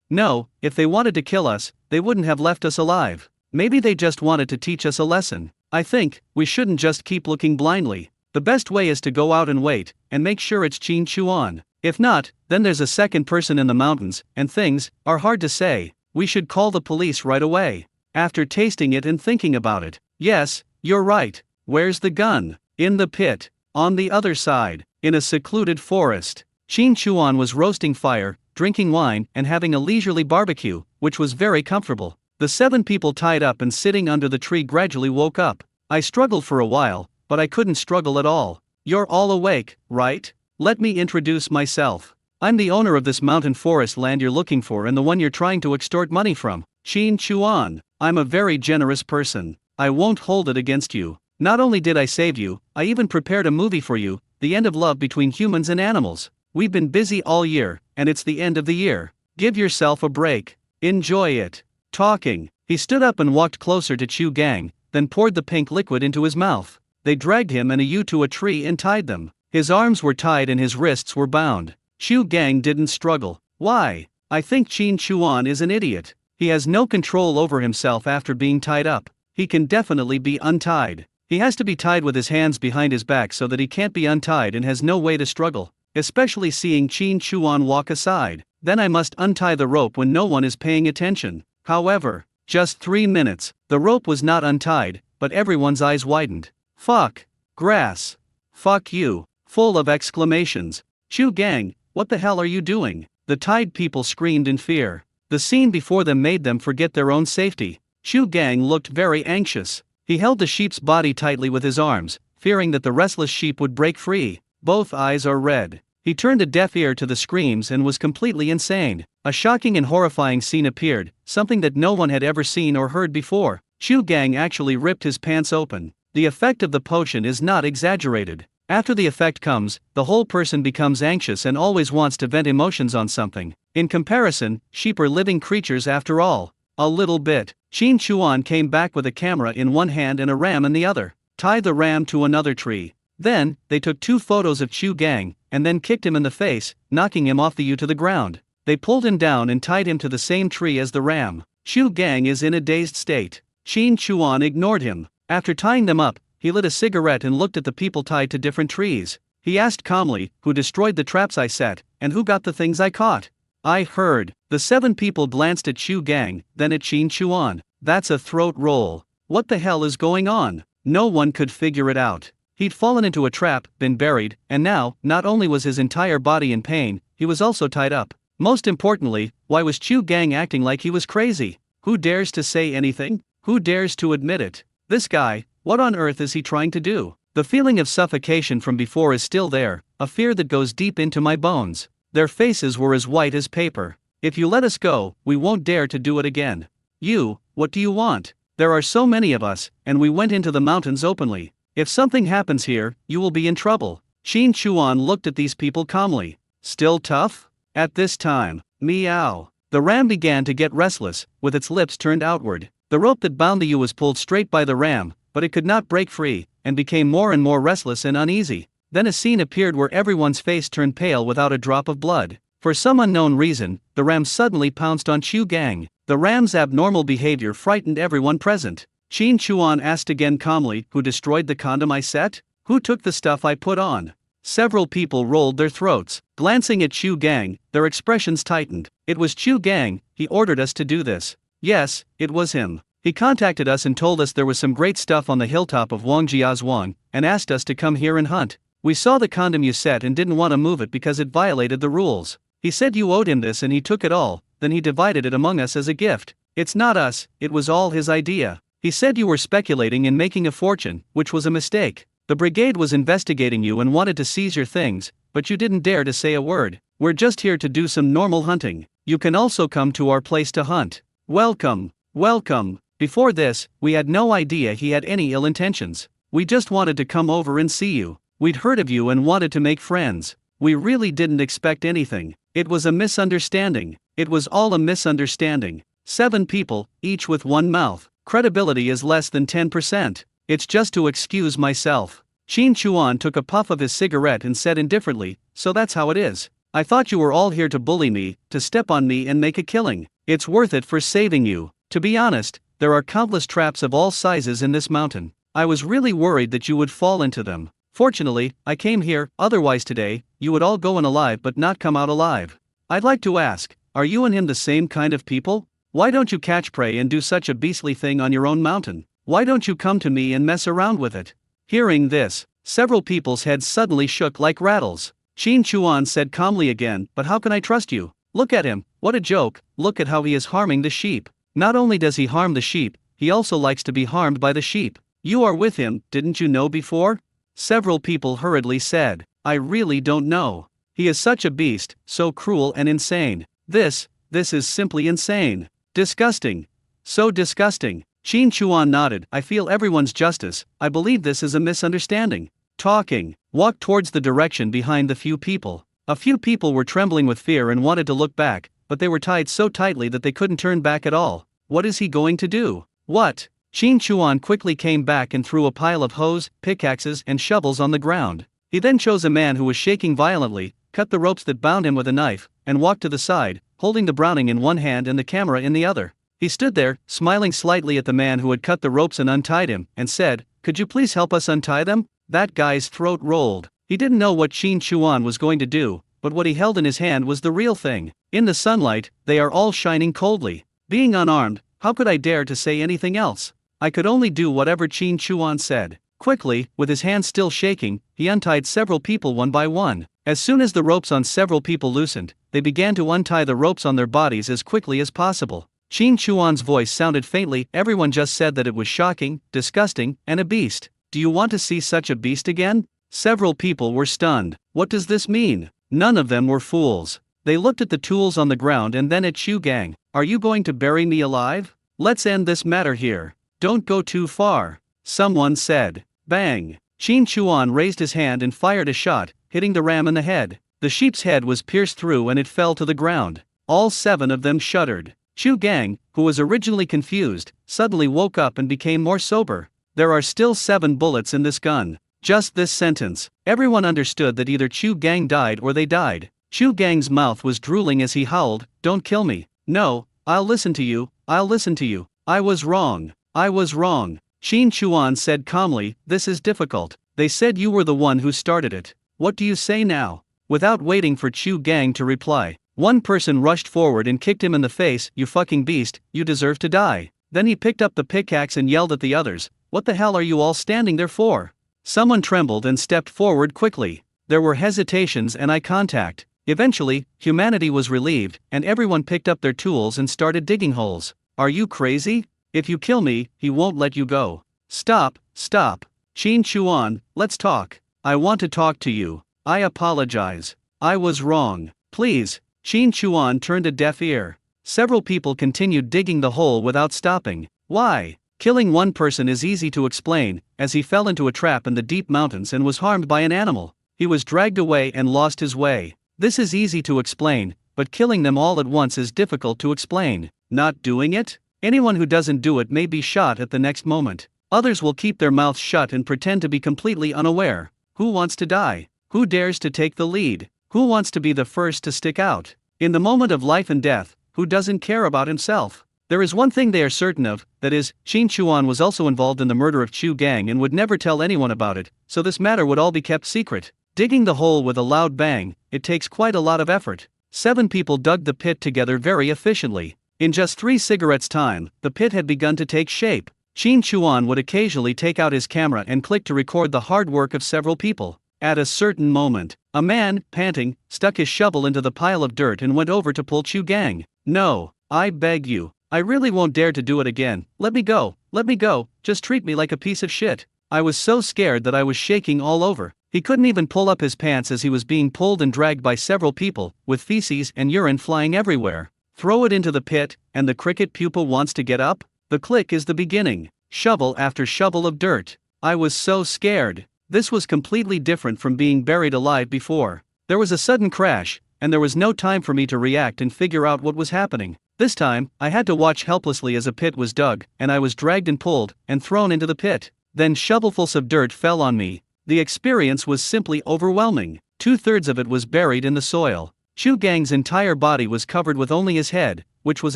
No, if they wanted to kill us, they wouldn't have left us alive. Maybe they just wanted to teach us a lesson. I think we shouldn't just keep looking blindly. The best way is to go out and wait, and make sure it's Qin Chuan. If not, then there's a second person in the mountains, and things are hard to say. We should call the police right away. After tasting it and thinking about it. Yes, you're right. Where's the gun? In the pit. On the other side, in a secluded forest. Qin Chuan was roasting fire, drinking wine, and having a leisurely barbecue, which was very comfortable. The 7 people tied up and sitting under the tree gradually woke up. I struggled for a while, but I couldn't struggle at all. You're all awake, right? Let me introduce myself. I'm the owner of this mountain forest land you're looking for and the one you're trying to extort money from. Qin Chuan. I'm a very generous person. I won't hold it against you. Not only did I save you, I even prepared a movie for you, The End of Love Between Humans and Animals. We've been busy all year, and it's the end of the year. Give yourself a break. Enjoy it. Talking. He stood up and walked closer to Chu Gang, then poured the pink liquid into his mouth. They dragged him and a ewe to a tree and tied them. His arms were tied and his wrists were bound. Chu Gang didn't struggle. Why? I think Qin Chuan is an idiot. He has no control over himself after being tied up. He can definitely be untied. He has to be tied with his hands behind his back so that he can't be untied and has no way to struggle. Especially seeing Qin Chuan walk aside. Then I must untie the rope when no one is paying attention. However, just 3 minutes, the rope was not untied, but everyone's eyes widened. Fuck. Grass. Fuck you. Full of exclamations. Chu Gang, what the hell are you doing? The tied people screamed in fear. The scene before them made them forget their own safety. Chu Gang looked very anxious. He held the sheep's body tightly with his arms, fearing that the restless sheep would break free. Both eyes are red. He turned a deaf ear to the screams and was completely insane. A shocking and horrifying scene appeared, something that no one had ever seen or heard before. Chu Gang actually ripped his pants open. The effect of the potion is not exaggerated. After the effect comes, the whole person becomes anxious and always wants to vent emotions on something. In comparison, sheep are living creatures after all. A little bit. Qin Chuan came back with a camera in one hand and a ram in the other. Tie the ram to another tree. Then, they took 2 photos of Chu Gang, and then kicked him in the face, knocking him off the U to the ground. They pulled him down and tied him to the same tree as the ram. Chu Gang is in a dazed state. Qin Chuan ignored him. After tying them up, he lit a cigarette and looked at the people tied to different trees. He asked calmly, "Who destroyed the traps I set, and who got the things I caught?" "I heard." The 7 people glanced at Chu Gang, then at Qin Chuan. "That's a throat roll. What the hell is going on?" No one could figure it out. He'd fallen into a trap, been buried, and now, not only was his entire body in pain, he was also tied up. Most importantly, why was Chu Gang acting like he was crazy? Who dares to say anything? Who dares to admit it? This guy, what on earth is he trying to do? The feeling of suffocation from before is still there, a fear that goes deep into my bones. Their faces were as white as paper. "If you let us go, we won't dare to do it again." "You, what do you want? There are so many of us, and we went into the mountains openly. If something happens here, you will be in trouble." Qin Chuan looked at these people calmly. "Still tough?" At this time, meow. The ram began to get restless, with its lips turned outward. The rope that bound the U was pulled straight by the ram, but it could not break free, and became more and more restless and uneasy. Then a scene appeared where everyone's face turned pale without a drop of blood. For some unknown reason, the ram suddenly pounced on Chu Gang. The ram's abnormal behavior frightened everyone present. Qin Chuan asked again calmly, "Who destroyed the condom I set? Who took the stuff I put on?" Several people rolled their throats. Glancing at Chu Gang, their expressions tightened. "It was Chu Gang, he ordered us to do this." "Yes, it was him. He contacted us and told us there was some great stuff on the hilltop of Wangjiazhuang, and asked us to come here and hunt. We saw the condom you set and didn't want to move it because it violated the rules. He said you owed him this and he took it all, then he divided it among us as a gift. It's not us, it was all his idea. He said you were speculating in making a fortune, which was a mistake. The brigade was investigating you and wanted to seize your things, but you didn't dare to say a word. We're just here to do some normal hunting. You can also come to our place to hunt." "Welcome, welcome. Before this, we had no idea he had any ill intentions. We just wanted to come over and see you. We'd heard of you and wanted to make friends. We really didn't expect anything. It was a misunderstanding. It was all a misunderstanding." 7 people, each with one mouth. Credibility is less than 10%. "It's just to excuse myself." Qin Chuan took a puff of his cigarette and said indifferently, "So that's how it is. I thought you were all here to bully me, to step on me and make a killing. It's worth it for saving you. To be honest, there are countless traps of all sizes in this mountain. I was really worried that you would fall into them. Fortunately, I came here, otherwise today, you would all go in alive but not come out alive. I'd like to ask, are you and him the same kind of people? Why don't you catch prey and do such a beastly thing on your own mountain? Why don't you come to me and mess around with it?" Hearing this, several people's heads suddenly shook like rattles. Qin Chuan said calmly again, "But how can I trust you? Look at him, what a joke, look at how he is harming the sheep. Not only does he harm the sheep, he also likes to be harmed by the sheep. You are with him, didn't you know before?" Several people hurriedly said, "I really don't know. He is such a beast, so cruel and insane. This is simply insane. Disgusting. So disgusting." Qin Chuan nodded. "I feel everyone's justice. I believe this is a misunderstanding." Talking, walked towards the direction behind the few people. A few people were trembling with fear and wanted to look back, but they were tied so tightly that they couldn't turn back at all. What is he going to do? What? Qin Chuan quickly came back and threw a pile of hoes, pickaxes, and shovels on the ground. He then chose a man who was shaking violently, cut the ropes that bound him with a knife, and walked to the side, holding the Browning in one hand and the camera in the other. He stood there, smiling slightly at the man who had cut the ropes and untied him, and said, "Could you please help us untie them?" That guy's throat rolled. He didn't know what Qin Chuan was going to do, but what he held in his hand was the real thing. In the sunlight, they are all shining coldly. Being unarmed, how could I dare to say anything else? I could only do whatever Qin Chuan said. Quickly, with his hands still shaking, he untied several people one by one. As soon as the ropes on several people loosened, they began to untie the ropes on their bodies as quickly as possible. Qin Chuan's voice sounded faintly. "Everyone just said that it was shocking, disgusting, and a beast. Do you want to see such a beast again?" Several people were stunned. What does this mean? None of them were fools. They looked at the tools on the ground and then at Chu Gang. "Are you going to bury me alive? Let's end this matter here. Don't go too far," someone said. Bang! Qin Chuan raised his hand and fired a shot, hitting the ram in the head. The sheep's head was pierced through and it fell to the ground. All 7 of them shuddered. Chu Gang, who was originally confused, suddenly woke up and became more sober. There are still 7 bullets in this gun. Just this sentence. Everyone understood that either Chu Gang died or they died. Chu Gang's mouth was drooling as he howled, "Don't kill me. No, I'll listen to you, I'll listen to you. I was wrong. I was wrong." Qin Chuan said calmly, "This is difficult. They said you were the one who started it. What do you say now?" Without waiting for Chu Gang to reply, one person rushed forward and kicked him in the face. "You fucking beast, you deserve to die." Then he picked up the pickaxe and yelled at the others, "What the hell are you all standing there for?" Someone trembled and stepped forward quickly. There were hesitations and eye contact. Eventually, humanity was relieved, and everyone picked up their tools and started digging holes. "Are you crazy? If you kill me, he won't let you go." "Stop, stop. Qin Chuan, let's talk. I want to talk to you. I apologize. I was wrong. Please." Qin Chuan turned a deaf ear. Several people continued digging the hole without stopping. Why? Killing one person is easy to explain, as he fell into a trap in the deep mountains and was harmed by an animal. He was dragged away and lost his way. This is easy to explain, but killing them all at once is difficult to explain. Not doing it? Anyone who doesn't do it may be shot at the next moment. Others will keep their mouths shut and pretend to be completely unaware. Who wants to die? Who dares to take the lead? Who wants to be the first to stick out? In the moment of life and death, who doesn't care about himself? There is one thing they are certain of, that is, Qin Chuan was also involved in the murder of Chu Gang and would never tell anyone about it, so this matter would all be kept secret. Digging the hole with a loud bang, it takes quite a lot of effort. 7 people dug the pit together very efficiently. In just 3 cigarettes' time, the pit had begun to take shape. Qin Chuan would occasionally take out his camera and click to record the hard work of several people. At a certain moment, a man, panting, stuck his shovel into the pile of dirt and went over to pull Chu Gang. "No, I beg you. I really won't dare to do it again. Let me go, just treat me like a piece of shit." I was so scared that I was shaking all over. He couldn't even pull up his pants as he was being pulled and dragged by several people, with feces and urine flying everywhere. Throw it into the pit, and the cricket pupa wants to get up? The click is the beginning. Shovel after shovel of dirt. I was so scared. This was completely different from being buried alive before. There was a sudden crash, and there was no time for me to react and figure out what was happening. This time, I had to watch helplessly as a pit was dug, and I was dragged and pulled, and thrown into the pit. Then shovelfuls of dirt fell on me. The experience was simply overwhelming. 2/3 of it was buried in the soil. Chu Gang's entire body was covered with only his head, which was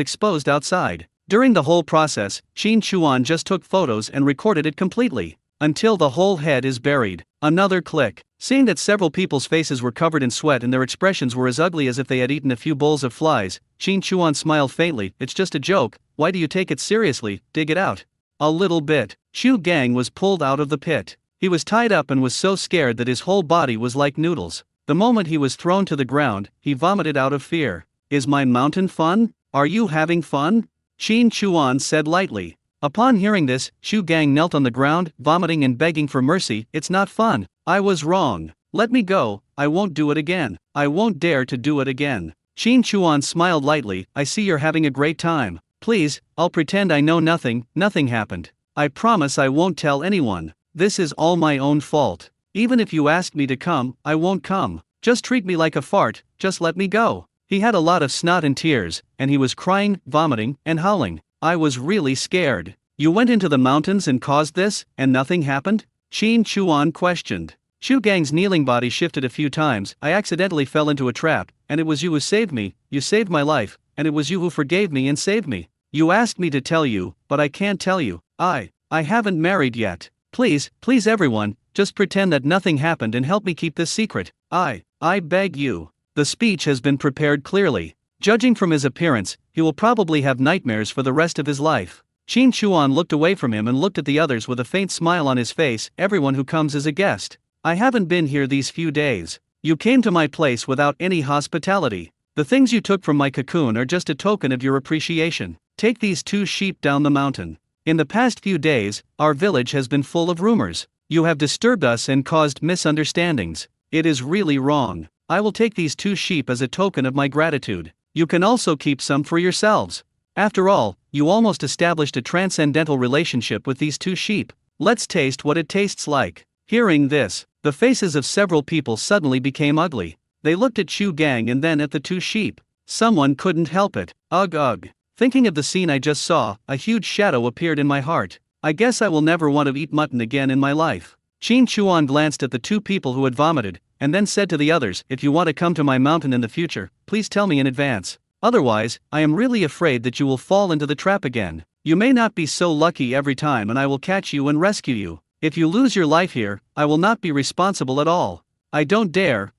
exposed outside. During the whole process, Qin Chuan just took photos and recorded it completely. Until the whole head is buried. Another click. Seeing that several people's faces were covered in sweat and their expressions were as ugly as if they had eaten a few bowls of flies, Qin Chuan smiled faintly. "It's just a joke. Why do you take it seriously? Dig it out." "A little bit." Chu Gang was pulled out of the pit. He was tied up and was so scared that his whole body was like noodles. The moment he was thrown to the ground, he vomited out of fear. "Is my mountain fun? Are you having fun?" Qin Chuan said lightly. Upon hearing this, Chu Gang knelt on the ground, vomiting and begging for mercy. "It's not fun. I was wrong. Let me go. I won't do it again. I won't dare to do it again." Qin Chuan smiled lightly. "I see you're having a great time. Please, I'll pretend I know nothing happened. I promise I won't tell anyone. This is all my own fault. Even if you ask me to come, I won't come. Just treat me like a fart, just let me go." He had a lot of snot and tears, and he was crying, vomiting, and howling. I was really scared. "You went into the mountains and caused this, and nothing happened?" Qin Chuan questioned. Chu Gang's kneeling body shifted a few times. "I accidentally fell into a trap, and it was you who saved me. You saved my life, and it was you who forgave me and saved me. You asked me to tell you, but I can't tell you. I haven't married yet. Please everyone, just pretend that nothing happened and help me keep this secret. I beg you." The speech has been prepared clearly. Judging from his appearance, he will probably have nightmares for the rest of his life. Qin Chuan looked away from him and looked at the others with a faint smile on his face. "Everyone who comes is a guest. I haven't been here these few days. You came to my place without any hospitality. The things you took from my cocoon are just a token of your appreciation. Take these 2 sheep down the mountain. In the past few days, our village has been full of rumors. You have disturbed us and caused misunderstandings. It is really wrong. I will take these 2 sheep as a token of my gratitude. You can also keep some for yourselves. After all, you almost established a transcendental relationship with these 2 sheep. Let's taste what it tastes like." Hearing this, the faces of several people suddenly became ugly. They looked at Chu Gang and then at the two sheep. Someone couldn't help it. Ugh ugh. Thinking of the scene I just saw, a huge shadow appeared in my heart. I guess I will never want to eat mutton again in my life. Qin Chuan glanced at the two people who had vomited, and then said to the others, if you want to come to my mountain in the future, please tell me in advance. Otherwise, I am really afraid that you will fall into the trap again. You may not be so lucky every time and I will catch you and rescue you. If you lose your life here, I will not be responsible at all. I don't dare,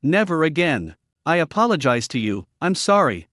never again. I apologize to you, I'm sorry.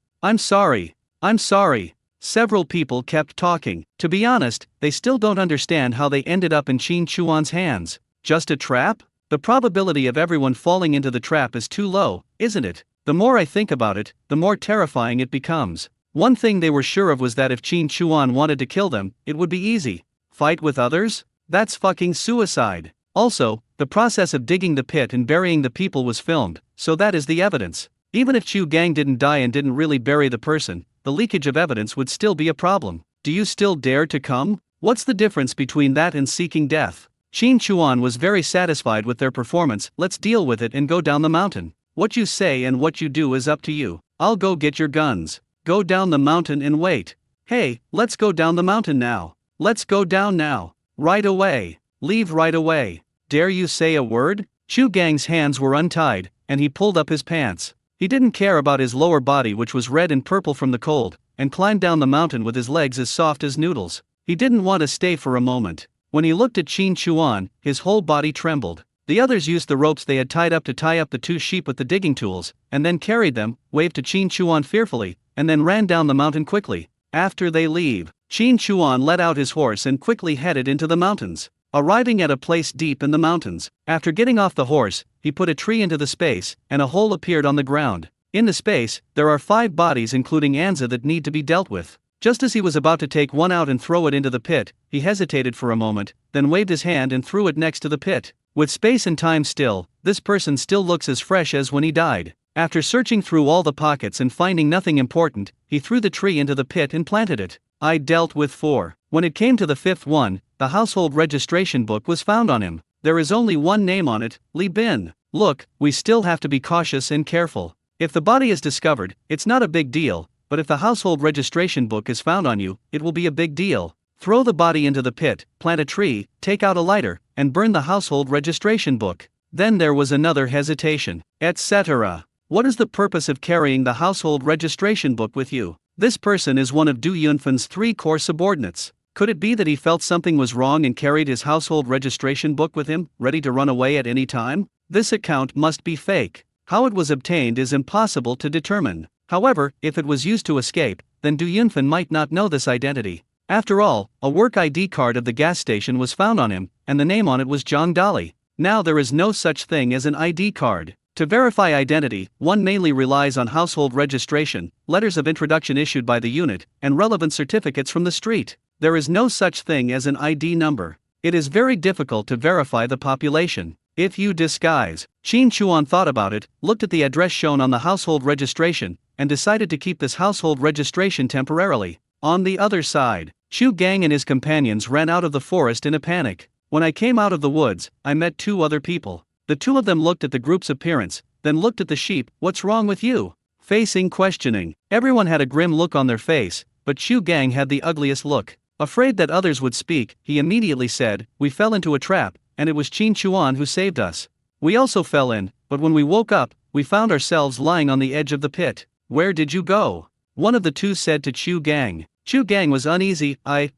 Several people kept talking. To be honest, they still don't understand how they ended up in Qin Chuan's hands. Just a trap? The probability of everyone falling into the trap is too low, isn't it? The more I think about it, the more terrifying it becomes. One thing they were sure of was that if Qin Chuan wanted to kill them, it would be easy. Fight with others? That's fucking suicide. Also, the process of digging the pit and burying the people was filmed, so that is the evidence. Even if Chu Gang didn't die and didn't really bury the person, the leakage of evidence would still be a problem. Do you still dare to come? What's the difference between that and seeking death? Qin Chuan was very satisfied with their performance. Let's deal with it and go down the mountain. What you say and what you do is up to you. I'll go get your guns. Go down the mountain and wait. Hey, let's go down the mountain now. Let's go down now. Right away. Leave right away. Dare you say a word? Chu Gang's hands were untied, and he pulled up his pants. He didn't care about his lower body, which was red and purple from the cold, and climbed down the mountain with his legs as soft as noodles. He didn't want to stay for a moment. When he looked at Qin Chuan, his whole body trembled. The others used the ropes they had tied up to tie up the two sheep with the digging tools, and then carried them, waved to Qin Chuan fearfully, and then ran down the mountain quickly. After they leave, Qin Chuan let out his horse and quickly headed into the mountains. Arriving at a place deep in the mountains, after getting off the horse, he put a tree into the space, and a hole appeared on the ground. In the space, there are 5 bodies including Anza that need to be dealt with. Just as he was about to take one out and throw it into the pit, he hesitated for a moment, then waved his hand and threw it next to the pit. With space and time still, this person still looks as fresh as when he died. After searching through all the pockets and finding nothing important, he threw the tree into the pit and planted it. I dealt with 4. When it came to the 5th one, the household registration book was found on him. There is only one name on it, Li Bin. Look, we still have to be cautious and careful. If the body is discovered, it's not a big deal, but if the household registration book is found on you, it will be a big deal. Throw the body into the pit, plant a tree, take out a lighter, and burn the household registration book. Then there was another hesitation, etc. What is the purpose of carrying the household registration book with you? This person is one of Du Yunfan's 3 core subordinates. Could it be that he felt something was wrong and carried his household registration book with him, ready to run away at any time? This account must be fake. How it was obtained is impossible to determine. However, if it was used to escape, then Du Yunfan might not know this identity. After all, a work ID card of the gas station was found on him, and the name on it was Zhang Dali. Now there is no such thing as an ID card. To verify identity, one mainly relies on household registration, letters of introduction issued by the unit, and relevant certificates from the street. There is no such thing as an ID number. It is very difficult to verify the population. If you disguise, Qin Chuan thought about it, looked at the address shown on the household registration, and decided to keep this household registration temporarily. On the other side, Chu Gang and his companions ran out of the forest in a panic. When I came out of the woods, I met 2 other people. The 2 of them looked at the group's appearance, then looked at the sheep. What's wrong with you? Facing questioning. Everyone had a grim look on their face, but Chu Gang had the ugliest look. Afraid that others would speak, he immediately said, we fell into a trap, and it was Qin Chuan who saved us. We also fell in, but when we woke up, we found ourselves lying on the edge of the pit. Where did you go? One of the 2 said to Chu Gang. Chu Gang was uneasy. I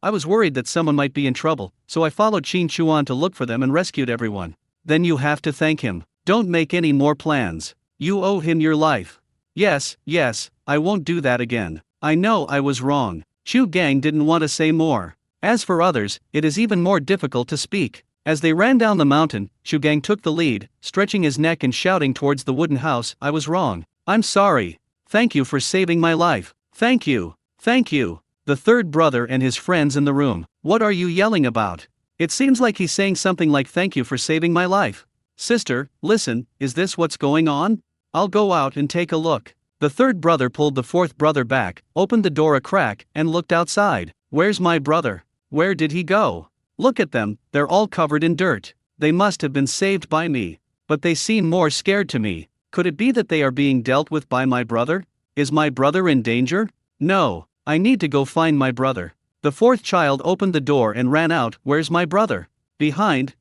was worried that someone might be in trouble, so I followed Qin Chuan to look for them and rescued everyone. Then you have to thank him. Don't make any more plans. You owe him your life. Yes, I won't do that again. I know I was wrong. Chu Gang didn't want to say more. As for others, it is even more difficult to speak. As they ran down the mountain, Chu Gang took the lead, stretching his neck and shouting towards the wooden house, I was wrong. I'm sorry. Thank you for saving my life. Thank you. The 3rd brother and his friends in the room. What are you yelling about? It seems like he's saying something like thank you for saving my life. Sister, listen, is this what's going on? I'll go out and take a look. The 3rd brother pulled the 4th brother back, opened the door a crack, and looked outside. Where's my brother? Where did he go? Look at them, they're all covered in dirt. They must have been saved by me. But they seem more scared to me. Could it be that they are being dealt with by my brother? Is my brother in danger? No, I need to go find my brother. The fourth child opened the door and ran out. Where's my brother? Behind,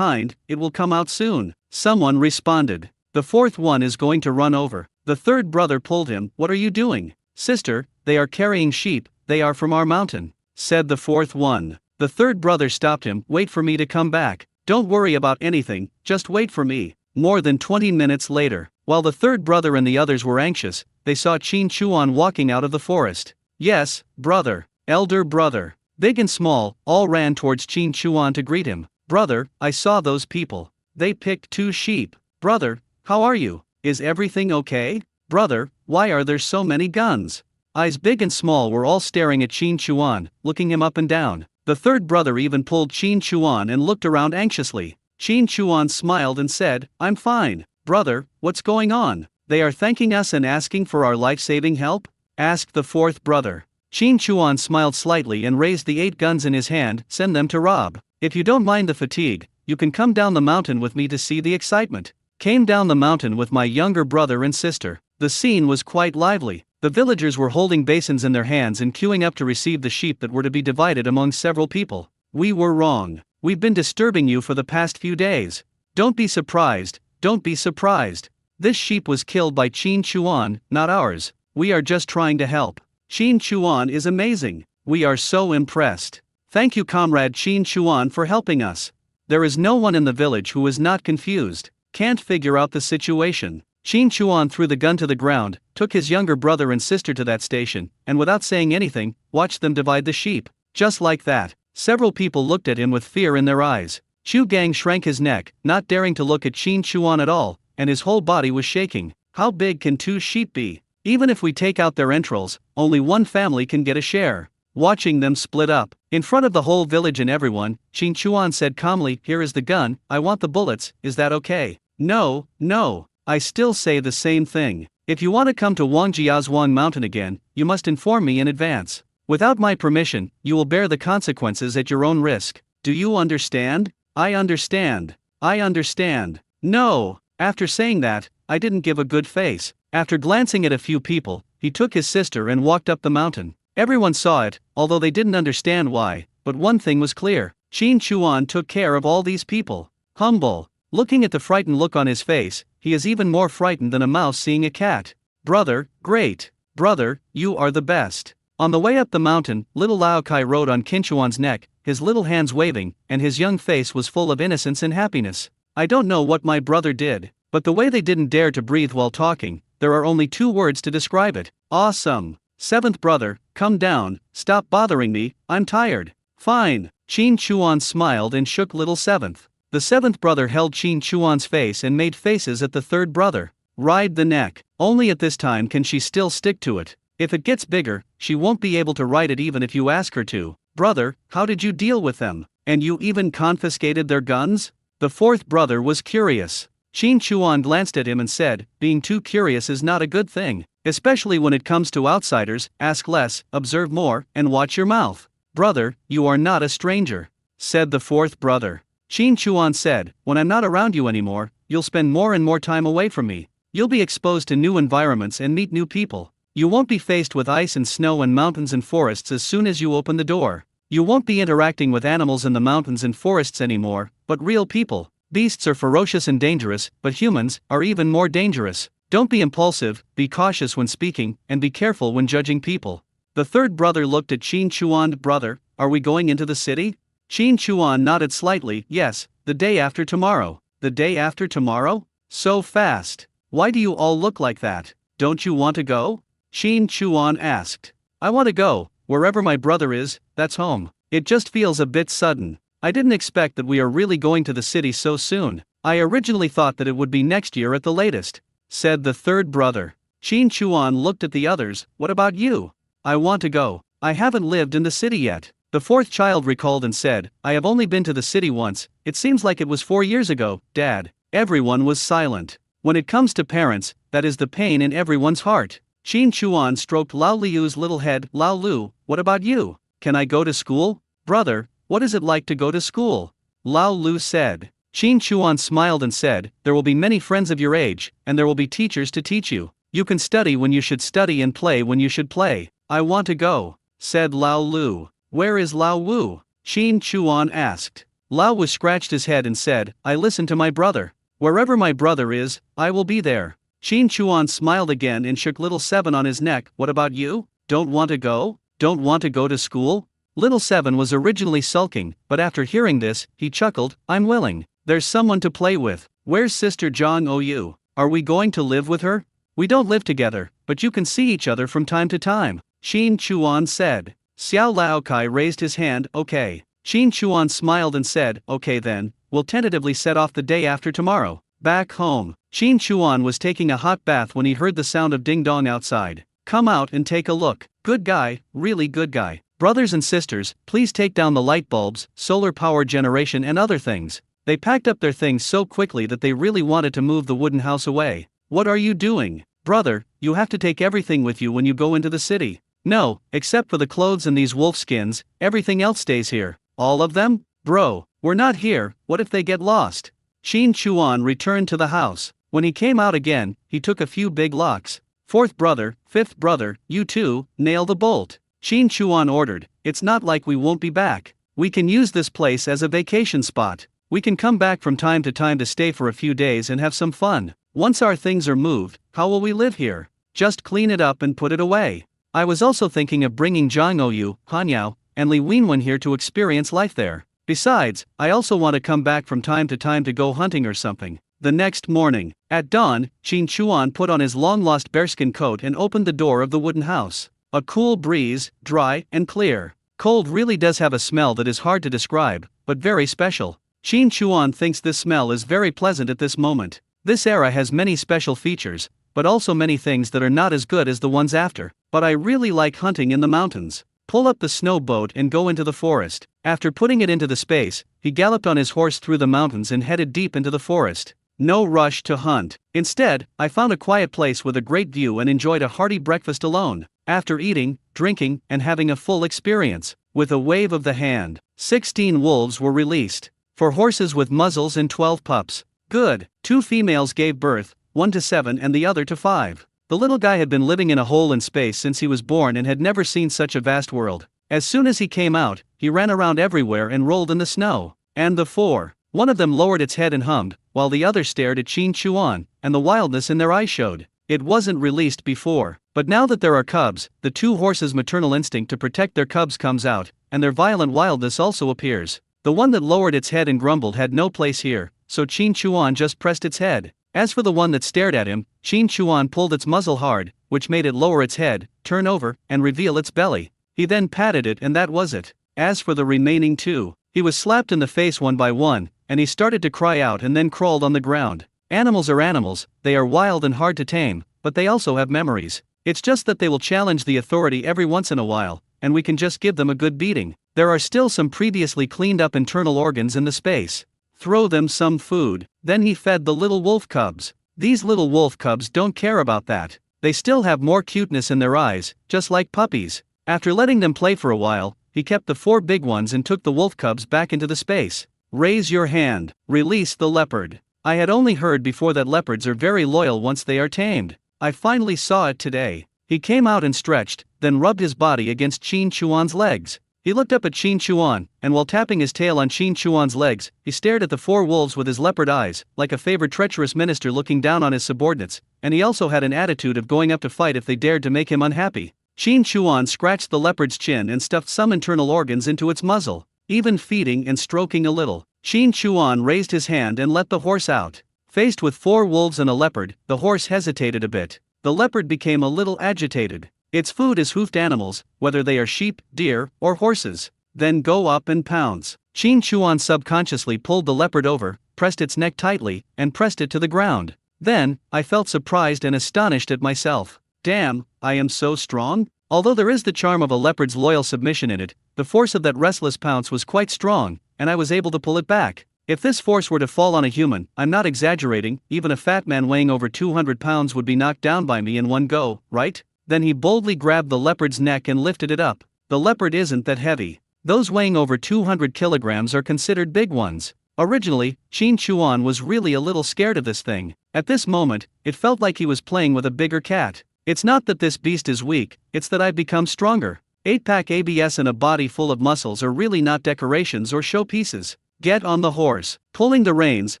it will come out soon. Someone responded. The fourth one is going to run over. The third brother pulled him. What are you doing? Sister, they are carrying sheep, they are from our mountain, said the fourth one. The third brother stopped him. Wait for me to come back. Don't worry about anything, just wait for me. More than 20 minutes later, while the third brother and the others were anxious, they saw Qin Chuan walking out of the forest. Yes, brother, elder brother. Big and small, all ran towards Qin Chuan to greet him. Brother, I saw those people. They picked 2 sheep. Brother, how are you? Is everything okay? Brother, why are there so many guns? Eyes big and small were all staring at Qin Chuan, looking him up and down. The third brother even pulled Qin Chuan and looked around anxiously. Qin Chuan smiled and said, I'm fine. Brother, what's going on? They are thanking us and asking for our life-saving help? Asked the fourth brother. Qin Chuan smiled slightly and raised the 8 guns in his hand. Send them to Rob. If you don't mind the fatigue, you can come down the mountain with me to see the excitement. Came down the mountain with my younger brother and sister. The scene was quite lively. The villagers were holding basins in their hands and queuing up to receive the sheep that were to be divided among several people. We were wrong. We've been disturbing you for the past few days. Don't be surprised, don't be surprised. This sheep was killed by Qin Chuan, not ours. We are just trying to help. Qin Chuan is amazing. We are so impressed. Thank you, comrade Qin Chuan, for helping us. There is no one in the village who is not confused, can't figure out the situation. Qin Chuan threw the gun to the ground, took his younger brother and sister to that station, and without saying anything, watched them divide the sheep. Just like that, several people looked at him with fear in their eyes. Chu Gang shrank his neck, not daring to look at Qin Chuan at all, and his whole body was shaking. How big can 2 sheep be? Even if we take out their entrails, only one family can get a share. Watching them split up, in front of the whole village and everyone, Qin Chuan said calmly, here is the gun, I want the bullets, is that okay? No, no. I still say the same thing. If you want to come to Wangjiazhuang Mountain again, you must inform me in advance. Without my permission, you will bear the consequences at your own risk. Do you understand? I understand. I understand. No. After saying that, I didn't give a good face. After glancing at a few people, he took his sister and walked up the mountain. Everyone saw it, although they didn't understand why, but one thing was clear. Qin Chuan took care of all these people. Humble. Looking at the frightened look on his face, he is even more frightened than a mouse seeing a cat. Brother, great. Brother, you are the best. On the way up the mountain, little Lao Kai rode on Qin Chuan's neck, his little hands waving, and his young face was full of innocence and happiness. I don't know what my brother did, but the way they didn't dare to breathe while talking, there are only 2 words to describe it. Awesome. 7th brother, come down, stop bothering me, I'm tired. Fine. Qin Chuan smiled and shook little 7th. The 7th brother held Qin Chuan's face and made faces at the 3rd brother. Ride the neck. Only at this time can she still stick to it. If it gets bigger, she won't be able to ride it even if you ask her to. Brother, how did you deal with them? And you even confiscated their guns? The 4th brother was curious. Qin Chuan glanced at him and said, being too curious is not a good thing. Especially when it comes to outsiders, ask less, observe more, and watch your mouth. Brother, you are not a stranger, said the 4th brother. Qin Chuan said, when I'm not around you anymore, you'll spend more and more time away from me. You'll be exposed to new environments and meet new people. You won't be faced with ice and snow and mountains and forests as soon as you open the door. You won't be interacting with animals in the mountains and forests anymore, but real people. Beasts are ferocious and dangerous, but humans are even more dangerous. Don't be impulsive, be cautious when speaking, and be careful when judging people. The 3rd brother looked at Qin Chuan. Brother, are we going into the city? Qin Chuan nodded slightly. Yes, the day after tomorrow. The day after tomorrow? So fast. Why do you all look like that? Don't you want to go? Qin Chuan asked. I want to go, wherever my brother is, that's home. It just feels a bit sudden. I didn't expect that we are really going to the city so soon. I originally thought that it would be next year at the latest, said the 3rd brother. Qin Chuan looked at the others. What about you? I want to go. I haven't lived in the city yet. The 4th child recalled and said, I have only been to the city once, it seems like it was 4 years ago, Dad. Everyone was silent. When it comes to parents, that is the pain in everyone's heart. Qin Chuan stroked Lao Liu's little head. Lao Lu, what about you? Can I go to school? Brother, What is it like to go to school? Lao Lu said. Qin Chuan smiled and said, there will be many friends of your age, and there will be teachers to teach you. You can study when you should study and play when you should play. I want to go, said Lao Lu. Where is Lao Wu? Qin Chuan asked. Lao Wu scratched his head and said, I listen to my brother. Wherever my brother is, I will be there. Qin Chuan smiled again and shook little Seven on his neck. What about you? Don't want to go? Don't want to go to school? Little Seven was originally sulking, but after hearing this, he chuckled, I'm willing. There's someone to play with. Where's Sister Zhang Ou? Are we going to live with her? We don't live together, but you can see each other from time to time, Qin Chuan said. Xiao Laokai raised his hand, okay. Qin Chuan smiled and said, okay then, we'll tentatively set off the day after tomorrow. Back home, Qin Chuan was taking a hot bath when he heard the sound of ding-dong outside. Come out and take a look. Good guy, really good guy. Brothers and sisters, please take down the light bulbs, solar power generation and other things. They packed up their things so quickly that they really wanted to move the wooden house away. What are you doing? Brother, you have to take everything with you when you go into the city. No, except for the clothes and these wolf skins, everything else stays here. All of them? Bro, we're not here, what if they get lost? Qin Chuan returned to the house. When he came out again, he took a few big locks. Fourth brother, fifth brother, you two, nail the bolt. Qin Chuan ordered, it's not like we won't be back. We can use this place as a vacation spot. We can come back from time to stay for a few days and have some fun. Once our things are moved, how will we live here? Just clean it up and put it away. I was also thinking of bringing Zhang Ou, Han Yao, and Li Wenwen here to experience life there. Besides, I also want to come back from time to go hunting or something. The next morning, at dawn, Qin Chuan put on his long-lost bearskin coat and opened the door of the wooden house. A cool breeze, dry and clear. Cold really does have a smell that is hard to describe, but very special. Qin Chuan thinks this smell is very pleasant at this moment. This era has many special features, but also many things that are not as good as the ones after. But I really like hunting in the mountains. Pull up the snow boat and go into the forest. After putting it into the space, he galloped on his horse through the mountains and headed deep into the forest. No rush to hunt. Instead, I found a quiet place with a great view and enjoyed a hearty breakfast alone. After eating, drinking, and having a full experience, with a wave of the hand, 16 wolves were released. 4 horses with muzzles and 12 pups. Good. 2 females gave birth, one to 7 and the other to 5. The little guy had been living in a hole in space since he was born and had never seen such a vast world. As soon as he came out, he ran around everywhere and rolled in the snow. And the 4. One of them lowered its head and hummed, while the other stared at Qin Chuan, and the wildness in their eyes showed. It wasn't released before, but now that there are cubs, the 2 horses' maternal instinct to protect their cubs comes out, and their violent wildness also appears. The one that lowered its head and grumbled had no place here, so Qin Chuan just pressed its head. As for the one that stared at him, Qin Chuan pulled its muzzle hard, which made it lower its head, turn over, and reveal its belly. He then patted it and that was it. As for the remaining 2, he was slapped in the face one by one, and he started to cry out and then crawled on the ground. Animals are animals, they are wild and hard to tame, but they also have memories. It's just that they will challenge the authority every once in a while, and we can just give them a good beating. There are still some previously cleaned up internal organs in the space. Throw them some food. Then he fed the little wolf cubs. These little wolf cubs don't care about that. They still have more cuteness in their eyes, just like puppies. After letting them play for a while, he kept the 4 big ones and took the wolf cubs back into the space. Raise your hand. Release the leopard. I had only heard before that leopards are very loyal once they are tamed. I finally saw it today. He came out and stretched, then rubbed his body against Qin Chuan's legs. He looked up at Qin Chuan, and while tapping his tail on Qin Chuan's legs, he stared at the 4 wolves with his leopard eyes, like a favored treacherous minister looking down on his subordinates, and he also had an attitude of going up to fight if they dared to make him unhappy. Qin Chuan scratched the leopard's chin and stuffed some internal organs into its muzzle, even feeding and stroking a little. Qin Chuan raised his hand and let the horse out. Faced with 4 wolves and a leopard, the horse hesitated a bit. The leopard became a little agitated. Its food is hoofed animals, whether they are sheep, deer, or horses. Then go up and pounce. Qin Chuan subconsciously pulled the leopard over, pressed its neck tightly, and pressed it to the ground. Then, I felt surprised and astonished at myself. Damn, I am so strong? Although there is the charm of a leopard's loyal submission in it, the force of that restless pounce was quite strong, and I was able to pull it back. If this force were to fall on a human, I'm not exaggerating, even a fat man weighing over 200 pounds would be knocked down by me in one go, right? Then he boldly grabbed the leopard's neck and lifted it up. The leopard isn't that heavy. Those weighing over 200 kilograms are considered big ones. Originally, Qin Chuan was really a little scared of this thing. At this moment, it felt like he was playing with a bigger cat. It's not that this beast is weak, it's that I've become stronger. 8-pack ABS and a body full of muscles are really not decorations or showpieces. Get on the horse. Pulling the reins,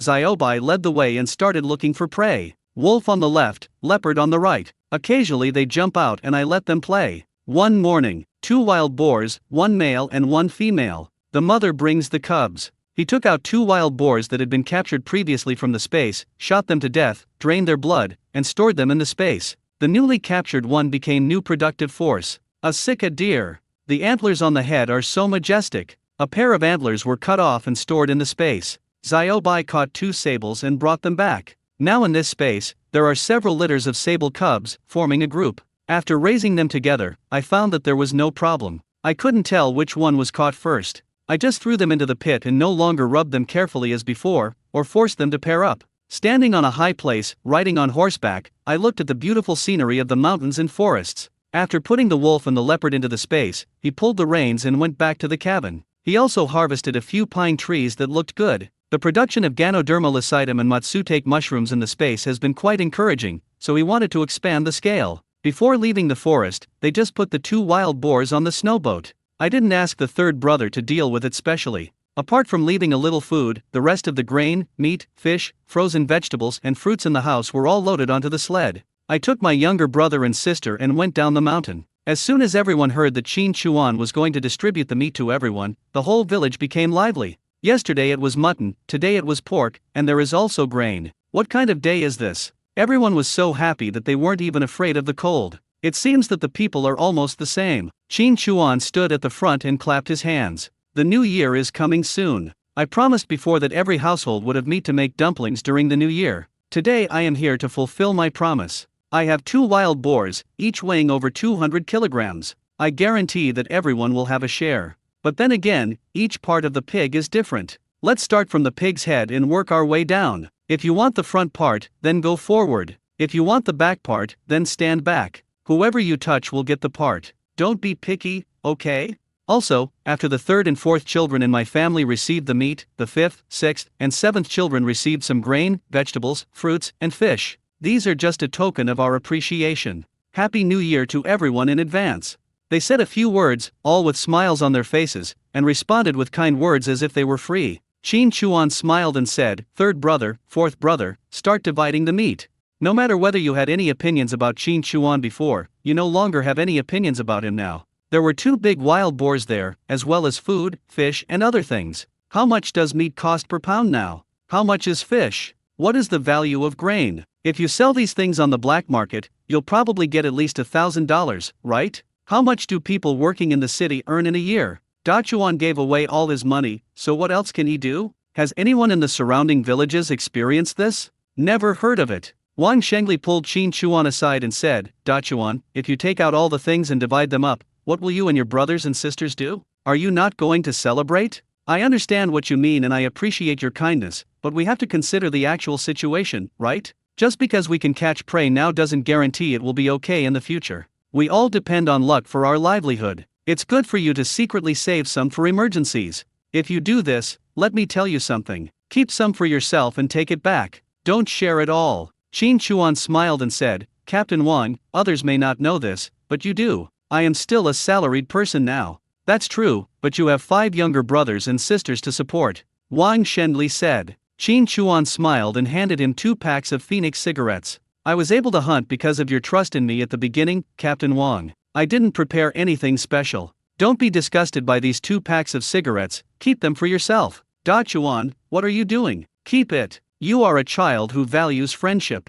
Xiaobai led the way and started looking for prey. Wolf on the left, leopard on the right. Occasionally they jump out and I let them play. One morning, 2 wild boars, 1 male and 1 female. The mother brings the cubs. He took out 2 wild boars that had been captured previously from the space, shot them to death, drained their blood, and stored them in the space. The newly captured one became new productive force. A Sika deer. The antlers on the head are so majestic. A pair of antlers were cut off and stored in the space. Xiaobai caught 2 sables and brought them back. Now in this space, there are several litters of sable cubs, forming a group. After raising them together, I found that there was no problem. I couldn't tell which one was caught first. I just threw them into the pit and no longer rubbed them carefully as before, or forced them to pair up. Standing on a high place, riding on horseback, I looked at the beautiful scenery of the mountains and forests. After putting the wolf and the leopard into the space, he pulled the reins and went back to the cabin. He also harvested a few pine trees that looked good. The production of Ganoderma lucidum and matsutake mushrooms in the space has been quite encouraging, so he wanted to expand the scale. Before leaving the forest, they just put the 2 wild boars on the snowboat. I didn't ask the third brother to deal with it specially. Apart from leaving a little food, the rest of the grain, meat, fish, frozen vegetables and fruits in the house were all loaded onto the sled. I took my younger brother and sister and went down the mountain. As soon as everyone heard that Qin Chuan was going to distribute the meat to everyone, the whole village became lively. Yesterday it was mutton, today it was pork, and there is also grain. What kind of day is this? Everyone was so happy that they weren't even afraid of the cold. It seems that the people are almost the same. Qin Chuan stood at the front and clapped his hands. The new year is coming soon. I promised before that every household would have meat to make dumplings during the new year. Today I am here to fulfill my promise. I have 2 wild boars, each weighing over 200 kilograms. I guarantee that everyone will have a share. But then again, each part of the pig is different. Let's start from the pig's head and work our way down. If you want the front part, then go forward. If you want the back part, then stand back. Whoever you touch will get the part. Don't be picky, okay? Also, after the 3rd and 4th children in my family received the meat, the 5th, 6th, and 7th children received some grain, vegetables, fruits, and fish. These are just a token of our appreciation. Happy New Year to everyone in advance. They said a few words, all with smiles on their faces, and responded with kind words as if they were free. Qin Chuan smiled and said, "Third brother, 4th brother, start dividing the meat." No matter whether you had any opinions about Qin Chuan before, you no longer have any opinions about him now. There were 2 big wild boars there, as well as food, fish, and other things. How much does meat cost per pound now? How much is fish? What is the value of grain? If you sell these things on the black market, you'll probably get at least $1,000, right? How much do people working in the city earn in a year? Dachuan gave away all his money, so what else can he do? Has anyone in the surrounding villages experienced this? Never heard of it. Wang Shengli pulled Qin Chuan aside and said, "Dachuan, if you take out all the things and divide them up, what will you and your brothers and sisters do? Are you not going to celebrate? I understand what you mean and I appreciate your kindness, but we have to consider the actual situation, right? Just because we can catch prey now doesn't guarantee it will be okay in the future. We all depend on luck for our livelihood. It's good for you to secretly save some for emergencies. If you do this, let me tell you something. Keep some for yourself and take it back. Don't share it all." Qin Chuan smiled and said, "Captain Wang, others may not know this, but you do. I am still a salaried person now." "That's true, but you have 5 younger brothers and sisters to support," Wang Shenli said. Qin Chuan smiled and handed him 2 packs of Phoenix cigarettes. "I was able to hunt because of your trust in me at the beginning, Captain Wang. I didn't prepare anything special. Don't be disgusted by these 2 packs of cigarettes, keep them for yourself." "Dachuan, what are you doing? Keep it. You are a child who values friendship."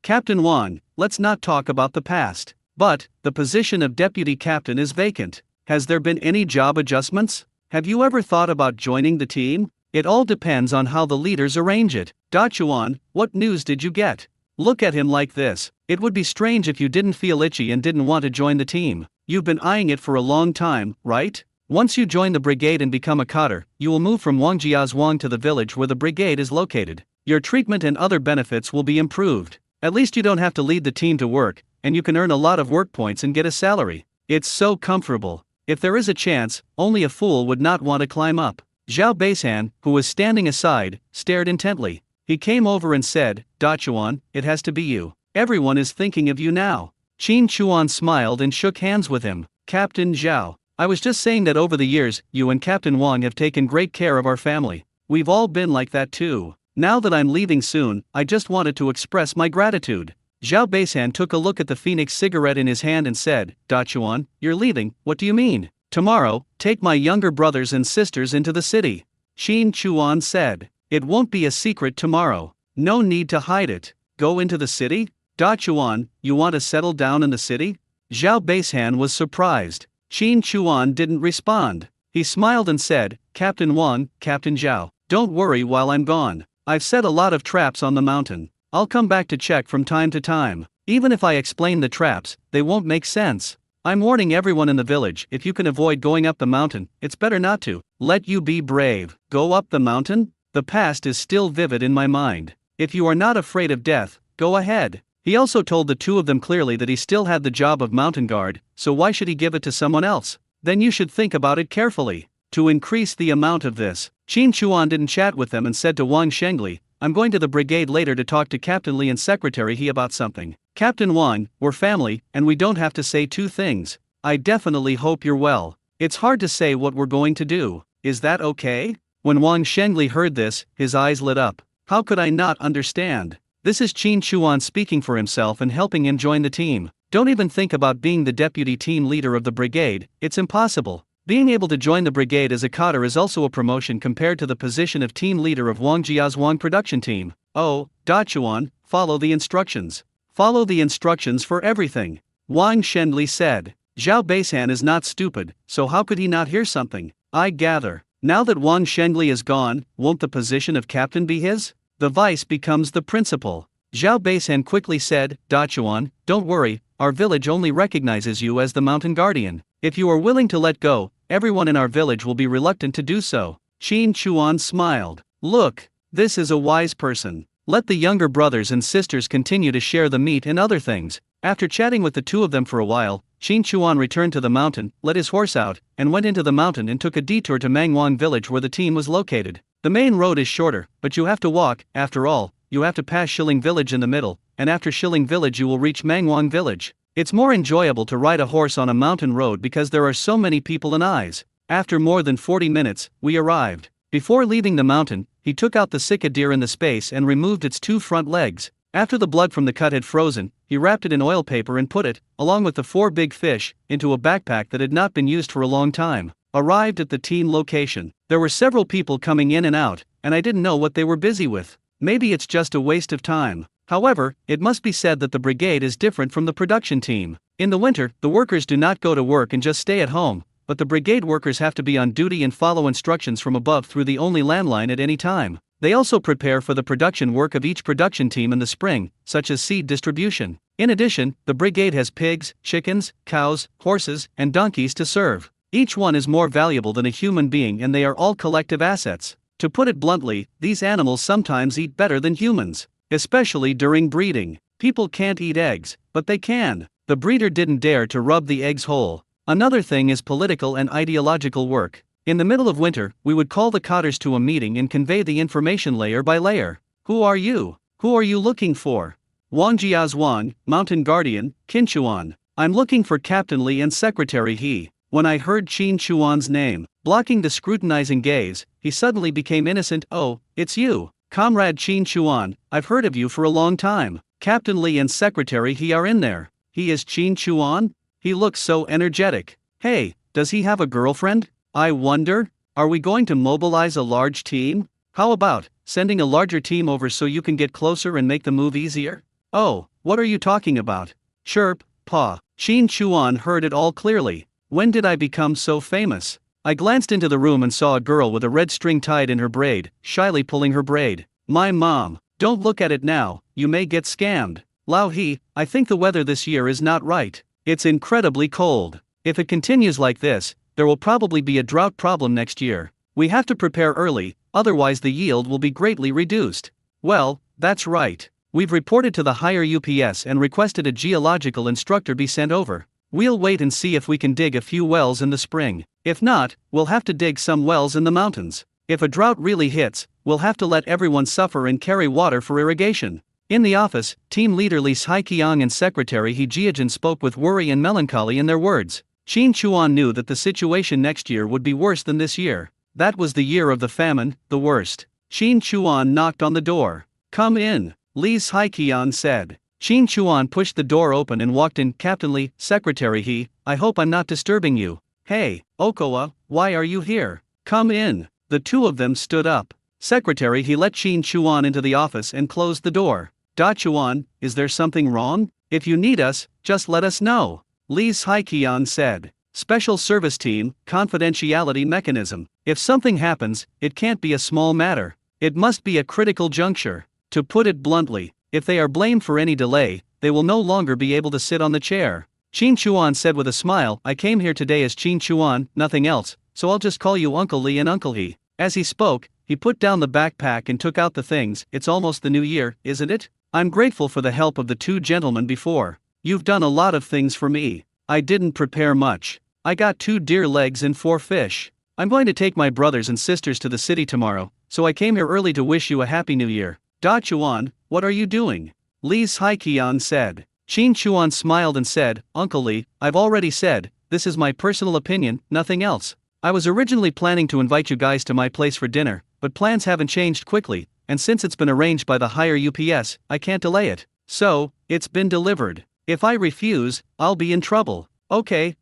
Captain Wang, let's not talk about the past. But, the position of deputy captain is vacant. Has there been any job adjustments? Have you ever thought about joining the team? It all depends on how the leaders arrange it. Dachuan, what news did you get? Look at him like this. It would be strange if you didn't feel itchy and didn't want to join the team. You've been eyeing it for a long time, right? Once you join the brigade and become a cadre, you will move from Wangjia's Wang to the village where the brigade is located. Your treatment and other benefits will be improved. At least you don't have to lead the team to work, and you can earn a lot of work points and get a salary. It's so comfortable. If there is a chance, only a fool would not want to climb up. Zhao Beishan, who was standing aside, stared intently. He came over and said, "Dachuan, it has to be you. Everyone is thinking of you now." Qin Chuan smiled and shook hands with him. "Captain Zhao, I was just saying that over the years, you and Captain Wang have taken great care of our family. We've all been like that too. Now that I'm leaving soon, I just wanted to express my gratitude." Zhao Beishan took a look at the Phoenix cigarette in his hand and said, "Dachuan, you're leaving, what do you mean?" "Tomorrow, take my younger brothers and sisters into the city." Qin Chuan said, "It won't be a secret tomorrow. No need to hide it. Go into the city? Dachuan, you want to settle down in the city?" Zhao Beishan was surprised. Qin Chuan didn't respond. He smiled and said, "Captain Wang, Captain Zhao, don't worry while I'm gone. I've set a lot of traps on the mountain. I'll come back to check from time to time. Even if I explain the traps, they won't make sense. I'm warning everyone in the village, if you can avoid going up the mountain, it's better not to. Let you be brave. Go up the mountain? The past is still vivid in my mind. If you are not afraid of death, go ahead." He also told the two of them clearly that he still had the job of mountain guard, so why should he give it to someone else? Then you should think about it carefully. To increase the amount of this, Qin Chuan didn't chat with them and said to Wang Shengli, "I'm going to the brigade later to talk to Captain Li and Secretary He about something. Captain Wang, we're family, and we don't have to say two things. I definitely hope you're well. It's hard to say what we're going to do. Is that okay?" When Wang Shengli heard this, his eyes lit up. "How could I not understand? This is Qin Chuan speaking for himself and helping him join the team. Don't even think about being the deputy team leader of the brigade, it's impossible. Being able to join the brigade as a cadre is also a promotion compared to the position of team leader of Wang Jia's Wang production team. Oh, Dachuan, follow the instructions. Follow the instructions for everything," Wang Shenli said. Zhao Beishan is not stupid, so how could he not hear something? I gather, now that Wang Shengli is gone, won't the position of captain be his? The vice becomes the principal. Zhao Beishan quickly said, "Dachuan, don't worry, our village only recognizes you as the mountain guardian. If you are willing to let go, everyone in our village will be reluctant to do so." Qin Chuan smiled. "Look, this is a wise person. Let the younger brothers and sisters continue to share the meat and other things." After chatting with the two of them for a while, Qin Chuan returned to the mountain, let his horse out, and went into the mountain and took a detour to Manhwa village where the team was located. The main road is shorter, but you have to walk. After all, you have to pass Shilling village in the middle, and after Shilling village you will reach Manhwa village. It's more enjoyable to ride a horse on a mountain road because there are so many people and eyes. After more than 40 minutes, we arrived. Before leaving the mountain, he took out the sika deer in the space and removed its two front legs. After the blood from the cut had frozen, he wrapped it in oil paper and put it, along with the 4 big fish, into a backpack that had not been used for a long time. Arrived at the team location. There were several people coming in and out, and I didn't know what they were busy with. Maybe it's just a waste of time. However, it must be said that the brigade is different from the production team. In the winter, the workers do not go to work and just stay at home, but the brigade workers have to be on duty and follow instructions from above through the only landline at any time. They also prepare for the production work of each production team in the spring, such as seed distribution. In addition, the brigade has pigs, chickens, cows, horses, and donkeys to serve. Each one is more valuable than a human being and they are all collective assets. To put it bluntly, these animals sometimes eat better than humans, especially during breeding. People can't eat eggs, but they can. The breeder didn't dare to rub the eggs whole. Another thing is political and ideological work. In the middle of winter, we would call the cadres to a meeting and convey the information layer by layer. Who are you? Who are you looking for? Wang Jia's Wang, Mountain Guardian, Qin Chuan. I'm looking for Captain Li and Secretary He. When I heard Qin Chuan's name, blocking the scrutinizing gaze, he suddenly became innocent. Oh, it's you, Comrade Qin Chuan, I've heard of you for a long time. Captain Li and Secretary He are in there. He is Qin Chuan? He looks so energetic. Hey, does he have a girlfriend? I wonder, are we going to mobilize a large team? How about sending a larger team over so you can get closer and make the move easier? Oh, what are you talking about? Chirp, paw. Qin Chuan heard it all clearly. When did I become so famous? I glanced into the room and saw a girl with a red string tied in her braid, shyly pulling her braid. My mom. Don't look at it now, you may get scammed. Lao He, I think the weather this year is not right. It's incredibly cold. If it continues like this, there will probably be a drought problem next year. We have to prepare early, otherwise the yield will be greatly reduced. Well, that's right. We've reported to the higher UPS and requested a geological instructor be sent over. We'll wait and see if we can dig a few wells in the spring. If not, we'll have to dig some wells in the mountains. If a drought really hits, we'll have to let everyone suffer and carry water for irrigation. In the office, team leader Lee Saikyong and secretary He Jiajin spoke with worry and melancholy in their words. Shin Chuan knew that the situation next year would be worse than this year. That was the year of the famine, the worst. Shin Chuan knocked on the door. "Come in," Lee Saikyong said. Shin Chuan pushed the door open and walked in. "Captain Lee, Secretary He, I hope I'm not disturbing you." "Hey, Okoa, why are you here? Come in." The two of them stood up. Secretary He let Shin Chuan into the office and closed the door. "Da Chuan, is there something wrong? If you need us, just let us know," Lee Saikyong said. "Special Service Team, confidentiality mechanism. If something happens, it can't be a small matter. It must be a critical juncture. To put it bluntly, if they are blamed for any delay, they will no longer be able to sit on the chair." Shin Chuan said with a smile, "I came here today as Shin Chuan, nothing else, so I'll just call you Uncle Lee and Uncle He." As he spoke, he put down the backpack and took out the things. "It's almost the new year, isn't it? I'm grateful for the help of the two gentlemen before. You've done a lot of things for me. I didn't prepare much. I got 2 deer legs and 4 fish. I'm going to take my brothers and sisters to the city tomorrow, so I came here early to wish you a happy new year." "Da Chuan, what are you doing?" Lee Saikyong said. Shin Chuan smiled and said, "Uncle Lee, I've already said, this is my personal opinion, nothing else. I was originally planning to invite you guys to my place for dinner, but plans haven't changed quickly, and since it's been arranged by the higher UPS, I can't delay it. So, it's been delivered. If I refuse, I'll be in trouble." Okay.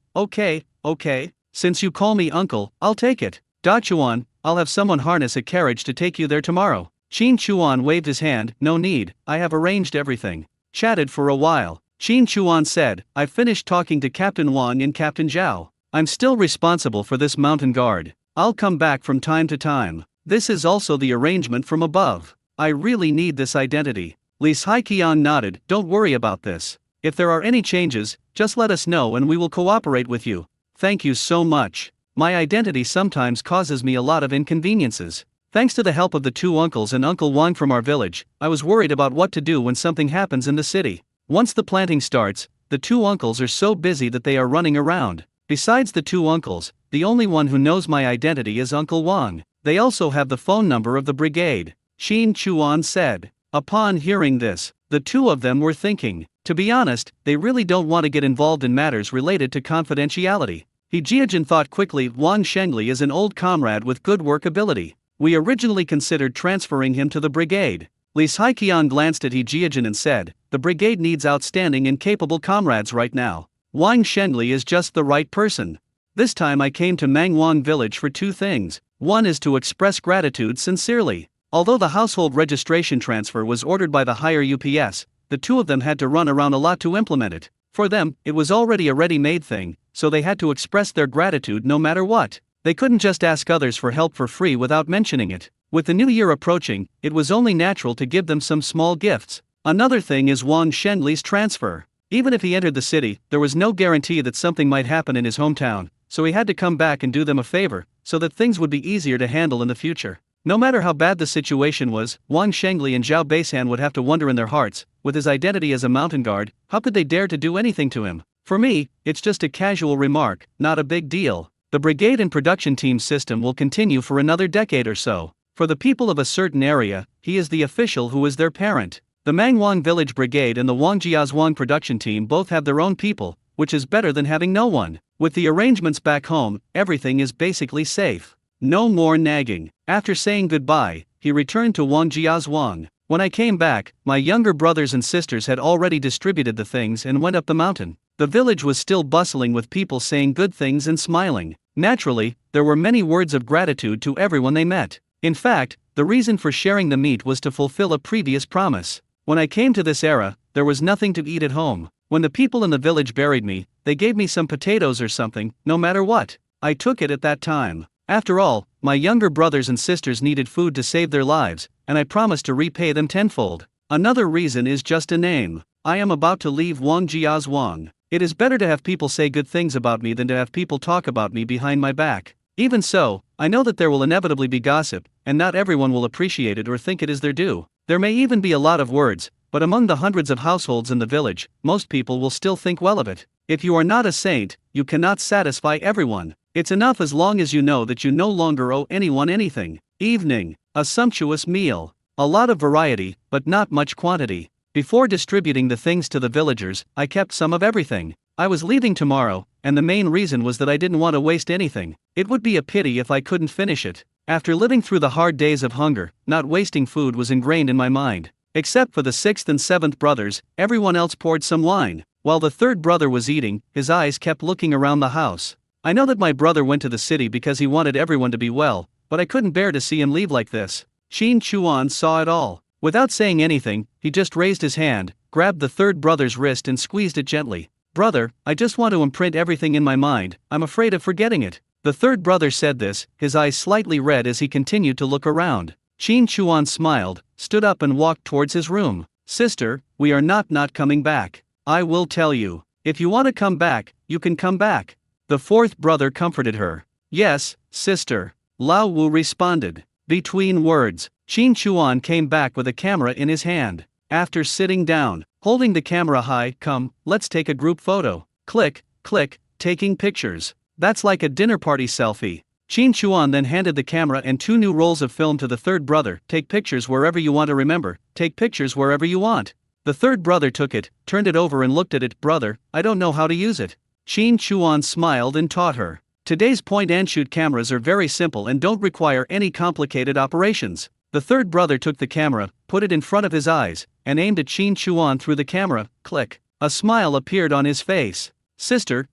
Since you call me uncle, I'll take it. Da Chuan, I'll have someone harness a carriage to take you there tomorrow." Shin Chuan waved his hand. "No need, I have arranged everything." Chatted for a while. Shin Chuan said, "I've finished talking to Captain Wang and Captain Zhao. I'm still responsible for this mountain guard. I'll come back from time to time. This is also the arrangement from above. I really need this identity." Lee Saikyong nodded. "Don't worry about this. If there are any changes, just let us know and we will cooperate with you." "Thank you so much. My identity sometimes causes me a lot of inconveniences. Thanks to the help of the 2 uncles and Uncle Wang from our village, I was worried about what to do when something happens in the city. Once the planting starts, the 2 uncles are so busy that they are running around. Besides the 2 uncles, the only one who knows my identity is Uncle Wang. They also have the phone number of the brigade," Shin Chuan said. Upon hearing this, the 2 of them were thinking. To be honest, they really don't want to get involved in matters related to confidentiality. He Jiajin thought quickly. Wang Shengli is an old comrade with good work ability. We originally considered transferring him to the brigade. Lee Saikyong glanced at He Jiajin and said, "The brigade needs outstanding and capable comrades right now. Wang Shengli is just the right person. This time I came to Manhwa village for 2 things. One is to express gratitude sincerely. Although the household registration transfer was ordered by the higher UPS, the 2 of them had to run around a lot to implement it. For them, it was already a ready-made thing, so they had to express their gratitude no matter what. They couldn't just ask others for help for free without mentioning it. With the new year approaching, it was only natural to give them some small gifts. Another thing is Wang Shenli's transfer. Even if he entered the city, there was no guarantee that something might happen in his hometown, so he had to come back and do them a favor, so that things would be easier to handle in the future. No matter how bad the situation was, Wang Shengli and Zhao Beisan would have to wonder in their hearts, with his identity as a mountain guard, how could they dare to do anything to him? For me, it's just a casual remark, not a big deal. The brigade and production team system will continue for another decade or so. For the people of a certain area, he is the official who is their parent. The Manhwa Village Brigade and the Wangjiazhuang production team both have their own people, which is better than having no one. With the arrangements back home, everything is basically safe. No more nagging. After saying goodbye, he returned to Wangjiazhuang. When I came back, my younger brothers and sisters had already distributed the things and went up the mountain. The village was still bustling with people saying good things and smiling. Naturally, there were many words of gratitude to everyone they met. In fact, the reason for sharing the meat was to fulfill a previous promise. When I came to this era, there was nothing to eat at home. When the people in the village buried me, they gave me some potatoes or something, no matter what. I took it at that time. After all, my younger brothers and sisters needed food to save their lives, and I promised to repay them tenfold. Another reason is just a name. I am about to leave Wangjiazhuang. It is better to have people say good things about me than to have people talk about me behind my back. Even so, I know that there will inevitably be gossip, and not everyone will appreciate it or think it is their due. There may even be a lot of words, but among the hundreds of households in the village, most people will still think well of it. If you are not a saint, you cannot satisfy everyone. It's enough as long as you know that you no longer owe anyone anything. Evening. A sumptuous meal. A lot of variety, but not much quantity. Before distributing the things to the villagers, I kept some of everything. I was leaving tomorrow, and the main reason was that I didn't want to waste anything. It would be a pity if I couldn't finish it. After living through the hard days of hunger, not wasting food was ingrained in my mind. Except for the sixth and seventh brothers, everyone else poured some wine. While the third brother was eating, his eyes kept looking around the house. I know that my brother went to the city because he wanted everyone to be well, but I couldn't bear to see him leave like this. Qin Chuan saw it all. Without saying anything, he just raised his hand, grabbed the third brother's wrist and squeezed it gently. "Brother, I just want to imprint everything in my mind, I'm afraid of forgetting it." The third brother said this, his eyes slightly red as he continued to look around. Qin Chuan smiled, stood up and walked towards his room. "Sister, we are not coming back. I will tell you. If you want to come back, you can come back." The fourth brother comforted her. "Yes, sister." Lao Wu responded. Between words, Qin Chuan came back with a camera in his hand. After sitting down, holding the camera high, "Come, let's take a group photo." Click, click, taking pictures. That's like a dinner party selfie. Qin Chuan then handed the camera and 2 new rolls of film to the third brother. "Take pictures wherever you want to remember, take pictures wherever you want." The third brother took it, turned it over and looked at it. "Brother, I don't know how to use it." Qin Chuan smiled and taught her. Today's point-and-shoot cameras are very simple and don't require any complicated operations. The third brother took the camera, put it in front of his eyes, and aimed at Qin Chuan through the camera. Click. A smile appeared on his face. Sister,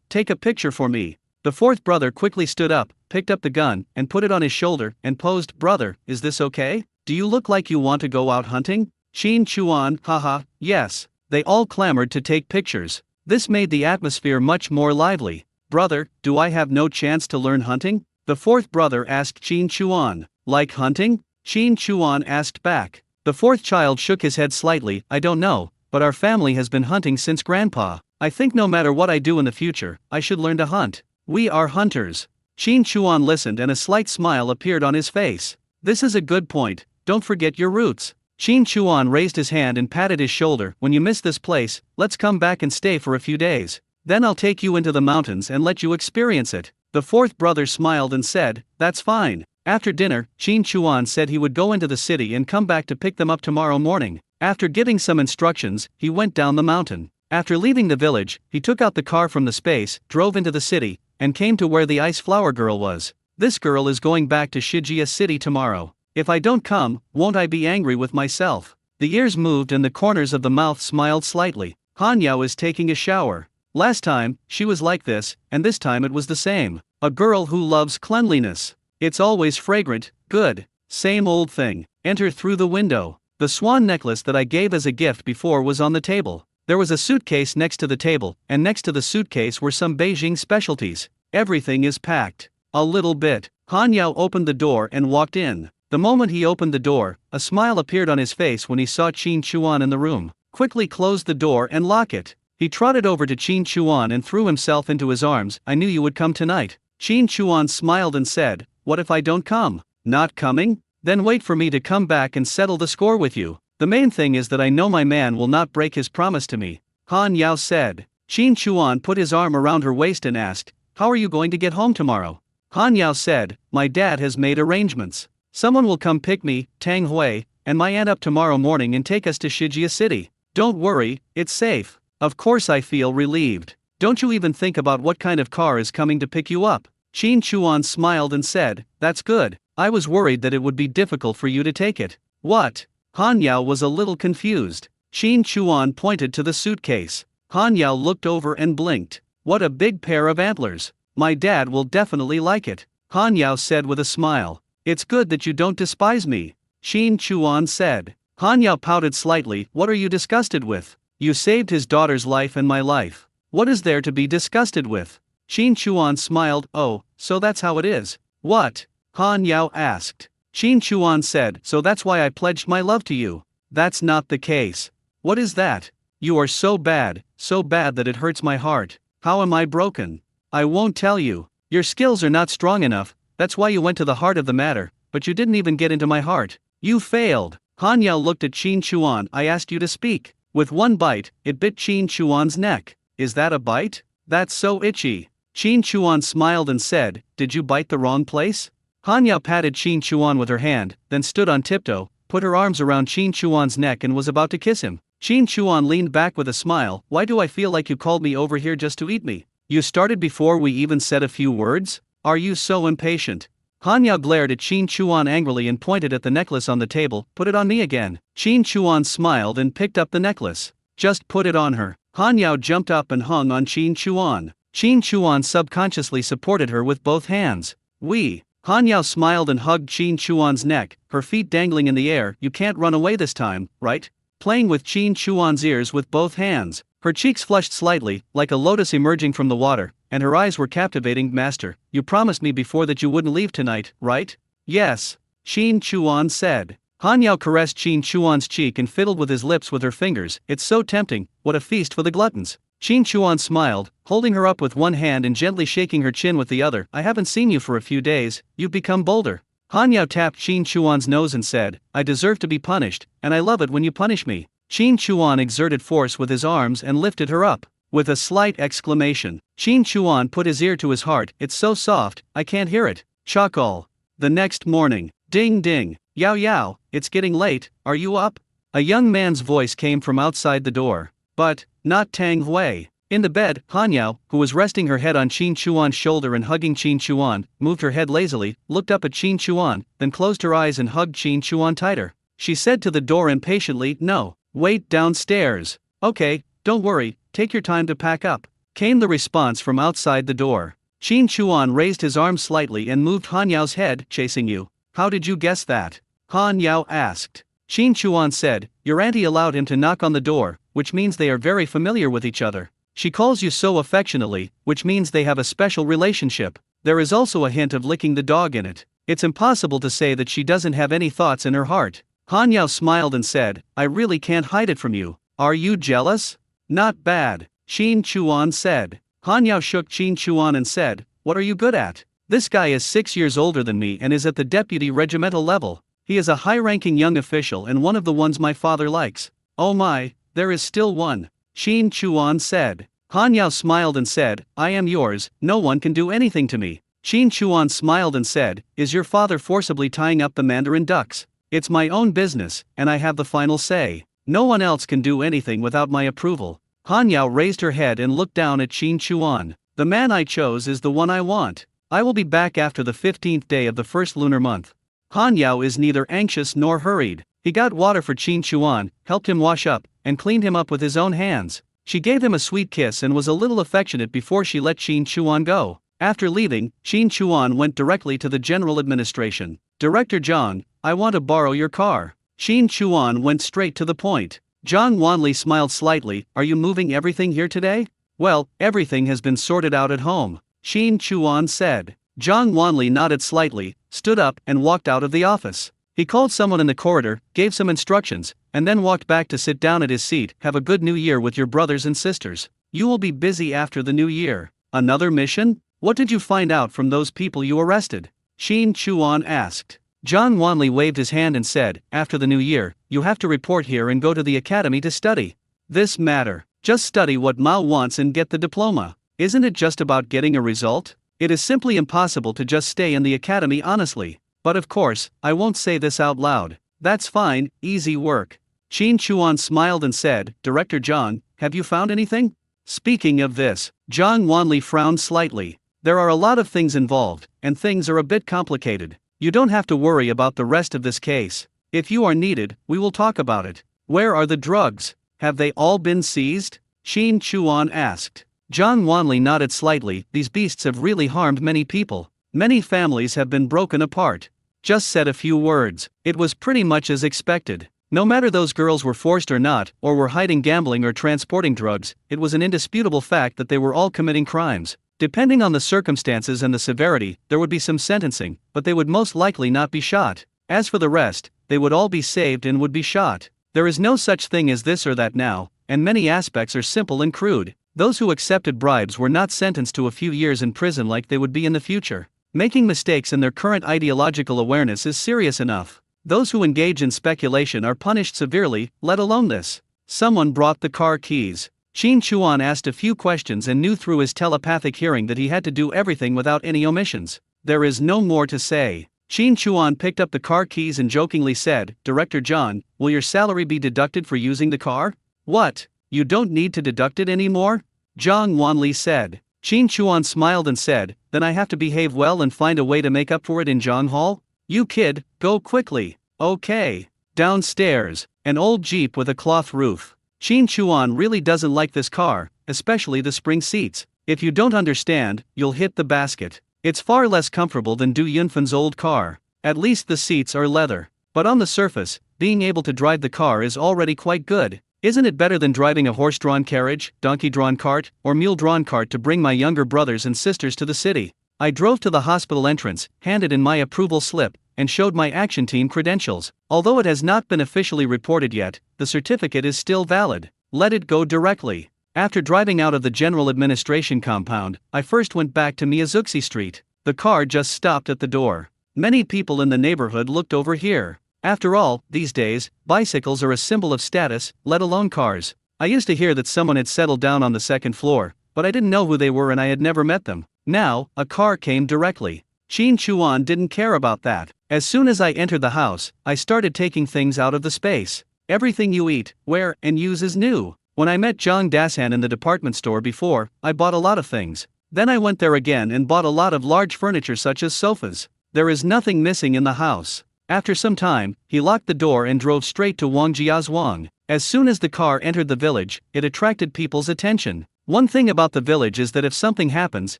take a picture for me." The fourth brother quickly stood up, picked up the gun, and put it on his shoulder, and posed. "Brother, is this okay? Do you look like you want to go out hunting?" Qin Chuan, "Haha, yes." They all clamored to take pictures. This made the atmosphere much more lively. "Brother, do I have no chance to learn hunting?" The fourth brother asked Qin Chuan. "Like hunting?" Qin Chuan asked back. The fourth child shook his head slightly. "I don't know, but our family has been hunting since Grandpa. I think no matter what I do in the future, I should learn to hunt. We are hunters." Qin Chuan listened and a slight smile appeared on his face. "This is a good point, don't forget your roots." Qin Chuan raised his hand and patted his shoulder. "When you miss this place, let's come back and stay for a few days. Then I'll take you into the mountains and let you experience it." The fourth brother smiled and said, "That's fine." After dinner, Qin Chuan said he would go into the city and come back to pick them up tomorrow morning. After giving some instructions, he went down the mountain. After leaving the village, he took out the car from the space, drove into the city, and came to where the ice flower girl was. "This girl is going back to Shijia City tomorrow. If I don't come, won't I be angry with myself?" The ears moved and the corners of the mouth smiled slightly. Han Yao is taking a shower. Last time, she was like this, and this time it was the same. A girl who loves cleanliness. It's always fragrant, good. Same old thing. Enter through the window. The swan necklace that I gave as a gift before was on the table. There was a suitcase next to the table, and next to the suitcase were some Beijing specialties. Everything is packed. A little bit. Han Yao opened the door and walked in. The moment he opened the door, a smile appeared on his face when he saw Qin Chuan in the room. Quickly close the door and lock it. He trotted over to Qin Chuan and threw himself into his arms. "I knew you would come tonight." Qin Chuan smiled and said, "What if I don't come?" "Not coming? Then wait for me to come back and settle the score with you. The main thing is that I know my man will not break his promise to me," Han Yao said. Qin Chuan put his arm around her waist and asked, "How are you going to get home tomorrow?" Han Yao said, "My dad has made arrangements. Someone will come pick me, Tang Hui, and my aunt up tomorrow morning and take us to Shijia City. Don't worry, it's safe." "Of course I feel relieved. Don't you even think about what kind of car is coming to pick you up." Qin Chuan smiled and said, "That's good. I was worried that it would be difficult for you to take it." "What?" Han Yao was a little confused. Qin Chuan pointed to the suitcase. Han Yao looked over and blinked. "What a big pair of antlers. My dad will definitely like it," Han Yao said with a smile. "It's good that you don't despise me," Qin Chuan said. Han Yao pouted slightly. "What are you disgusted with? You saved his daughter's life and my life. What is there to be disgusted with?" Qin Chuan smiled. "Oh, so that's how it is." "What?" Han Yao asked. Qin Chuan said, "So that's why I pledged my love to you." "That's not the case." "What is that?" "You are so bad that it hurts my heart." "How am I broken?" "I won't tell you. Your skills are not strong enough, that's why you went to the heart of the matter, but you didn't even get into my heart. You failed." Han Yao looked at Qin Chuan. I asked you to speak. With one bite, it bit Qin Chuan's neck. Is that a bite? That's so itchy. Qin Chuan smiled and said, did you bite the wrong place? Han Yao patted Qin Chuan with her hand, then stood on tiptoe, put her arms around Qin Chuan's neck and was about to kiss him. Qin Chuan leaned back with a smile. Why do I feel like you called me over here just to eat me? You started before we even said a few words? Are you so impatient? Han Yao glared at Qin Chuan angrily and pointed at the necklace on the table. Put it on me again. Qin Chuan smiled and picked up the necklace. Just put it on her. Han Yao jumped up and hung on Qin Chuan. Qin Chuan subconsciously supported her with both hands. Han Yao smiled and hugged Qin Chuan's neck, her feet dangling in the air. You can't run away this time, right? Playing with Qin Chuan's ears with both hands. Her cheeks flushed slightly, like a lotus emerging from the water, and her eyes were captivating. Master, you promised me before that you wouldn't leave tonight, right? Yes. Qin Chuan said. Han Yao caressed Qin Chuan's cheek and fiddled with his lips with her fingers. It's so tempting, what a feast for the gluttons. Qin Chuan smiled, holding her up with one hand and gently shaking her chin with the other. I haven't seen you for a few days, you've become bolder. Han Yao tapped Qin Chuan's nose and said, I deserve to be punished, and I love it when you punish me. Qin Chuan exerted force with his arms and lifted her up. With a slight exclamation, Qin Chuan put his ear to his heart. It's so soft, I can't hear it. Chakal. The next morning. Ding ding. Yao Yao, it's getting late, are you up? A young man's voice came from outside the door. But, not Tang Hui. In the bed, Han Yao, who was resting her head on Qin Chuan's shoulder and hugging Qin Chuan, moved her head lazily, looked up at Qin Chuan, then closed her eyes and hugged Qin Chuan tighter. She said to the door impatiently, no, wait downstairs. Okay, don't worry, take your time to pack up. Came the response from outside the door. Qin Chuan raised his arm slightly and moved Han Yao's head. Chasing you. How did you guess that? Han Yao asked. Qin Chuan said, your auntie allowed him to knock on the door, which means they are very familiar with each other. She calls you so affectionately, which means they have a special relationship. There is also a hint of licking the dog in it. It's impossible to say that she doesn't have any thoughts in her heart. Han Yao smiled and said, I really can't hide it from you. Are you jealous? Not bad, Qin Chuan said. Han Yao shook Qin Chuan and said, what are you good at? This guy is 6 years older than me and is at the deputy regimental level. He is a high-ranking young official and one of the ones my father likes. Oh my, there is still one, Qin Chuan said. Han Yao smiled and said, I am yours, no one can do anything to me. Qin Chuan smiled and said, is your father forcibly tying up the mandarin ducks? It's my own business, and I have the final say. No one else can do anything without my approval. Han Yao raised her head and looked down at Qin Chuan. The man I chose is the one I want. I will be back after the 15th day of the first lunar month. Han Yao is neither anxious nor hurried. He got water for Qin Chuan, helped him wash up, and cleaned him up with his own hands. She gave him a sweet kiss and was a little affectionate before she let Qin Chuan go. After leaving, Qin Chuan went directly to the general administration. Director Zhang, I want to borrow your car. Qin Chuan went straight to the point. Zhang Wanli smiled slightly. Are you moving everything here today? Well, everything has been sorted out at home, Qin Chuan said. Zhang Wanli nodded slightly, stood up, and walked out of the office. He called someone in the corridor, gave some instructions, and then walked back to sit down at his seat. Have a good new year with your brothers and sisters. You will be busy after the new year. Another mission? What did you find out from those people you arrested? Qin Chuan asked. Zhang Wanli waved his hand and said, after the new year, you have to report here and go to the academy to study. This matter. Just study what Mao wants and get the diploma. Isn't it just about getting a result? It is simply impossible to just stay in the academy honestly. But of course, I won't say this out loud. That's fine, easy work. Qin Chuan smiled and said, Director Zhang, have you found anything? Speaking of this, Zhang Wanli frowned slightly. There are a lot of things involved, and things are a bit complicated. You don't have to worry about the rest of this case. If you are needed, we will talk about it. Where are the drugs? Have they all been seized? Qin Chuan asked. Zhang Wanli nodded slightly. These beasts have really harmed many people. Many families have been broken apart. Just said a few words. It was pretty much as expected. No matter those girls were forced or not, or were hiding gambling or transporting drugs, it was an indisputable fact that they were all committing crimes. Depending on the circumstances and the severity, there would be some sentencing, but they would most likely not be shot. As for the rest, they would all be saved and would be shot. There is no such thing as this or that now, and many aspects are simple and crude. Those who accepted bribes were not sentenced to a few years in prison like they would be in the future. Making mistakes in their current ideological awareness is serious enough. Those who engage in speculation are punished severely, let alone this. Someone brought the car keys. Qin Chuan asked a few questions and knew through his telepathic hearing that he had to do everything without any omissions. There is no more to say. Qin Chuan picked up the car keys and jokingly said, "Director John, will your salary be deducted for using the car?" "What? You don't need to deduct it anymore?" Zhang Wanli said. Qin Chuan smiled and said, "Then I have to behave well and find a way to make up for it in Zhang Hall? You kid, go quickly." "Okay." Downstairs, an old jeep with a cloth roof. Qin Chuan really doesn't like this car, especially the spring seats. If you don't understand, you'll hit the basket. It's far less comfortable than Du Yunfan's old car. At least the seats are leather. But on the surface, being able to drive the car is already quite good. Isn't it better than driving a horse-drawn carriage, donkey-drawn cart, or mule-drawn cart to bring my younger brothers and sisters to the city? I drove to the hospital entrance, handed in my approval slip, and showed my action team credentials. Although it has not been officially reported yet, the certificate is still valid. Let it go directly. After driving out of the General Administration compound, I first went back to Miyazuki Street. The car just stopped at the door. Many people in the neighborhood looked over here. After all, these days, bicycles are a symbol of status, let alone cars. I used to hear that someone had settled down on the second floor, but I didn't know who they were and I had never met them. Now, a car came directly. Qin Chuan didn't care about that. As soon as I entered the house, I started taking things out of the space. Everything you eat, wear, and use is new. When I met Zhang Dasan in the department store before, I bought a lot of things. Then I went there again and bought a lot of large furniture such as sofas. There is nothing missing in the house. After some time, he locked the door and drove straight to Wang Jiazhuang. As soon as the car entered the village, it attracted people's attention. One thing about the village is that if something happens,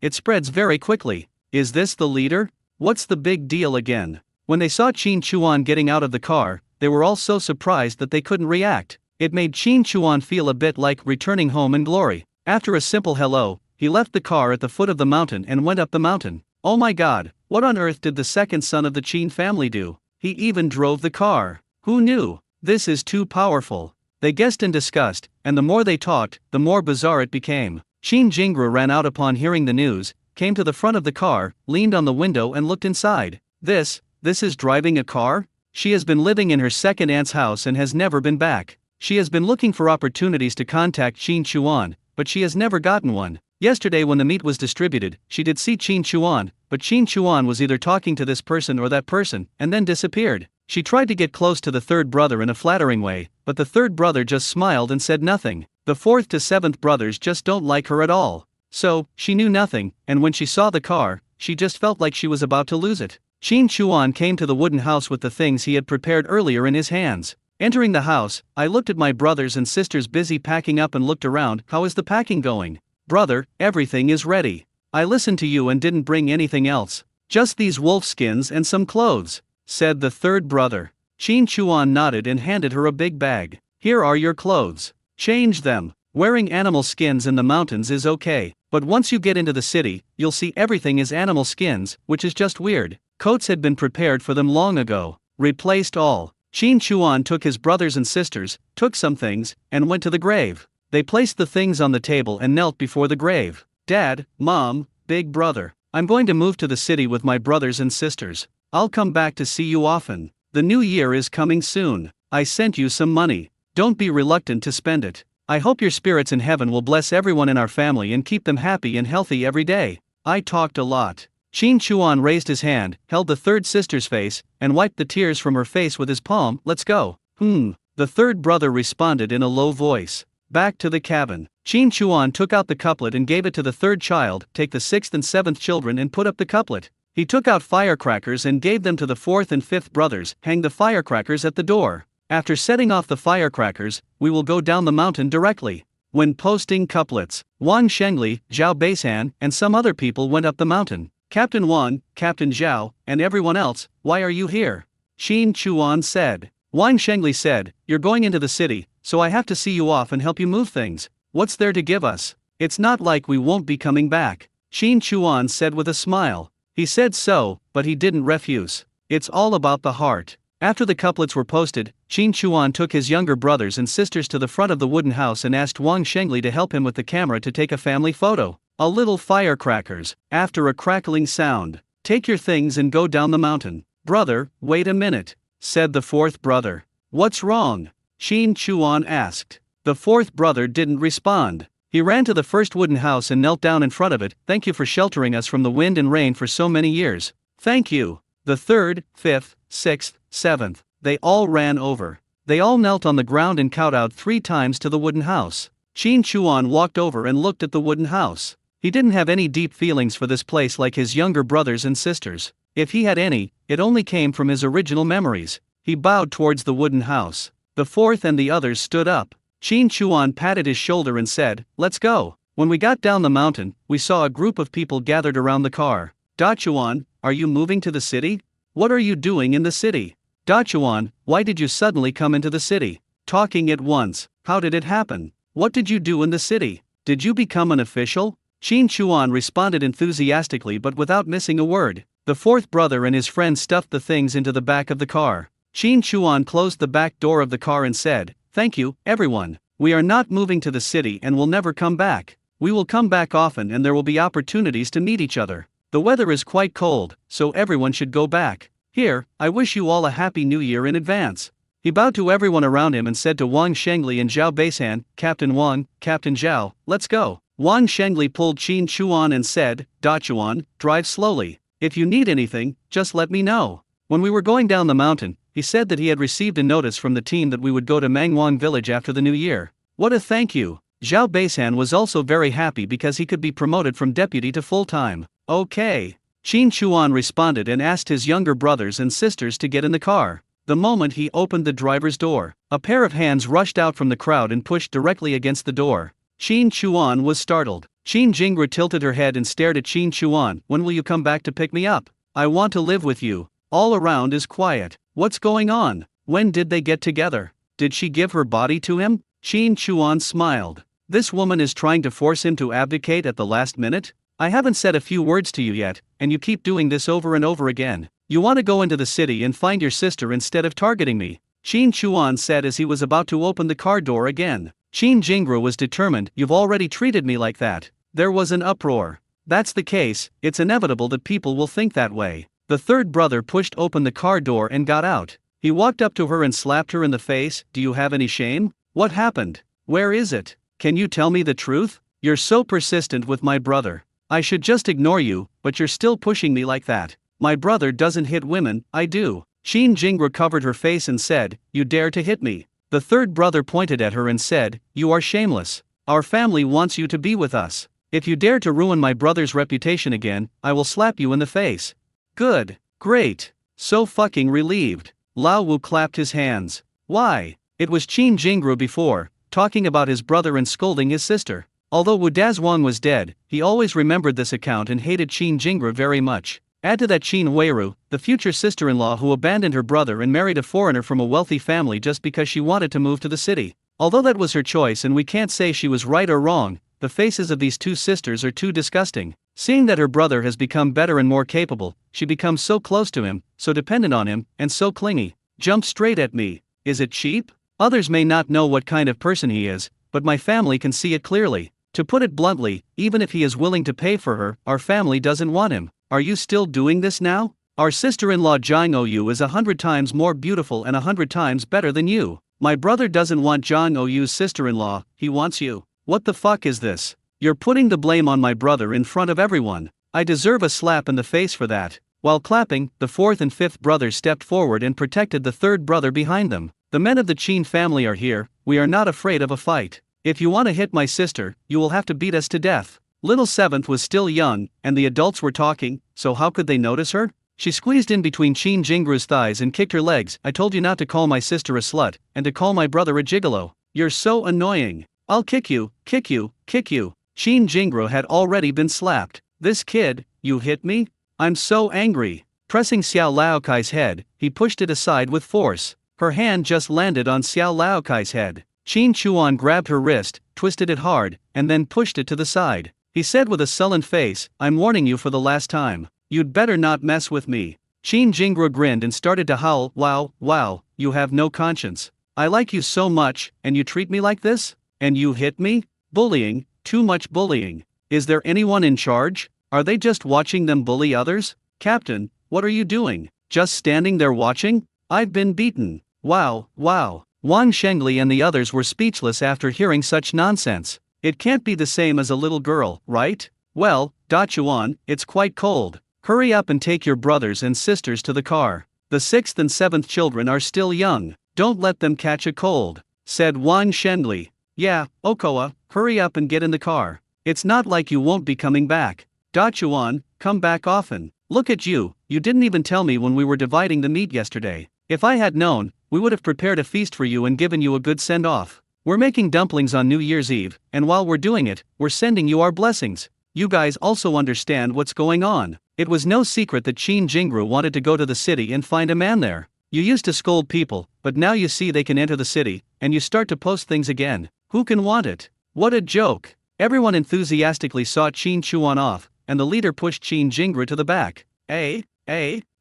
it spreads very quickly. Is this the leader? What's the big deal again? When they saw Qin Chuan getting out of the car, they were all so surprised that they couldn't react. It made Qin Chuan feel a bit like returning home in glory. After a simple hello, he left the car at the foot of the mountain and went up the mountain. Oh my god, what on earth did the second son of the Qin family do? He even drove the car. Who knew? This is too powerful. They guessed in disgust, and the more they talked, the more bizarre it became. Qin Jingra ran out upon hearing the news, came to the front of the car, leaned on the window and looked inside. This is driving a car? She has been living in her second aunt's house and has never been back. She has been looking for opportunities to contact Qin Chuan, but she has never gotten one. Yesterday when the meat was distributed, she did see Qin Chuan, but Qin Chuan was either talking to this person or that person, and then disappeared. She tried to get close to the third brother in a flattering way, but the third brother just smiled and said nothing. The fourth to seventh brothers just don't like her at all. So, she knew nothing, and when she saw the car, she just felt like she was about to lose it. Qin Chuan came to the wooden house with the things he had prepared earlier in his hands. Entering the house, I looked at my brothers and sisters busy packing up and looked around. How is the packing going? Brother, everything is ready. I listened to you and didn't bring anything else. Just these wolf skins and some clothes, said the third brother. Qin Chuan nodded and handed her a big bag. Here are your clothes. Change them. Wearing animal skins in the mountains is okay, but once you get into the city, you'll see everything is animal skins, which is just weird. Coats had been prepared for them long ago. Replaced all. Qin Chuan took his brothers and sisters, took some things, and went to the grave. They placed the things on the table and knelt before the grave. Dad, Mom, Big Brother, I'm going to move to the city with my brothers and sisters. I'll come back to see you often. The new year is coming soon. I sent you some money. Don't be reluctant to spend it. I hope your spirits in heaven will bless everyone in our family and keep them happy and healthy every day. I talked a lot. Qin Chuan raised his hand, held the third sister's face, and wiped the tears from her face with his palm. Let's go. The third brother responded in a low voice. Back to the cabin. Qin Chuan took out the couplet and gave it to the third child. Take the sixth and seventh children and put up the couplet. He took out firecrackers and gave them to the fourth and fifth brothers. Hang the firecrackers at the door. After setting off the firecrackers, we will go down the mountain directly. When posting couplets, Wang Shengli, Zhao Beisan, and some other people went up the mountain. Captain Wang, Captain Zhao, and everyone else, why are you here? Qin Chuan said. Wang Shengli said, you're going into the city, so I have to see you off and help you move things. What's there to give us? It's not like we won't be coming back. Qin Chuan said with a smile. He said so, but he didn't refuse. It's all about the heart. After the couplets were posted, Qin Chuan took his younger brothers and sisters to the front of the wooden house and asked Wang Shengli to help him with the camera to take a family photo. A little firecrackers. After a crackling sound. Take your things and go down the mountain. Brother, wait a minute, said the fourth brother. What's wrong? Qin Chuan asked. The fourth brother didn't respond. He ran to the first wooden house and knelt down in front of it. Thank you for sheltering us from the wind and rain for so many years. Thank you. The third, fifth, sixth, seventh, they all ran over. They all knelt on the ground and kowtowed 3 times to the wooden house. Qin Chuan walked over and looked at the wooden house. He didn't have any deep feelings for this place like his younger brothers and sisters. If he had any, it only came from his original memories. He bowed towards the wooden house. The fourth and the others stood up. Qin Chuan patted his shoulder and said, "Let's go." When we got down the mountain, we saw a group of people gathered around the car. Da Chuan, are you moving to the city? What are you doing in the city? Da Chuan, why did you suddenly come into the city? Talking at once, how did it happen? What did you do in the city? Did you become an official? Qin Chuan responded enthusiastically but without missing a word. The fourth brother and his friend stuffed the things into the back of the car. Qin Chuan closed the back door of the car and said, "Thank you, everyone. We are not moving to the city and will never come back. We will come back often and there will be opportunities to meet each other. The weather is quite cold, so everyone should go back. Here, I wish you all a happy new year in advance." He bowed to everyone around him and said to Wang Shengli and Zhao Beisan, "Captain Wang, Captain Zhao, let's go." Wang Shengli pulled Qin Chuan and said, "Da Chuan, drive slowly. If you need anything, just let me know." When we were going down the mountain, he said that he had received a notice from the team that we would go to Manhwa village after the new year. What a thank you. Zhao Beisan was also very happy because he could be promoted from deputy to full-time. Okay. Qin Chuan responded and asked his younger brothers and sisters to get in the car. The moment he opened the driver's door, a pair of hands rushed out from the crowd and pushed directly against the door. Qin Chuan was startled. Qin Jingra tilted her head and stared at Qin Chuan. "When will you come back to pick me up? I want to live with you." All around is quiet. What's going on? When did they get together? Did she give her body to him? Qin Chuan smiled. This woman is trying to force him to abdicate at the last minute? I haven't said a few words to you yet, and you keep doing this over and over again. You want to go into the city and find your sister instead of targeting me, Qin Chuan said as he was about to open the car door again. Qin Jingra was determined. "You've already treated me like that." There was an uproar. That's the case, it's inevitable that people will think that way. The third brother pushed open the car door and got out. He walked up to her and slapped her in the face. "Do you have any shame? What happened? Where is it? Can you tell me the truth? You're so persistent with my brother. I should just ignore you, but you're still pushing me like that. My brother doesn't hit women, I do." Qin Jingra covered her face and said, "You dare to hit me?" The third brother pointed at her and said, "You are shameless. Our family wants you to be with us. If you dare to ruin my brother's reputation again, I will slap you in the face." "Good. Great. So fucking relieved." Lao Wu clapped his hands. Why? It was Qin Jingra before, talking about his brother and scolding his sister. Although Wu Dazhuang was dead, he always remembered this account and hated Qin Jingra very much. Add to that Qin Weiru, the future sister-in-law who abandoned her brother and married a foreigner from a wealthy family just because she wanted to move to the city. Although that was her choice and we can't say she was right or wrong, the faces of these two sisters are too disgusting. Seeing that her brother has become better and more capable, she becomes so close to him, so dependent on him, and so clingy. Jump straight at me. Is it cheap? Others may not know what kind of person he is, but my family can see it clearly. To put it bluntly, even if he is willing to pay for her, our family doesn't want him. Are you still doing this now? Our sister-in-law Zhang Ou is 100 times more beautiful and 100 times better than you. My brother doesn't want Zhang Ou's sister-in-law, he wants you. What the fuck is this? You're putting the blame on my brother in front of everyone. I deserve a slap in the face for that. While clapping, the fourth and fifth brothers stepped forward and protected the third brother behind them. The men of the Qin family are here, we are not afraid of a fight. If you want to hit my sister, you will have to beat us to death. Little Seventh was still young, and the adults were talking, so how could they notice her? She squeezed in between Qin Jingra's thighs and kicked her legs. "I told you not to call my sister a slut, and to call my brother a gigolo. You're so annoying. I'll kick you, kick you, kick you." Qin Jingra had already been slapped. "This kid, you hit me? I'm so angry." Pressing Xiao Laokai's head, he pushed it aside with force. Her hand just landed on Xiao Laokai's head. Qin Chuan grabbed her wrist, twisted it hard, and then pushed it to the side. He said with a sullen face, "I'm warning you for the last time. You'd better not mess with me." Qin Jingra grinned and started to howl. Wow, you have no conscience. I like you so much, and you treat me like this? And you hit me? Bullying, too much bullying. Is there anyone in charge? Are they just watching them bully others? Captain, what are you doing? Just standing there watching? I've been beaten. Wow, wow. Wang Shengli and the others were speechless after hearing such nonsense. It can't be the same as a little girl, right? Well, Da Chuan, it's quite cold. Hurry up and take your brothers and sisters to the car. The 6th and 7th children are still young. Don't let them catch a cold, said Wang Shengli. Yeah, Okoa, hurry up and get in the car. It's not like you won't be coming back. Da Chuan, come back often. Look at you, you didn't even tell me when we were dividing the meat yesterday. If I had known, we would have prepared a feast for you and given you a good send-off. We're making dumplings on New Year's Eve, and while we're doing it, we're sending you our blessings. You guys also understand what's going on. It was no secret that Qin Jingru wanted to go to the city and find a man there. You used to scold people, but now you see they can enter the city, and you start to post things again. Who can want it? What a joke. Everyone enthusiastically saw Qin Chuan off, and the leader pushed Qin Jingru to the back. Hey,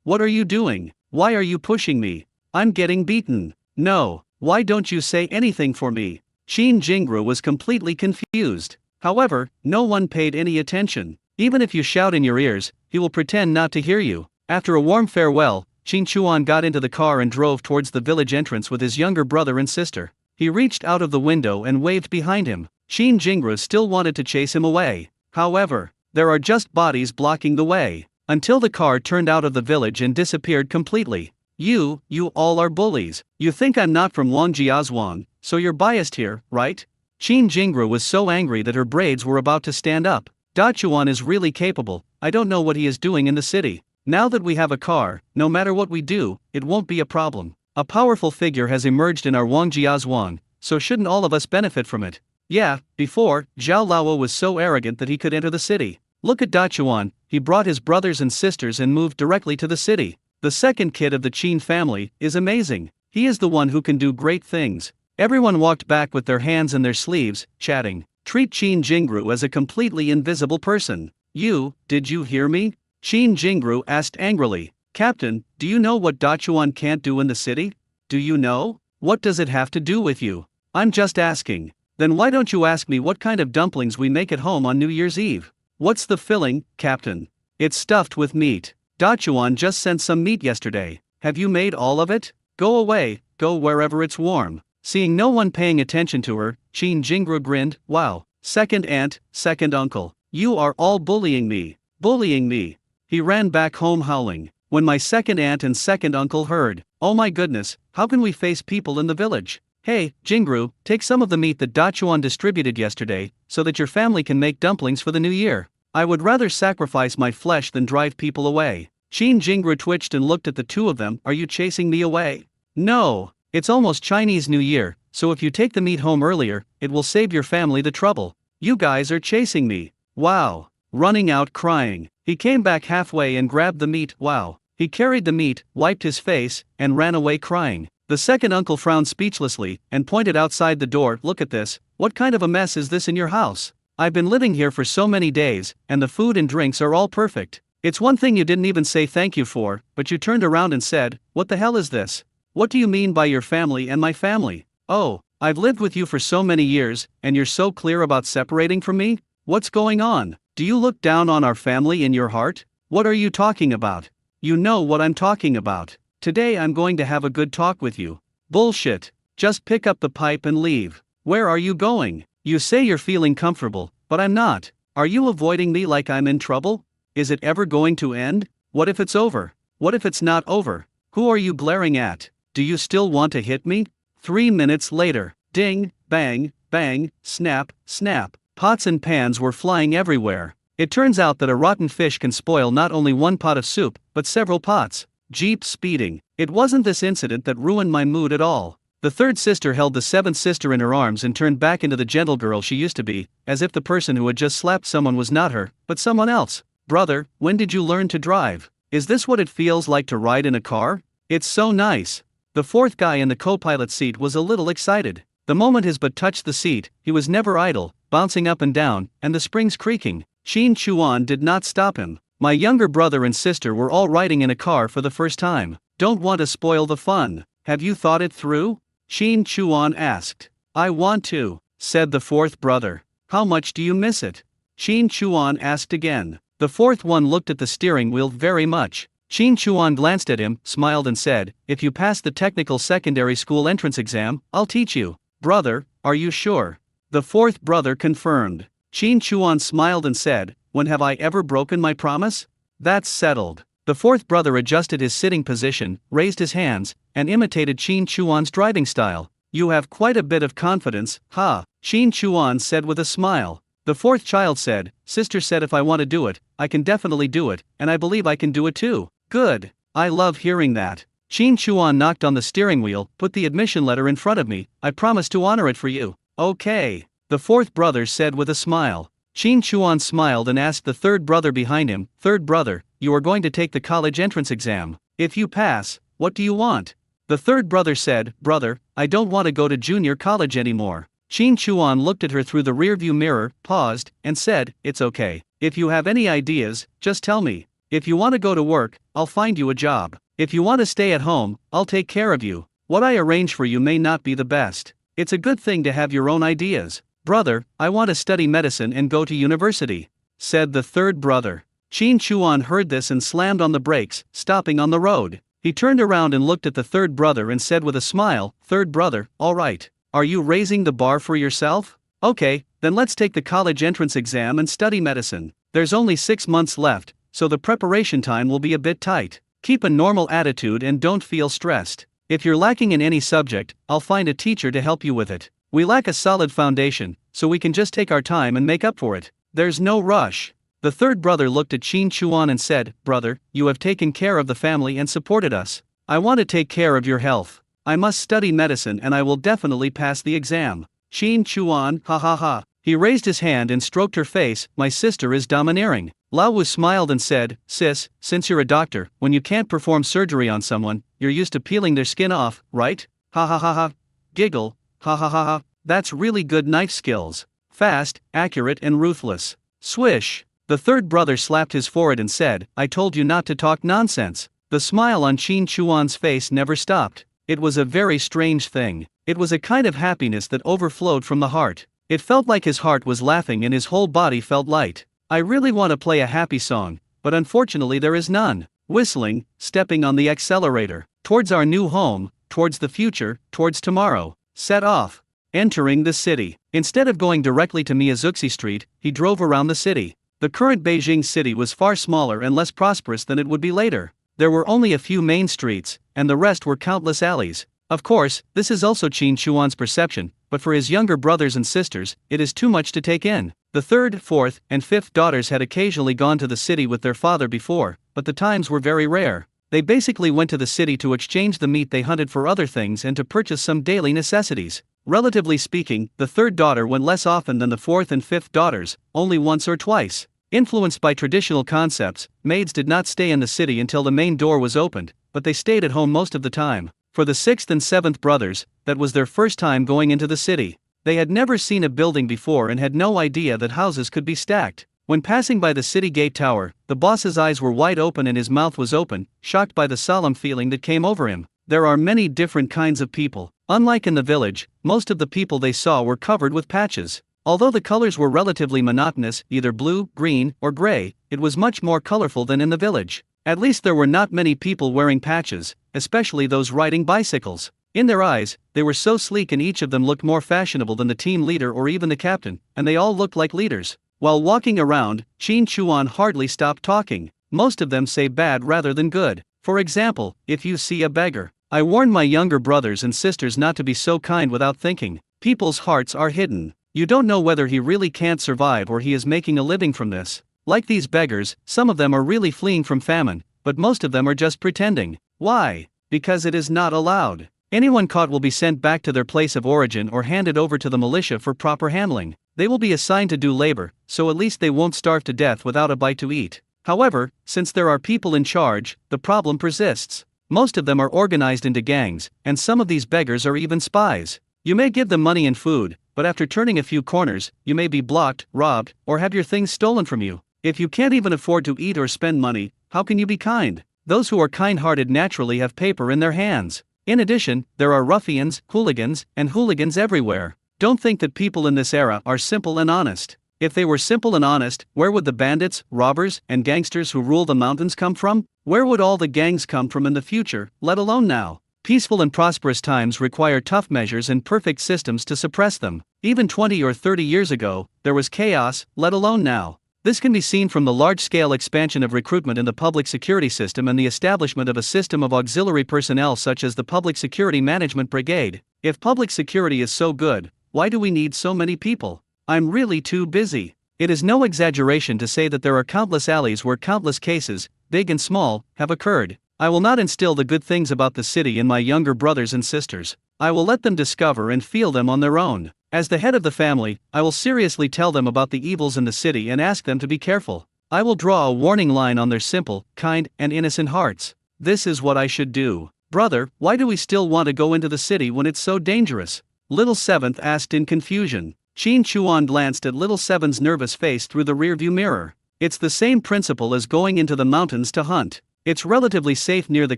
what are you doing? Why are you pushing me? I'm getting beaten. No, why don't you say anything for me? Qin Jingru was completely confused. However, no one paid any attention. Even if you shout in your ears, he will pretend not to hear you. After a warm farewell, Qin Chuan got into the car and drove towards the village entrance with his younger brother and sister. He reached out of the window and waved behind him. Qin Jingru still wanted to chase him away. However, there are just bodies blocking the way. Until the car turned out of the village and disappeared completely. You all are bullies. You think I'm not from Wangjiazhuang, so you're biased here, right? Qin Jingru was so angry that her braids were about to stand up. Da Chuan is really capable. I don't know what he is doing in the city. Now that we have a car, no matter what we do, it won't be a problem. A powerful figure has emerged in our Wangjiazhuang, so shouldn't all of us benefit from it? Yeah, before, Zhao Lao was so arrogant that he could enter the city. Look at Da Chuan, he brought his brothers and sisters and moved directly to the city. The second kid of the Qin family is amazing. He is the one who can do great things. Everyone walked back with their hands in their sleeves, chatting. Treat Qin Jingru as a completely invisible person. Did you hear me? Qin Jingru asked angrily. Captain, do you know what Da Chuan can't do in the city? Do you know? What does it have to do with you? I'm just asking. Then why don't you ask me what kind of dumplings we make at home on New Year's Eve? What's the filling, Captain? It's stuffed with meat. Da Chuan just sent some meat yesterday. Have you made all of it? Go away, go wherever it's warm. Seeing no one paying attention to her, Qin Jingru grinned. Wow, second aunt, second uncle. You are all bullying me. Bullying me. He ran back home howling. When my second aunt and second uncle heard, oh my goodness, how can we face people in the village? Hey, Jingru, take some of the meat that Da Chuan distributed yesterday, so that your family can make dumplings for the new year. I would rather sacrifice my flesh than drive people away. Qin Jingru twitched and looked at the two of them. Are you chasing me away? No, it's almost Chinese New Year, so if you take the meat home earlier, it will save your family the trouble. You guys are chasing me. Wow. Running out crying. He came back halfway and grabbed the meat. Wow. He carried the meat, wiped his face, and ran away crying. The second uncle frowned speechlessly and pointed outside the door. Look at this. What kind of a mess is this in your house? I've been living here for so many days, and the food and drinks are all perfect. It's one thing you didn't even say thank you for, but you turned around and said, what the hell is this? What do you mean by your family and my family? Oh, I've lived with you for so many years, and you're so clear about separating from me? What's going on? Do you look down on our family in your heart? What are you talking about? You know what I'm talking about. Today I'm going to have a good talk with you. Bullshit. Just pick up the pipe and leave. Where are you going? You say you're feeling comfortable, but I'm not. Are you avoiding me like I'm in trouble? Is it ever going to end? What if it's over? What if it's not over? Who are you glaring at? Do you still want to hit me? 3 minutes later. Ding, bang, bang, snap, snap. Pots and pans were flying everywhere. It turns out that a rotten fish can spoil not only one pot of soup, but several pots. Jeep speeding. It wasn't this incident that ruined my mood at all. The third sister held the seventh sister in her arms and turned back into the gentle girl she used to be, as if the person who had just slapped someone was not her, but someone else. Brother, when did you learn to drive? Is this what it feels like to ride in a car? It's so nice. The fourth guy in the co-pilot seat was a little excited. The moment his butt touched the seat, he was never idle, bouncing up and down, and the springs creaking. Qin Chuan did not stop him. My younger brother and sister were all riding in a car for the first time. Don't want to spoil the fun. Have you thought it through? Qin Chuan asked. I want to, said the fourth brother. How much do you miss it? Qin Chuan asked again. The fourth one looked at the steering wheel very much. Qin Chuan glanced at him, smiled and said, "If you pass the technical secondary school entrance exam, I'll teach you." "Brother, are you sure?" The fourth brother confirmed. Qin Chuan smiled and said, "When have I ever broken my promise?" "That's settled." The fourth brother adjusted his sitting position, raised his hands, and imitated Qin Chuan's driving style. "You have quite a bit of confidence, huh?" Qin Chuan said with a smile. The fourth child said, "Sister said if I want to do it, I can definitely do it, and I believe I can do it too." "Good. I love hearing that." Qin Chuan knocked on the steering wheel, "Put the admission letter in front of me, I promise to honor it for you." "Okay," the fourth brother said with a smile. Qin Chuan smiled and asked the third brother behind him, "Third brother, you are going to take the college entrance exam. If you pass, what do you want?" The third brother said, "Brother, I don't want to go to junior college anymore." Qin Chuan looked at her through the rearview mirror, paused, and said, "It's okay. If you have any ideas, just tell me. If you want to go to work, I'll find you a job. If you want to stay at home, I'll take care of you. What I arrange for you may not be the best. It's a good thing to have your own ideas." "Brother, I want to study medicine and go to university," said the third brother. Qin Chuan heard this and slammed on the brakes, stopping on the road. He turned around and looked at the third brother and said with a smile, "Third brother, all right. Are you raising the bar for yourself? Okay, then let's take the college entrance exam and study medicine. There's only 6 months left, so the preparation time will be a bit tight. Keep a normal attitude and don't feel stressed. If you're lacking in any subject, I'll find a teacher to help you with it. We lack a solid foundation, so we can just take our time and make up for it. There's no rush." The third brother looked at Qin Chuan and said, "Brother, you have taken care of the family and supported us. I want to take care of your health. I must study medicine and I will definitely pass the exam." Qin Chuan, ha ha ha. He raised his hand and stroked her face. "My sister is domineering." Lao Wu smiled and said, "Sis, since you're a doctor, when you can't perform surgery on someone, you're used to peeling their skin off, right? Ha ha ha ha. Giggle, ha ha ha ha. That's really good knife skills. Fast, accurate and ruthless." Swish. The third brother slapped his forehead and said, "I told you not to talk nonsense." The smile on Qin Chuan's face never stopped. It was a very strange thing. It was a kind of happiness that overflowed from the heart. It felt like his heart was laughing and his whole body felt light. "I really want to play a happy song, but unfortunately there is none." Whistling, stepping on the accelerator. Towards our new home, towards the future, towards tomorrow. Set off. Entering the city. Instead of going directly to Miyazuki Street, he drove around the city. The current Beijing city was far smaller and less prosperous than it would be later. There were only a few main streets, and the rest were countless alleys. Of course, this is also Qin Chuan's perception, but for his younger brothers and sisters, it is too much to take in. The third, fourth, and fifth daughters had occasionally gone to the city with their father before, but the times were very rare. They basically went to the city to exchange the meat they hunted for other things and to purchase some daily necessities. Relatively speaking, the third daughter went less often than the fourth and fifth daughters, only once or twice. Influenced by traditional concepts, maids did not stay in the city until the main door was opened, but they stayed at home most of the time. For the sixth and seventh brothers, that was their first time going into the city. They had never seen a building before and had no idea that houses could be stacked. When passing by the city gate tower, the boss's eyes were wide open and his mouth was open, shocked by the solemn feeling that came over him. There are many different kinds of people. Unlike in the village, most of the people they saw were covered with patches. Although the colors were relatively monotonous, either blue, green, or gray, it was much more colorful than in the village. At least there were not many people wearing patches, especially those riding bicycles. In their eyes, they were so sleek and each of them looked more fashionable than the team leader or even the captain, and they all looked like leaders. While walking around, Qin Chuan hardly stopped talking. Most of them say bad rather than good. For example, if you see a beggar. "I warn my younger brothers and sisters not to be so kind without thinking. People's hearts are hidden. You don't know whether he really can't survive or he is making a living from this. Like these beggars, some of them are really fleeing from famine, but most of them are just pretending. Why? Because it is not allowed. Anyone caught will be sent back to their place of origin or handed over to the militia for proper handling. They will be assigned to do labor, so at least they won't starve to death without a bite to eat. However, since there are people in charge, the problem persists. Most of them are organized into gangs, and some of these beggars are even spies. You may give them money and food, but after turning a few corners, you may be blocked, robbed, or have your things stolen from you. If you can't even afford to eat or spend money, how can you be kind? Those who are kind-hearted naturally have paper in their hands. In addition, there are ruffians, hooligans, and hooligans everywhere. Don't think that people in this era are simple and honest. If they were simple and honest, where would the bandits, robbers, and gangsters who rule the mountains come from? Where would all the gangs come from in the future, let alone now? Peaceful and prosperous times require tough measures and perfect systems to suppress them. Even 20 or 30 years ago, there was chaos, let alone now. This can be seen from the large-scale expansion of recruitment in the public security system and the establishment of a system of auxiliary personnel such as the Public Security Management Brigade. If public security is so good, why do we need so many people? I'm really too busy. It is no exaggeration to say that there are countless alleys where countless cases, big and small, have occurred. I will not instill the good things about the city in my younger brothers and sisters. I will let them discover and feel them on their own. As the head of the family, I will seriously tell them about the evils in the city and ask them to be careful. I will draw a warning line on their simple, kind, and innocent hearts. This is what I should do. Brother, why do we still want to go into the city when it's so dangerous? Little Seventh asked in confusion. Qin Chuan glanced at Little Seven's nervous face through the rearview mirror. It's the same principle as going into the mountains to hunt. It's relatively safe near the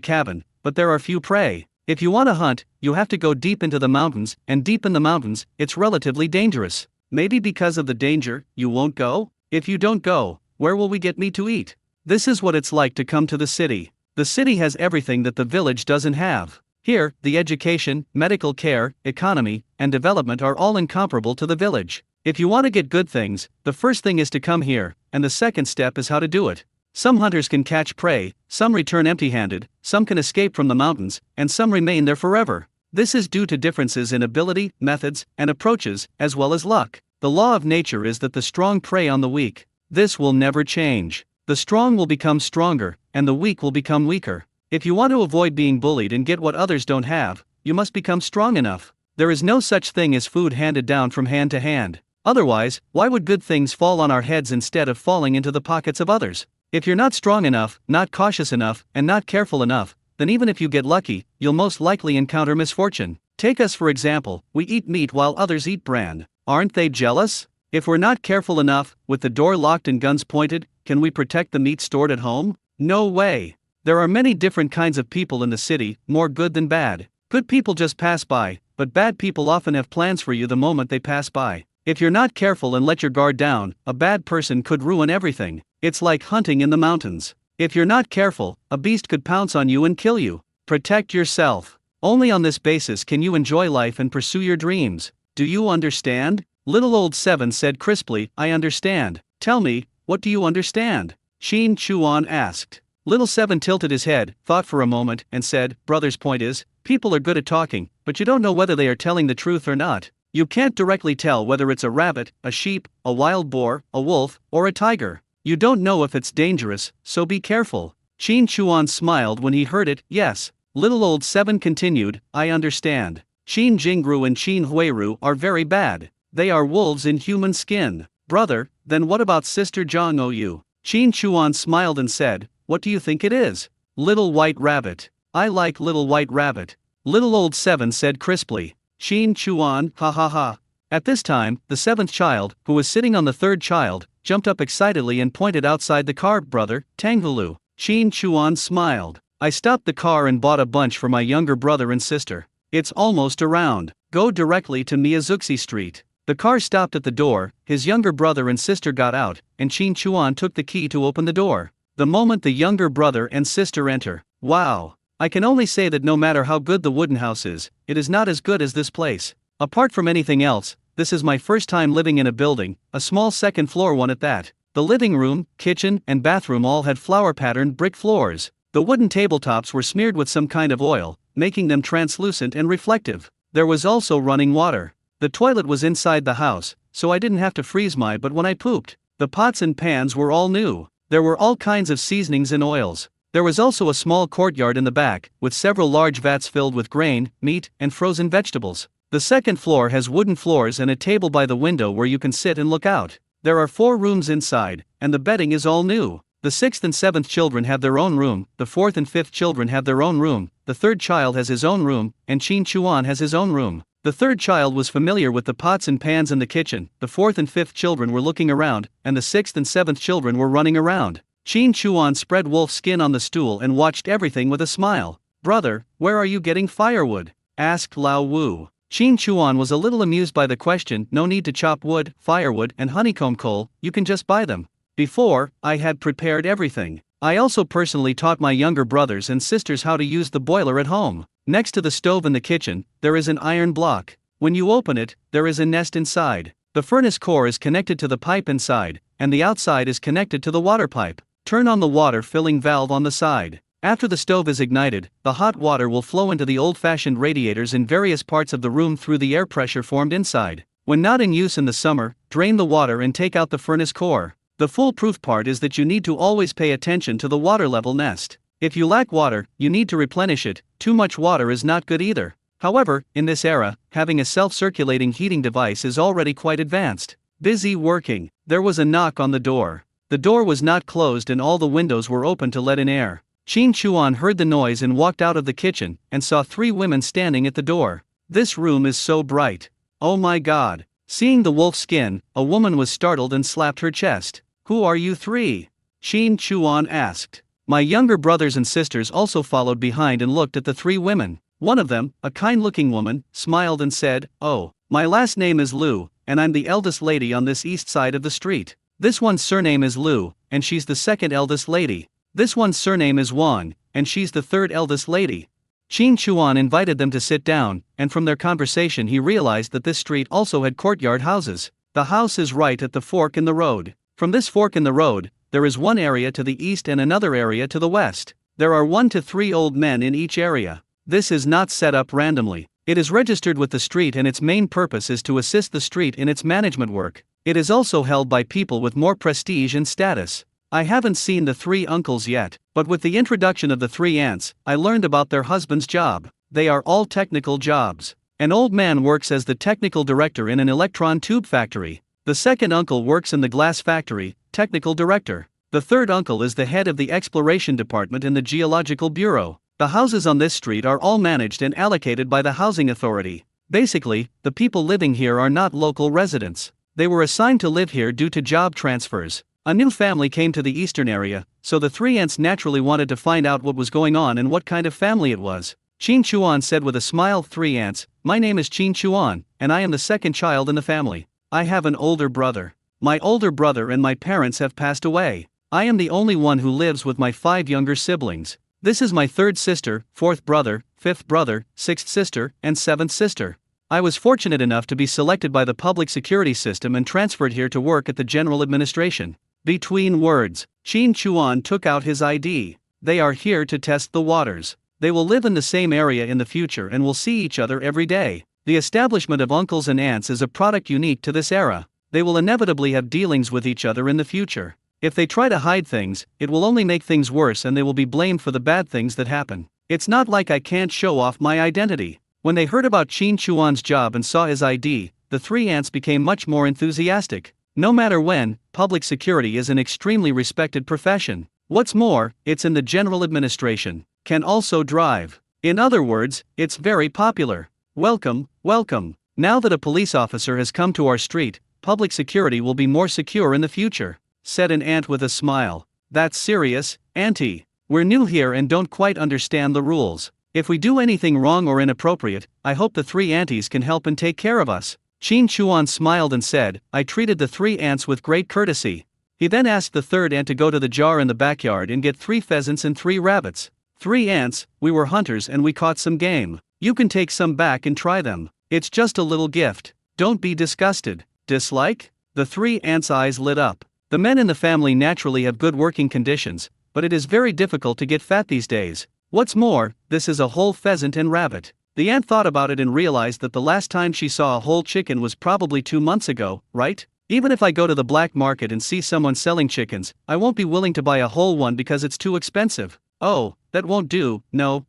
cabin, but there are few prey. If you want to hunt, you have to go deep into the mountains, and deep in the mountains, it's relatively dangerous. Maybe because of the danger, you won't go? If you don't go, where will we get meat to eat? This is what it's like to come to the city. The city has everything that the village doesn't have. Here, the education, medical care, economy, and development are all incomparable to the village. If you want to get good things, the first thing is to come here, and the second step is how to do it. Some hunters can catch prey, some return empty-handed, some can escape from the mountains, and some remain there forever. This is due to differences in ability, methods, and approaches, as well as luck. The law of nature is that the strong prey on the weak. This will never change. The strong will become stronger, and the weak will become weaker. If you want to avoid being bullied and get what others don't have, you must become strong enough. There is no such thing as food handed down from hand to hand. Otherwise, why would good things fall on our heads instead of falling into the pockets of others? If you're not strong enough, not cautious enough, and not careful enough, then even if you get lucky, you'll most likely encounter misfortune. Take us for example, we eat meat while others eat bran. Aren't they jealous? If we're not careful enough, with the door locked and guns pointed, can we protect the meat stored at home? No way. There are many different kinds of people in the city, more good than bad. Good people just pass by, but bad people often have plans for you the moment they pass by. If you're not careful and let your guard down, a bad person could ruin everything. It's like hunting in the mountains. If you're not careful, a beast could pounce on you and kill you. Protect yourself. Only on this basis can you enjoy life and pursue your dreams. Do you understand? Little Old Seven said crisply, I understand. Tell me, what do you understand? Qin Chuan asked. Little Seven tilted his head, thought for a moment, and said, Brother's point is, people are good at talking, but you don't know whether they are telling the truth or not. You can't directly tell whether it's a rabbit, a sheep, a wild boar, a wolf, or a tiger. You don't know if it's dangerous, so be careful. Qin Chuan smiled when he heard it. Yes. Little Old Seven continued, I understand. Qin Jingru and Qin Huiru are very bad. They are wolves in human skin. Brother, then what about Sister Zhang Ou? Qin Chuan smiled and said, what do you think it is? Little White Rabbit. I like Little White Rabbit. Little Old Seven said crisply. Qin Chuan, ha ha ha. At this time, the seventh child, who was sitting on the third child, jumped up excitedly and pointed outside the car. Brother, Tanghulu. Qin Chuan smiled. I stopped the car and bought a bunch for my younger brother and sister. It's almost around. Go directly to Miyazuki Street. The car stopped at the door, his younger brother and sister got out, and Qin Chuan took the key to open the door. The moment the younger brother and sister enter, wow. I can only say that no matter how good the wooden house is, it is not as good as this place. Apart from anything else, this is my first time living in a building, a small second floor one at that. The living room, kitchen, and bathroom all had flower-patterned brick floors. The wooden tabletops were smeared with some kind of oil, making them translucent and reflective. There was also running water. The toilet was inside the house, so I didn't have to freeze my butt when I pooped. The pots and pans were all new. There were all kinds of seasonings and oils. There was also a small courtyard in the back, with several large vats filled with grain, meat, and frozen vegetables. The second floor has wooden floors and a table by the window where you can sit and look out. There are 4 rooms inside, and the bedding is all new. The 6th and 7th children have their own room, the 4th and 5th children have their own room, the 3rd child has his own room, and Qin Chuan has his own room. The 3rd child was familiar with the pots and pans in the kitchen, the 4th and 5th children were looking around, and the 6th and 7th children were running around. Qin Chuan spread wolf skin on the stool and watched everything with a smile. Brother, where are you getting firewood? Asked Lao Wu. Qin Chuan was a little amused by the question. No need to chop wood, firewood, and honeycomb coal, you can just buy them. Before, I had prepared everything. I also personally taught my younger brothers and sisters how to use the boiler at home. Next to the stove in the kitchen, there is an iron block. When you open it, there is a nest inside. The furnace core is connected to the pipe inside, and the outside is connected to the water pipe. Turn on the water filling valve on the side. After the stove is ignited, the hot water will flow into the old-fashioned radiators in various parts of the room through the air pressure formed inside. When not in use in the summer, drain the water and take out the furnace core. The foolproof part is that you need to always pay attention to the water level nest. If you lack water, you need to replenish it. Too much water is not good either. However, in this era, having a self-circulating heating device is already quite advanced. Busy working. There was a knock on the door. The door was not closed and all the windows were open to let in air. Qin Chuan heard the noise and walked out of the kitchen, and saw 3 women standing at the door. This room is so bright. Oh my god. Seeing the wolf skin, a woman was startled and slapped her chest. Who are you 3? Qin Chuan asked. My younger brothers and sisters also followed behind and looked at the 3 women. One of them, a kind-looking woman, smiled and said, "Oh, my last name is Liu, and I'm the eldest lady on this east side of the street. This one's surname is Liu, and she's the second eldest lady. This one's surname is Wang, and she's the third eldest lady." Qin Chuan invited them to sit down, and from their conversation he realized that this street also had courtyard houses. The house is right at the fork in the road. From this fork in the road, there is one area to the east and another area to the west. There are 1 to 3 old men in each area. This is not set up randomly. It is registered with the street and its main purpose is to assist the street in its management work. It is also held by people with more prestige and status. I haven't seen the 3 uncles yet, but with the introduction of the 3 aunts, I learned about their husband's job. They are all technical jobs. An old man works as the technical director in an electron tube factory. The second uncle works in the glass factory, technical director. The third uncle is the head of the exploration department in the geological bureau. The houses on this street are all managed and allocated by the housing authority. Basically, the people living here are not local residents. They were assigned to live here due to job transfers. A new family came to the eastern area, so the 3 aunts naturally wanted to find out what was going on and what kind of family it was. Qin Chuan said with a smile, 3 aunts, my name is Qin Chuan, and I am the second child in the family. I have an older brother. My older brother and my parents have passed away. I am the only one who lives with my 5 younger siblings. This is my 3rd sister, 4th brother, 5th brother, 6th sister, and 7th sister. I was fortunate enough to be selected by the public security system and transferred here to work at the general administration. Between words, Qin Chuan took out his ID. They are here to test the waters. They will live in the same area in the future and will see each other every day. The establishment of uncles and aunts is a product unique to this era. They will inevitably have dealings with each other in the future. If they try to hide things, it will only make things worse and they will be blamed for the bad things that happen. It's not like I can't show off my identity. When they heard about Qin Chuan's job and saw his ID, the 3 aunts became much more enthusiastic. No matter when, public security is an extremely respected profession. What's more, it's in the general administration. Can also drive. In other words, it's very popular. Welcome, welcome. Now that a police officer has come to our street, public security will be more secure in the future, said an aunt with a smile. That's serious, auntie. We're new here and don't quite understand the rules. If we do anything wrong or inappropriate, I hope the 3 aunties can help and take care of us. Qin Chuan smiled and said, I treated the 3 aunts with great courtesy. He then asked the 3rd aunt to go to the jar in the backyard and get 3 pheasants and 3 rabbits. 3 aunts, we were hunters and we caught some game. You can take some back and try them. It's just a little gift. Don't be disgusted. Dislike? The 3 aunts' eyes lit up. The men in the family naturally have good working conditions, but it is very difficult to get fat these days. What's more, this is a whole pheasant and rabbit. The aunt thought about it and realized that the last time she saw a whole chicken was probably 2 months ago, right? Even if I go to the black market and see someone selling chickens, I won't be willing to buy a whole one because it's too expensive. Oh, that won't do. No,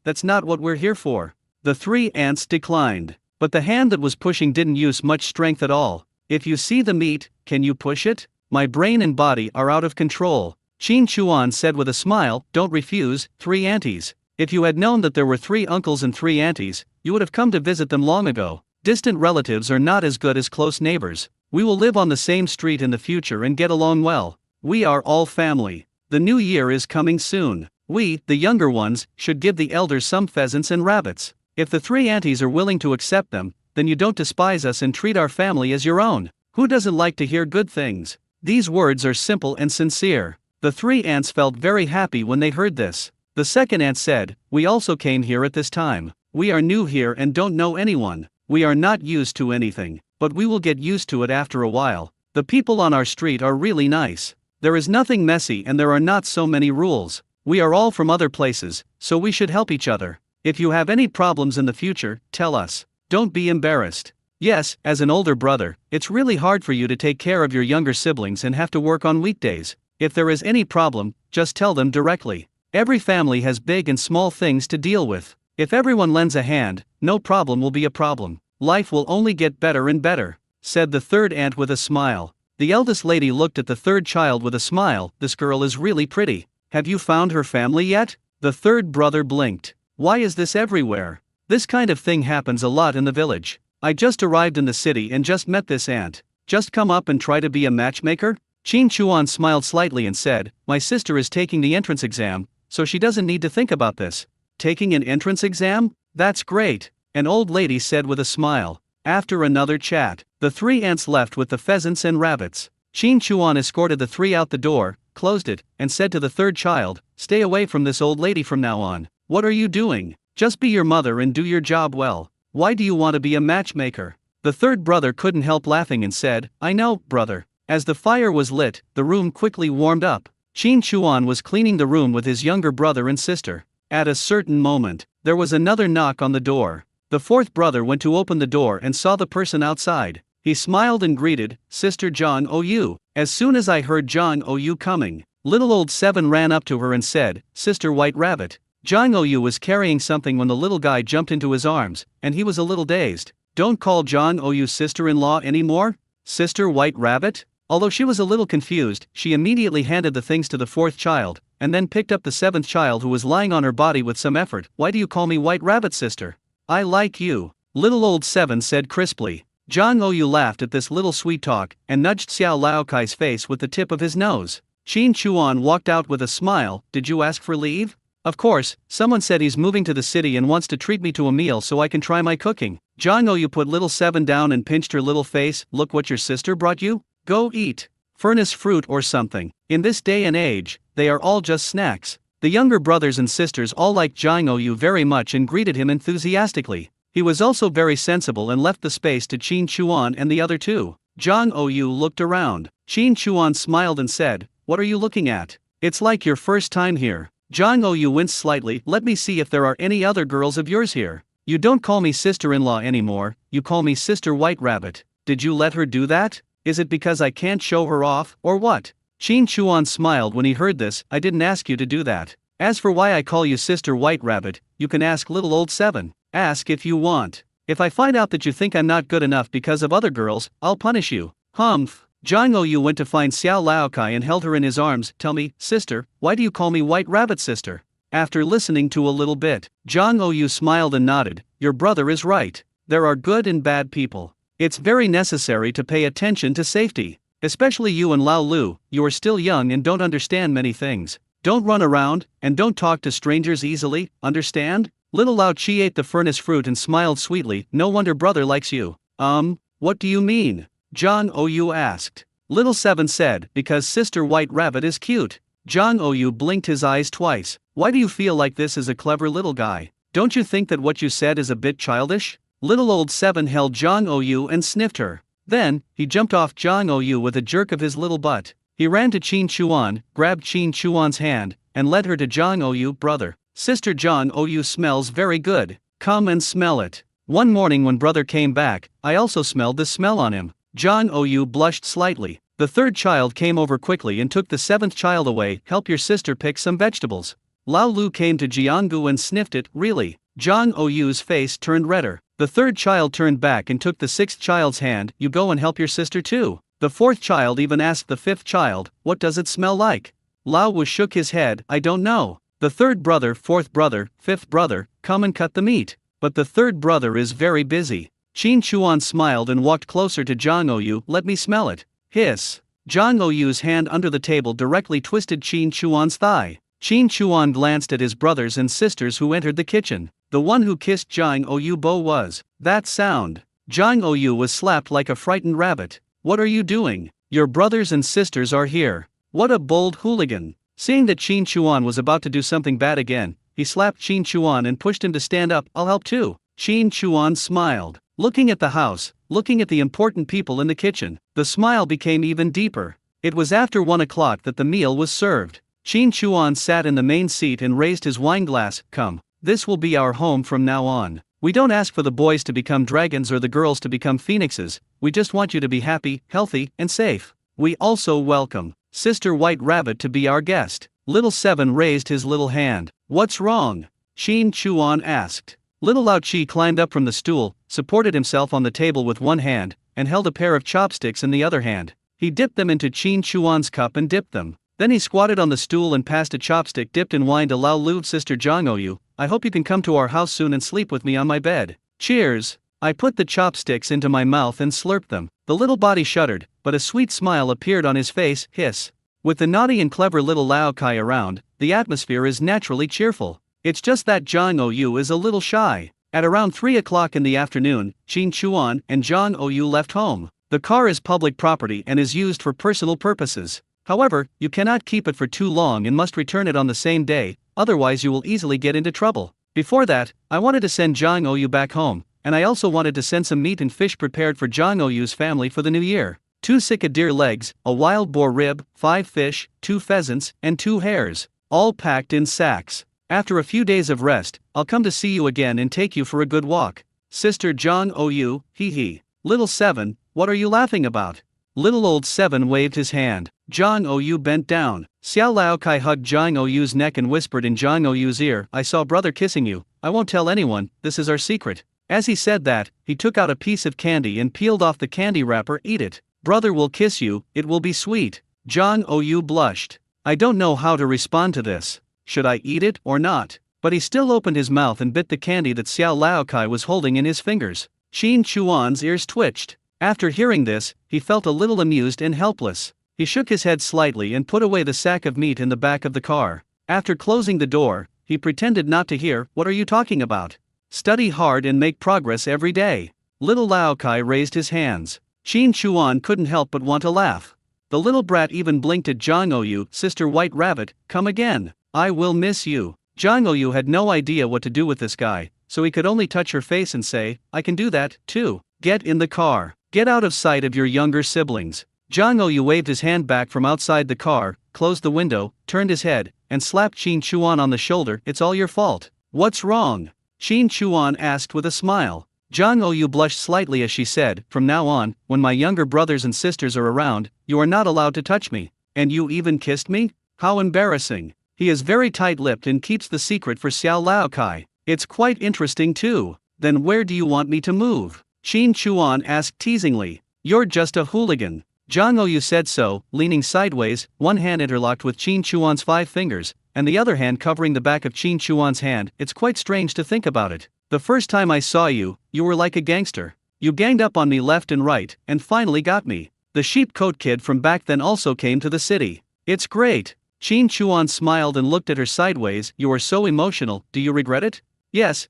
that's not what we're here for. The 3 aunts declined. But the hand that was pushing didn't use much strength at all. If you see the meat, can you push it? My brain and body are out of control. Qin Chuan said with a smile, don't refuse, 3 aunties. If you had known that there were 3 uncles and 3 aunties, you would have come to visit them long ago. Distant relatives are not as good as close neighbors. We will live on the same street in the future and get along well. We are all family. The new year is coming soon. We, the younger ones, should give the elders some pheasants and rabbits. If the three aunties are willing to accept them, then you don't despise us and treat our family as your own. Who doesn't like to hear good things? These words are simple and sincere. The three aunts felt very happy when they heard this. The second aunt said, "We also came here at this time. We are new here and don't know anyone. We are not used to anything, but we will get used to it after a while. The people on our street are really nice. There is nothing messy and there are not so many rules. We are all from other places, so we should help each other. If you have any problems in the future, tell us. Don't be embarrassed. Yes, as an older brother, it's really hard for you to take care of your younger siblings and have to work on weekdays. If there is any problem, just tell them directly. Every family has big and small things to deal with. If everyone lends a hand, no problem will be a problem. Life will only get better and better," said the third aunt with a smile. The eldest lady looked at the third child with a smile. "This girl is really pretty. Have you found her family yet?" The third brother blinked. "Why is this everywhere? This kind of thing happens a lot in the village. I just arrived in the city and just met this aunt. Just come up and try to be a matchmaker?" Qin Chuan smiled slightly and said, "My sister is taking the entrance exam, so she doesn't need to think about this." "Taking an entrance exam? That's great," an old lady said with a smile. After another chat, the three aunts left with the pheasants and rabbits. Qin Chuan escorted the three out the door, closed it, and said to the third child, "Stay away from this old lady from now on. What are you doing? Just be your mother and do your job well. Why do you want to be a matchmaker?" The third brother couldn't help laughing and said, "I know, brother." As the fire was lit, the room quickly warmed up. Qin Chuan was cleaning the room with his younger brother and sister. At a certain moment, there was another knock on the door. The fourth brother went to open the door and saw the person outside. He smiled and greeted, "Sister Zhang Ou." As soon as I heard Zhang Ou coming, little old Seven ran up to her and said, "Sister White Rabbit." Zhang Ou was carrying something when the little guy jumped into his arms, and he was a little dazed. "Don't call Zhang Ou sister-in-law anymore? Sister White Rabbit?" Although she was a little confused, she immediately handed the things to the fourth child, and then picked up the seventh child who was lying on her body with some effort. "Why do you call me White Rabbit, sister? I like you," little old Seven said crisply. Zhang Ou laughed at this little sweet talk, and nudged Xiao Laokai's face with the tip of his nose. Qin Chuan walked out with a smile. "Did you ask for leave?" "Of course, someone said he's moving to the city and wants to treat me to a meal so I can try my cooking." Zhang Ou put little Seven down and pinched her little face. "Look what your sister brought you. Go eat. Furnace fruit or something. In this day and age, they are all just snacks." The younger brothers and sisters all liked Zhang Ou very much and greeted him enthusiastically. He was also very sensible and left the space to Qin Chuan and the other two. Zhang Ou looked around. Qin Chuan smiled and said, "What are you looking at? It's like your first time here." Zhang Ou winced slightly. "Let me see if there are any other girls of yours here. You don't call me sister-in-law anymore, you call me Sister White Rabbit. Did you let her do that? Is it because I can't show her off, or what?" Qin Chuan smiled when he heard this. "I didn't ask you to do that. As for why I call you Sister White Rabbit, you can ask little old Seven. Ask if you want. If I find out that you think I'm not good enough because of other girls, I'll punish you." "Humph." Zhang Ou went to find Xiao Laokai and held her in his arms. "Tell me, sister, why do you call me White Rabbit, sister?" After listening to a little bit, Zhang Ou smiled and nodded. "Your brother is right. There are good and bad people. It's very necessary to pay attention to safety. Especially you and Lao Lu, you are still young and don't understand many things. Don't run around, and don't talk to strangers easily, understand?" Little Lao Chi ate the furnace fruit and smiled sweetly. "No wonder brother likes you." What do you mean?" Zhang Ou asked. Little Seven said, "Because Sister White Rabbit is cute." Zhang Ou blinked his eyes twice. "Why do you feel like this is a clever little guy? Don't you think that what you said is a bit childish?" Little old Seven held Zhang Ou and sniffed her. Then, he jumped off Zhang Ou with a jerk of his little butt. He ran to Qin Chuan, grabbed Qin Chuan's hand, and led her to Zhang Ou. "Brother, Sister Zhang Ou smells very good. Come and smell it." One morning when brother came back, I also smelled the smell on him. Zhang Ou blushed slightly. The third child came over quickly and took the seventh child away. "Help your sister pick some vegetables." Lao Lu came to Jianggu and sniffed it. "Really?" Zhang Ou's face turned redder. The third child turned back and took the sixth child's hand. "You go and help your sister too." The fourth child even asked the fifth child, "What does it smell like?" Lao Wu shook his head. "I don't know." The third brother, fourth brother, fifth brother, "Come and cut the meat." But the third brother is very busy. Qin Chuan smiled and walked closer to Zhang Ou. "Let me smell it." Hiss. Zhang Ou's hand under the table directly twisted Qin Chuan's thigh. Qin Chuan glanced at his brothers and sisters who entered the kitchen. The one who kissed Jang Oyubo was. That sound. Jang Oyu was slapped like a frightened rabbit. What are you doing? Your brothers and sisters are here. What a bold hooligan. Seeing that Qin Chuan was about to do something bad again, he slapped Qin Chuan and pushed him to stand up. I'll help too. Qin Chuan smiled. Looking at the house, looking at the important people in the kitchen, the smile became even deeper. It was after 1 o'clock that the meal was served. Qin Chuan sat in the main seat and raised his wine glass. Come. This will be our home from now on. We don't ask for the boys to become dragons or the girls to become phoenixes, we just want you to be happy, healthy, and safe. We also welcome Sister White Rabbit to be our guest. Little Seven raised his little hand. What's wrong? Qin Chuan asked. Little Lao Chi climbed up from the stool, supported himself on the table with one hand, and held a pair of chopsticks in the other hand. He dipped them into Qin Chuan's cup and dipped them. Then he squatted on the stool and passed a chopstick dipped in wine to Lao Lu's sister Zhang Oyu. I hope you can come to our house soon and sleep with me on my bed. Cheers. I put the chopsticks into my mouth and slurped them. The little body shuddered, but a sweet smile appeared on his face. Hiss. With the naughty and clever little Lao Kai around, the atmosphere is naturally cheerful. It's just that Zhang Oyu is a little shy. At around 3 o'clock in the afternoon, Qin Chuan and Zhang Oyu left home. The car is public property and is used for personal purposes. However, you cannot keep it for too long and must return it on the same day, otherwise you will easily get into trouble. Before that, I wanted to send Zhang Oyu back home, and I also wanted to send some meat and fish prepared for Zhang Oyu's family for the new year. 2 sick deer legs, a wild boar rib, 5 fish, 2 pheasants, and 2 hares, all packed in sacks. After a few days of rest, I'll come to see you again and take you for a good walk. Sister Zhang Oyu, hee hee. Little Seven, what are you laughing about? Little old Seven waved his hand. Zhang Oyu bent down. Xiao Lao Kai hugged Zhang Oyu's neck and whispered in Zhang Oyu's ear, I saw brother kissing you. I won't tell anyone, this is our secret. As he said that, he took out a piece of candy and peeled off the candy wrapper. Eat it. Brother will kiss you, it will be sweet. Zhang Oyu blushed. I don't know how to respond to this. Should I eat it or not? But he still opened his mouth and bit the candy that Xiao Lao Kai was holding in his fingers. Qin Chuan's ears twitched. After hearing this, he felt a little amused and helpless. He shook his head slightly and put away the sack of meat in the back of the car. After closing the door, he pretended not to hear. What are you talking about? Study hard and make progress every day. Little Lao Kai raised his hands. Qin Chuan couldn't help but want to laugh. The little brat even blinked at Zhang Oyu. Sister White Rabbit, come again. I will miss you. Zhang Oyu had no idea what to do with this guy, so he could only touch her face and say, I can do that, too. Get in the car. Get out of sight of your younger siblings. Zhang Oyu waved his hand back from outside the car, closed the window, turned his head, and slapped Qin Chuan on the shoulder. It's all your fault. What's wrong? Qin Chuan asked with a smile. Zhang Oyu blushed slightly as she said, from now on, when my younger brothers and sisters are around, you are not allowed to touch me. And you even kissed me? How embarrassing. He is very tight-lipped and keeps the secret for Xiao Lao Kai. It's quite interesting too. Then where do you want me to move? Qin Chuan asked teasingly. You're just a hooligan. Zhang Oyu said so, leaning sideways, one hand interlocked with Qin Chuan's 5 fingers, and the other hand covering the back of Qin Chuan's hand. It's quite strange to think about it. The first time I saw you, you were like a gangster. You ganged up on me left and right, and finally got me. The sheep coat kid from back then also came to the city. It's great. Qin Chuan smiled and looked at her sideways. You are so emotional, do you regret it? Yes,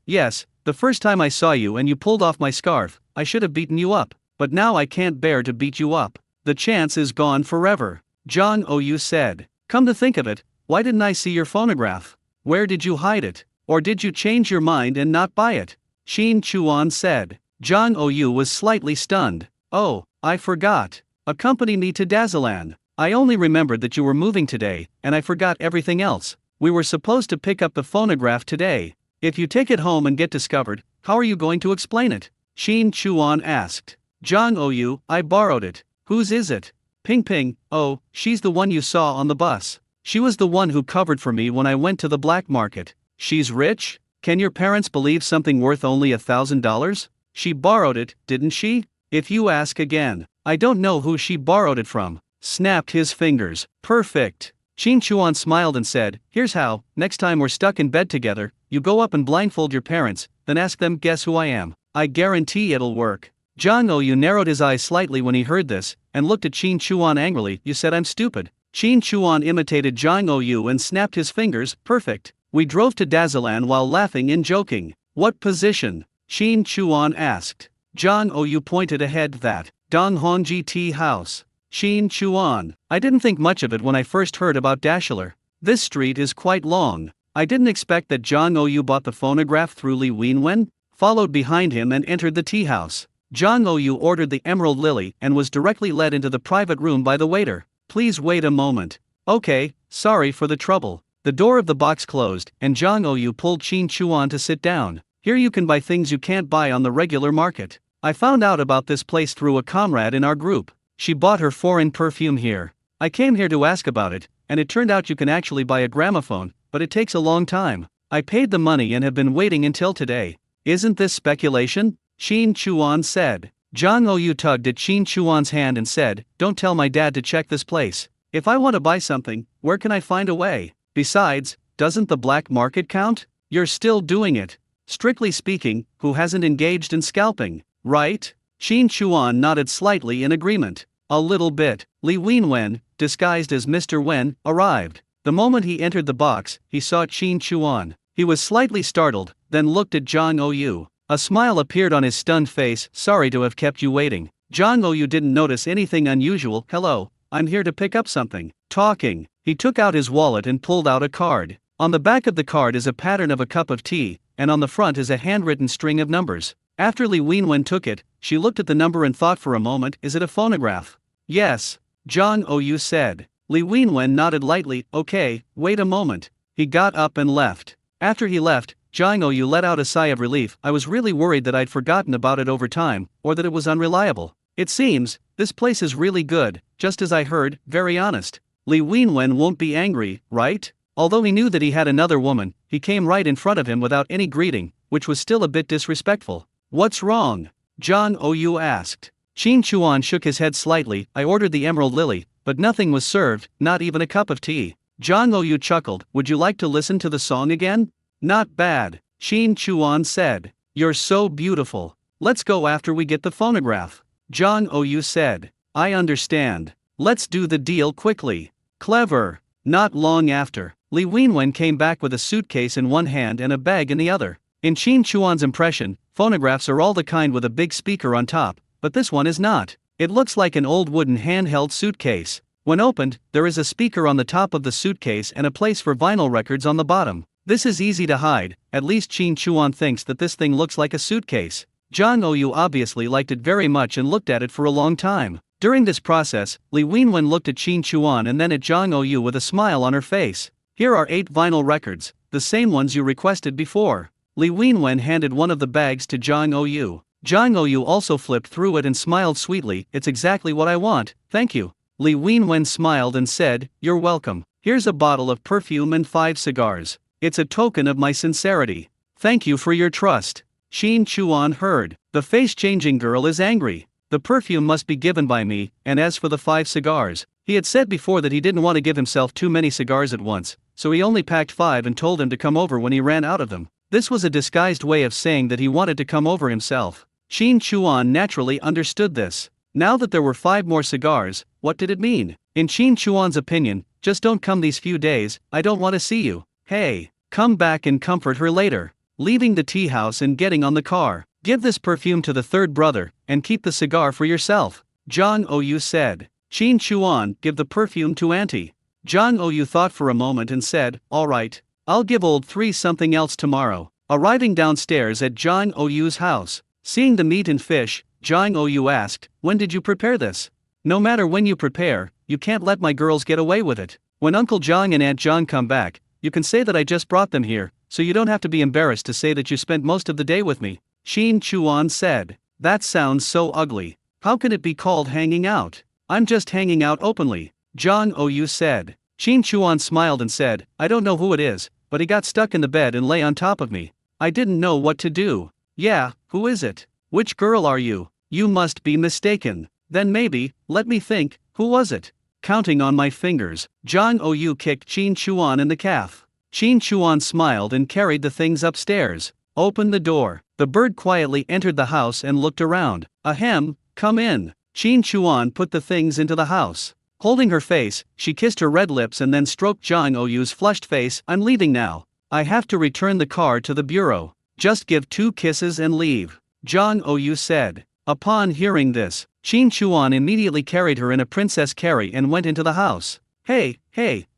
the first time I saw you and you pulled off my scarf, I should have beaten you up, but now I can't bear to beat you up. The chance is gone forever. Zhang Oyu said. Come to think of it, why didn't I see your phonograph? Where did you hide it? Or did you change your mind and not buy it? Qin Chuan said. Zhang Oyu was slightly stunned. Oh, I forgot. Accompany me to Dazalan. I only remembered that you were moving today, and I forgot everything else. We were supposed to pick up the phonograph today. If you take it home and get discovered, how are you going to explain it? Qin Chuan asked. Zhang Oyu, I borrowed it. Whose is it? Ping Ping. Oh, she's the one you saw on the bus. She was the one who covered for me when I went to the black market. She's rich? Can your parents believe something worth only $1,000? She borrowed it, didn't she? If you ask again, I don't know who she borrowed it from. Snapped his fingers. Perfect. Qin Chuan smiled and said, here's how, next time we're stuck in bed together, you go up and blindfold your parents, then ask them guess who I am. I guarantee it'll work. Zhang Oyu narrowed his eyes slightly when he heard this, and looked at Qin Chuan angrily. You said I'm stupid. Qin Chuan imitated Zhang Oyu and snapped his fingers. Perfect. We drove to Dazalan while laughing and joking. What position? Shin Chuan asked. Jang Ou pointed ahead that, Dong Hongji Tea House. Shin Chuan, I didn't think much of it when I first heard about Dashiler. This street is quite long. I didn't expect that Jang Ou bought the phonograph through Li Wenwen, followed behind him and entered the tea house. Jang Ou ordered the Emerald Lily and was directly led into the private room by the waiter. Please wait a moment. Okay, sorry for the trouble. The door of the box closed, and Jang Ou pulled Shin Chuan to sit down. Here you can buy things you can't buy on the regular market. I found out about this place through a comrade in our group. She bought her foreign perfume here. I came here to ask about it, and it turned out you can actually buy a gramophone, but it takes a long time. I paid the money and have been waiting until today. Isn't this speculation? Shin Chuan said. Jang Ou tugged at Shin Chuan's hand and said, Don't tell my dad to check this place. If I want to buy something, where can I find a way? Besides, doesn't the black market count? You're still doing it. Strictly speaking, who hasn't engaged in scalping, right? Shin Chuan nodded slightly in agreement. A little bit. Li Wenwen, disguised as Mr. Wen, arrived. The moment he entered the box, he saw Shin Chuan. He was slightly startled, then looked at Jang Ou. A smile appeared on his stunned face. Sorry to have kept you waiting. Jang Ou didn't notice anything unusual. Hello, I'm here to pick up something. Talking. He took out his wallet and pulled out a card. On the back of the card is a pattern of a cup of tea, and on the front is a handwritten string of numbers. After Li Wenwen took it, she looked at the number and thought for a moment, is it a phonograph? Yes. Jang Ou said. Li Wenwen nodded lightly. Okay, wait a moment. He got up and left. After he left, Jang Ou let out a sigh of relief. I was really worried that I'd forgotten about it over time, or that it was unreliable. It seems, this place is really good, just as I heard, very honest. Li Wenwen won't be angry, right? Although he knew that he had another woman, he came right in front of him without any greeting, which was still a bit disrespectful. What's wrong? Jang Ou asked. Shin Chuan shook his head slightly. I ordered the Emerald Lily, but nothing was served, not even a cup of tea. Jang Ou chuckled. Would you like to listen to the song again? Not bad, Shin Chuan said. You're so beautiful. Let's go after we get the phonograph. Jang Ou said. I understand. Let's do the deal quickly. Clever. Not long after, Li Wenwen came back with a suitcase in one hand and a bag in the other. In Shin Chuan's impression, phonographs are all the kind with a big speaker on top, but this one is not. It looks like an old wooden handheld suitcase. When opened, there is a speaker on the top of the suitcase and a place for vinyl records on the bottom. This is easy to hide, at least Shin Chuan thinks that this thing looks like a suitcase. Jang Ou obviously liked it very much and looked at it for a long time. During this process, Li Wenwen looked at Shin Chuan and then at Jang Ou with a smile on her face. Here are 8 vinyl records, the same ones you requested before. Li Wenwen handed one of the bags to Jang Ou. Jang Ou also flipped through it and smiled sweetly. It's exactly what I want, thank you. Li Wenwen smiled and said, You're welcome. Here's a bottle of perfume and 5 cigars. It's a token of my sincerity. Thank you for your trust. Shin Chuan heard. The face-changing girl is angry. The perfume must be given by me, and as for the 5 cigars, he had said before that he didn't want to give himself too many cigars at once, so he only packed 5 and told him to come over when he ran out of them. This was a disguised way of saying that he wanted to come over himself. Shin Chuan naturally understood this. Now that there were 5 more cigars, what did it mean? In Shin Chuan's opinion, just don't come these few days, I don't want to see you. Hey, come back and comfort her later. Leaving the tea house and getting on the car. Give this perfume to the third brother, and keep the cigar for yourself. Jang Ou said. Shin Chuan, give the perfume to auntie. Jang Ou thought for a moment and said, Alright, I'll give old 3 something else tomorrow. Arriving downstairs at Jang Ou's house, seeing the meat and fish, Jang Ou asked, When did you prepare this? No matter when you prepare, you can't let my girls get away with it. When Uncle Jang and Aunt Jang come back, you can say that I just brought them here, so you don't have to be embarrassed to say that you spent most of the day with me. Shin Chuan said. That sounds so ugly. How can it be called hanging out? I'm just hanging out openly. Jang Ou said. Shin Chuan smiled and said, I don't know who it is, but he got stuck in the bed and lay on top of me. I didn't know what to do. Yeah, who is it? Which girl are you? You must be mistaken. Then maybe, let me think, who was it? Counting on my fingers, Jang Ou kicked Shin Chuan in the calf. Shin Chuan smiled and carried the things upstairs. Opened the door. The bird quietly entered the house and looked around. Ahem, come in. Shin Chuan put the things into the house. Holding her face, she kissed her red lips and then stroked Jang Ou's flushed face. I'm leaving now. I have to return the car to the bureau. Just give 2 kisses and leave. Jang Ou said. Upon hearing this, Qin Chuan immediately carried her in a princess carry and went into the house. Hey,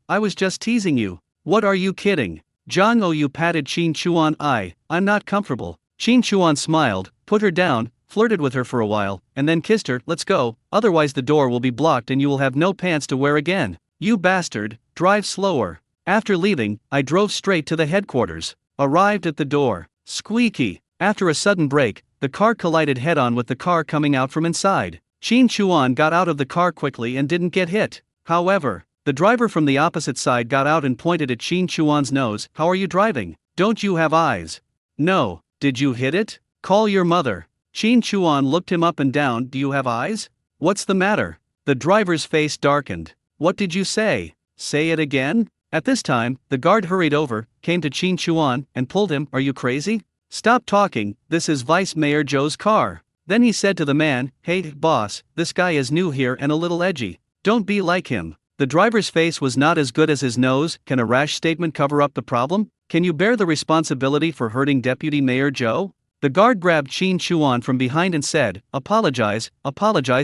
I was just teasing you. What are you kidding? Jang Ou patted Qin Chuan. I'm not comfortable. Qin Chuan smiled, put her down, flirted with her for a while, and then kissed her. Let's go, otherwise the door will be blocked and you will have no pants to wear again. You bastard, drive slower. After leaving, I drove straight to the headquarters. Arrived at the door. Squeaky. After a sudden brake, the car collided head-on with the car coming out from inside. Qin Chuan got out of the car quickly and didn't get hit. However, the driver from the opposite side got out and pointed at Qin Chuan's nose. How are you driving? Don't you have eyes? No. Did you hit it? Call your mother. Qin Chuan looked him up and down. Do you have eyes? What's the matter? The driver's face darkened. What did you say? Say it again? At this time, the guard hurried over, came to Qin Chuan, and pulled him. Are you crazy? Stop talking, this is Vice Mayor Zhou's car. Then he said to the man, Hey, boss, this guy is new here and a little edgy. Don't be like him. The driver's face was not as good as his nose. Can a rash statement cover up the problem? Can you bear the responsibility for hurting Deputy Mayor Zhou? The guard grabbed Qin Chuan from behind and said, Apologize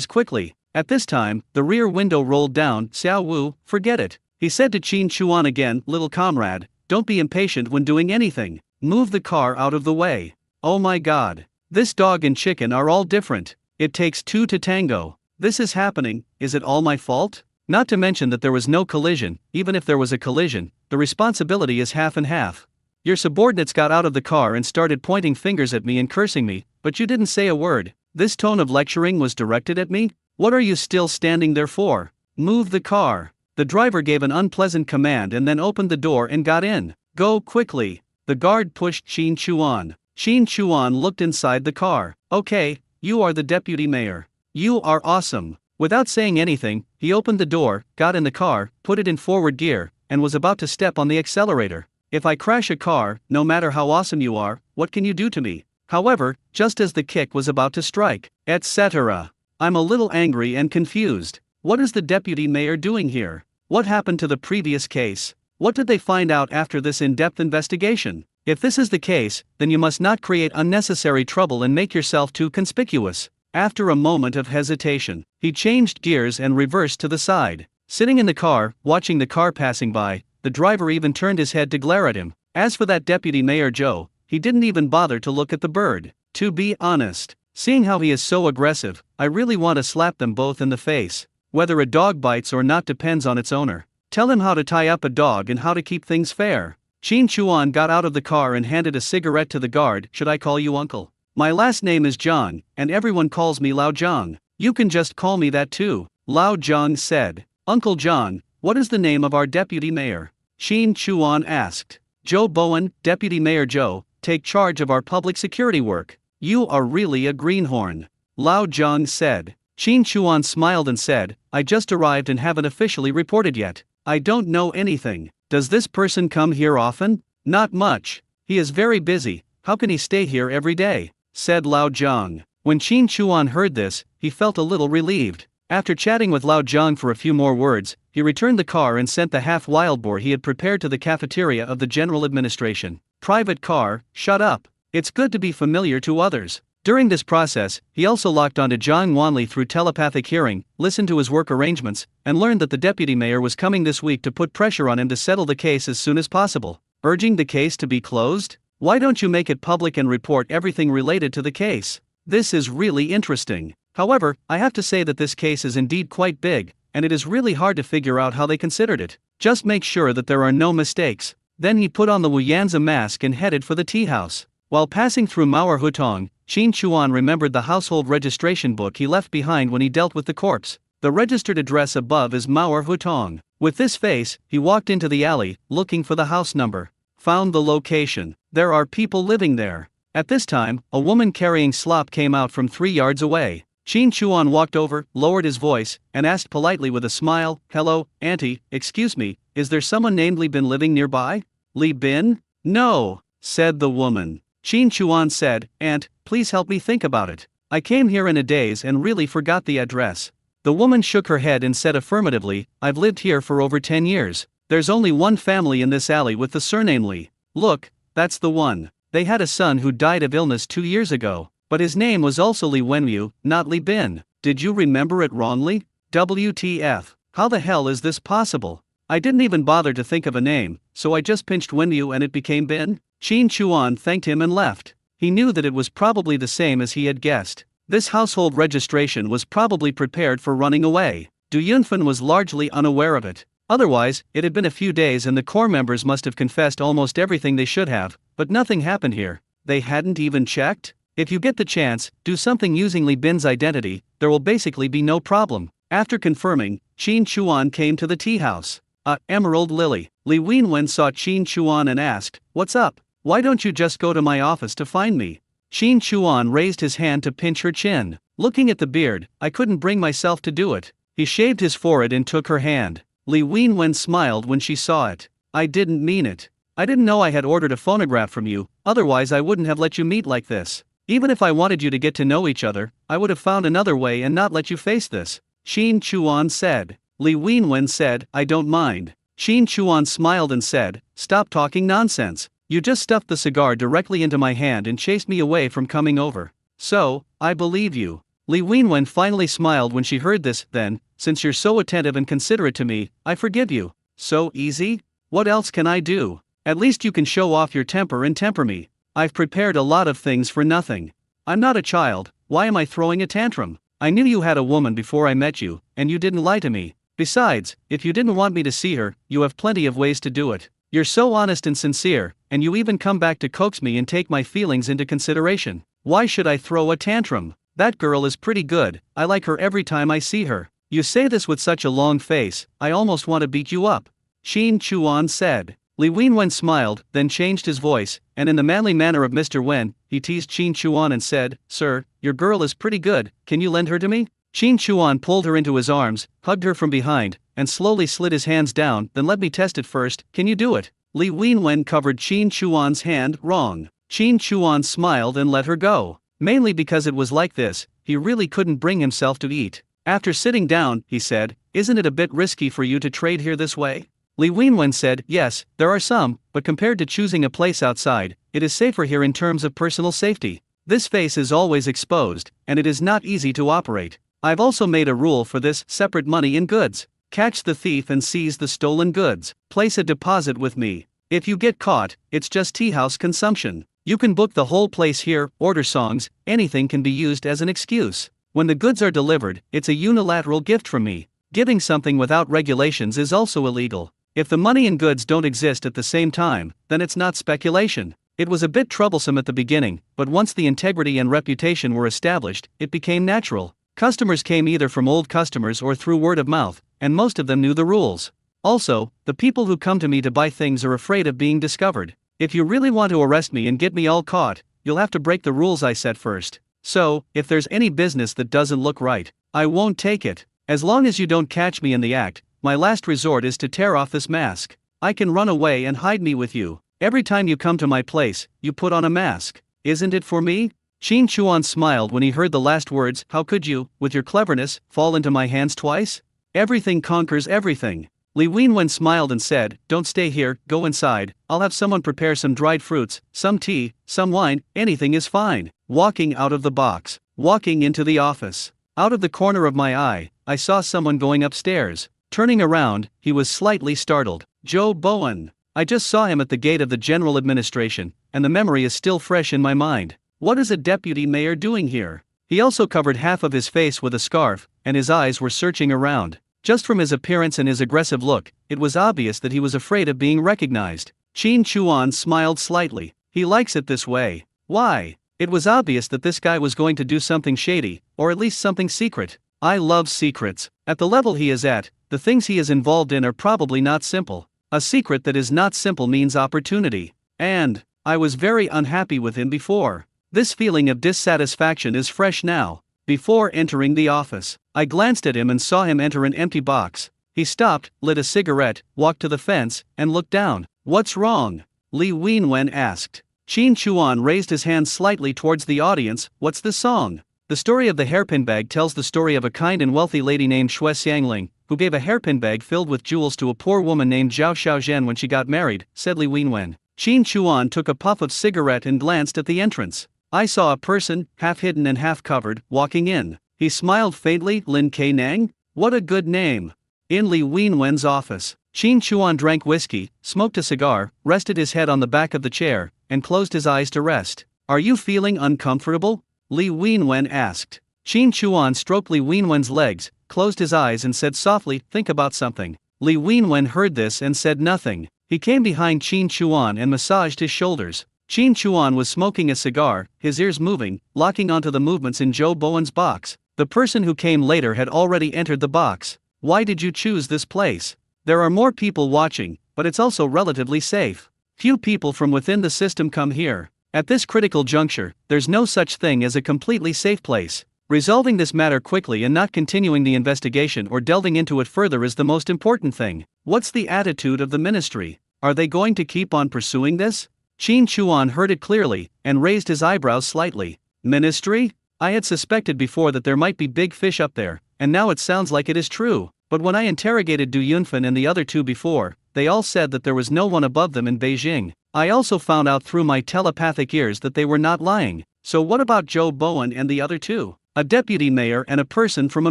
quickly. At this time, the rear window rolled down. Xiao Wu, forget it. He said to Qin Chuan again, Little comrade, don't be impatient when doing anything. Move the car out of the way. Oh my god. This dog and chicken are all different. It takes 2 to tango. This is happening. Is it all my fault? Not to mention that there was no collision. Even if there was a collision, the responsibility is half and half. Your subordinates got out of the car and started pointing fingers at me and cursing me, but you didn't say a word. This tone of lecturing was directed at me? What are you still standing there for? Move the car. The driver gave an unpleasant command and then opened the door and got in. Go quickly. The guard pushed Qin Chuan. Qin Chuan looked inside the car. Okay, you are the deputy mayor. You are awesome. Without saying anything, he opened the door, got in the car, put it in forward gear, and was about to step on the accelerator. If I crash a car, no matter how awesome you are, what can you do to me? However, just as the kick was about to strike, etc. I'm a little angry and confused. What is the deputy mayor doing here? What happened to the previous case? What did they find out after this in-depth investigation? If this is the case, then you must not create unnecessary trouble and make yourself too conspicuous. After a moment of hesitation, he changed gears and reversed to the side. Sitting in the car, watching the car passing by, the driver even turned his head to glare at him. As for that Deputy Mayor Zhou, he didn't even bother to look at the bird. To be honest, seeing how he is so aggressive, I really want to slap them both in the face. Whether a dog bites or not depends on its owner. Tell him how to tie up a dog and how to keep things fair. Qin Chuan got out of the car and handed a cigarette to the guard. Should I call you uncle? My last name is Zhang, and everyone calls me Lao Zhang. You can just call me that too, Lao Zhang said. Uncle Zhang, what is the name of our deputy mayor? Qin Chuan asked. Zhou Bowen, Deputy Mayor Zhou, take charge of our public security work. You are really a greenhorn, Lao Zhang said. Qin Chuan smiled and said, I just arrived and haven't officially reported yet. I don't know anything. Does this person come here often? Not much. He is very busy. How can he stay here every day? Said Lao Zhang. When Qin Chuan heard this, he felt a little relieved. After chatting with Lao Zhang for a few more words, he returned the car and sent the half-wild boar he had prepared to the cafeteria of the general administration. Private car, shut up. It's good to be familiar to others. During this process, he also locked onto Zhang Wanli through telepathic hearing, listened to his work arrangements, and learned that the deputy mayor was coming this week to put pressure on him to settle the case as soon as possible. Urging the case to be closed? Why don't you make it public and report everything related to the case? This is really interesting. However, I have to say that this case is indeed quite big, and it is really hard to figure out how they considered it. Just make sure that there are no mistakes. Then he put on the Wuyanzi mask and headed for the tea house. While passing through Mauer Hutong, Qin Chuan remembered the household registration book he left behind when he dealt with the corpse. The registered address above is Mauer Hutong. With this face, he walked into the alley, looking for the house number. Found the location. There are people living there. At this time, a woman carrying slop came out from 3 yards away. Qin Chuan walked over, lowered his voice, and asked politely with a smile, Hello, auntie, excuse me, is there someone named Li Bin living nearby? Li Bin? No, said the woman. Qin Chuan said, Aunt, please help me think about it. I came here in a daze and really forgot the address. The woman shook her head and said affirmatively, I've lived here for over 10 years. There's only one family in this alley with the surname Li. Look, that's the one. They had a son who died of illness 2 years ago, but his name was also Li Wenyu, not Li Bin. Did you remember it wrongly? WTF. How the hell is this possible? I didn't even bother to think of a name, so I just pinched Wenyu and it became Bin? Qin Chuan thanked him and left. He knew that it was probably the same as he had guessed. This household registration was probably prepared for running away. Du Yunfen was largely unaware of it. Otherwise, it had been a few days and the core members must have confessed almost everything they should have, but nothing happened here. They hadn't even checked? If you get the chance, do something using Li Bin's identity, there will basically be no problem. After confirming, Qin Chuan came to the tea house. Emerald Lily. Li Wenwen saw Qin Chuan and asked, "What's up? Why don't you just go to my office to find me?" Qin Chuan raised his hand to pinch her chin. Looking at the beard, I couldn't bring myself to do it. He shaved his forehead and took her hand. Li Wenwen smiled when she saw it. I didn't mean it. I didn't know I had ordered a phonograph from you, otherwise I wouldn't have let you meet like this. Even if I wanted you to get to know each other, I would have found another way and not let you face this. Qin Chuan said. Li Wenwen said, I don't mind. Qin Chuan smiled and said, stop talking nonsense. You just stuffed the cigar directly into my hand and chased me away from coming over. So, I believe you. Li Wenwen finally smiled when she heard this. Then, since you're so attentive and considerate to me, I forgive you. So easy? What else can I do? At least you can show off your temper and temper me. I've prepared a lot of things for nothing. I'm not a child, why am I throwing a tantrum? I knew you had a woman before I met you, and you didn't lie to me. Besides, if you didn't want me to see her, you have plenty of ways to do it. You're so honest and sincere, and you even come back to coax me and take my feelings into consideration. Why should I throw a tantrum? That girl is pretty good, I like her every time I see her. You say this with such a long face, I almost want to beat you up. Qin Chuan said. Li Wenwen smiled, then changed his voice, and in the manly manner of Mr. Wen, he teased Qin Chuan and said, Sir, your girl is pretty good, can you lend her to me? Qin Chuan pulled her into his arms, hugged her from behind, and slowly slid his hands down. Then let me test it first, can you do it? Li Wenwen covered Qin Chuan's hand. Wrong. Qin Chuan smiled and let her go. Mainly because it was like this, he really couldn't bring himself to eat. After sitting down, he said, isn't it a bit risky for you to trade here this way? Li Wenwen said, yes, there are some, but compared to choosing a place outside, it is safer here in terms of personal safety. This face is always exposed, and it is not easy to operate. I've also made a rule for this: separate money and goods. Catch the thief and seize the stolen goods. Place a deposit with me. If you get caught, it's just tea house consumption. You can book the whole place here, order songs, anything can be used as an excuse. When the goods are delivered, it's a unilateral gift from me. Giving something without regulations is also illegal. If the money and goods don't exist at the same time, then it's not speculation. It was a bit troublesome at the beginning, but once the integrity and reputation were established, it became natural. Customers came either from old customers or through word of mouth, and most of them knew the rules. Also, the people who come to me to buy things are afraid of being discovered. If you really want to arrest me and get me all caught, you'll have to break the rules I set first. So, if there's any business that doesn't look right, I won't take it. As long as you don't catch me in the act, my last resort is to tear off this mask. I can run away and hide me with you. Every time you come to my place, you put on a mask. Isn't it for me? Qin Chuan smiled when he heard the last words. How could you, with your cleverness, fall into my hands twice? Everything conquers everything. Li Wenwen smiled and said, don't stay here, go inside, I'll have someone prepare some dried fruits, some tea, some wine, anything is fine. Walking out of the box. Walking into the office. Out of the corner of my eye, I saw someone going upstairs. Turning around, he was slightly startled. Joe Bowen. I just saw him at the gate of the general administration, and the memory is still fresh in my mind. What is a deputy mayor doing here? He also covered half of his face with a scarf, and his eyes were searching around. Just from his appearance and his aggressive look, it was obvious that he was afraid of being recognized. Qin Chuan smiled slightly. He likes it this way. Why? It was obvious that this guy was going to do something shady, or at least something secret. I love secrets. At the level he is at, the things he is involved in are probably not simple. A secret that is not simple means opportunity. And I was very unhappy with him before. This feeling of dissatisfaction is fresh now. Before entering the office, I glanced at him and saw him enter an empty box. He stopped, lit a cigarette, walked to the fence, and looked down. What's wrong? Li Wenwen asked. Qin Chuan raised his hand slightly towards the audience. What's the song? The story of the hairpin bag tells the story of a kind and wealthy lady named Xue Xiangling, who gave a hairpin bag filled with jewels to a poor woman named Zhao Xiaozhen when she got married, said Li Wenwen. Qin Chuan took a puff of cigarette and glanced at the entrance. I saw a person, half hidden and half covered, walking in. He smiled faintly. Lin K. Nang? What a good name. In Li Wenwen's office. Qin Chuan drank whiskey, smoked a cigar, rested his head on the back of the chair, and closed his eyes to rest. Are you feeling uncomfortable? Li Wenwen asked. Qin Chuan stroked Li Wenwen's legs, closed his eyes and said softly, think about something. Li Wenwen heard this and said nothing. He came behind Qin Chuan and massaged his shoulders. Qin Chuan was smoking a cigar, his ears moving, locking onto the movements in Zhou Bowen's box. The person who came later had already entered the box. Why did you choose this place? There are more people watching, but it's also relatively safe. Few people from within the system come here. At this critical juncture, there's no such thing as a completely safe place. Resolving this matter quickly and not continuing the investigation or delving into it further is the most important thing. What's the attitude of the ministry? Are they going to keep on pursuing this? Qin Chuan heard it clearly, and raised his eyebrows slightly. Ministry? I had suspected before that there might be big fish up there, and now it sounds like it is true. But when I interrogated Du Yunfen and the other two before, they all said that there was no one above them in Beijing. I also found out through my telepathic ears that they were not lying. So what about Zhou Bowen and the other two? A deputy mayor and a person from a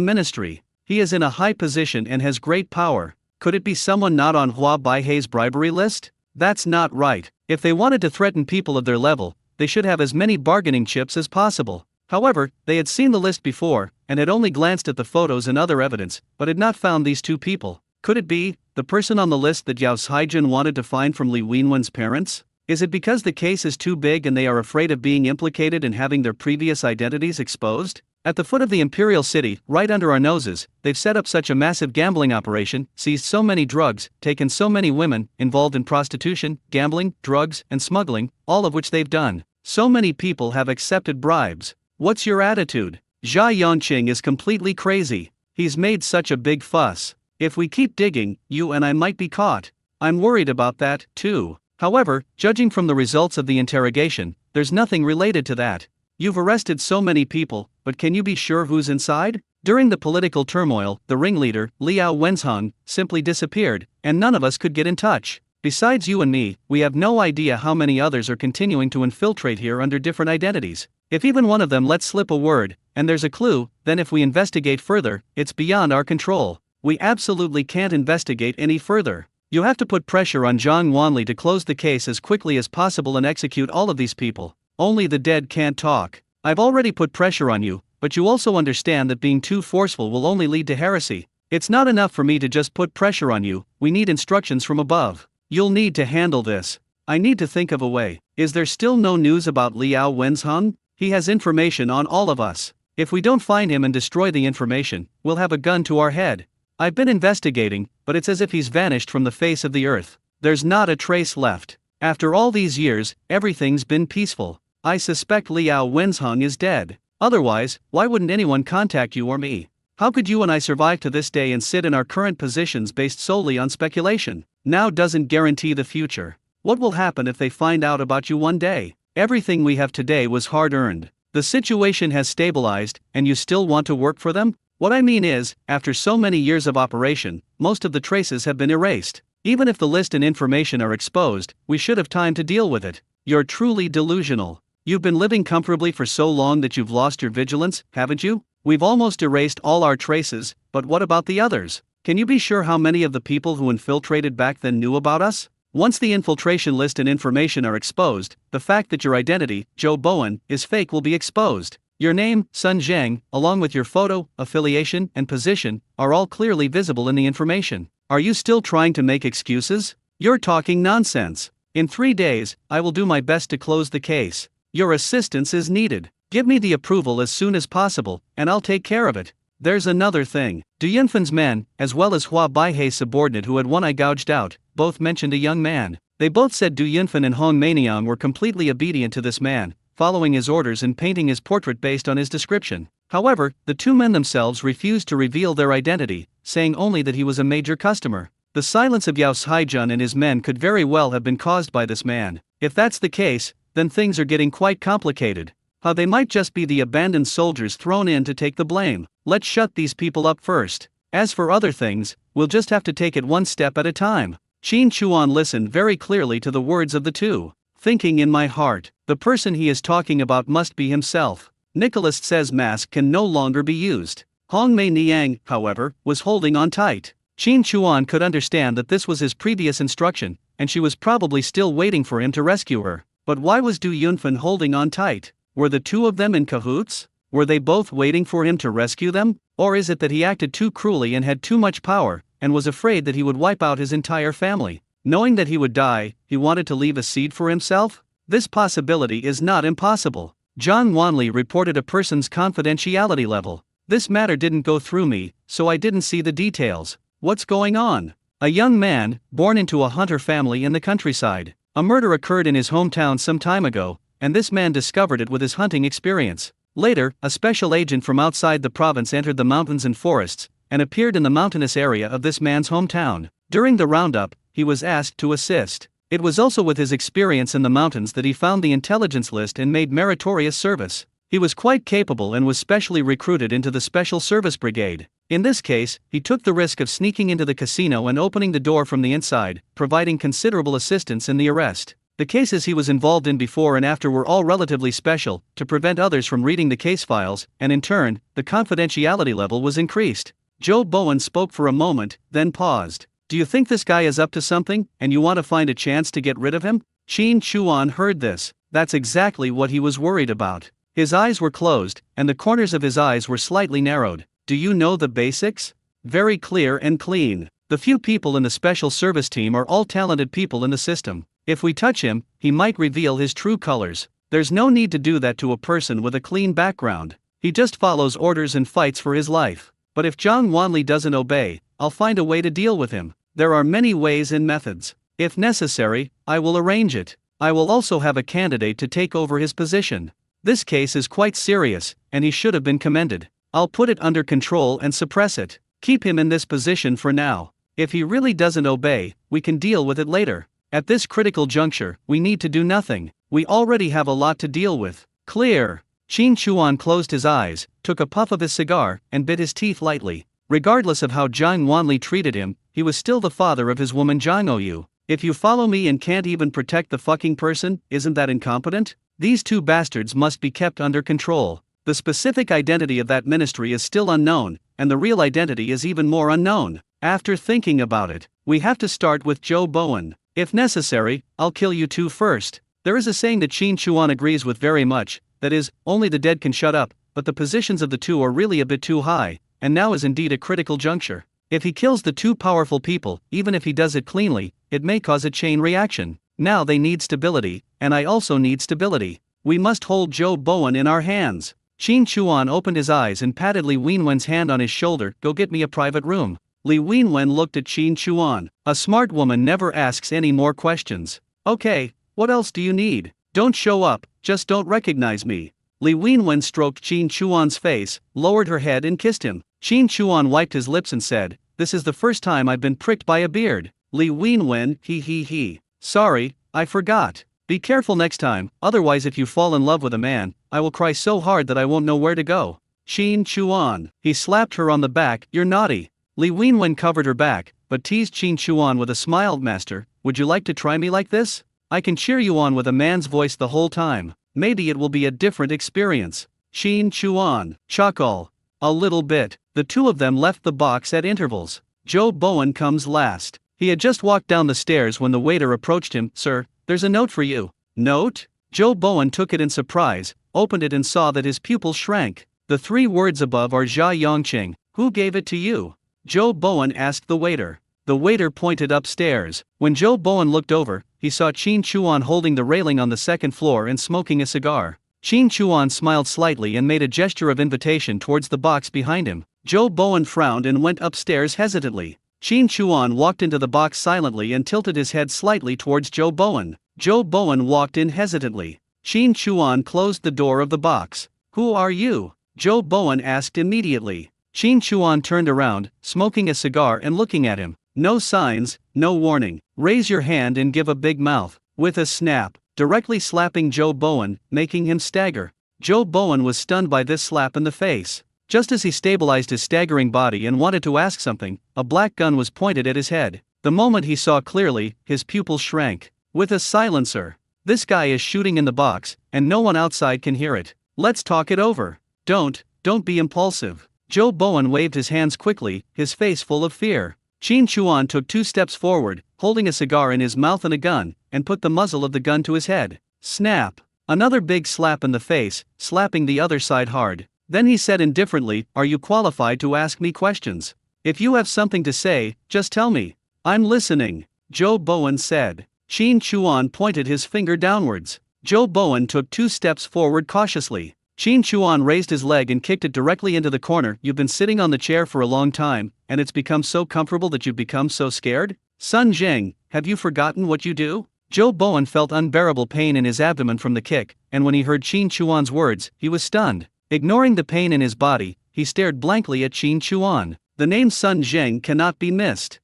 ministry. He is in a high position and has great power. Could it be someone not on Hua Baihei's bribery list? That's not right. If they wanted to threaten people of their level, they should have as many bargaining chips as possible. However, they had seen the list before, and had only glanced at the photos and other evidence, but had not found these two people. Could it be the person on the list that Yao Haijun wanted to find from Li Wenwen's parents? Is it because the case is too big and they are afraid of being implicated and having their previous identities exposed? At the foot of the imperial city, right under our noses, they've set up such a massive gambling operation, seized so many drugs, taken so many women, involved in prostitution, gambling, drugs, and smuggling, all of which they've done. So many people have accepted bribes. What's your attitude? Jia Yongqing is completely crazy. He's made such a big fuss. If we keep digging, you and I might be caught. I'm worried about that, too. However, judging from the results of the interrogation, there's nothing related to that. You've arrested so many people, but can you be sure who's inside? During the political turmoil, the ringleader, Liao Wenzhong, simply disappeared, and none of us could get in touch. Besides you and me, we have no idea how many others are continuing to infiltrate here under different identities. If even one of them lets slip a word, and there's a clue, then if we investigate further, it's beyond our control. We absolutely can't investigate any further. You have to put pressure on Zhang Wanli to close the case as quickly as possible and execute all of these people. Only the dead can't talk. I've already put pressure on you, but you also understand that being too forceful will only lead to heresy. It's not enough for me to just put pressure on you, we need instructions from above. You'll need to handle this. I need to think of a way. Is there still no news about Liao Wenzhong? He has information on all of us. If we don't find him and destroy the information, we'll have a gun to our head. I've been investigating, but it's as if he's vanished from the face of the earth. There's not a trace left. After all these years, everything's been peaceful. I suspect Liao Wenzhong is dead. Otherwise, why wouldn't anyone contact you or me? How could you and I survive to this day and sit in our current positions based solely on speculation? Now doesn't guarantee the future. What will happen if they find out about you one day? Everything we have today was hard-earned. The situation has stabilized, and you still want to work for them? What I mean is, after so many years of operation, most of the traces have been erased. Even if the list and information are exposed, we should have time to deal with it. You're truly delusional. You've been living comfortably for so long that you've lost your vigilance, haven't you? We've almost erased all our traces, but what about the others? Can you be sure how many of the people who infiltrated back then knew about us? Once the infiltration list and information are exposed, the fact that your identity, Zhou Bowen, is fake will be exposed. Your name, Sun Zhang, along with your photo, affiliation, and position, are all clearly visible in the information. Are you still trying to make excuses? You're talking nonsense. In 3 days, I will do my best to close the case. Your assistance is needed. Give me the approval as soon as possible, and I'll take care of it. There's another thing. Du Yunfen's men, as well as Hua Baihei's subordinate who had one eye gouged out, both mentioned a young man. They both said Du Yunfen and Hong Meiniang were completely obedient to this man, following his orders and painting his portrait based on his description. However, the two men themselves refused to reveal their identity, saying only that he was a major customer. The silence of Yao Haijun and his men could very well have been caused by this man. If that's the case, then things are getting quite complicated. How they might just be the abandoned soldiers thrown in to take the blame. Let's shut these people up first. As for other things, we'll just have to take it one step at a time. Qin Chuan listened very clearly to the words of the two, thinking in my heart, the person he is talking about must be himself. Nicholas says mask can no longer be used. Hong Mei Niang, however, was holding on tight. Qin Chuan could understand that this was his previous instruction, and she was probably still waiting for him to rescue her. But why was Du Yunfen holding on tight? Were the two of them in cahoots? Were they both waiting for him to rescue them? Or is it that he acted too cruelly and had too much power, and was afraid that he would wipe out his entire family? Knowing that he would die, he wanted to leave a seed for himself? This possibility is not impossible. Zhang Wanli reported a person's confidentiality level. This matter didn't go through me, so I didn't see the details. What's going on? A young man, born into a hunter family in the countryside. A murder occurred in his hometown some time ago, and this man discovered it with his hunting experience. Later, a special agent from outside the province entered the mountains and forests, and appeared in the mountainous area of this man's hometown. During the roundup, he was asked to assist. It was also with his experience in the mountains that he found the intelligence list and made meritorious service. He was quite capable and was specially recruited into the Special Service Brigade. In this case, he took the risk of sneaking into the casino and opening the door from the inside, providing considerable assistance in the arrest. The cases he was involved in before and after were all relatively special, to prevent others from reading the case files, and in turn, the confidentiality level was increased. Joe Bowen spoke for a moment, then paused. Do you think this guy is up to something, and you want to find a chance to get rid of him? Qin Chuan heard this. That's exactly what he was worried about. His eyes were closed, and the corners of his eyes were slightly narrowed. Do you know the basics? Very clear and clean. The few people in the special service team are all talented people in the system. If we touch him, he might reveal his true colors. There's no need to do that to a person with a clean background. He just follows orders and fights for his life. But if Zhang Wanli doesn't obey, I'll find a way to deal with him. There are many ways and methods. If necessary, I will arrange it. I will also have a candidate to take over his position. This case is quite serious, and he should have been commended. I'll put it under control and suppress it. Keep him in this position for now. If he really doesn't obey, we can deal with it later. At this critical juncture, we need to do nothing. We already have a lot to deal with. Clear. Qin Chuan closed his eyes, took a puff of his cigar, and bit his teeth lightly. Regardless of how Zhang Wanli treated him, he was still the father of his woman Zhang Oyu. If you follow me and can't even protect the fucking person, isn't that incompetent? These two bastards must be kept under control. The specific identity of that ministry is still unknown, and the real identity is even more unknown. After thinking about it, we have to start with Joe Bowen. If necessary, I'll kill you two first. There is a saying that Qin Chuan agrees with very much, that is, only the dead can shut up, but the positions of the two are really a bit too high, and now is indeed a critical juncture. If he kills the two powerful people, even if he does it cleanly, it may cause a chain reaction. Now they need stability, and I also need stability. We must hold Joe Bowen in our hands. Qin Chuan opened his eyes and patted Li Wenwen's hand on his shoulder. Go get me a private room. Li Wenwen looked at Qin Chuan. A smart woman never asks any more questions. Okay, what else do you need? Don't show up, just don't recognize me. Li Wenwen stroked Qin Chuan's face, lowered her head and kissed him. Qin Chuan wiped his lips and said, this is the first time I've been pricked by a beard. Li Wenwen, he. Sorry, I forgot. Be careful next time, otherwise if you fall in love with a man, I will cry so hard that I won't know where to go. Qin Chuan. He slapped her on the back. You're naughty. Li Wenwen covered her back, but teased Qin Chuan with a smile. Master, would you like to try me like this? I can cheer you on with a man's voice the whole time. Maybe it will be a different experience. Qin Chuan. Chuckle. A little bit. The two of them left the box at intervals. Joe Bowen comes last. He had just walked down the stairs when the waiter approached him. Sir, there's a note for you. Note? Joe Bowen took it in surprise, opened it and saw that his pupils shrank. The three words above are Jia Yongqing. Who gave it to you? Joe Bowen asked the waiter. The waiter pointed upstairs. When Joe Bowen looked over, he saw Qin Chuan holding the railing on the second floor and smoking a cigar. Qin Chuan smiled slightly and made a gesture of invitation towards the box behind him. Joe Bowen frowned and went upstairs hesitantly. Qin Chuan walked into the box silently and tilted his head slightly towards Joe Bowen. Joe Bowen walked in hesitantly. Qin Chuan closed the door of the box. Who are you? Joe Bowen asked immediately. Qin Chuan turned around, smoking a cigar and looking at him. No signs, no warning. Raise your hand and give a big mouth. With a snap, directly slapping Joe Bowen, making him stagger. Joe Bowen was stunned by this slap in the face. Just as he stabilized his staggering body and wanted to ask something, a black gun was pointed at his head. The moment he saw clearly, his pupils shrank. With a silencer. This guy is shooting in the box, and no one outside can hear it. Let's talk it over. Don't be impulsive. Joe Bowen waved his hands quickly, his face full of fear. Qin Chuan took 2 steps forward, holding a cigar in his mouth and a gun, and put the muzzle of the gun to his head. Snap! Another big slap in the face, slapping the other side hard. Then he said indifferently, "Are you qualified to ask me questions? If you have something to say, just tell me." "I'm listening," Joe Bowen said. Qin Chuan pointed his finger downwards. Joe Bowen took 2 steps forward cautiously. Qin Chuan raised his leg and kicked it directly into the corner. "You've been sitting on the chair for a long time, and it's become so comfortable that you've become so scared? Sun Zheng, have you forgotten what you do?" Joe Bowen felt unbearable pain in his abdomen from the kick, and when he heard Qin Chuan's words, he was stunned. Ignoring the pain in his body, he stared blankly at Qin Chuan. The name Sun Zheng cannot be missed.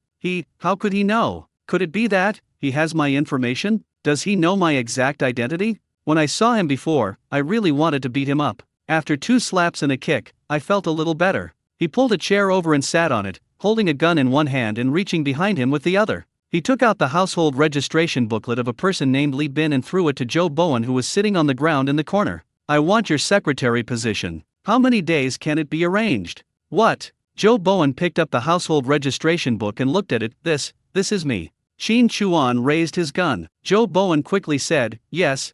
How could he know? Could it be that he has my information? Does he know my exact identity? When I saw him before, I really wanted to beat him up. After 2 slaps and a kick, I felt a little better. He pulled a chair over and sat on it, holding a gun in one hand and reaching behind him with the other. He took out the household registration booklet of a person named Li Bin and threw it to Joe Bowen, who was sitting on the ground in the corner. "I want your secretary position. How many days can it be arranged?" "What?" Joe Bowen picked up the household registration book and looked at it. This is me." Qin Chuan raised his gun. Joe Bowen quickly said, yes,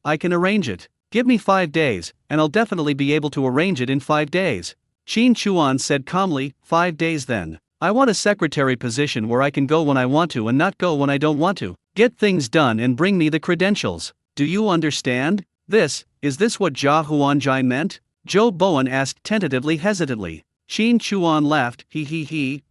I can arrange it. Give me 5 days, and I'll definitely be able to arrange it in 5 days. Qin Chuan said calmly, 5 days then. I want a secretary position where I can go when I want to and not go when I don't want to. Get things done and bring me the credentials. Do you understand? Is this what Jia Huanjai meant? Joe Bowen asked tentatively, hesitantly. Qin Chuan laughed,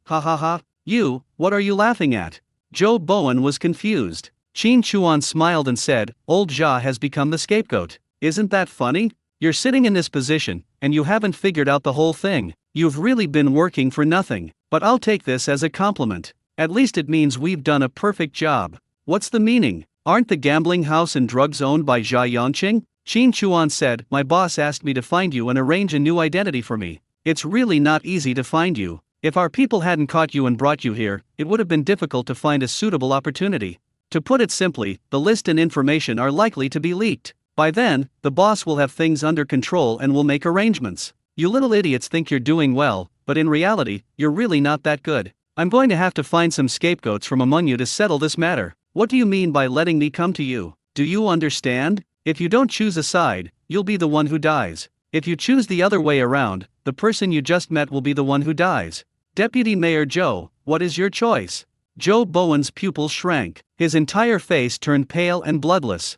ha ha ha. You, what are you laughing at? Joe Bowen was confused. Qin Chuan smiled and said, Old Jia has become the scapegoat. Isn't that funny? You're sitting in this position, and you haven't figured out the whole thing. You've really been working for nothing. But I'll take this as a compliment. At least it means we've done a perfect job. What's the meaning? Aren't the gambling house and drugs owned by Jia Yongqing? Qin Chuan said, My boss asked me to find you and arrange a new identity for me. It's really not easy to find you. If our people hadn't caught you and brought you here, it would have been difficult to find a suitable opportunity. To put it simply, the list and information are likely to be leaked. By then, the boss will have things under control and will make arrangements. You little idiots think you're doing well, but in reality, you're really not that good. I'm going to have to find some scapegoats from among you to settle this matter. What do you mean by letting me come to you? Do you understand? If you don't choose a side, you'll be the one who dies. If you choose the other way around, the person you just met will be the one who dies. Deputy Mayor Joe, what is your choice? Joe Bowen's pupils shrank. His entire face turned pale and bloodless.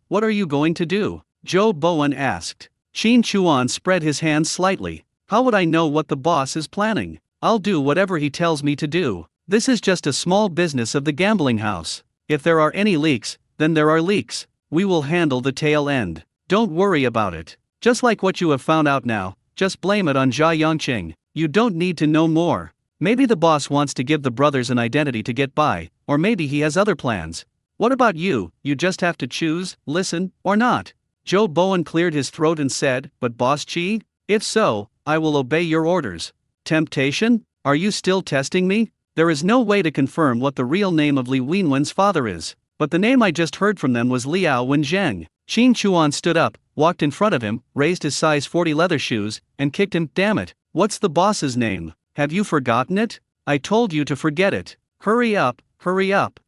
What are you going to do? Joe Bowen asked. Qin Chuan spread his hands slightly. How would I know what the boss is planning? I'll do whatever he tells me to do. This is just a small business of the gambling house. If there are any leaks, then there are leaks. We will handle the tail end. Don't worry about it. Just like what you have found out now, just blame it on Jia Yongqing. You don't need to know more. Maybe the boss wants to give the brothers an identity to get by, or maybe he has other plans. What about you? You just have to choose, listen, or not. Joe Bowen cleared his throat and said, But Boss Chi? If so, I will obey your orders. Temptation? Are you still testing me? There is no way to confirm what the real name of Li Wenwen's father is, but the name I just heard from them was Liao Wenzheng. Qin Chuan stood up, walked in front of him, raised his size 40 leather shoes, and kicked him. Damn it, what's the boss's name? Have you forgotten it? I told you to forget it. Hurry up, hurry up.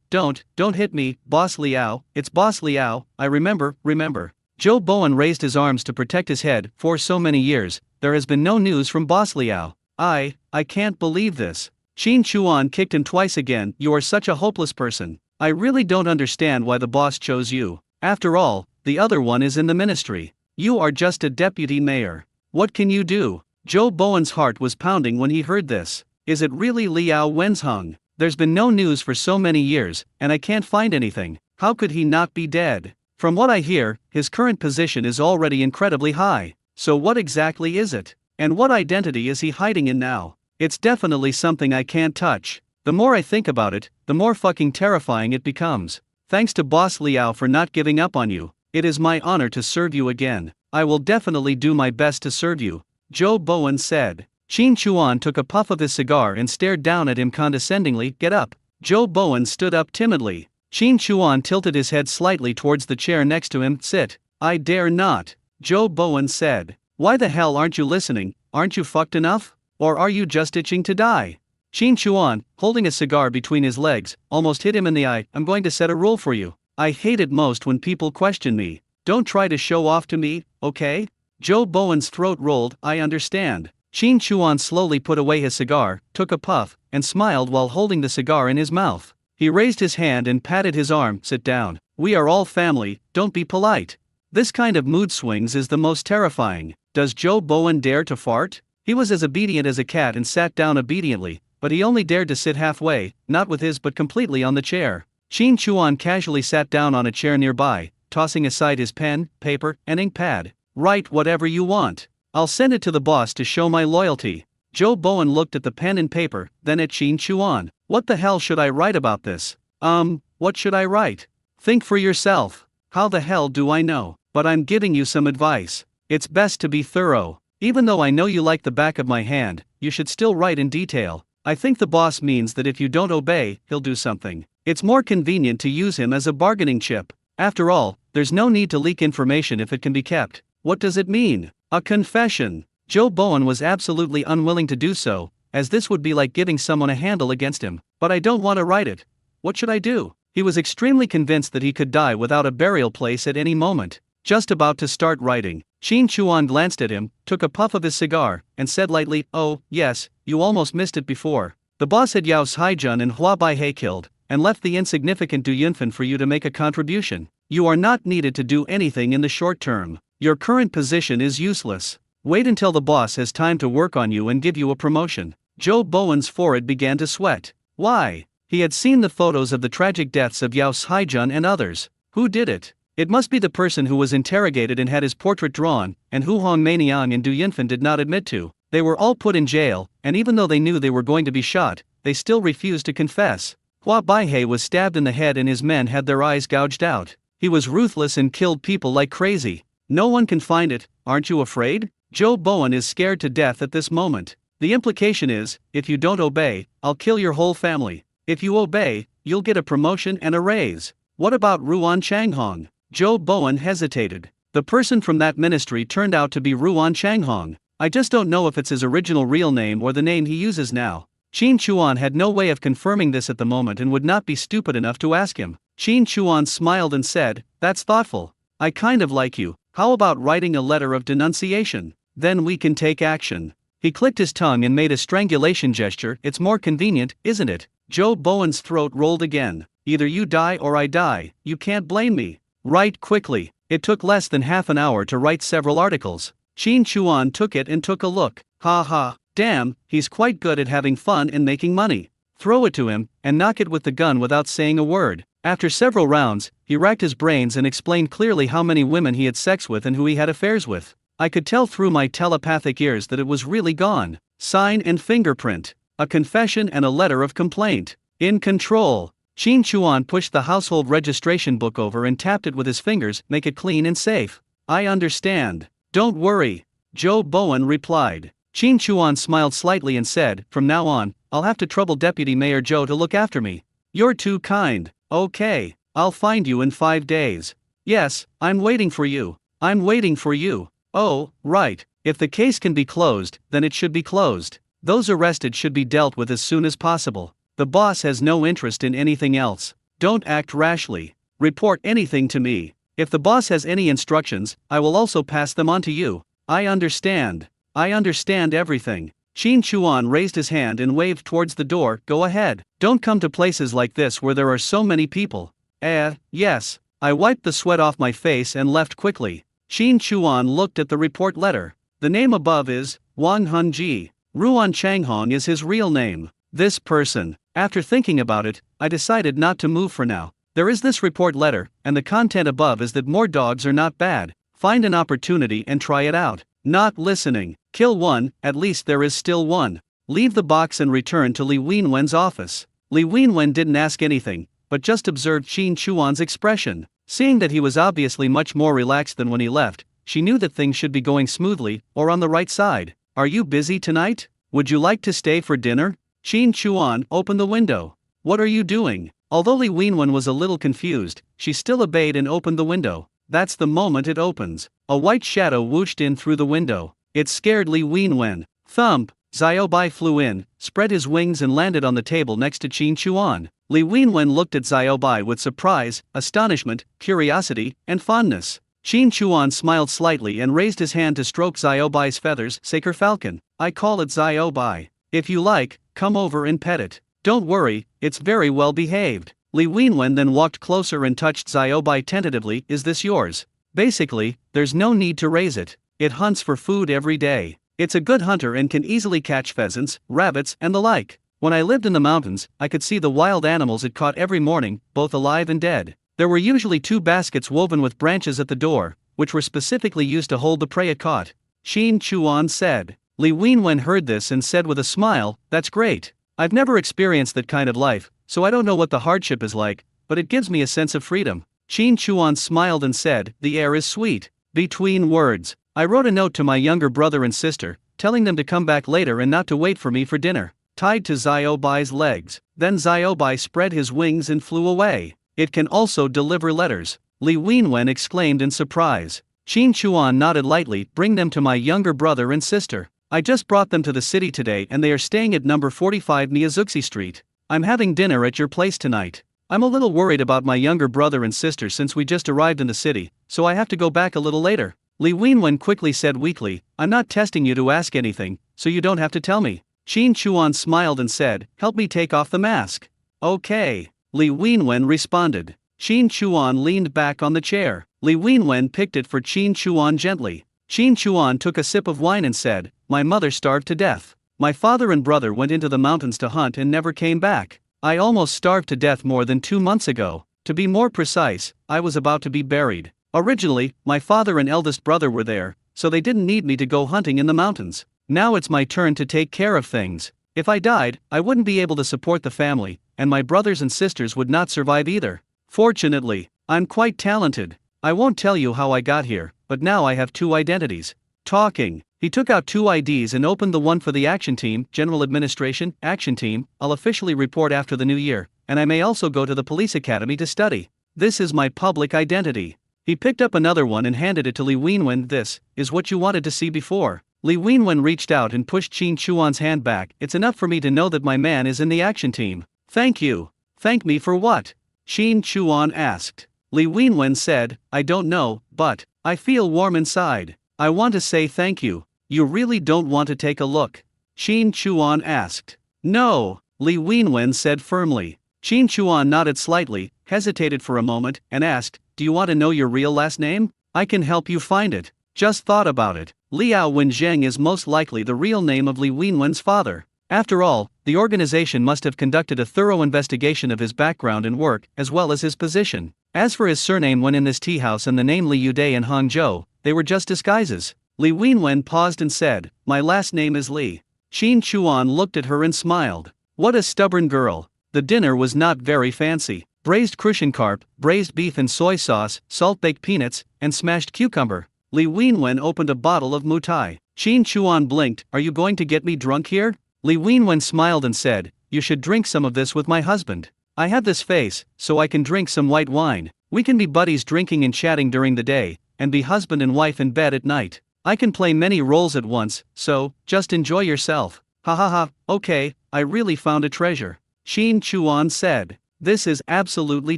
Don't hit me, Boss Liao, it's Boss Liao, I remember. Joe Bowen raised his arms to protect his head. For so many years, there has been no news from Boss Liao. I can't believe this. Qin Chuan kicked him twice again. You are such a hopeless person. I really don't understand why the boss chose you. After all, the other one is in the ministry. You are just a deputy mayor. What can you do? Joe Bowen's heart was pounding when he heard this. Is it really Liao Wenzheng? There's been no news for so many years, and I can't find anything. How could he not be dead? From what I hear, his current position is already incredibly high. So what exactly is it? And what identity is he hiding in now? It's definitely something I can't touch. The more I think about it, the more fucking terrifying it becomes. Thanks to Boss Liao for not giving up on you. It is my honor to serve you again. I will definitely do my best to serve you, Joe Bowen said. Qin Chuan took a puff of his cigar and stared down at him condescendingly. Get up. Joe Bowen stood up timidly. Qin Chuan tilted his head slightly towards the chair next to him. Sit. I dare not. Joe Bowen said. Why the hell aren't you listening? Aren't you fucked enough? Or are you just itching to die? Qin Chuan, holding a cigar between his legs, almost hit him in the eye. I'm going to set a rule for you. I hate it most when people question me. Don't try to show off to me, okay? Joe Bowen's throat rolled. I understand. Qin Chuan slowly put away his cigar, took a puff, and smiled while holding the cigar in his mouth. He raised his hand and patted his arm. Sit down. We are all family, don't be polite. This kind of mood swings is the most terrifying. Does Joe Bowen dare to fart? He was as obedient as a cat and sat down obediently, but he only dared to sit halfway, not with his but completely on the chair. Qin Chuan casually sat down on a chair nearby, tossing aside his pen, paper, and ink pad. Write whatever you want. I'll send it to the boss to show my loyalty. Joe Bowen looked at the pen and paper, then at Qin Chuan. What the hell should I write about this? What should I write? Think for yourself. How the hell do I know? But I'm giving you some advice. It's best to be thorough. Even though I know you like the back of my hand, you should still write in detail. I think the boss means that if you don't obey, he'll do something. It's more convenient to use him as a bargaining chip. After all, there's no need to leak information if it can be kept. What does it mean? A confession. Joe Bowen was absolutely unwilling to do so, as this would be like giving someone a handle against him. But I don't want to write it. What should I do? He was extremely convinced that he could die without a burial place at any moment. Just about to start writing, Qin Chuan glanced at him, took a puff of his cigar, and said lightly, oh, yes, you almost missed it before. The boss had Yao Haijun and Hua Baihe killed, and left the insignificant Du Yunfen for you to make a contribution. You are not needed to do anything in the short term. Your current position is useless. Wait until the boss has time to work on you and give you a promotion. Joe Bowen's forehead began to sweat. Why? He had seen the photos of the tragic deaths of Yao Haijun and others. Who did it? It must be the person who was interrogated and had his portrait drawn, and who Hong Meiniang and Du Yunfen did not admit to. They were all put in jail, and even though they knew they were going to be shot, they still refused to confess. Hua Baihe was stabbed in the head and his men had their eyes gouged out. He was ruthless and killed people like crazy. No one can find it. Aren't you afraid? Joe Bowen is scared to death at this moment. The implication is, if you don't obey, I'll kill your whole family. If you obey, you'll get a promotion and a raise. What about Ruan Changhong? Joe Bowen hesitated. The person from that ministry turned out to be Ruan Changhong. I just don't know if it's his original real name or the name he uses now. Qin Chuan had no way of confirming this at the moment and would not be stupid enough to ask him. Qin Chuan smiled and said, that's thoughtful. I kind of like you. How about writing a letter of denunciation? Then we can take action. He clicked his tongue and made a strangulation gesture. It's more convenient, isn't it? Joe Bowen's throat rolled again. Either you die or I die. You can't blame me. Write quickly. It took less than half an hour to write several articles. Qin Chuan took it and took a look. Ha ha, damn, he's quite good at having fun and making money. Throw it to him, and knock it with the gun without saying a word. After several rounds, he racked his brains and explained clearly how many women he had sex with and who he had affairs with. I could tell through my telepathic ears that it was really gone. Sign and fingerprint. A confession and a letter of complaint. In control. Qin Chuan pushed the household registration book over and tapped it with his fingers. Make it clean and safe. I understand. Don't worry. Joe Bowen replied. Qin Chuan smiled slightly and said, from now on, I'll have to trouble Deputy Mayor Joe to look after me. You're too kind. Okay, I'll find you in 5 days. Yes, I'm waiting for you. I'm waiting for you. Oh, right. If the case can be closed, then it should be closed. Those arrested should be dealt with as soon as possible. The boss has no interest in anything else. Don't act rashly. Report anything to me. If the boss has any instructions, I will also pass them on to you. I understand. I understand everything. Qin Chuan raised his hand and waved towards the door. Go ahead. Don't come to places like this where there are so many people. Yes. I wiped the sweat off my face and left quickly. Qin Chuan looked at the report letter. The name above is Wang Hunji. Ruan Changhong is his real name. This person. After thinking about it, I decided not to move for now. There is this report letter, and the content above is that more dogs are not bad. Find an opportunity and try it out. Not listening. Kill one, at least there is still one. Leave the box and return to Li Wenwen's office. Li Wenwen didn't ask anything, but just observed Qin Chuan's expression. Seeing that he was obviously much more relaxed than when he left, she knew that things should be going smoothly, or on the right side. Are you busy tonight? would you like to stay for dinner? Qin Chuan opened the window. What are you doing? Although Li Wenwen was a little confused, she still obeyed and opened the window. That's the moment it opens. A white shadow whooshed in through the window. It scared Li Wenwen. Thump! Xiaobai flew in, spread his wings and landed on the table next to Qin Chuan. Li Wenwen looked at Xiaobai with surprise, astonishment, curiosity, and fondness. Qin Chuan smiled slightly and raised his hand to stroke Xiaobai's feathers. Saker Falcon, I call it Xiaobai. If you like, come over and pet it. Don't worry, it's very well behaved. Li Wenwen then walked closer and touched Xiaobai tentatively. Is this yours? Basically, there's no need to raise it. It hunts for food every day. It's a good hunter and can easily catch pheasants, rabbits, and the like. When I lived in the mountains, I could see the wild animals it caught every morning, both alive and dead. There were usually 2 baskets woven with branches at the door, which were specifically used to hold the prey it caught. Qin Chuan said. Li Wenwen heard this and said with a smile, that's great. I've never experienced that kind of life, so I don't know what the hardship is like, but it gives me a sense of freedom. Qin Chuan smiled and said, the air is sweet. Between words, I wrote a note to my younger brother and sister, telling them to come back later and not to wait for me for dinner. Tied to Xiaobai's legs. Then Xiaobai spread his wings and flew away. It can also deliver letters. Li Wenwen exclaimed in surprise. Qin Chuan nodded lightly. Bring them to my younger brother and sister. I just brought them to the city today and they are staying at number 45 Miyazuki Street. I'm having dinner at your place tonight. I'm a little worried about my younger brother and sister since we just arrived in the city, so I have to go back a little later. Li Wenwen quickly said weakly, I'm not testing you to ask anything, so you don't have to tell me. Qin Chuan smiled and said, help me take off the mask. Okay. Li Wenwen responded. Qin Chuan leaned back on the chair. Li Wenwen picked it for Qin Chuan gently. Qin Chuan took a sip of wine and said, my mother starved to death. My father and brother went into the mountains to hunt and never came back. I almost starved to death more than 2 months ago. To be more precise, I was about to be buried. Originally, my father and eldest brother were there, so they didn't need me to go hunting in the mountains. Now it's my turn to take care of things. If I died, I wouldn't be able to support the family, and my brothers and sisters would not survive either. Fortunately, I'm quite talented. I won't tell you how I got here, but now I have 2 identities. Talking. He took out 2 IDs and opened the one for the action team, General Administration, Action Team. I'll officially report after the new year, and I may also go to the police academy to study. This is my public identity. He picked up another one and handed it to Li Wenwen. This is what you wanted to see before. Li Wenwen reached out and pushed Qin Chuan's hand back. It's enough for me to know that my man is in the action team. Thank you. Thank me for what? Qin Chuan asked. Li Wenwen said, I don't know, but I feel warm inside. I want to say thank you. You really don't want to take a look? Qin Chuan asked. No, Li Wenwen said firmly. Qin Chuan nodded slightly, hesitated for a moment, and asked, do you want to know your real last name? I can help you find it. Just thought about it. Liao Wenzheng is most likely the real name of Li Wenwen's father. After all, the organization must have conducted a thorough investigation of his background and work, as well as his position. As for his surname when in this tea house and the name Li Yude in Hangzhou, they were just disguises. Li Wenwen paused and said, my last name is Li. Qin Chuan looked at her and smiled. What a stubborn girl. The dinner was not very fancy. Braised crucian carp, braised beef and soy sauce, salt-baked peanuts, and smashed cucumber. Li Wenwen opened a bottle of mutai. Qin Chuan blinked. Are you going to get me drunk here? Li Wenwen smiled and said, you should drink some of this with my husband. I have this face, so I can drink some white wine. We can be buddies drinking and chatting during the day, and be husband and wife in bed at night. I can play many roles at once, so, just enjoy yourself. Ha ha ha, okay, I really found a treasure. Qin Chuan said. This is absolutely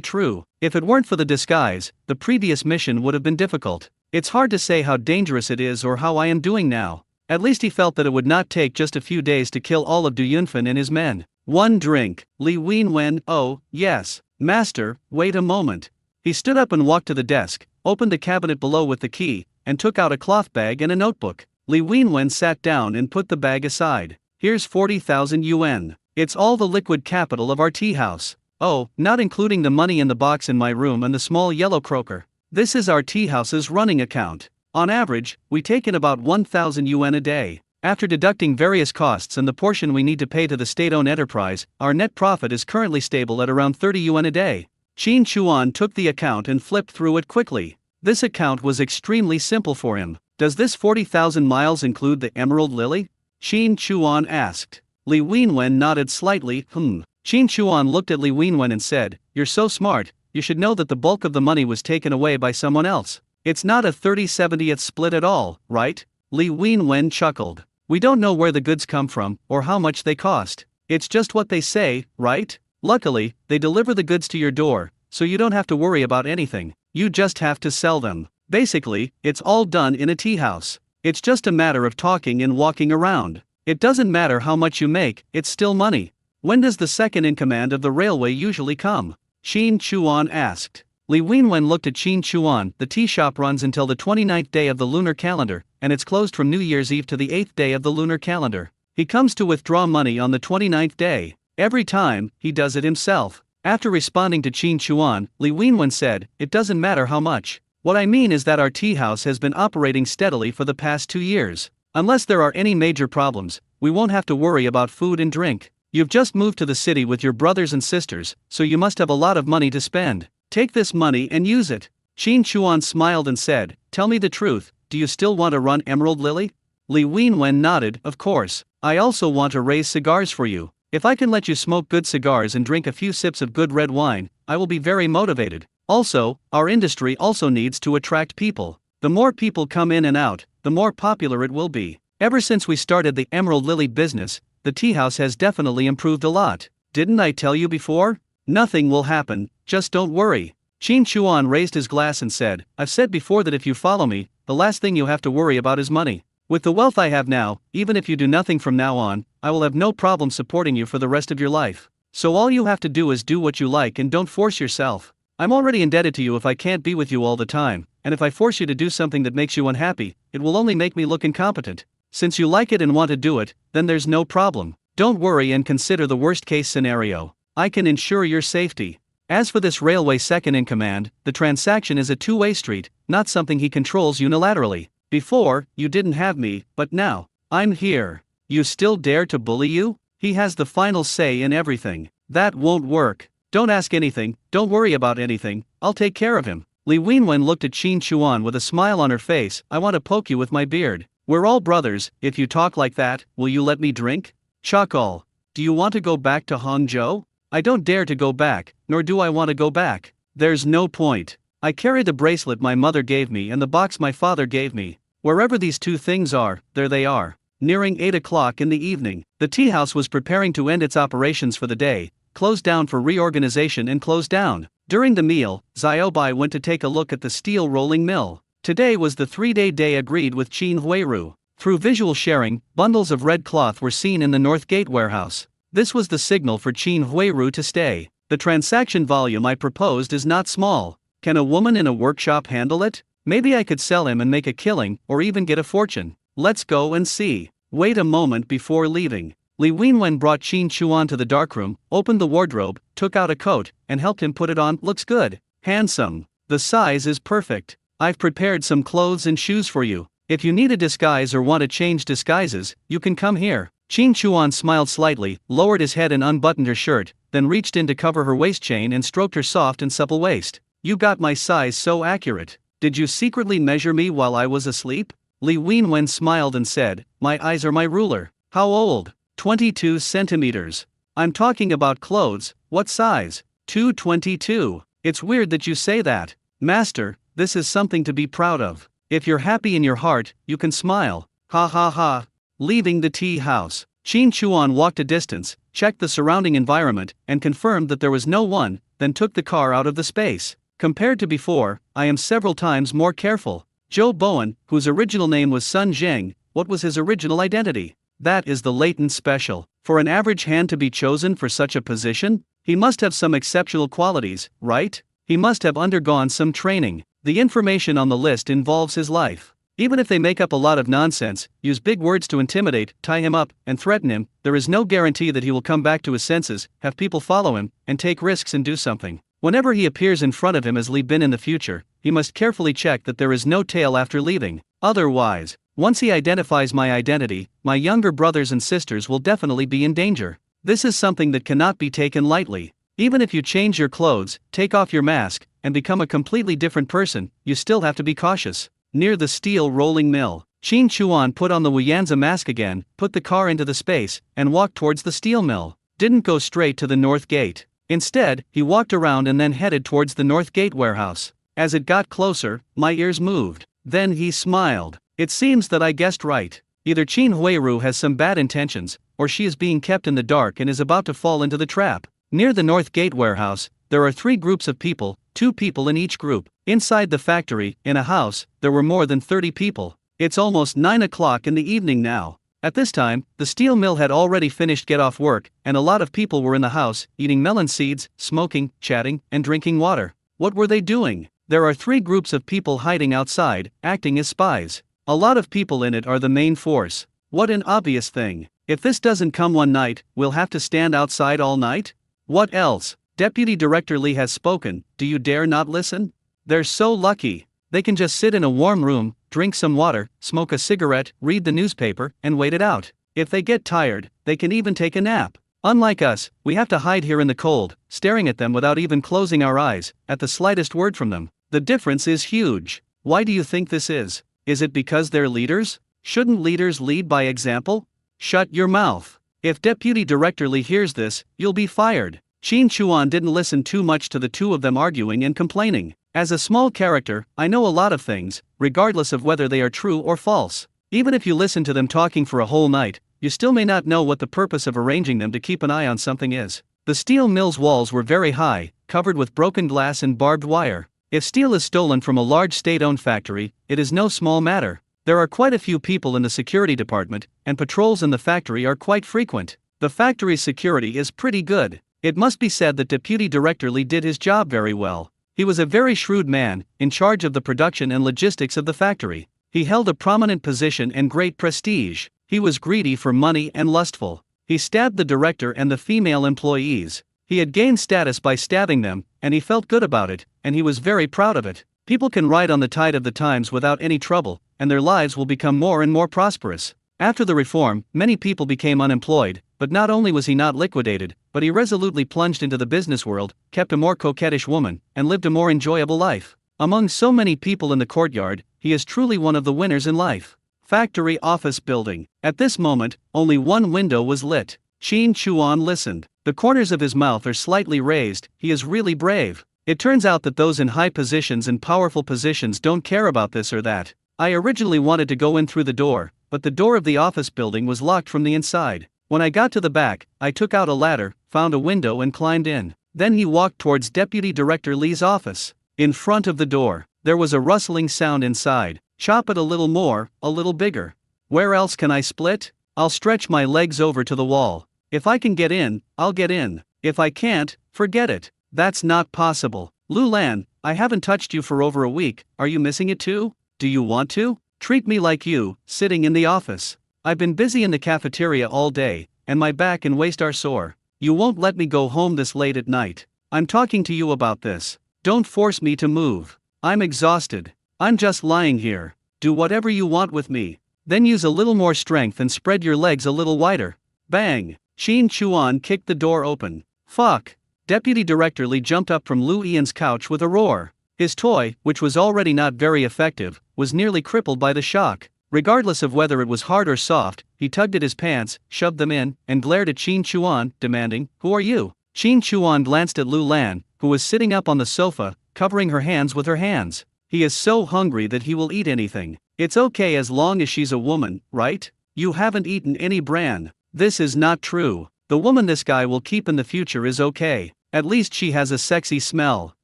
true. If it weren't for the disguise, the previous mission would have been difficult. It's hard to say how dangerous it is or how I am doing now. At least he felt that it would not take just a few days to kill all of Du Yunfen and his men. 1 drink. Li Wenwen, oh, yes. Master, wait a moment. He stood up and walked to the desk, opened the cabinet below with the key, and took out a cloth bag and a notebook. Li Wenwen sat down and put the bag aside. Here's 40,000 yuan. It's all the liquid capital of our tea house. Oh, not including the money in the box in my room and the small yellow croaker. This is our tea house's running account. On average, we take in about 1,000 yuan a day. After deducting various costs and the portion we need to pay to the state-owned enterprise, our net profit is currently stable at around 30 yuan a day. Qin Chuan took the account and flipped through it quickly. This account was extremely simple for him. Does this 40,000 miles include the Emerald Lily? Qin Chuan asked. Li Wenwen nodded slightly. Qin Chuan looked at Li Wenwen and said, "You're so smart, you should know that the bulk of the money was taken away by someone else. It's not a 30/70th split at all, right?" Li Wenwen chuckled. "We don't know where the goods come from, or how much they cost. It's just what they say, right? Luckily, they deliver the goods to your door, so you don't have to worry about anything, you just have to sell them. Basically, it's all done in a tea house. It's just a matter of talking and walking around. It doesn't matter how much you make, it's still money." "When does the second in command of the railway usually come?" Qin Chuan asked. Li Wenwen looked at Qin Chuan. "The tea shop runs until the 29th day of the lunar calendar, and it's closed from New Year's Eve to the 8th day of the lunar calendar. He comes to withdraw money on the 29th day. Every time, he does it himself." After responding to Qin Chuan, Li Wenwen said, "It doesn't matter how much. What I mean is that our tea house has been operating steadily for the past 2 years. Unless there are any major problems, we won't have to worry about food and drink. You've just moved to the city with your brothers and sisters, so you must have a lot of money to spend. Take this money and use it." Qin Chuan smiled and said, "Tell me the truth, do you still want to run Emerald Lily?" Li Wenwen nodded, "Of course. I also want to raise cigars for you. If I can let you smoke good cigars and drink a few sips of good red wine, I will be very motivated. Also, our industry also needs to attract people. The more people come in and out, the more popular it will be. Ever since we started the Emerald Lily business, the tea house has definitely improved a lot. Didn't I tell you before? Nothing will happen, just don't worry." Qin Chuan raised his glass and said, "I've said before that if you follow me, the last thing you have to worry about is money. With the wealth I have now, even if you do nothing from now on, I will have no problem supporting you for the rest of your life. So all you have to do is do what you like and don't force yourself. I'm already indebted to you if I can't be with you all the time, and if I force you to do something that makes you unhappy, it will only make me look incompetent. Since you like it and want to do it, then there's no problem. Don't worry and consider the worst case scenario. I can ensure your safety." As for this railway second in command, the transaction is a two-way street, not something he controls unilaterally. "Before, you didn't have me, but now, I'm here. You still dare to bully you? He has the final say in everything. That won't work. Don't ask anything, don't worry about anything, I'll take care of him." Li Wenwen looked at Qin Chuan with a smile on her face. "I want to poke you with my beard. We're all brothers, if you talk like that, will you let me drink?" "Chuckle. Do you want to go back to Hangzhou?" "I don't dare to go back, nor do I want to go back. There's no point. I carry the bracelet my mother gave me and the box my father gave me. Wherever these two things are, there they are." Nearing 8 o'clock in the evening, the tea house was preparing to end its operations for the day, closed down for reorganization and closed down. During the meal, Xiaobai went to take a look at the steel rolling mill. Today was the 3-day day agreed with Qin Huiru. Through visual sharing, bundles of red cloth were seen in the North Gate warehouse. This was the signal for Qin Huiru to stay. "The transaction volume I proposed is not small. Can a woman in a workshop handle it? Maybe I could sell him and make a killing, or even get a fortune. Let's go and see." Wait a moment before leaving. Li Wenwen brought Qin Chuan to the darkroom, opened the wardrobe, took out a coat, and helped him put it on. "Looks good. Handsome. The size is perfect. I've prepared some clothes and shoes for you. If you need a disguise or want to change disguises, you can come here." Qin Chuan smiled slightly, lowered his head and unbuttoned her shirt, then reached in to cover her waist chain and stroked her soft and supple waist. "You got my size so accurate. Did you secretly measure me while I was asleep?" Li Wenwen smiled and said, "My eyes are my ruler." "How old?" 22 centimeters. "I'm talking about clothes, what size?" 222. "It's weird that you say that. Master, this is something to be proud of. If you're happy in your heart, you can smile. Ha ha ha." Leaving the tea house, Qin Chuan walked a distance, checked the surrounding environment, and confirmed that there was no one, then took the car out of the space. "Compared to before, I am several times more careful." Zhou Bowen, whose original name was Sun Zheng, what was his original identity? That is the latent special. For an average hand to be chosen for such a position, he must have some exceptional qualities, right? He must have undergone some training. The information on the list involves his life. Even if they make up a lot of nonsense, use big words to intimidate, tie him up, and threaten him, there is no guarantee that he will come back to his senses, have people follow him, and take risks and do something. Whenever he appears in front of him as Li Bin in the future, he must carefully check that there is no tail after leaving. Otherwise, once he identifies my identity, my younger brothers and sisters will definitely be in danger. This is something that cannot be taken lightly. Even if you change your clothes, take off your mask, and become a completely different person, you still have to be cautious. Near the steel rolling mill, Qin Chuan put on the Wuyanza mask again, put the car into the space, and walked towards the steel mill. Didn't go straight to the north gate. Instead, he walked around and then headed towards the north gate warehouse. As it got closer, my ears moved. Then he smiled. It seems that I guessed right. Either Qin Huiru has some bad intentions, or she is being kept in the dark and is about to fall into the trap. Near the north gate warehouse, there are 3 groups of people, 2 people in each group. Inside the factory, in a house, there were more than 30 people. It's almost 9 o'clock in the evening now. At this time, the steel mill had already finished get off work, and a lot of people were in the house, eating melon seeds, smoking, chatting, and drinking water. What were they doing? There are 3 groups of people hiding outside, acting as spies. A lot of people in it are the main force. What an obvious thing. If this doesn't come one night, we'll have to stand outside all night? What else? Deputy Director Lee has spoken, do you dare not listen? They're so lucky. They can just sit in a warm room, drink some water, smoke a cigarette, read the newspaper, and wait it out. If they get tired, they can even take a nap. Unlike us, we have to hide here in the cold, staring at them without even closing our eyes, at the slightest word from them. The difference is huge. Why do you think this is? Is it because they're leaders? Shouldn't leaders lead by example? Shut your mouth. If Deputy Director Lee hears this, you'll be fired. Qin Chuan didn't listen too much to the 2 of them arguing and complaining. As a small character, I know a lot of things, regardless of whether they are true or false. Even if you listen to them talking for a whole night, you still may not know what the purpose of arranging them to keep an eye on something is. The steel mill's walls were very high, covered with broken glass and barbed wire. If steel is stolen from a large state-owned factory, it is no small matter. There are quite a few people in the security department, and patrols in the factory are quite frequent. The factory's security is pretty good. It must be said that Deputy Director Lee did his job very well. He was a very shrewd man, in charge of the production and logistics of the factory. He held a prominent position and great prestige. He was greedy for money and lustful. He stabbed the director and the female employees. He had gained status by stabbing them, and he felt good about it, and he was very proud of it. People can ride on the tide of the times without any trouble, and their lives will become more and more prosperous. After the reform, many people became unemployed, but not only was he not liquidated, but he resolutely plunged into the business world, kept a more coquettish woman, and lived a more enjoyable life. Among so many people in the courtyard, he is truly one of the winners in life. Factory office building. At this moment, only one window was lit. Qin Chuan listened. The corners of his mouth are slightly raised. He is really brave. It turns out that those in high positions and powerful positions don't care about this or that. I originally wanted to go in through the door, but the door of the office building was locked from the inside. When I got to the back, I took out a ladder, found a window and climbed in. Then he walked towards Deputy Director Lee's office. In front of the door, there was a rustling sound inside. Chop it a little more, a little bigger. Where else can I split? I'll stretch my legs over to the wall. If I can get in, I'll get in. If I can't, forget it. That's not possible. Lu Lan, I haven't touched you for over a week, are you missing it too? Do you want to? Treat me like you, sitting in the office. I've been busy in the cafeteria all day, and my back and waist are sore. You won't let me go home this late at night. I'm talking to you about this. Don't force me to move. I'm exhausted. I'm just lying here. Do whatever you want with me. Then use a little more strength and spread your legs a little wider. Bang! Qin Chuan kicked the door open. Fuck! Deputy Director Lee jumped up from Lu Ian's couch with a roar. His toy, which was already not very effective, was nearly crippled by the shock. Regardless of whether it was hard or soft, he tugged at his pants, shoved them in, and glared at Qin Chuan, demanding, "Who are you?" Qin Chuan glanced at Lu Lan, who was sitting up on the sofa, covering her hands with her hands. He is so hungry that he will eat anything. It's okay as long as she's a woman, right? You haven't eaten any bran. This is not true. The woman this guy will keep in the future is okay. At least she has a sexy smell.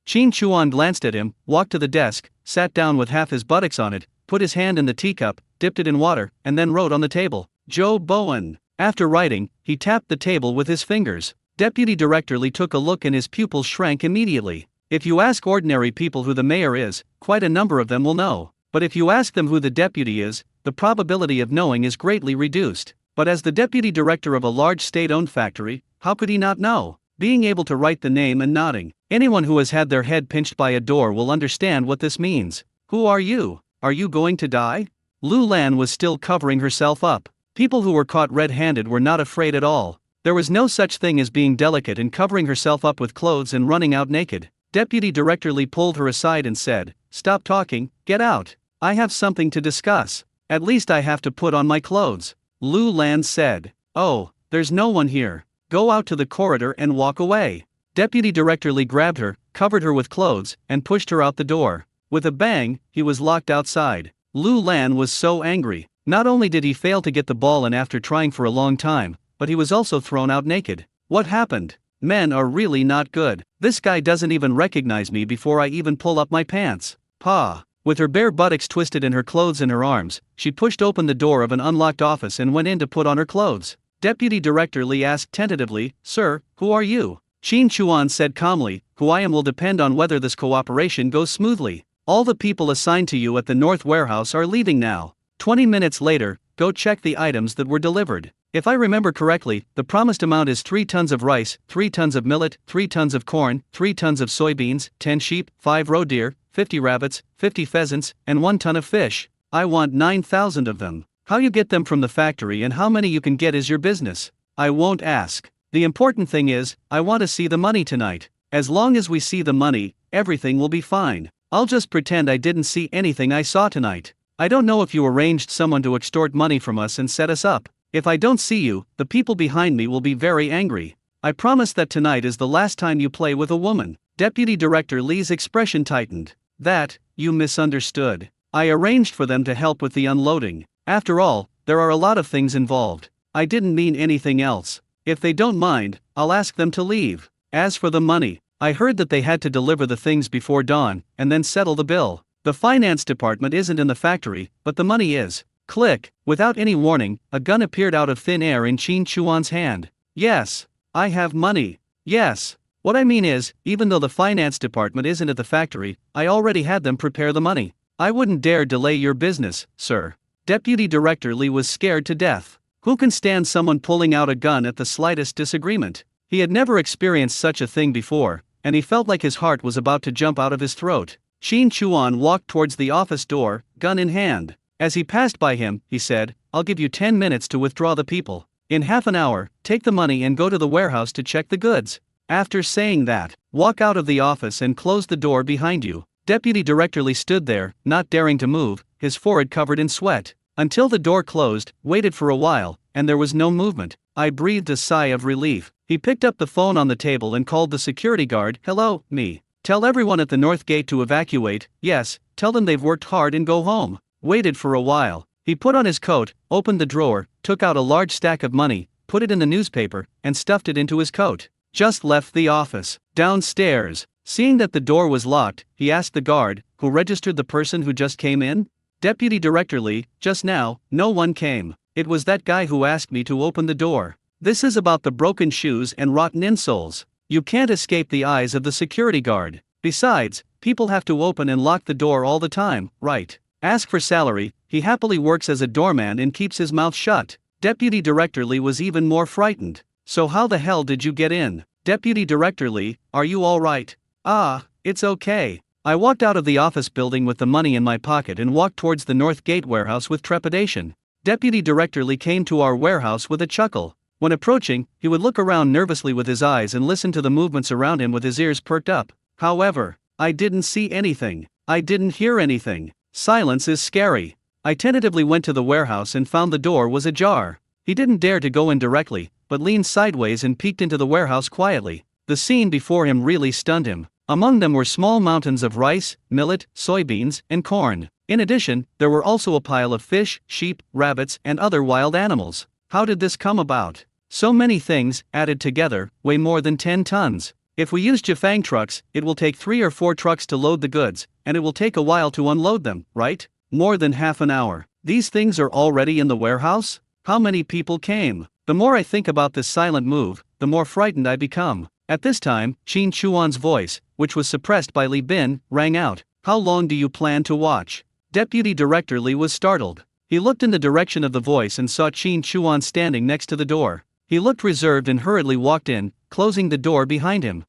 Qin Chuan glanced at him, walked to the desk, sat down with half his buttocks on it, put his hand in the teacup, dipped it in water, and then wrote on the table, "Joe Bowen." After writing, he tapped the table with his fingers. Deputy Director Lee took a look and his pupils shrank immediately. If you ask ordinary people who the mayor is, quite a number of them will know. But if you ask them who the deputy is, the probability of knowing is greatly reduced. But as the deputy director of a large state-owned factory, how could he not know? Being able to write the name and nodding. Anyone who has had their head pinched by a door will understand what this means. Who are you? Are you going to die? Lu Lan was still covering herself up. People who were caught red-handed were not afraid at all. There was no such thing as being delicate and covering herself up with clothes and running out naked. Deputy Director Lee pulled her aside and said, "Stop talking, get out. I have something to discuss." At least I have to put on my clothes. Lu Lan said. Oh, there's no one here. Go out to the corridor and walk away. Deputy Director Lee grabbed her, covered her with clothes, and pushed her out the door. With a bang, he was locked outside. Lu Lan was so angry. Not only did he fail to get the ball in after trying for a long time, but he was also thrown out naked. What happened? Men are really not good. This guy doesn't even recognize me before I even pull up my pants. Pa. With her bare buttocks twisted and her clothes in her arms, she pushed open the door of an unlocked office and went in to put on her clothes. Deputy Director Lee asked tentatively, "Sir, who are you?" Qin Chuan said calmly, "Who I am will depend on whether this cooperation goes smoothly. All the people assigned to you at the North Warehouse are leaving now. 20 minutes later, go check the items that were delivered. If I remember correctly, the promised amount is 3 tons of rice, 3 tons of millet, 3 tons of corn, 3 tons of soybeans, 10 sheep, 5 roe deer, 50 rabbits, 50 pheasants, and 1 ton of fish. I want 9,000 of them. How you get them from the factory and how many you can get is your business. I won't ask. The important thing is, I want to see the money tonight. As long as we see the money, everything will be fine. I'll just pretend I didn't see anything I saw tonight. I don't know if you arranged someone to extort money from us and set us up. If I don't see you, the people behind me will be very angry. I promise that tonight is the last time you play with a woman." Deputy Director Lee's expression tightened. "That, you misunderstood. I arranged for them to help with the unloading. After all, there are a lot of things involved. I didn't mean anything else. If they don't mind, I'll ask them to leave. As for the money, I heard that they had to deliver the things before dawn, and then settle the bill. The finance department isn't in the factory, but the money is." Click. Without any warning, a gun appeared out of thin air in Qin Chuan's hand. "Yes. I have money. Yes. What I mean is, even though the finance department isn't at the factory, I already had them prepare the money. I wouldn't dare delay your business, sir." Deputy Director Lee was scared to death. Who can stand someone pulling out a gun at the slightest disagreement? He had never experienced such a thing before, and he felt like his heart was about to jump out of his throat. Qin Chuan walked towards the office door, gun in hand. As he passed by him, he said, "I'll give you 10 minutes to withdraw the people. In half an hour, take the money and go to the warehouse to check the goods. After saying that, walk out of the office and close the door behind you." Deputy Director Lee stood there, not daring to move, his forehead covered in sweat. Until the door closed, waited for a while, and there was no movement. I breathed a sigh of relief. He picked up the phone on the table and called the security guard. "Hello, me. Tell everyone at the north gate to evacuate. Yes, tell them they've worked hard and go home." Waited for a while. He put on his coat, opened the drawer, took out a large stack of money, put it in the newspaper, and stuffed it into his coat. Just left the office. Downstairs. Seeing that the door was locked, he asked the guard, "Who registered the person who just came in?" "Deputy Director Lee, just now, no one came. It was that guy who asked me to open the door. This is about the broken shoes and rotten insoles. You can't escape the eyes of the security guard. Besides, people have to open and lock the door all the time, right? Ask for salary." He happily works as a doorman and keeps his mouth shut. Deputy Director Lee was even more frightened. "So how the hell did you get in?" "Deputy Director Lee, are you all right?" "Ah, it's okay." I walked out of the office building with the money in my pocket and walked towards the North Gate warehouse with trepidation. Deputy Director Lee came to our warehouse with a chuckle. When approaching, he would look around nervously with his eyes and listen to the movements around him with his ears perked up. However, I didn't see anything. I didn't hear anything. Silence is scary. I tentatively went to the warehouse and found the door was ajar. He didn't dare to go in directly, but leaned sideways and peeked into the warehouse quietly. The scene before him really stunned him. Among them were small mountains of rice, millet, soybeans, and corn. In addition, there were also a pile of fish, sheep, rabbits, and other wild animals. How did this come about? So many things, added together, weigh more than 10 tons. If we use Jifang trucks, it will take 3 or 4 trucks to load the goods, and it will take a while to unload them, right? More than half an hour. These things are already in the warehouse? How many people came? The more I think about this silent move, the more frightened I become. At this time, Qin Chuan's voice, which was suppressed by Li Bin, rang out. "How long do you plan to watch?" Deputy Director Lee was startled. He looked in the direction of the voice and saw Qin Chuan standing next to the door. He looked reserved and hurriedly walked in, closing the door behind him.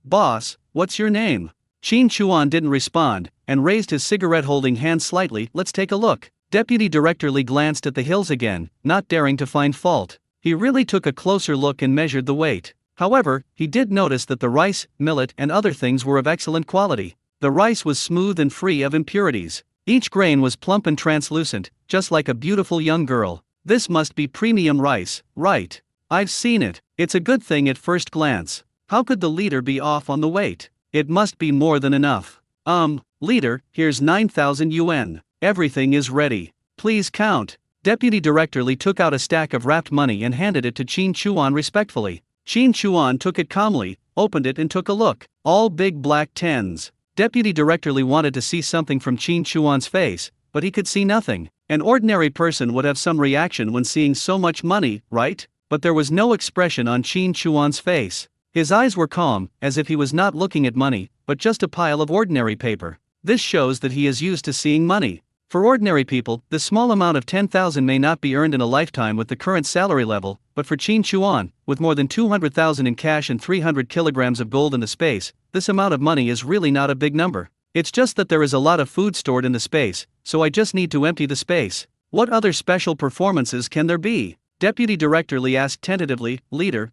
Boss, what's your name?" Qin Chuan didn't respond, and raised his cigarette-holding hand slightly. "Let's take a look." Deputy Director Lee glanced at the hills again, not daring to find fault. He really took a closer look and measured the weight. However, he did notice that the rice, millet, and other things were of excellent quality. The rice was smooth and free of impurities. Each grain was plump and translucent, just like a beautiful young girl. This must be premium rice, right? I've seen it. It's a good thing at first glance. How could the leader be off on the weight? It must be more than enough. Leader, here's 9,000 yuan. Everything is ready. Please count. Deputy Director Li took out a stack of wrapped money and handed it to Qin Chuan respectfully. Qin Chuan took it calmly, opened it and took a look. All big black tens. Deputy Director Li wanted to see something from Qin Chuan's face, but he could see nothing. An ordinary person would have some reaction when seeing so much money, right? But there was no expression on Qin Chuan's face. His eyes were calm, as if he was not looking at money, but just a pile of ordinary paper. This shows that he is used to seeing money. For ordinary people, the small amount of 10,000 may not be earned in a lifetime with the current salary level, but for Qin Chuan, with more than 200,000 in cash and 300 kilograms of gold in the space, this amount of money is really not a big number. It's just that there is a lot of food stored in the space, so I just need to empty the space. What other special performances can there be? Deputy Director Li asked tentatively. Leader,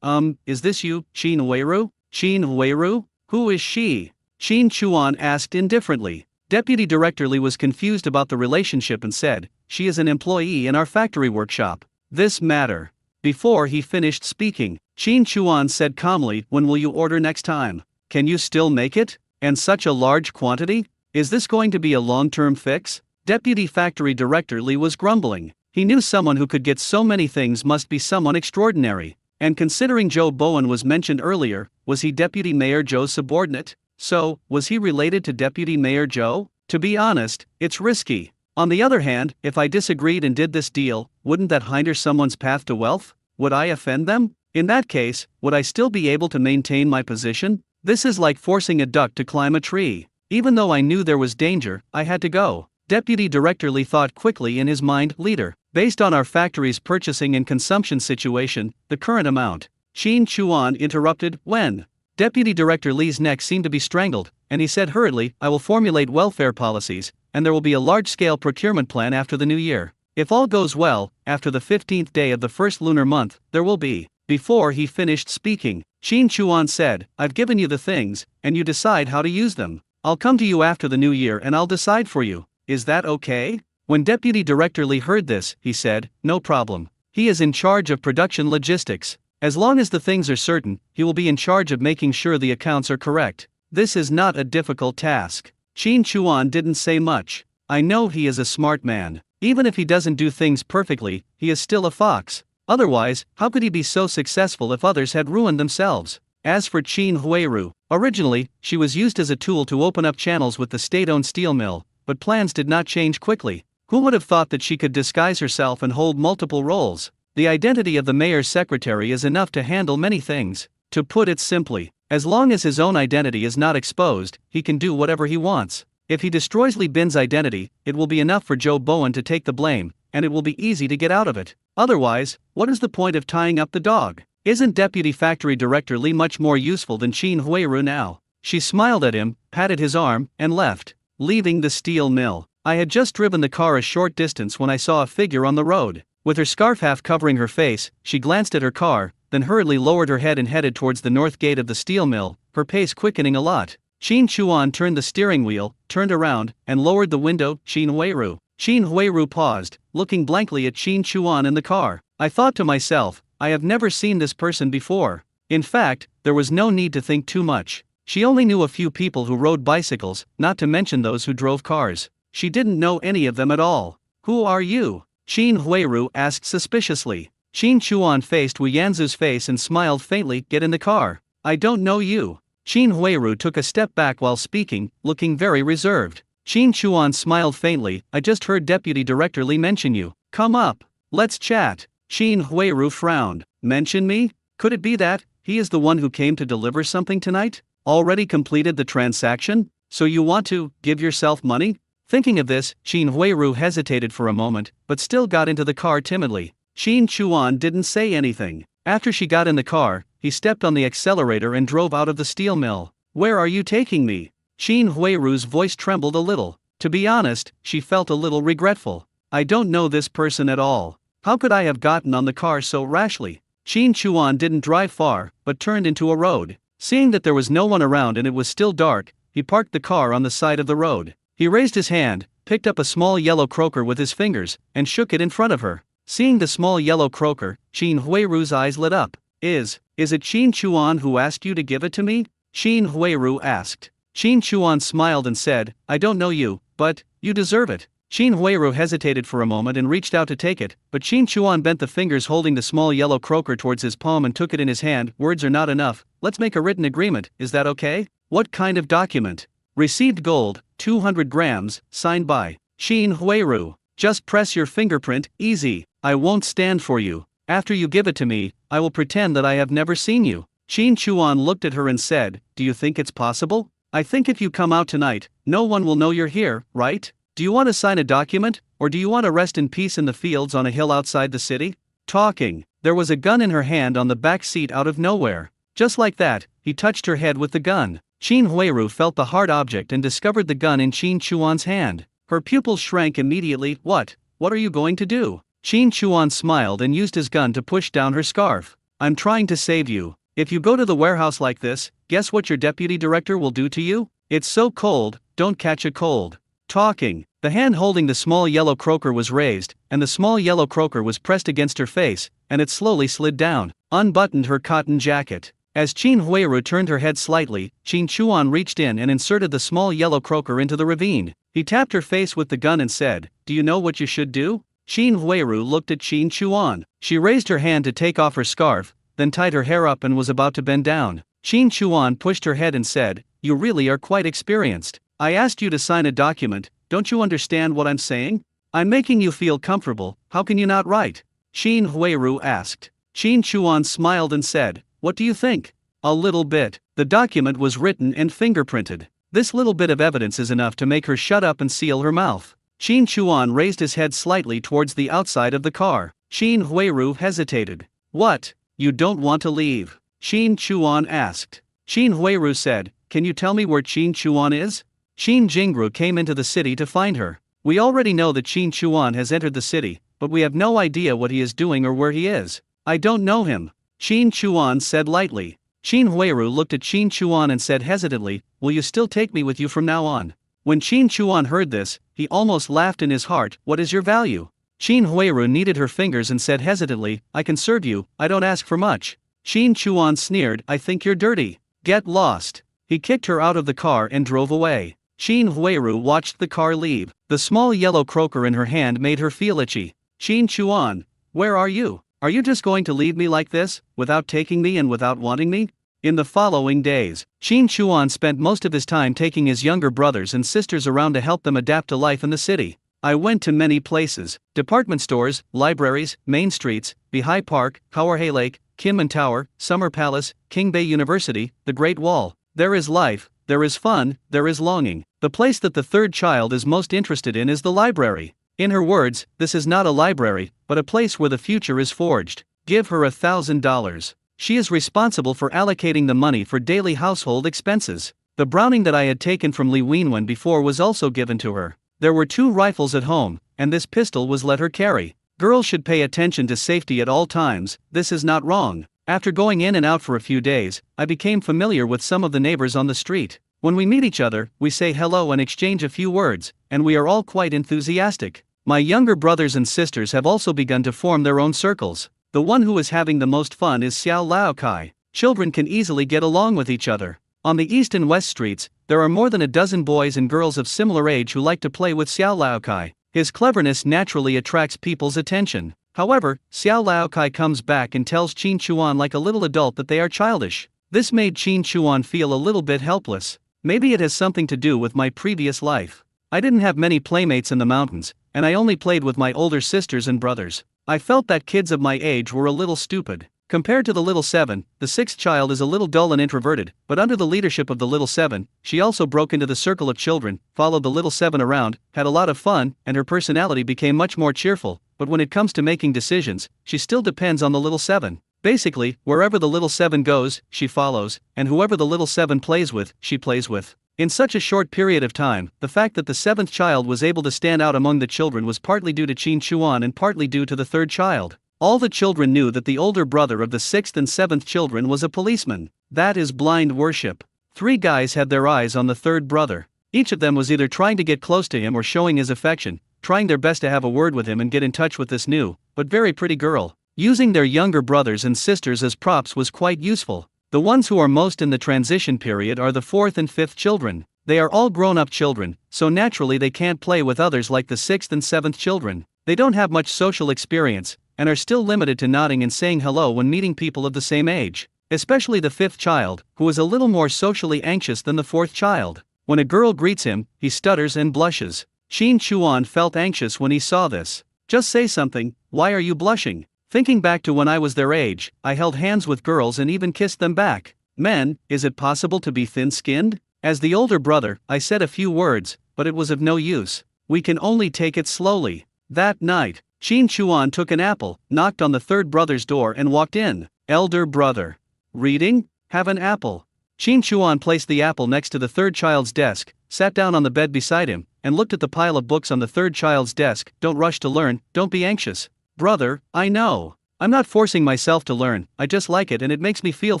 is this you, Qin Huiru? Qin Huiru? Who is she? Qin Chuan asked indifferently. Deputy Director Li was confused about the relationship and said, she is an employee in our factory workshop. This matter. Before he finished speaking, Qin Chuan said calmly, when will you order next time? Can you still make it? And such a large quantity? Is this going to be a long-term fix? Deputy Factory Director Li was grumbling. He knew someone who could get so many things must be someone extraordinary. And considering Zhou Bowen was mentioned earlier, was he Deputy Mayor Zhou's subordinate? So, was he related to Deputy Mayor Zhou? To be honest, it's risky. On the other hand, if I disagreed and did this deal, wouldn't that hinder someone's path to wealth? Would I offend them? In that case, would I still be able to maintain my position? This is like forcing a duck to climb a tree. Even though I knew there was danger, I had to go. Deputy Director Li thought quickly in his mind. Leader, based on our factory's purchasing and consumption situation, the current amount. Qin Chuan interrupted. When? Deputy Director Li's neck seemed to be strangled, and he said hurriedly, I will formulate welfare policies, and there will be a large-scale procurement plan after the new year. If all goes well, after the 15th day of the first lunar month, there will be. Before he finished speaking, Qin Chuan said, I've given you the things, and you decide how to use them. I'll come to you after the new year and I'll decide for you. Is that okay? When Deputy Director Li heard this, he said, no problem. He is in charge of production logistics. As long as the things are certain, he will be in charge of making sure the accounts are correct. This is not a difficult task. Qin Chuan didn't say much. I know he is a smart man. Even if he doesn't do things perfectly, he is still a fox. Otherwise, how could he be so successful if others had ruined themselves? As for Qin Huiru, originally, she was used as a tool to open up channels with the state-owned steel mill, but plans did not change quickly. Who would have thought that she could disguise herself and hold multiple roles? The identity of the mayor's secretary is enough to handle many things. To put it simply, as long as his own identity is not exposed, he can do whatever he wants. If he destroys Li Bin's identity, it will be enough for Zhou Bowen to take the blame, and it will be easy to get out of it. Otherwise, what is the point of tying up the dog? Isn't Deputy Factory Director Li much more useful than Qin Huiru now? She smiled at him, patted his arm, and left. Leaving the steel mill, I had just driven the car a short distance when I saw a figure on the road. With her scarf half covering her face, she glanced at her car, then hurriedly lowered her head and headed towards the north gate of the steel mill, her pace quickening a lot. Qin Chuan turned the steering wheel, turned around, and lowered the window. Qin Huiru. Qin Huiru paused, looking blankly at Qin Chuan in the car. I thought to myself, I have never seen this person before. In fact, there was no need to think too much. She only knew a few people who rode bicycles, not to mention those who drove cars. She didn't know any of them at all. Who are you? Qin Huiru asked suspiciously. Qin Chuan faced Wu Yanzu's face and smiled faintly. Get in the car. I don't know you. Qin Huiru took a step back while speaking, looking very reserved. Qin Chuan smiled faintly. I just heard Deputy Director Li mention you. Come up. Let's chat. Qin Huiru frowned. Mention me? Could it be that he is the one who came to deliver something tonight? Already completed the transaction? So you want to give yourself money? Thinking of this, Qin Huiru hesitated for a moment, but still got into the car timidly. Qin Chuan didn't say anything. After she got in the car, he stepped on the accelerator and drove out of the steel mill. Where are you taking me? Qin Huiru's voice trembled a little. To be honest, she felt a little regretful. I don't know this person at all. How could I have gotten on the car so rashly? Qin Chuan didn't drive far, but turned into a road. Seeing that there was no one around and it was still dark, he parked the car on the side of the road. He raised his hand, picked up a small yellow croaker with his fingers, and shook it in front of her. Seeing the small yellow croaker, Qin Huiru's eyes lit up. Is it Qin Chuan who asked you to give it to me? Qin Huiru asked. Qin Chuan smiled and said, I don't know you, but you deserve it. Qin Huiru hesitated for a moment and reached out to take it, but Qin Chuan bent the fingers holding the small yellow croaker towards his palm and took it in his hand. Words are not enough, let's make a written agreement, is that okay? What kind of document? Received gold, 200 grams, signed by Qin Huiru. Just press your fingerprint, easy, I won't stand for you. After you give it to me, I will pretend that I have never seen you. Qin Chuan looked at her and said, do you think it's possible? I think if you come out tonight, no one will know you're here, right? Do you want to sign a document, or do you want to rest in peace in the fields on a hill outside the city? Talking, there was a gun in her hand on the back seat out of nowhere. Just like that, he touched her head with the gun. Qin Huiru felt the hard object and discovered the gun in Qin Chuan's hand. Her pupils shrank immediately. What are you going to do? Qin Chuan smiled and used his gun to push down her scarf. I'm trying to save you. If you go to the warehouse like this, guess what your deputy director will do to you? It's so cold, don't catch a cold. Talking, the hand holding the small yellow croaker was raised, and the small yellow croaker was pressed against her face, and it slowly slid down, unbuttoned her cotton jacket. As Qin Huiru turned her head slightly, Qin Chuan reached in and inserted the small yellow croaker into the ravine. He tapped her face with the gun and said, do you know what you should do? Qin Huiru looked at Qin Chuan. She raised her hand to take off her scarf, then tied her hair up and was about to bend down. Qin Chuan pushed her head and said, you really are quite experienced. I asked you to sign a document, don't you understand what I'm saying? I'm making you feel comfortable, how can you not write? Qin Huiru asked. Qin Chuan smiled and said, what do you think? A little bit. The document was written and fingerprinted. This little bit of evidence is enough to make her shut up and seal her mouth. Qin Chuan raised his head slightly towards the outside of the car. Qin Huiru hesitated. What? You don't want to leave? Qin Chuan asked. Qin Huiru said, can you tell me where Qin Chuan is? Qin Jingru came into the city to find her. We already know that Qin Chuan has entered the city, but we have no idea what he is doing or where he is. I don't know him. Qin Chuan said lightly. Qin Huiru looked at Qin Chuan and said hesitantly, will you still take me with you from now on? When Qin Chuan heard this, he almost laughed in his heart. What is your value? Qin Huiru kneaded her fingers and said hesitantly, I can serve you, I don't ask for much. Qin Chuan sneered, I think you're dirty. Get lost. He kicked her out of the car and drove away. Qin Huiru watched the car leave. The small yellow croaker in her hand made her feel itchy. Qin Chuan, where are you? Are you just going to leave me like this, without taking me and without wanting me? In the following days, Qin Chuan spent most of his time taking his younger brothers and sisters around to help them adapt to life in the city. I went to many places, department stores, libraries, main streets, Bihai Park, Kawarhe Lake, Kinmen Tower, Summer Palace, Qingbei University, the Great Wall. There is life, there is fun, there is longing. The place that the third child is most interested in is the library. In her words, this is not a library, but a place where the future is forged. Give her $1,000. She is responsible for allocating the money for daily household expenses. The Browning that I had taken from Li Wenwen before was also given to her. There were 2 rifles at home, and this pistol was let her carry. Girls should pay attention to safety at all times, this is not wrong. After going in and out for a few days, I became familiar with some of the neighbors on the street. When we meet each other, we say hello and exchange a few words, and we are all quite enthusiastic. My younger brothers and sisters have also begun to form their own circles. The one who is having the most fun is Xiao Laokai. Children can easily get along with each other. On the east and west streets, there are more than a dozen boys and girls of similar age who like to play with Xiao Laokai. His cleverness naturally attracts people's attention. However, Xiao Laokai comes back and tells Qin Chuan like a little adult that they are childish. This made Qin Chuan feel a little bit helpless. Maybe it has something to do with my previous life. I didn't have many playmates in the mountains, and I only played with my older sisters and brothers. I felt that kids of my age were a little stupid. Compared to the little 7, the 6th child is a little dull and introverted, but under the leadership of the little 7, she also broke into the circle of children, followed the little 7 around, had a lot of fun, and her personality became much more cheerful. But when it comes to making decisions, she still depends on the little 7. Basically, wherever the little 7 goes, she follows, and whoever the little 7 plays with, she plays with. In such a short period of time, the fact that the 7th child was able to stand out among the children was partly due to Qin Chuan and partly due to the 3rd child. All the children knew that the older brother of the 6th and 7th children was a policeman. That is blind worship. 3 guys had their eyes on the 3rd brother. Each of them was either trying to get close to him or showing his affection, trying their best to have a word with him and get in touch with this new, but very pretty girl. Using their younger brothers and sisters as props was quite useful. The ones who are most in the transition period are the fourth and fifth children. They are all grown-up children, so naturally they can't play with others like the sixth and seventh children. They don't have much social experience, and are still limited to nodding and saying hello when meeting people of the same age. Especially the fifth child, who is a little more socially anxious than the fourth child. When a girl greets him, he stutters and blushes. Qin Chuan felt anxious when he saw this. Just say something, why are you blushing? Thinking back to when I was their age, I held hands with girls and even kissed them back. Men, is it possible to be thin-skinned? As the older brother, I said a few words, but it was of no use. We can only take it slowly. That night, Qin Chuan took an apple, knocked on the third brother's door and walked in. Elder brother. Reading? Have an apple. Qin Chuan placed the apple next to the third child's desk, sat down on the bed beside him, and looked at the pile of books on the third child's desk. Don't rush to learn, don't be anxious. Brother, I know. I'm not forcing myself to learn, I just like it and it makes me feel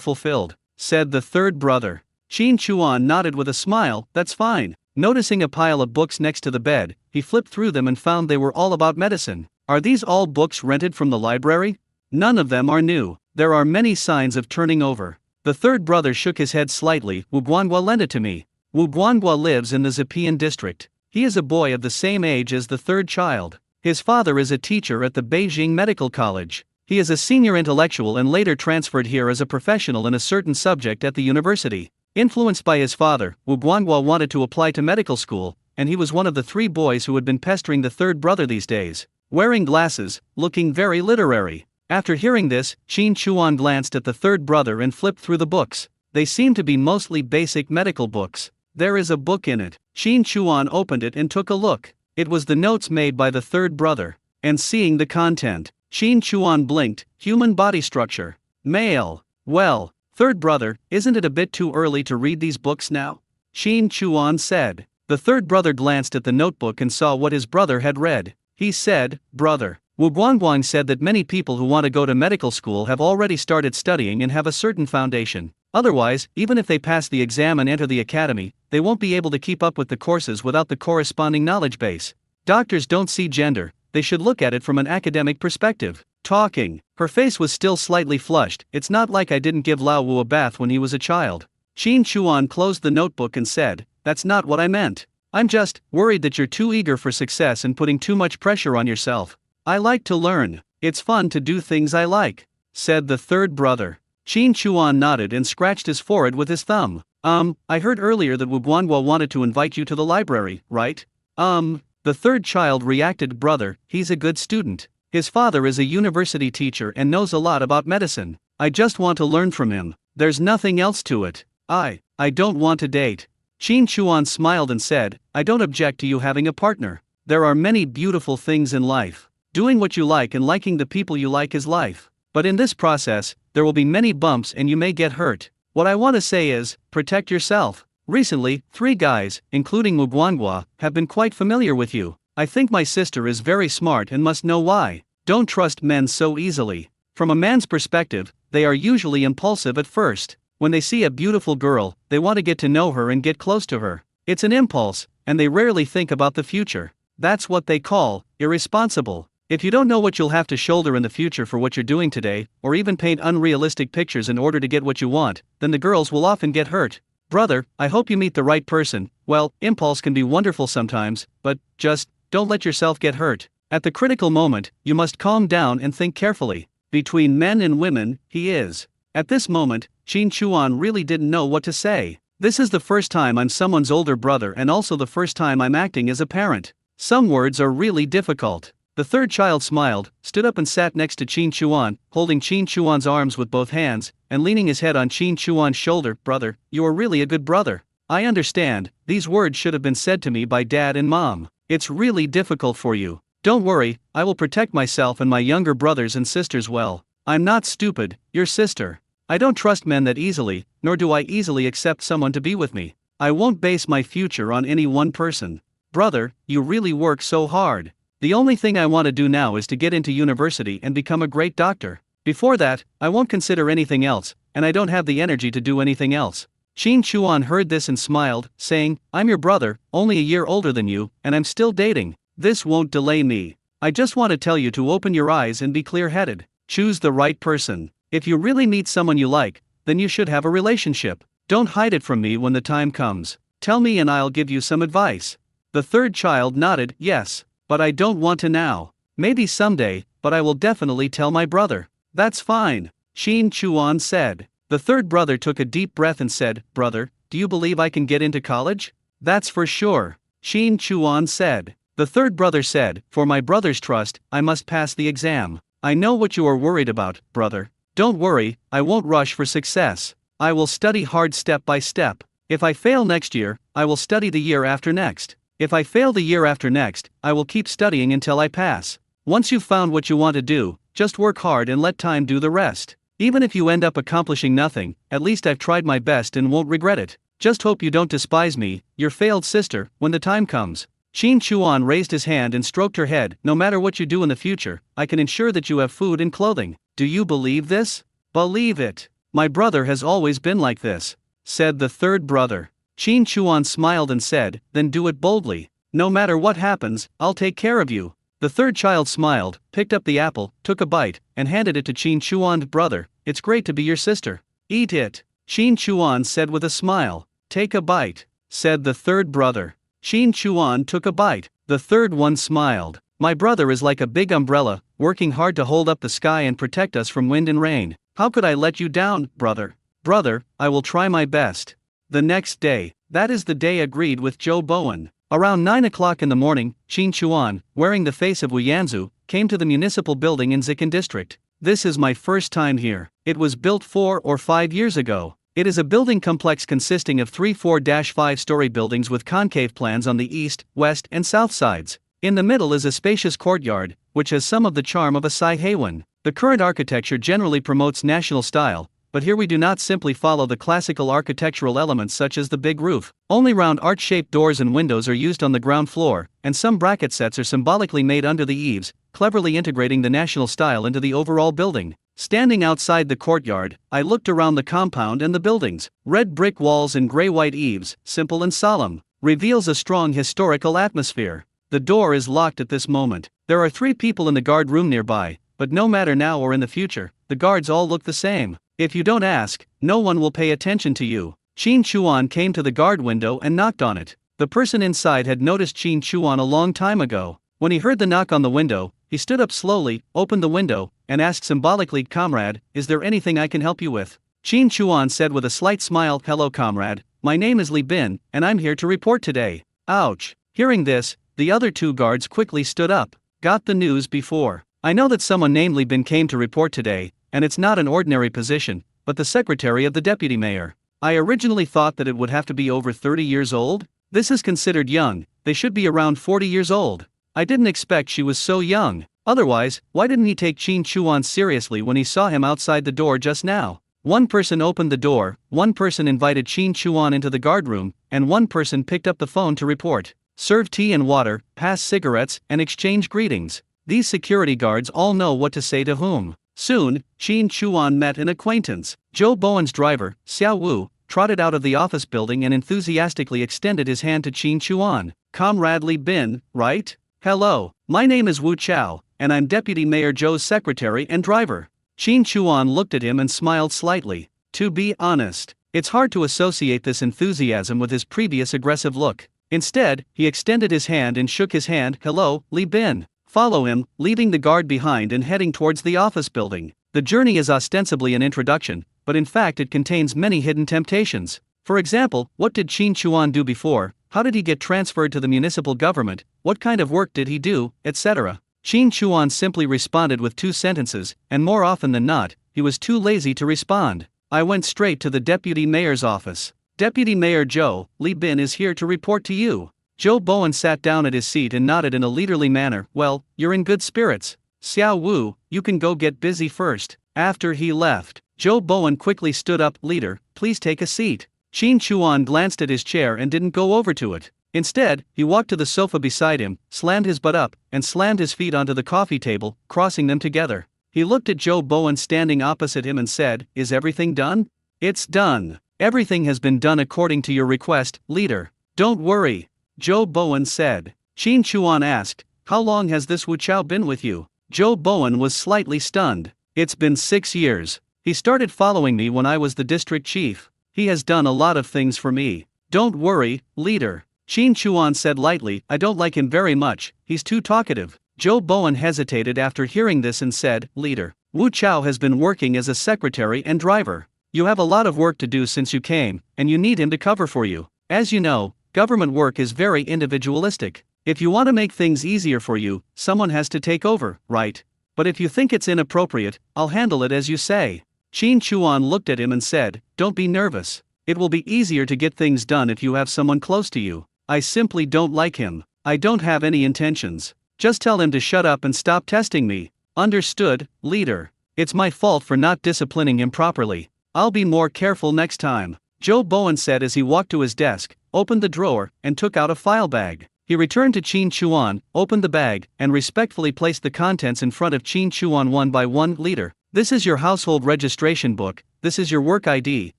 fulfilled, said the third brother. Qin Chuan nodded with a smile, that's fine. Noticing a pile of books next to the bed, he flipped through them and found they were all about medicine. Are these all books rented from the library? None of them are new. There are many signs of turning over. The third brother shook his head slightly. Wu Guanghua lent it to me. Wu Guanghua lives in the Zipian district. He is a boy of the same age as the third child. His father is a teacher at the Beijing Medical College. He is a senior intellectual and later transferred here as a professional in a certain subject at the university. Influenced by his father, Wu Guanghua wanted to apply to medical school, and he was one of the three boys who had been pestering the third brother these days. Wearing glasses, looking very literary. After hearing this, Qin Chuan glanced at the third brother and flipped through the books. They seemed to be mostly basic medical books. There is a book in it. Qin Chuan opened it and took a look. It was the notes made by the third brother. And seeing the content, Qin Chuan blinked. Human body structure. Male. Well, third brother, isn't it a bit too early to read these books now? Qin Chuan said. The third brother glanced at the notebook and saw what his brother had read. He said, Brother. Wu Guangguang said that many people who want to go to medical school have already started studying and have a certain foundation. Otherwise, even if they pass the exam and enter the academy, they won't be able to keep up with the courses without the corresponding knowledge base. Doctors don't see gender, they should look at it from an academic perspective. Talking. Her face was still slightly flushed. It's not like I didn't give Lao Wu a bath when he was a child. Qin Chuan closed the notebook and said, That's not what I meant. I'm just worried that you're too eager for success and putting too much pressure on yourself. I like to learn. It's fun to do things I like, said the third brother. Qin Chuan nodded and scratched his forehead with his thumb. I heard earlier that Wu Guanghua wanted to invite you to the library, right? The third child reacted. Brother, he's a good student. His father is a university teacher and knows a lot about medicine. I just want to learn from him. There's nothing else to it. I don't want to date. Qin Chuan smiled and said, I don't object to you having a partner. There are many beautiful things in life. Doing what you like and liking the people you like is life. But in this process, there will be many bumps and you may get hurt. What I want to say is, protect yourself. Recently, 3 guys, including Wu Guanghua, have been quite familiar with you. I think my sister is very smart and must know why. Don't trust men so easily. From a man's perspective, they are usually impulsive at first. When they see a beautiful girl, they want to get to know her and get close to her. It's an impulse, and they rarely think about the future. That's what they call irresponsible. If you don't know what you'll have to shoulder in the future for what you're doing today, or even paint unrealistic pictures in order to get what you want, then the girls will often get hurt. Brother, I hope you meet the right person. Well, impulse can be wonderful sometimes, but just don't let yourself get hurt. At the critical moment, you must calm down and think carefully. Between men and women, he is. At this moment, Qin Chuan really didn't know what to say. This is the first time I'm someone's older brother and also the first time I'm acting as a parent. Some words are really difficult. The third child smiled, stood up and sat next to Qin Chuan, holding Qin Chuan's arms with both hands, and leaning his head on Qin Chuan's shoulder. Brother, you are really a good brother. I understand, these words should have been said to me by Dad and Mom. It's really difficult for you. Don't worry, I will protect myself and my younger brothers and sisters well. I'm not stupid, your sister. I don't trust men that easily, nor do I easily accept someone to be with me. I won't base my future on any one person. Brother, you really work so hard. The only thing I want to do now is to get into university and become a great doctor. Before that, I won't consider anything else, and I don't have the energy to do anything else. Qin Chuan heard this and smiled, saying, I'm your brother, only a year older than you, and I'm still dating. This won't delay me. I just want to tell you to open your eyes and be clear-headed. Choose the right person. If you really meet someone you like, then you should have a relationship. Don't hide it from me when the time comes. Tell me and I'll give you some advice. The third child nodded, yes, but I don't want to now. Maybe someday, but I will definitely tell my brother. That's fine, Qin Chuan said. The third brother took a deep breath and said, Brother, do you believe I can get into college? That's for sure, Qin Chuan said. The third brother said, For my brother's trust, I must pass the exam. I know what you are worried about, brother. Don't worry, I won't rush for success. I will study hard step by step. If I fail next year, I will study the year after next. If I fail the year after next, I will keep studying until I pass. Once you've found what you want to do, just work hard and let time do the rest. Even if you end up accomplishing nothing, at least I've tried my best and won't regret it. Just hope you don't despise me, your failed sister, when the time comes. Qin Chuan raised his hand and stroked her head. No matter what you do in the future, I can ensure that you have food and clothing. Do you believe this? Believe it. My brother has always been like this, said the third brother. Qin Chuan smiled and said, Then do it boldly. No matter what happens, I'll take care of you. The third child smiled, picked up the apple, took a bite, and handed it to Qin Chuan's brother. It's great to be your sister. Eat it, Qin Chuan said with a smile. Take a bite, said the third brother. Qin Chuan took a bite. The third one smiled. My brother is like a big umbrella, working hard to hold up the sky and protect us from wind and rain. How could I let you down, brother? Brother, I will try my best. The next day, that is the day agreed with Zhou Bowen. Around 9 o'clock in the morning, Qin Chuan, wearing the face of Wu Yanzu, came to the municipal building in Zikan district. This is my first time here. It was built 4 or 5 years ago. It is a building complex consisting of 3 4-5-story buildings with concave plans on the east, west, and south sides. In the middle is a spacious courtyard, which has some of the charm of a Sai Heiwan. The current architecture generally promotes national style, but here we do not simply follow the classical architectural elements such as the big roof. Only round arch-shaped doors and windows are used on the ground floor, and some bracket sets are symbolically made under the eaves, cleverly integrating the national style into the overall building. Standing outside the courtyard, I looked around the compound and the buildings. Red brick walls and gray-white eaves, simple and solemn, reveals a strong historical atmosphere. The door is locked at this moment. There are 3 people in the guard room nearby, but no matter now or in the future, the guards all look the same. If you don't ask, no one will pay attention to you. Qin Chuan came to the guard window and knocked on it. The person inside had noticed Qin Chuan a long time ago. When he heard the knock on the window, he stood up slowly, opened the window, and asked symbolically, Comrade, is there anything I can help you with? Qin Chuan said with a slight smile, Hello comrade, my name is Li Bin, and I'm here to report today. Ouch. Hearing this, the other 2 guards quickly stood up. Got the news before. I know that someone named Li Bin came to report today, and it's not an ordinary position, but the secretary of the deputy mayor. I originally thought that it would have to be over 30 years old. This is considered young, they should be around 40 years old. I didn't expect she was so young. Otherwise, why didn't he take Qin Chuan seriously when he saw him outside the door just now? One person opened the door, one person invited Qin Chuan into the guard room, and one person picked up the phone to report. Serve tea and water, pass cigarettes, and exchange greetings. These security guards all know what to say to whom. Soon, Qin Chuan met an acquaintance. Zhou Bowen's driver, Xiao Wu, trotted out of the office building and enthusiastically extended his hand to Qin Chuan. Comrade Li Bin, right? Hello, my name is Wu Chao, and I'm Deputy Mayor Zhou's secretary and driver. Qin Chuan looked at him and smiled slightly. To be honest, it's hard to associate this enthusiasm with his previous aggressive look. Instead, he extended his hand and shook his hand. Hello, Li Bin. Follow him, leaving the guard behind and heading towards the office building. The journey is ostensibly an introduction, but in fact it contains many hidden temptations. For example, what did Qin Chuan do before? How did he get transferred to the municipal government? What kind of work did he do, etc.? Qin Chuan simply responded with 2 sentences, and more often than not, he was too lazy to respond. I went straight to the deputy mayor's office. Deputy Mayor Zhou, Li Bin is here to report to you. Zhou Bowen sat down at his seat and nodded in a leaderly manner. Well, you're in good spirits. Xiao Wu, you can go get busy first. After he left, Zhou Bowen quickly stood up. Leader, please take a seat. Qin Chuan glanced at his chair and didn't go over to it. Instead, he walked to the sofa beside him, slammed his butt up, and slammed his feet onto the coffee table, crossing them together. He looked at Zhou Bowen standing opposite him and said, Is everything done? It's done. Everything has been done according to your request, leader. Don't worry, Zhou Bowen said. Qin Chuan asked, how long has this Wu Chao been with you? Zhou Bowen was slightly stunned. It's been 6 years. He started following me when I was the district chief. He has done a lot of things for me. Don't worry, leader. Qin Chuan said lightly, I don't like him very much, he's too talkative. Zhou Bowen hesitated after hearing this and said, leader, Wu Chao has been working as a secretary and driver. You have a lot of work to do since you came, and you need him to cover for you. As you know, government work is very individualistic. If you want to make things easier for you, someone has to take over, right? But if you think it's inappropriate, I'll handle it as you say. Qin Chuan looked at him and said, don't be nervous. It will be easier to get things done if you have someone close to you. I simply don't like him. I don't have any intentions. Just tell him to shut up and stop testing me. Understood, leader. It's my fault for not disciplining him properly. I'll be more careful next time, Zhou Bowen said as he walked to his desk, opened the drawer, and took out a file bag. He returned to Qin Chuan, opened the bag, and respectfully placed the contents in front of Qin Chuan one by one. Leader, this is your household registration book, this is your work ID,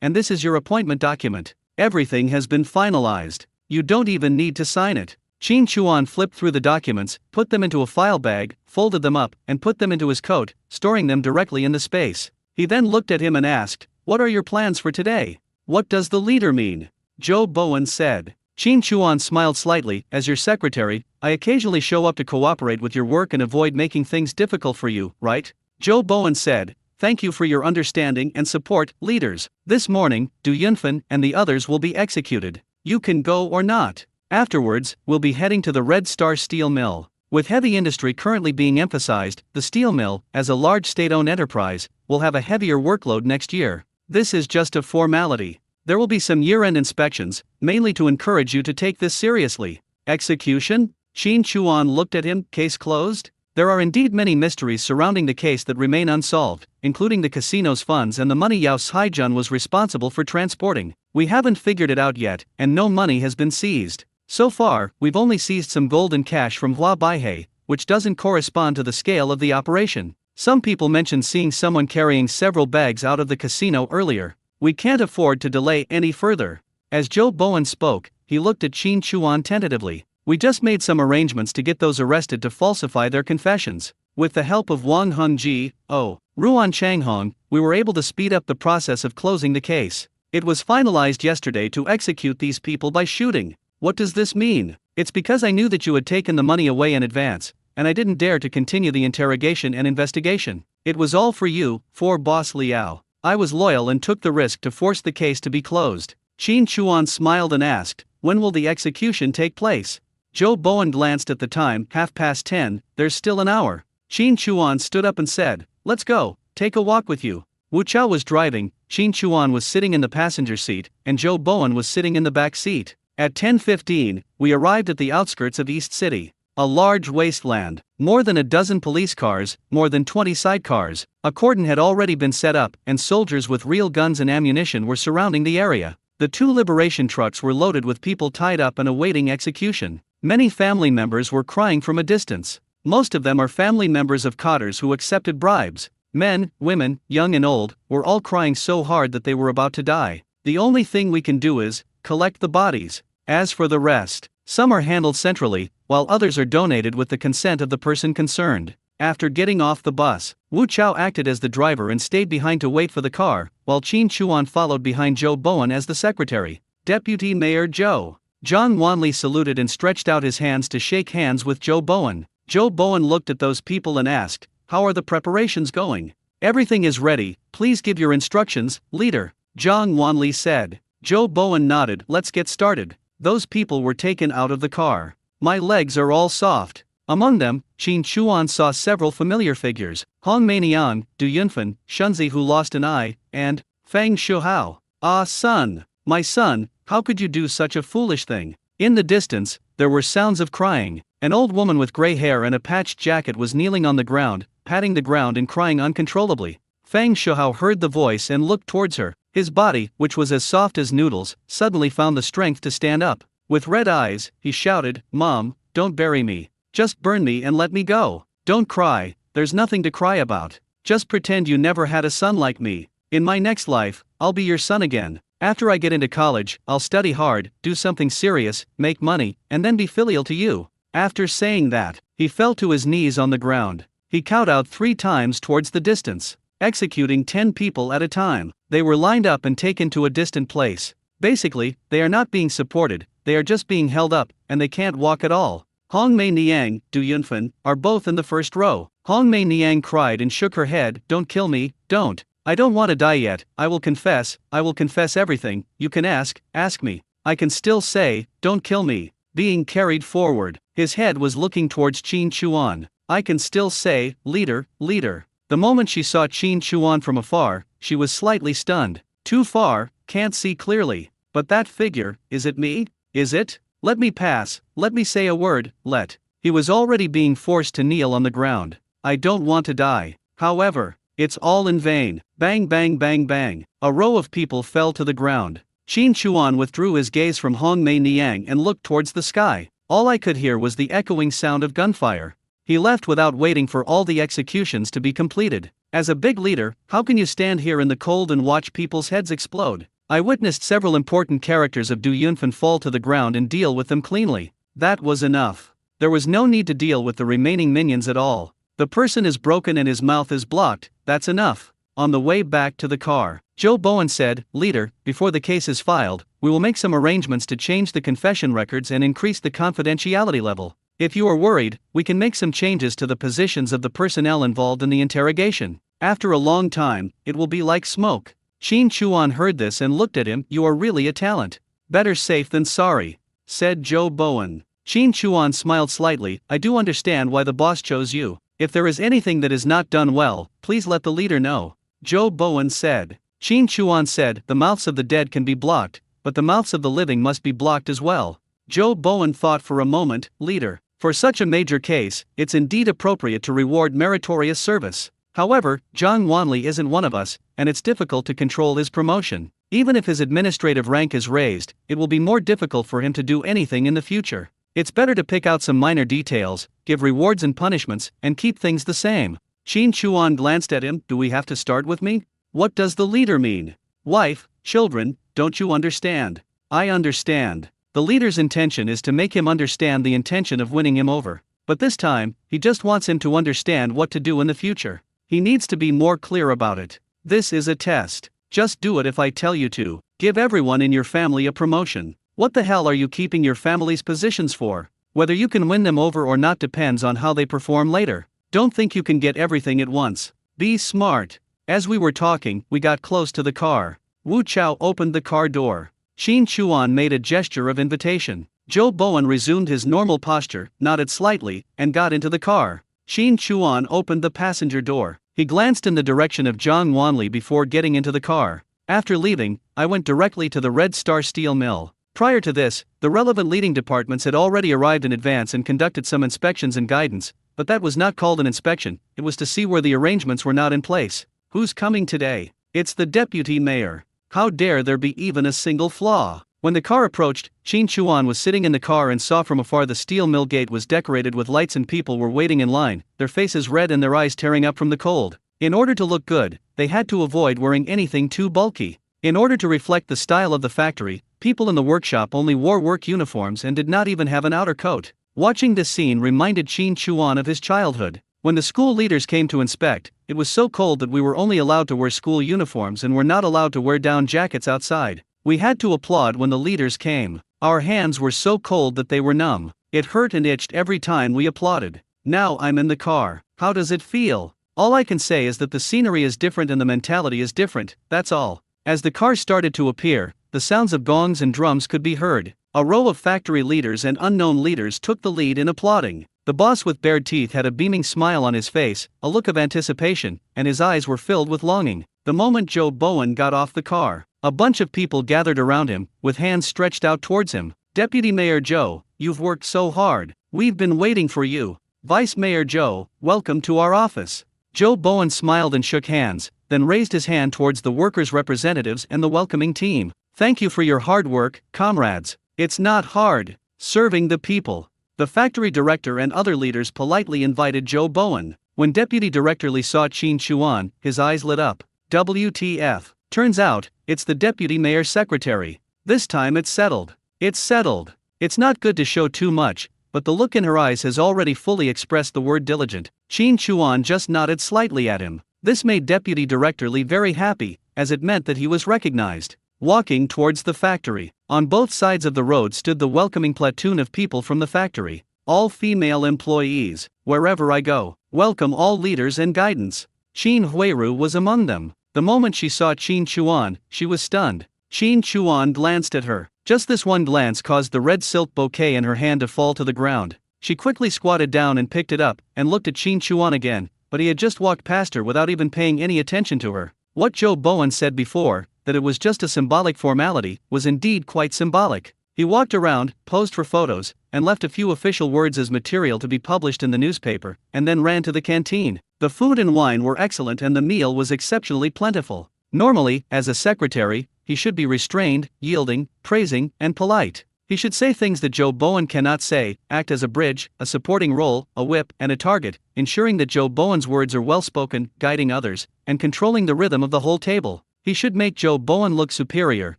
and this is your appointment document. Everything has been finalized. You don't even need to sign it. Qin Chuan flipped through the documents, put them into a file bag, folded them up, and put them into his coat, storing them directly in the space. He then looked at him and asked, what are your plans for today? What does the leader mean? Zhou Bowen said. Qin Chuan smiled slightly, as your secretary, I occasionally show up to cooperate with your work and avoid making things difficult for you, right? Zhou Bowen said, thank you for your understanding and support, leaders. This morning, Du Yunfen and the others will be executed. You can go or not. Afterwards, we'll be heading to the Red Star Steel Mill. With heavy industry currently being emphasized, the steel mill, as a large state-owned enterprise, will have a heavier workload next year. This is just a formality. There will be some year-end inspections, mainly to encourage you to take this seriously. Execution? Qin Chuan looked at him, case closed? There are indeed many mysteries surrounding the case that remain unsolved, including the casino's funds and the money Yao Haijun was responsible for transporting. We haven't figured it out yet, and no money has been seized. So far, we've only seized some gold and cash from Hua Baihei, which doesn't correspond to the scale of the operation. Some people mentioned seeing someone carrying several bags out of the casino earlier. We can't afford to delay any further. As Zhou Bowen spoke, he looked at Qin Chuan tentatively. We just made some arrangements to get those arrested to falsify their confessions. With the help of Wang Hengji, Ruan Changhong, we were able to speed up the process of closing the case. It was finalized yesterday to execute these people by shooting. What does this mean? It's because I knew that you had taken the money away in advance, and I didn't dare to continue the interrogation and investigation. It was all for you, for Boss Liao. I was loyal and took the risk to force the case to be closed. Qin Chuan smiled and asked, when will the execution take place? Zhou Bowen glanced at the time, 10:30, there's still an hour. Qin Chuan stood up and said, let's go, take a walk with you. Wu Chao was driving, Qin Chuan was sitting in the passenger seat, and Zhou Bowen was sitting in the back seat. At 10:15, we arrived at the outskirts of East City. A large wasteland, more than a dozen police cars, more than 20 sidecars. A cordon had already been set up, and soldiers with real guns and ammunition were surrounding the area. The 2 liberation trucks were loaded with people tied up and awaiting execution. Many family members were crying from a distance. Most of them are family members of cotters who accepted bribes. Men, women, young and old, were all crying so hard that they were about to die. The only thing we can do is collect the bodies. As for the rest, some are handled centrally, while others are donated with the consent of the person concerned. After getting off the bus, Wu Chao acted as the driver and stayed behind to wait for the car, while Qin Chuan followed behind Zhou Bowen as the secretary. Deputy Mayor Zhou. Zhang Wanli saluted and stretched out his hands to shake hands with Zhou Bowen. Zhou Bowen looked at those people and asked, how are the preparations going? Everything is ready, please give your instructions, leader, Zhang Wanli said. Zhou Bowen nodded, let's get started. Those people were taken out of the car. My legs are all soft. Among them, Qin Chuan saw several familiar figures, Hong Meiniang, Du Yunfen, Shunzi who lost an eye, and Fang Shuhao. Ah son, my son, how could you do such a foolish thing? In the distance, there were sounds of crying. An old woman with gray hair and a patched jacket was kneeling on the ground, patting the ground and crying uncontrollably. Fang Shuhao heard the voice and looked towards her. His body, which was as soft as noodles, suddenly found the strength to stand up. With red eyes, he shouted, Mom, don't bury me. Just burn me and let me go. Don't cry, there's nothing to cry about. Just pretend you never had a son like me. In my next life, I'll be your son again. After I get into college, I'll study hard, do something serious, make money, and then be filial to you." After saying that, he fell to his knees on the ground. He counted out 3 times towards the distance, executing 10 people at a time. They were lined up and taken to a distant place. Basically, they are not being supported, they are just being held up, and they can't walk at all. Hong Mei Niang, Du Yunfen, are both in the first row. Hong Mei Niang cried and shook her head. "Don't kill me, don't. I don't want to die yet. I will confess everything. You can ask me. I can still say, don't kill me." Being carried forward, his head was looking towards Qin Chuan. "I can still say, leader, leader." The moment she saw Qin Chuan from afar, she was slightly stunned. "Too far, can't see clearly. But that figure, is it me? Is it? Let me pass, let me say a word, let." He was already being forced to kneel on the ground. "I don't want to die. However, it's all in vain." Bang bang bang bang. A row of people fell to the ground. Qin Chuan withdrew his gaze from Hong Mei Niang and looked towards the sky. All I could hear was the echoing sound of gunfire. He left without waiting for all the executions to be completed. As a big leader, how can you stand here in the cold and watch people's heads explode? I witnessed several important characters of Du Yunfen fall to the ground and deal with them cleanly. That was enough. There was no need to deal with the remaining minions at all. The person is broken and his mouth is blocked, that's enough. On the way back to the car, Zhou Bowen said, "Leader, before the case is filed, we will make some arrangements to change the confession records and increase the confidentiality level. If you are worried, we can make some changes to the positions of the personnel involved in the interrogation. After a long time, it will be like smoke." Qin Chuan heard this and looked at him. "You are really a talent. Better safe than sorry," said Zhou Bowen. Qin Chuan smiled slightly. "I do understand why the boss chose you. If there is anything that is not done well, please let the leader know," Zhou Bowen said. Qin Chuan said, "The mouths of the dead can be blocked, but the mouths of the living must be blocked as well." Zhou Bowen thought for a moment. "Leader, for such a major case, it's indeed appropriate to reward meritorious service. However, Zhang Wanli isn't one of us, and it's difficult to control his promotion. Even if his administrative rank is raised, it will be more difficult for him to do anything in the future. It's better to pick out some minor details, give rewards and punishments, and keep things the same." Qin Chuan glanced at him. "Do we have to start with me? What does the leader mean? Wife, children, don't you understand?" "I understand. The leader's intention is to make him understand the intention of winning him over. But this time, he just wants him to understand what to do in the future. He needs to be more clear about it. This is a test. Just do it if I tell you to. Give everyone in your family a promotion. What the hell are you keeping your family's positions for? Whether you can win them over or not depends on how they perform later. Don't think you can get everything at once. Be smart." As we were talking, we got close to the car. Wu Chao opened the car door. Qin Chuan made a gesture of invitation. Zhou Bowen resumed his normal posture, nodded slightly, and got into the car. Qin Chuan opened the passenger door. He glanced in the direction of Zhang Wanli before getting into the car. After leaving, I went directly to the Red Star Steel Mill. Prior to this, the relevant leading departments had already arrived in advance and conducted some inspections and guidance, but that was not called an inspection, it was to see where the arrangements were not in place. Who's coming today? It's the deputy mayor. How dare there be even a single flaw? When the car approached, Qin Chuan was sitting in the car and saw from afar the steel mill gate was decorated with lights and people were waiting in line, their faces red and their eyes tearing up from the cold. In order to look good, they had to avoid wearing anything too bulky. In order to reflect the style of the factory, people in the workshop only wore work uniforms and did not even have an outer coat. Watching this scene reminded Qin Chuan of his childhood. When the school leaders came to inspect, it was so cold that we were only allowed to wear school uniforms and were not allowed to wear down jackets outside. We had to applaud when the leaders came. Our hands were so cold that they were numb. It hurt and itched every time we applauded. Now I'm in the car. How does it feel? All I can say is that the scenery is different and the mentality is different, that's all. As the cars started to appear, the sounds of gongs and drums could be heard. A row of factory leaders and unknown leaders took the lead in applauding. The boss with bared teeth had a beaming smile on his face, a look of anticipation, and his eyes were filled with longing. The moment Zhou Bowen got off the car, a bunch of people gathered around him, with hands stretched out towards him. "Deputy Mayor Zhou, you've worked so hard. We've been waiting for you. Vice Mayor Zhou, welcome to our office." Zhou Bowen smiled and shook hands, then raised his hand towards the workers' representatives and the welcoming team. "Thank you for your hard work, comrades. It's not hard, serving the people." The factory director and other leaders politely invited Zhou Bowen. When Deputy Director Li saw Qin Chuan, his eyes lit up. WTF. Turns out, it's the deputy mayor's secretary. This time it's settled. It's settled. It's not good to show too much, but the look in her eyes has already fully expressed the word diligent. Qin Chuan just nodded slightly at him. This made Deputy Director Li very happy, as it meant that he was recognized. Walking towards the factory, on both sides of the road stood the welcoming platoon of people from the factory. All female employees. Wherever I go, welcome all leaders and guidance. Qin Huiru was among them. The moment she saw Qin Chuan, she was stunned. Qin Chuan glanced at her. Just this one glance caused the red silk bouquet in her hand to fall to the ground. She quickly squatted down and picked it up, and looked at Qin Chuan again, but he had just walked past her without even paying any attention to her. What Zhou Bowen said before, that it was just a symbolic formality, was indeed quite symbolic. He walked around, posed for photos, and left a few official words as material to be published in the newspaper, and then ran to the canteen. The food and wine were excellent and the meal was exceptionally plentiful. Normally, as a secretary, he should be restrained, yielding, praising, and polite. He should say things that Zhou Bowen cannot say, act as a bridge, a supporting role, a whip, and a target, ensuring that Zhou Bowen's words are well spoken, guiding others, and controlling the rhythm of the whole table. He should make Zhou Bowen look superior,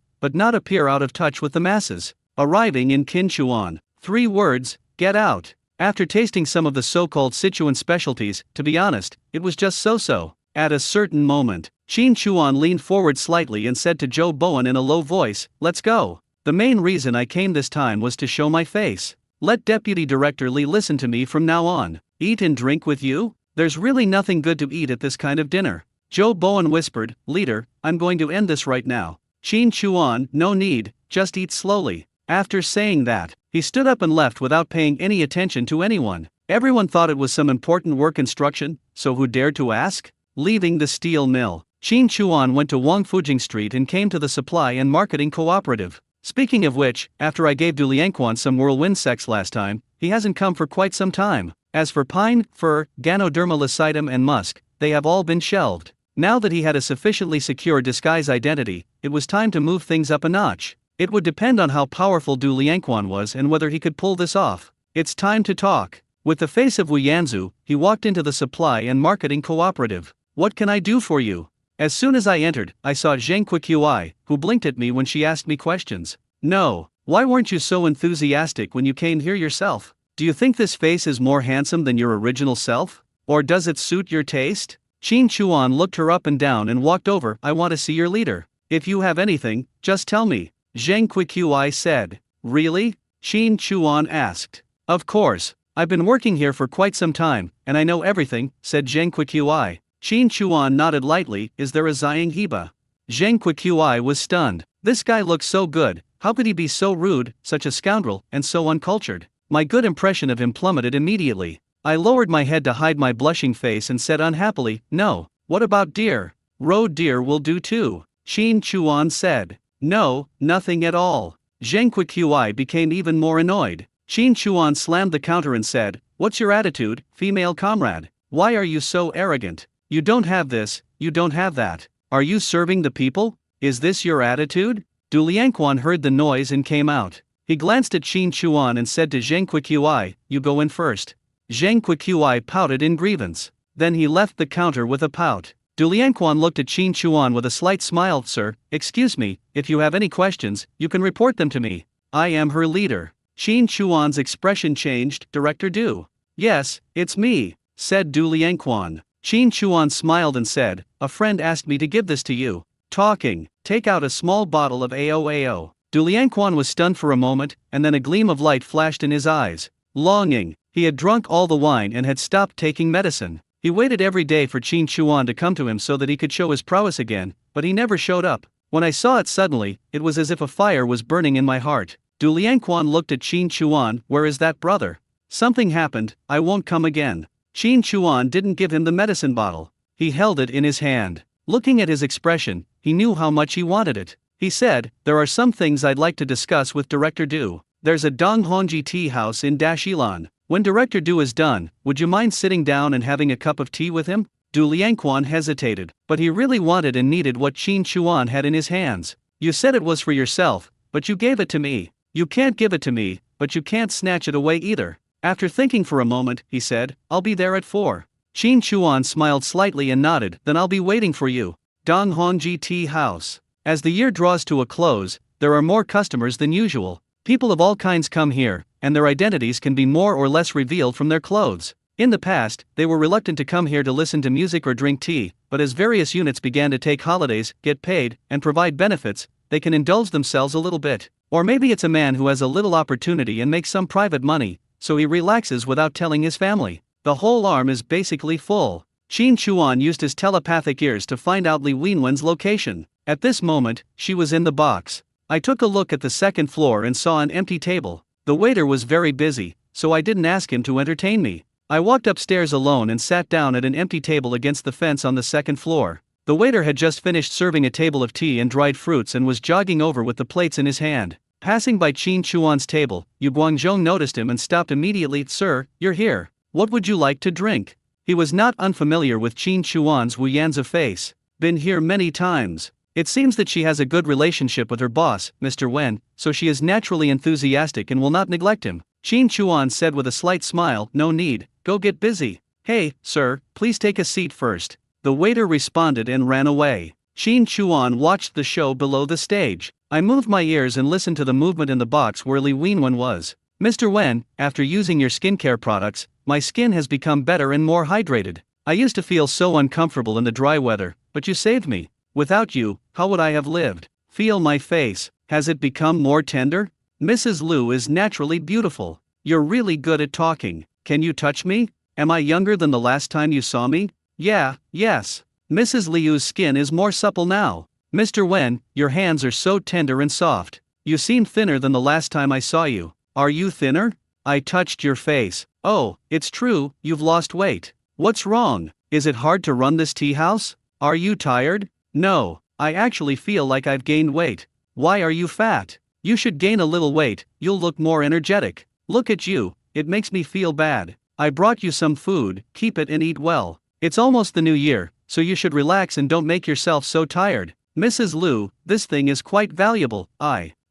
but not appear out of touch with the masses. Arriving in Qinchuan. 3 words, get out. After tasting some of the so-called Sichuan specialties, to be honest, it was just so-so. At a certain moment, Qin Chuan leaned forward slightly and said to Zhou Bowen in a low voice, "Let's go. The main reason I came this time was to show my face. Let Deputy Director Li listen to me from now on. Eat and drink with you? There's really nothing good to eat at this kind of dinner." Zhou Bowen whispered, "Leader, I'm going to end this right now." Qin Chuan, "No need, just eat slowly." After saying that, he stood up and left without paying any attention to anyone. Everyone thought it was some important work instruction, so who dared to ask? Leaving the steel mill, Qin Chuan went to Wangfujing Street and came to the Supply and Marketing Cooperative. Speaking of which, after I gave Du Lianquan some whirlwind sex last time, he hasn't come for quite some time. As for pine, fir, Ganoderma lucidum and musk, they have all been shelved. Now that he had a sufficiently secure disguise identity, it was time to move things up a notch. It would depend on how powerful Du Lianquan was and whether he could pull this off. It's time to talk. With the face of Wu Yanzu, he walked into the Supply and Marketing Cooperative. "What can I do for you?" As soon as I entered, I saw Zheng Qiqi, who blinked at me when she asked me questions. "No, why weren't you so enthusiastic when you came here yourself? Do you think this face is more handsome than your original self? Or does it suit your taste?" Qin Chuan looked her up and down and walked over. "I want to see your leader. If you have anything, just tell me," Zheng Qiqi said. "Really?" Qin Chuan asked. "Of course. I've been working here for quite some time, and I know everything," said Zheng Qiqi. Qin Chuan nodded lightly. "Is there a Zhang Heba?" Zheng Qiqi was stunned. This guy looked so good, how could he be so rude, such a scoundrel, and so uncultured? My good impression of him plummeted immediately. I lowered my head to hide my blushing face and said unhappily, "No, what about deer?" "Roe deer will do too," Qin Chuan said. "No, nothing at all." Zheng Qiqi became even more annoyed. Qin Chuan slammed the counter and said, "What's your attitude, female comrade? Why are you so arrogant? You don't have this, you don't have that. Are you serving the people? Is this your attitude?" Du Lianquan heard the noise and came out. He glanced at Qin Chuan and said to Zheng Qiqi, "You go in first." Zheng Qiqi pouted in grievance. Then he left the counter with a pout. Du Lianquan looked at Qin Chuan with a slight smile. "Sir, excuse me, if you have any questions, you can report them to me. I am her leader." Qin Chuan's expression changed. "Director Du?" "Yes, it's me," said Du Lianquan. Qin Chuan smiled and said, "A friend asked me to give this to you." Talking, take out a small bottle of AOAO. Du Lianquan was stunned for a moment, and then a gleam of light flashed in his eyes. Longing, he had drunk all the wine and had stopped taking medicine. He waited every day for Qin Chuan to come to him so that he could show his prowess again, but he never showed up. When I saw it suddenly, it was as if a fire was burning in my heart. Du Lianquan looked at Qin Chuan. "Where is that brother?" "Something happened, I won't come again." Qin Chuan didn't give him the medicine bottle. He held it in his hand. Looking at his expression, he knew how much he wanted it. He said, "There are some things I'd like to discuss with Director Du. There's a Donghongji tea house in Dashilan. When Director Du is done, would you mind sitting down and having a cup of tea with him?" Du Lianquan hesitated, but he really wanted and needed what Qin Chuan had in his hands. "You said it was for yourself, but you gave it to me. You can't give it to me, but you can't snatch it away either." After thinking for a moment, he said, "I'll be there at 4. Qin Chuan smiled slightly and nodded. "Then I'll be waiting for you. Donghongji Tea House. As the year draws to a close, there are more customers than usual. People of all kinds come here, and their identities can be more or less revealed from their clothes. In the past, they were reluctant to come here to listen to music or drink tea, but as various units began to take holidays, get paid, and provide benefits, they can indulge themselves a little bit. Or maybe it's a man who has a little opportunity and makes some private money, so he relaxes without telling his family. The whole arm is basically full. Qin Chuan used his telepathic ears to find out Li Wenwen's location. At this moment, she was in the box. I took a look at the second floor and saw an empty table. The waiter was very busy, so I didn't ask him to entertain me. I walked upstairs alone and sat down at an empty table against the fence on the second floor. The waiter had just finished serving a table of tea and dried fruits and was jogging over with the plates in his hand. Passing by Qin Chuan's table, Yu Guangzhong noticed him and stopped immediately. "Sir, you're here. What would you like to drink?" He was not unfamiliar with Qin Chuan's Wu Yanzi face. "Been here many times. It seems that she has a good relationship with her boss, Mr. Wen, so she is naturally enthusiastic and will not neglect him." Qin Chuan said with a slight smile, "No need, go get busy." "Hey, sir, please take a seat first." The waiter responded and ran away. Qin Chuan watched the show below the stage. I moved my ears and listened to the movement in the box where Li Wenwen was. "Mr. Wen, after using your skincare products, my skin has become better and more hydrated. I used to feel so uncomfortable in the dry weather, but you saved me. Without you, how would I have lived? Feel my face, has it become more tender? Mrs. Liu is naturally beautiful. You're really good at talking. Can you touch me? Am I younger than the last time you saw me? Yeah, yes. Mrs. Liu's skin is more supple now. Mr. Wen, your hands are so tender and soft. You seem thinner than the last time I saw you. Are you thinner? I touched your face. Oh, it's true, you've lost weight. What's wrong? Is it hard to run this tea house? Are you tired? No, I actually feel like I've gained weight. Why are you fat? You should gain a little weight, you'll look more energetic. Look at you, it makes me feel bad. I brought you some food, keep it and eat well. It's almost the new year, so you should relax and don't make yourself so tired. Mrs. Liu, this thing is quite valuable.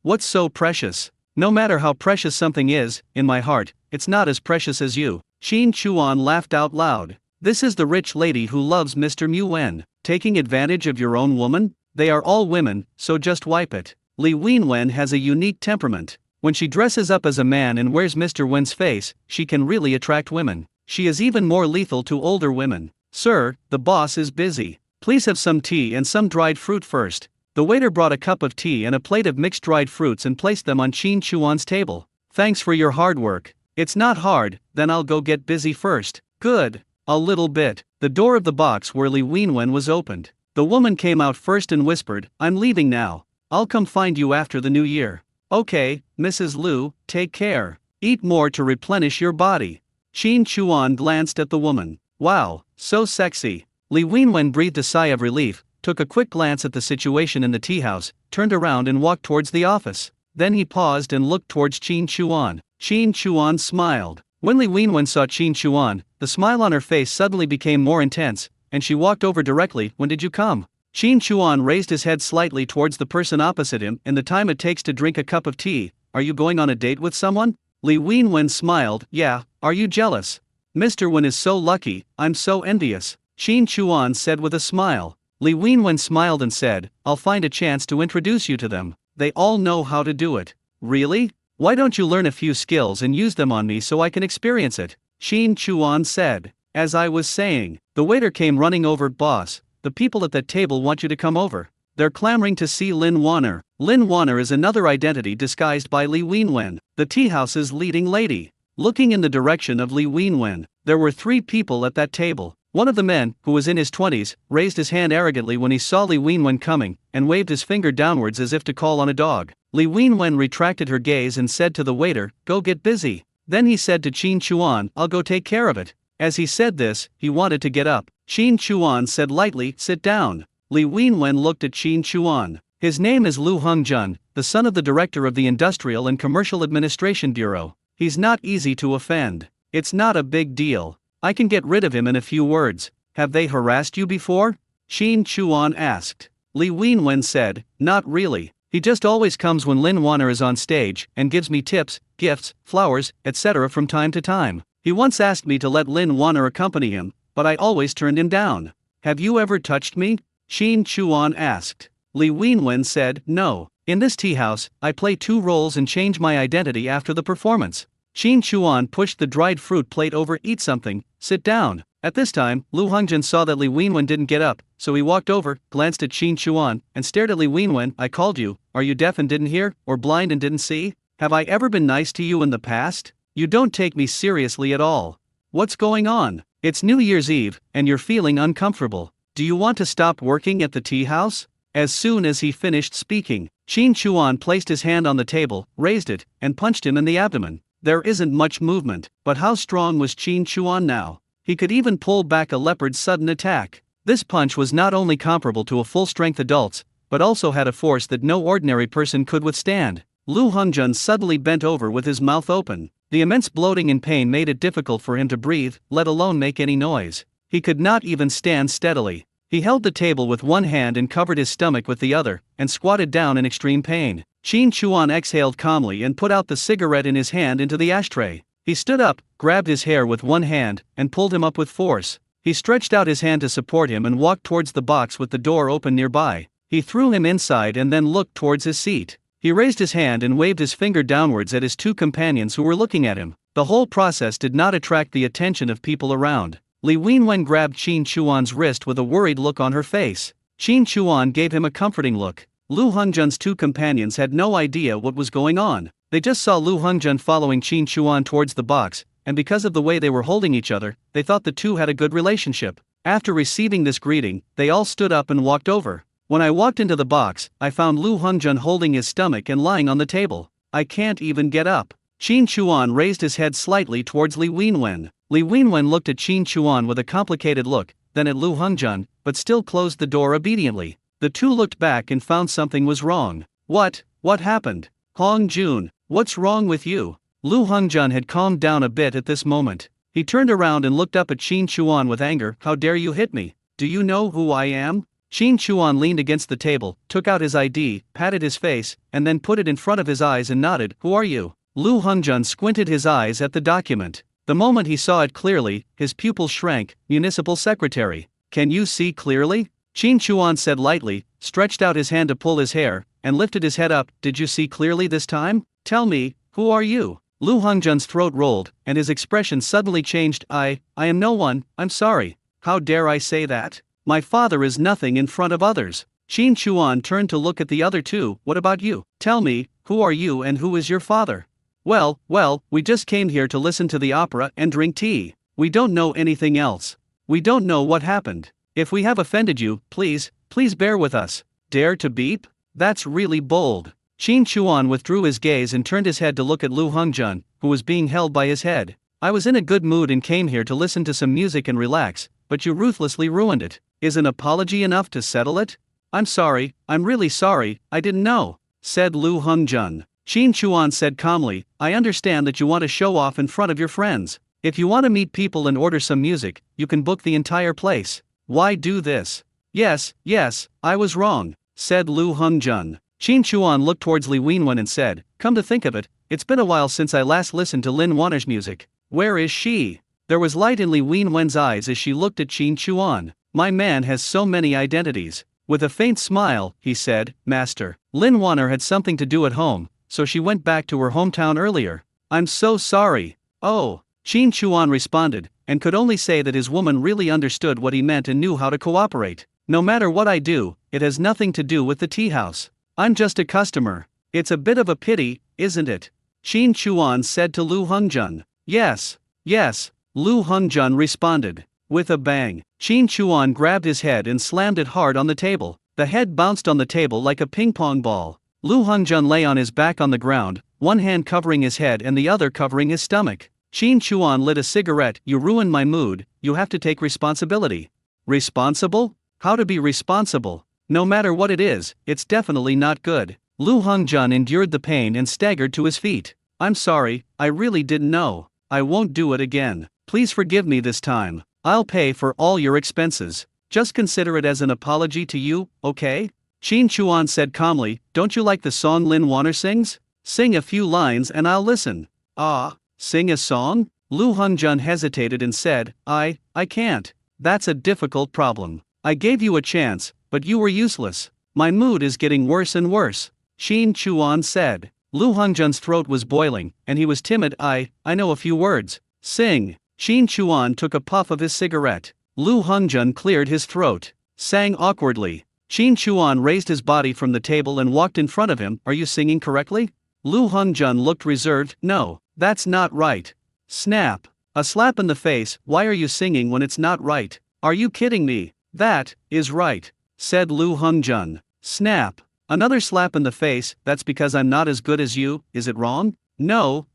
What's so precious? No matter how precious something is, in my heart, it's not as precious as you. Qin Chuan laughed out loud. This is the rich lady who loves Mr. Mu Wen. Taking advantage of your own woman? They are all women, so just wipe it. Li Wenwen has a unique temperament. When she dresses up as a man and wears Mr. Wen's face, she can really attract women. She is even more lethal to older women. Sir, the boss is busy. Please have some tea and some dried fruit first. The waiter brought a cup of tea and a plate of mixed dried fruits and placed them on Qin Chuan's table. Thanks for your hard work. It's not hard, then I'll go get busy first. Good. A little bit. The door of the box where Li Wenwen was opened. The woman came out first and whispered, "I'm leaving now. I'll come find you after the new year." "Okay, Mrs. Liu, take care. Eat more to replenish your body." Qin Chuan glanced at the woman. Wow, so sexy. Li Wenwen breathed a sigh of relief, took a quick glance at the situation in the tea house, turned around and walked towards the office. Then he paused and looked towards Qin Chuan. Qin Chuan smiled. When Li Wenwen saw Qin Chuan, the smile on her face suddenly became more intense, and she walked over directly. "When did you come?" Qin Chuan raised his head slightly towards the person opposite him. "In the time it takes to drink a cup of tea. Are you going on a date with someone?" Li Wenwen smiled. "Yeah, are you jealous?" "Mr. Wen is so lucky, I'm so envious," Qin Chuan said with a smile. Li Wenwen smiled and said, "I'll find a chance to introduce you to them. They all know how to do it." "Really? Why don't you learn a few skills and use them on me so I can experience it?" Qin Chuan said. "As I was saying," the waiter came running over. "Boss, the people at that table want you to come over. They're clamoring to see Lin Wanner." Lin Wanner is another identity disguised by Li Wenwen, the tea house's leading lady. Looking in the direction of Li Wenwen, there were 3 people at that table. One of the men, who was in his 20s, raised his hand arrogantly when he saw Li Wenwen coming, and waved his finger downwards as if to call on a dog. Li Wenwen retracted her gaze and said to the waiter, "Go get busy." Then he said to Qin Chuan, "I'll go take care of it." As he said this, he wanted to get up. Qin Chuan said lightly, "Sit down." Li Wenwen looked at Qin Chuan. His name is Lu Hongjun, the son of the director of the Industrial and Commercial Administration Bureau. He's not easy to offend. It's not a big deal. I can get rid of him in a few words. Have they harassed you before? Qin Chuan asked. Li Wenwen said, "Not really. He just always comes when Lin Wanner is on stage, and gives me tips, gifts, flowers, etc. from time to time. He once asked me to let Lin Wanner accompany him, but I always turned him down." "Have you ever touched me?" Qin Chuan asked. Li Wenwen said, no. In this tea house, I play 2 roles and change my identity after the performance. Qin Chuan pushed the dried fruit plate over. Eat something, sit down. At this time, Lu Hongjun saw that Li Wenwen didn't get up, so he walked over, glanced at Qin Chuan, and stared at Li Wenwen. I called you. Are you deaf and didn't hear, or blind and didn't see? Have I ever been nice to you in the past? You don't take me seriously at all. What's going on? It's New Year's Eve, and you're feeling uncomfortable. Do you want to stop working at the tea house? As soon as he finished speaking, Qin Chuan placed his hand on the table, raised it, and punched him in the abdomen. There isn't much movement, but how strong was Qin Chuan now? He could even pull back a leopard's sudden attack. This punch was not only comparable to a full-strength adult's, but also had a force that no ordinary person could withstand. Lu Hongjun suddenly bent over with his mouth open. The immense bloating and pain made it difficult for him to breathe, let alone make any noise. He could not even stand steadily. He held the table with one hand and covered his stomach with the other, and squatted down in extreme pain. Qin Chuan exhaled calmly and put out the cigarette in his hand into the ashtray. He stood up, grabbed his hair with one hand, and pulled him up with force. He stretched out his hand to support him and walked towards the box with the door open nearby. He threw him inside and then looked towards his seat. He raised his hand and waved his finger downwards at his 2 companions who were looking at him. The whole process did not attract the attention of people around. Li Wenwen grabbed Qin Chuan's wrist with a worried look on her face. Qin Chuan gave him a comforting look. Lu Hongjun's 2 companions had no idea what was going on. They just saw Lu Hongjun following Qin Chuan towards the box, and because of the way they were holding each other, they thought the 2 had a good relationship. After receiving this greeting, they all stood up and walked over. When I walked into the box, I found Lu Hongjun holding his stomach and lying on the table. I can't even get up. Qin Chuan raised his head slightly towards Li Wenwen. Li Wenwen looked at Qin Chuan with a complicated look, then at Lu Hongjun, but still closed the door obediently. The 2 looked back and found something was wrong. What happened? Hong Jun, what's wrong with you? Lu Hongjun had calmed down a bit at this moment. He turned around and looked up at Qin Chuan with anger. How dare you hit me? Do you know who I am? Qin Chuan leaned against the table, took out his ID, patted his face, and then put it in front of his eyes and nodded. Who are you? Lu Hongjun squinted his eyes at the document. The moment he saw it clearly, his pupils shrank. Municipal secretary. Can you see clearly? Qin Chuan said lightly, stretched out his hand to pull his hair, and lifted his head up. Did you see clearly this time? Tell me, who are you? Lu Hongjun's throat rolled, and his expression suddenly changed. I am no one, I'm sorry. How dare I say that? My father is nothing in front of others. Qin Chuan turned to look at the other 2. What about you? Tell me, who are you and who is your father? Well, we just came here to listen to the opera and drink tea. We don't know anything else. We don't know what happened. If we have offended you, please bear with us. Dare to beep? That's really bold. Qin Chuan withdrew his gaze and turned his head to look at Lu Hongjun, who was being held by his head. I was in a good mood and came here to listen to some music and relax, but you ruthlessly ruined it. Is an apology enough to settle it? I'm sorry, I'm really sorry, I didn't know, said Lu Hongjun. Qin Chuan said calmly, I understand that you want to show off in front of your friends. If you want to meet people and order some music, you can book the entire place. Why do this? Yes, I was wrong, said Lu Hongjun. Qin Chuan looked towards Li Wenwen and said, come to think of it, it's been a while since I last listened to Lin Wanner's music. Where is she? There was light in Li Wenwen's eyes as she looked at Qin Chuan. My man has so many identities. With a faint smile, he said, Master, Lin Wanner had something to do at home, so she went back to her hometown earlier. I'm so sorry. Oh, Qin Chuan responded, and could only say that his woman really understood what he meant and knew how to cooperate. No matter what I do, it has nothing to do with the tea house. I'm just a customer. It's a bit of a pity, isn't it? Qin Chuan said to Lu Hongjun. Yes, Lu Hongjun responded. With a bang, Qin Chuan grabbed his head and slammed it hard on the table. The head bounced on the table like a ping-pong ball. Lu Hongjun lay on his back on the ground, one hand covering his head and the other covering his stomach. Qin Chuan lit a cigarette. You ruined my mood, you have to take responsibility. Responsible? How to be responsible? No matter what it is, it's definitely not good. Lu Hongjun endured the pain and staggered to his feet. I'm sorry, I really didn't know. I won't do it again. Please forgive me this time. I'll pay for all your expenses. Just consider it as an apology to you, okay? Qin Chuan said calmly, don't you like the song Lin Wanner sings? Sing a few lines and I'll listen. Sing a song? Lu Hongjun hesitated and said, I can't. That's a difficult problem. I gave you a chance, but you were useless. My mood is getting worse and worse, Shin Chuan said. Lu Hongjun's throat was boiling, and he was timid. I know a few words. Sing. Shin Chuan took a puff of his cigarette. Lu Hongjun cleared his throat. Sang awkwardly. Shin Chuan raised his body from the table and walked in front of him. Are you singing correctly? Lu Hongjun looked reserved. No, that's not right. Snap. A slap in the face. Why are you singing when it's not right? Are you kidding me? That is right, said Lu Hongjun. Snap. Another slap in the face. That's because I'm not as good as you. Is it wrong? No,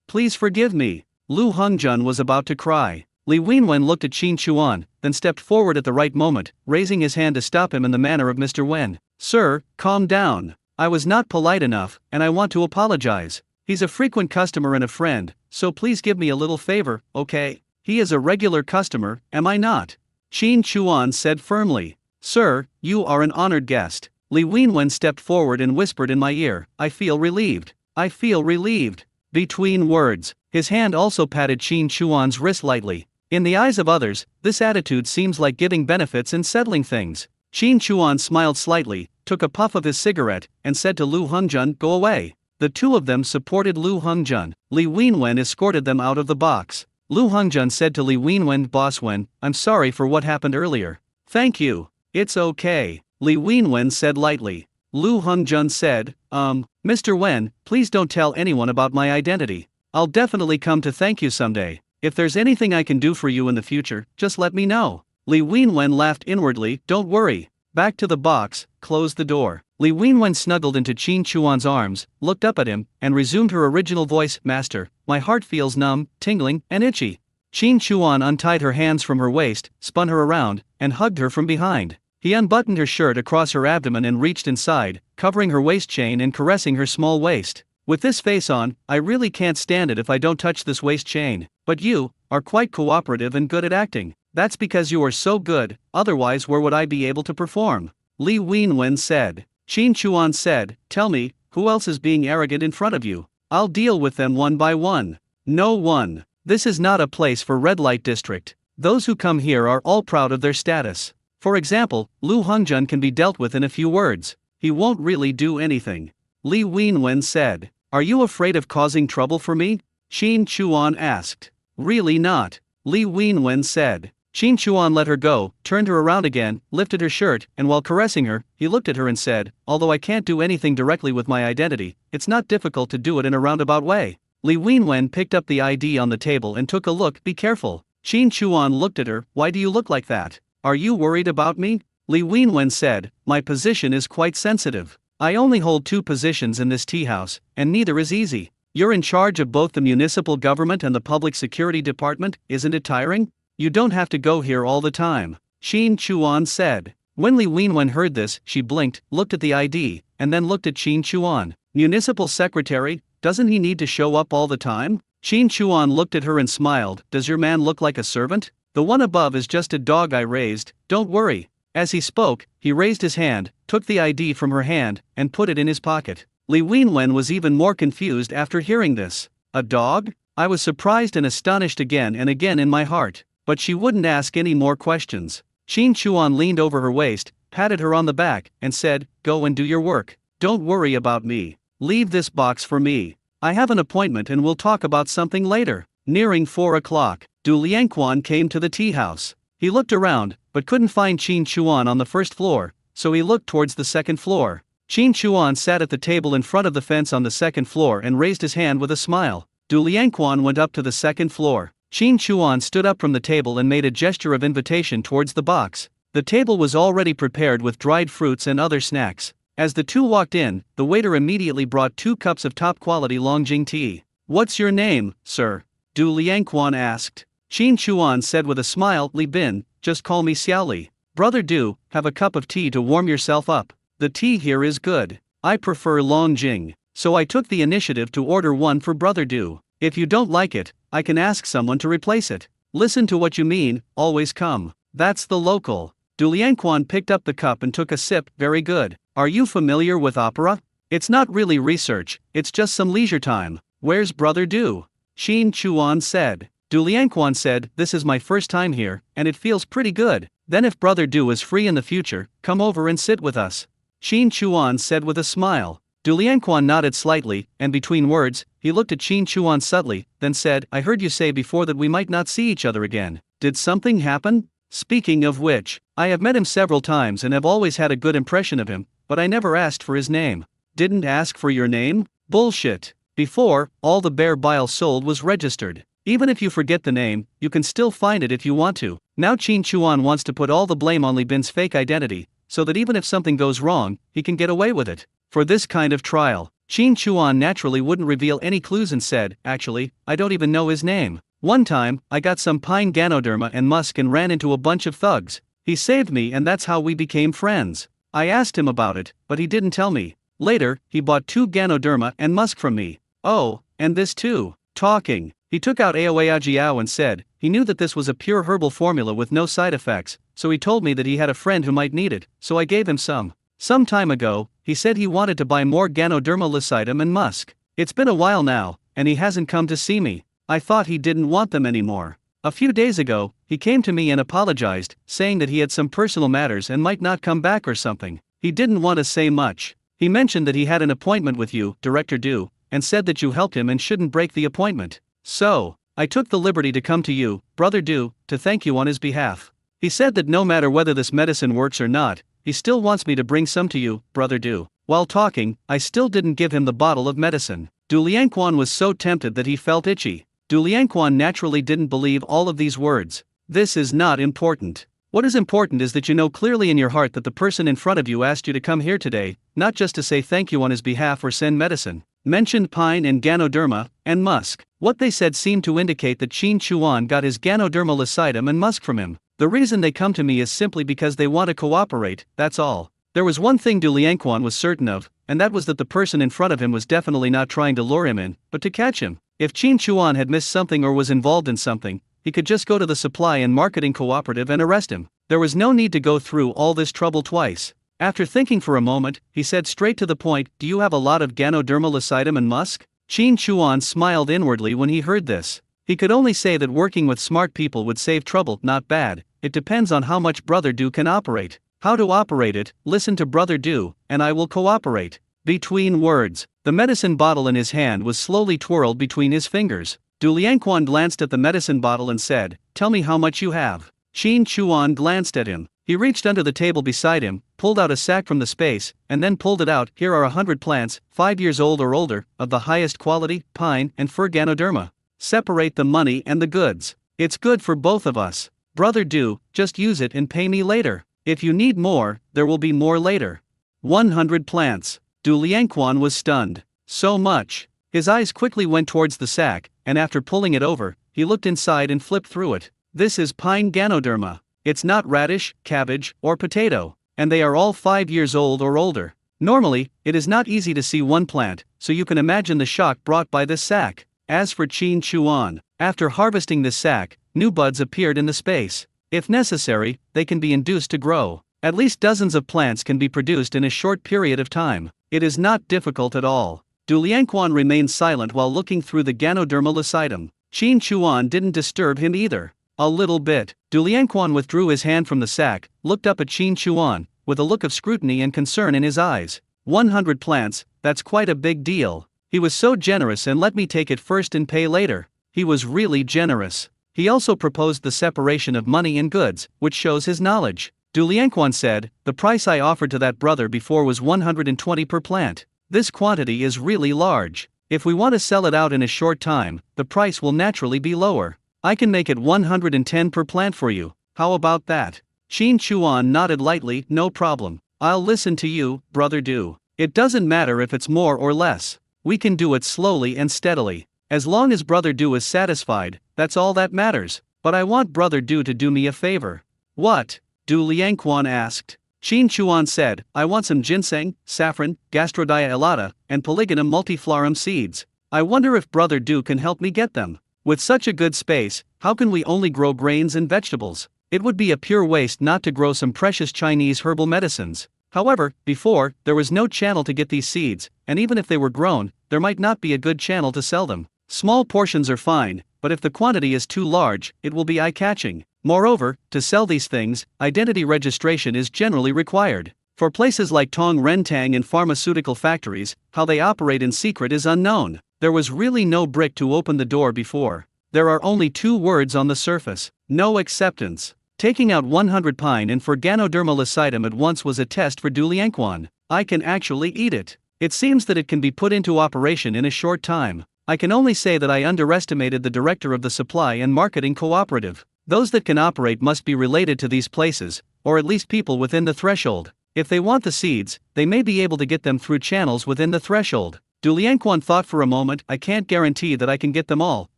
please forgive me. Lu Hongjun was about to cry. Li Wenwen looked at Shin Chuan, then stepped forward at the right moment, raising his hand to stop him in the manner of Mr. Wen. Sir, calm down. I was not polite enough, and I want to apologize. He's a frequent customer and a friend, so please give me a little favor, okay? He is a regular customer, am I not? Shin Chuan said firmly. Sir, you are an honored guest. Li Wenwen stepped forward and whispered in my ear, I feel relieved. I feel relieved. Between words, his hand also patted Shin Chuan's wrist lightly. In the eyes of others, this attitude seems like giving benefits and settling things. Shin Chuan smiled slightly, took a puff of his cigarette, and said to Lu Hongjun, go away. The two of them supported Lu Hongjun. Li Wenwen escorted them out of the box. Lu Hongjun said to Li Wenwen, Boss Wen, I'm sorry for what happened earlier. Thank you. It's okay, Li Wenwen said lightly. Lu Hongjun said, Mr. Wen, please don't tell anyone about my identity. I'll definitely come to thank you someday. If there's anything I can do for you in the future, just let me know. Li Wenwen laughed inwardly, don't worry. Back to the box, closed the door. Li Wenwen snuggled into Shin Chuan's arms, looked up at him, and resumed her original voice, Master, my heart feels numb, tingling, and itchy. Shin Chuan untied her hands from her waist, spun her around, and hugged her from behind. He unbuttoned her shirt across her abdomen and reached inside, covering her waist chain and caressing her small waist. With this face on, I really can't stand it if I don't touch this waist chain. But you are quite cooperative and good at acting. That's because you are so good, otherwise where would I be able to perform? Li Wenwen said. Shin Chuan said, tell me, who else is being arrogant in front of you? I'll deal with them one by one. No one. This is not a place for red light district. Those who come here are all proud of their status. For example, Lu Hongjun can be dealt with in a few words. He won't really do anything. Li Wenwen said. Are you afraid of causing trouble for me? Shin Chuan asked. Really not, Li Wenwen said. Shin Chuan let her go, turned her around again, lifted her shirt, and while caressing her, he looked at her and said, although I can't do anything directly with my identity, it's not difficult to do it in a roundabout way. Li Wenwen picked up the ID on the table and took a look, be careful. Shin Chuan looked at her, why do you look like that? Are you worried about me? Li Wenwen said, my position is quite sensitive. I only hold 2 positions in this tea house, and neither is easy. You're in charge of both the municipal government and the public security department, isn't it tiring? You don't have to go here all the time, Shin Chuan said. When Li Wenwen heard this, she blinked, looked at the ID, and then looked at Shin Chuan. Municipal secretary, doesn't he need to show up all the time? Shin Chuan looked at her and smiled, does your man look like a servant? The one above is just a dog I raised, don't worry. As he spoke, he raised his hand, took the ID from her hand, and put it in his pocket. Li Wenwen was even more confused after hearing this. A dog? I was surprised and astonished again and again in my heart. But she wouldn't ask any more questions. Shin Chuan leaned over her waist, patted her on the back, and said, go and do your work. Don't worry about me. Leave this box for me. I have an appointment and we'll talk about something later. Nearing 4 o'clock, Du Liangquan came to the tea house. He looked around, but couldn't find Shin Chuan on the first floor, so he looked towards the second floor. Shin Chuan sat at the table in front of the fence on the second floor and raised his hand with a smile. Du Liangquan went up to the second floor. Shin Chuan stood up from the table and made a gesture of invitation towards the box. The table was already prepared with dried fruits and other snacks. As the two walked in, the waiter immediately brought 2 cups of top-quality Longjing tea. What's your name, sir? Du Liangquan asked. Shin Chuan said with a smile, Li Bin, just call me Xiao Li. Brother Du, have a cup of tea to warm yourself up. The tea here is good. I prefer Longjing, so I took the initiative to order one for Brother Du. If you don't like it, I can ask someone to replace it. Listen to what you mean, always come. That's the local. Du Liangquan picked up the cup and took a sip, very good. Are you familiar with opera? It's not really research, it's just some leisure time. Where's Brother Du? Shin Chuan said. Du Liangquan said, this is my first time here, and it feels pretty good. Then if Brother Du is free in the future, come over and sit with us. Qin Chuan said with a smile. Du Lianquan nodded slightly, and between words, he looked at Qin Chuan subtly, then said, I heard you say before that we might not see each other again. Did something happen? Speaking of which, I have met him several times and have always had a good impression of him, but I never asked for his name. Didn't ask for your name? Bullshit. Before, all the bear bile sold was registered. Even if you forget the name, you can still find it if you want to. Now Qin Chuan wants to put all the blame on Li Bin's fake identity, so that even if something goes wrong, he can get away with it. For this kind of trial, Qin Chuan naturally wouldn't reveal any clues and said, actually, I don't even know his name. One time, I got some pine Ganoderma and musk and ran into a bunch of thugs. He saved me and that's how we became friends. I asked him about it, but he didn't tell me. Later, he bought 2 Ganoderma and musk from me. Oh, and this too. Talking. He took out Aoeajiao and said, he knew that this was a pure herbal formula with no side effects, so he told me that he had a friend who might need it, so I gave him some. Some time ago, he said he wanted to buy more Ganoderma lucidum and musk. It's been a while now, and he hasn't come to see me. I thought he didn't want them anymore. A few days ago, he came to me and apologized, saying that he had some personal matters and might not come back or something. He didn't want to say much. He mentioned that he had an appointment with you, Director Du, and said that you helped him and shouldn't break the appointment. So, I took the liberty to come to you, Brother Du, to thank you on his behalf. He said that no matter whether this medicine works or not, he still wants me to bring some to you, Brother Du. While talking, I still didn't give him the bottle of medicine. Du Lianquan was so tempted that he felt itchy. Du Lianquan naturally didn't believe all of these words. This is not important. What is important is that you know clearly in your heart that the person in front of you asked you to come here today, not just to say thank you on his behalf or send medicine. Mentioned pine and Ganoderma, and musk. What they said seemed to indicate that Qin Chuan got his Ganoderma lucidum and musk from him. The reason they come to me is simply because they want to cooperate, that's all. There was one thing Du Lianquan was certain of, and that was that the person in front of him was definitely not trying to lure him in, but to catch him. If Qin Chuan had missed something or was involved in something, he could just go to the supply and marketing cooperative and arrest him. There was no need to go through all this trouble twice. After thinking for a moment, he said straight to the point, do you have a lot of Ganoderma lucidum and musk? Qin Chuan smiled inwardly when he heard this. He could only say that working with smart people would save trouble, not bad. It depends on how much Brother Du can operate. How to operate it, listen to Brother Du, and I will cooperate. Between words, the medicine bottle in his hand was slowly twirled between his fingers. Du Lianquan glanced at the medicine bottle and said, tell me how much you have. Qin Chuan glanced at him. He reached under the table beside him, pulled out a sack from the space, and then pulled it out. Here are 100 plants, 5 years old or older, of the highest quality, pine and fir Ganoderma. Separate the money and the goods. It's good for both of us. Brother Du, just use it and pay me later. If you need more, there will be more later. 100 plants. Du Lianquan was stunned. So much. His eyes quickly went towards the sack, and after pulling it over, he looked inside and flipped through it. This is pine Ganoderma. It's not radish, cabbage, or potato, and they are all 5 years old or older. Normally, it is not easy to see one plant, so you can imagine the shock brought by this sack. As for Qin Chuan, after harvesting this sack, new buds appeared in the space. If necessary, they can be induced to grow. At least dozens of plants can be produced in a short period of time. It is not difficult at all. Du Lianquan remained silent while looking through the Ganoderma lucidum. Qin Chuan didn't disturb him either. A little bit. Du Lianquan withdrew his hand from the sack, looked up at Qin Chuan, with a look of scrutiny and concern in his eyes. 100 plants, that's quite a big deal. He was so generous and let me take it first and pay later. He was really generous. He also proposed the separation of money and goods, which shows his knowledge. Du Lianquan said, the price I offered to that brother before was 120 per plant. This quantity is really large. If we want to sell it out in a short time, the price will naturally be lower. I can make it 110 per plant for you. How about that? Qin Chuan nodded lightly, no problem. I'll listen to you, Brother Du. It doesn't matter if it's more or less. We can do it slowly and steadily. As long as Brother Du is satisfied, that's all that matters. But I want Brother Du to do me a favor. What? Du Lianquan asked. Qin Chuan said, I want some ginseng, saffron, Gastrodia elata, and Polygonum multiflorum seeds. I wonder if Brother Du can help me get them. With such a good space, how can we only grow grains and vegetables? It would be a pure waste not to grow some precious Chinese herbal medicines. However, before, there was no channel to get these seeds, and even if they were grown, there might not be a good channel to sell them. Small portions are fine, but if the quantity is too large, it will be eye-catching. Moreover, to sell these things, identity registration is generally required. For places like Tong Rentang and pharmaceutical factories, how they operate in secret is unknown. There was really no brick to open the door before. There are only 2 words on the surface. No acceptance. Taking out 100 pine and for Ganoderma lucidum at once was a test for Du Lianquan. I can actually eat it. It seems that it can be put into operation in a short time. I can only say that I underestimated the director of the supply and marketing cooperative. Those that can operate must be related to these places, or at least people within the threshold. If they want the seeds, they may be able to get them through channels within the threshold. Du Lianquan thought for a moment. I can't guarantee that I can get them all,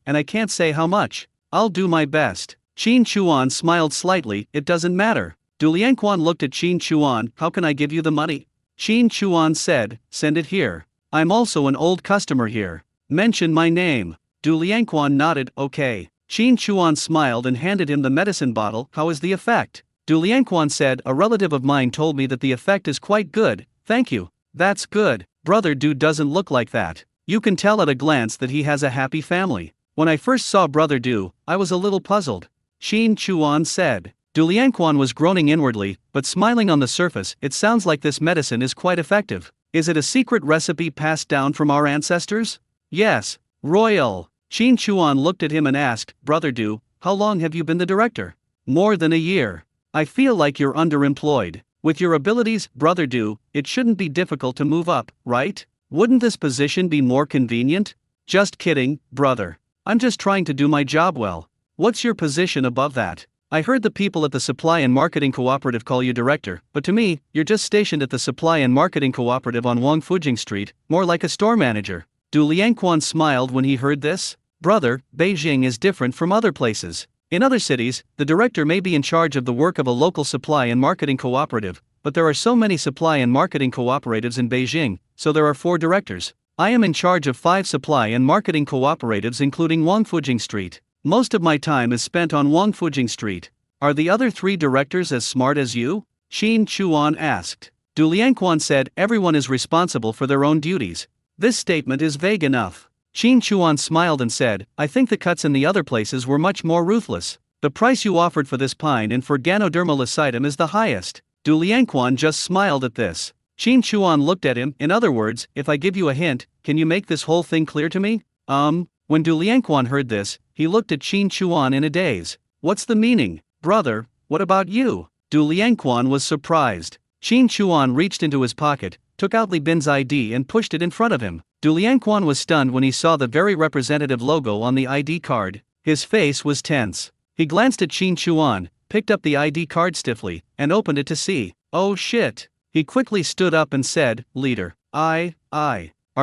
and I can't say how much. I'll do my best. Qin Chuan smiled slightly. It doesn't matter. Du Lianquan looked at Qin Chuan. How can I give you the money? Qin Chuan said, send it here. I'm also an old customer here. Mention my name. Du Lianquan nodded, okay. Qin Chuan smiled and handed him the medicine bottle. How is the effect? Du Lianquan said, a relative of mine told me that the effect is quite good, thank you. That's good. Brother Du doesn't look like that. You can tell at a glance that he has a happy family. When I first saw Brother Du, I was a little puzzled. Qin Chuan said. Du Lianquan was groaning inwardly, but smiling on the surface. It sounds like this medicine is quite effective. Is it a secret recipe passed down from our ancestors? Yes. Royal. Qin Chuan looked at him and asked, Brother Du, how long have you been the director? More than a year. I feel like you're underemployed. With your abilities, Brother Du, it shouldn't be difficult to move up, right? Wouldn't this position be more convenient? Just kidding, brother. I'm just trying to do my job well. What's your position above that? I heard the people at the Supply and Marketing Cooperative call you director, but to me, you're just stationed at the Supply and Marketing Cooperative on Wangfujing Street, more like a store manager. Du Lianquan smiled when he heard this. Brother, Beijing is different from other places. In other cities, the director may be in charge of the work of a local supply and marketing cooperative, but there are so many supply and marketing cooperatives in Beijing, so there are 4 directors. I am in charge of 5 supply and marketing cooperatives including Wangfujing Street. Most of my time is spent on Wangfujing Street. Are the other 3 directors as smart as you? Qin Chuan asked. Du Lianquan said, everyone is responsible for their own duties. This statement is vague enough. Qin Chuan smiled and said, I think the cuts in the other places were much more ruthless. The price you offered for this pine and for Ganoderma lucidum is the highest. Du Lianquan just smiled at this. Qin Chuan looked at him. In other words, if I give you a hint, can you make this whole thing clear to me? When Du Lianquan heard this, he looked at Qin Chuan in a daze. What's the meaning? Brother, what about you? Du Lianquan was surprised. Qin Chuan reached into his pocket, took out Li Bin's ID and pushed it in front of him. Du Lianquan was stunned when he saw the very representative logo on the ID card. His face was tense. He glanced at Qin Chuan, picked up the ID card stiffly, and opened it to see. Oh shit. He quickly stood up and said, Leader, are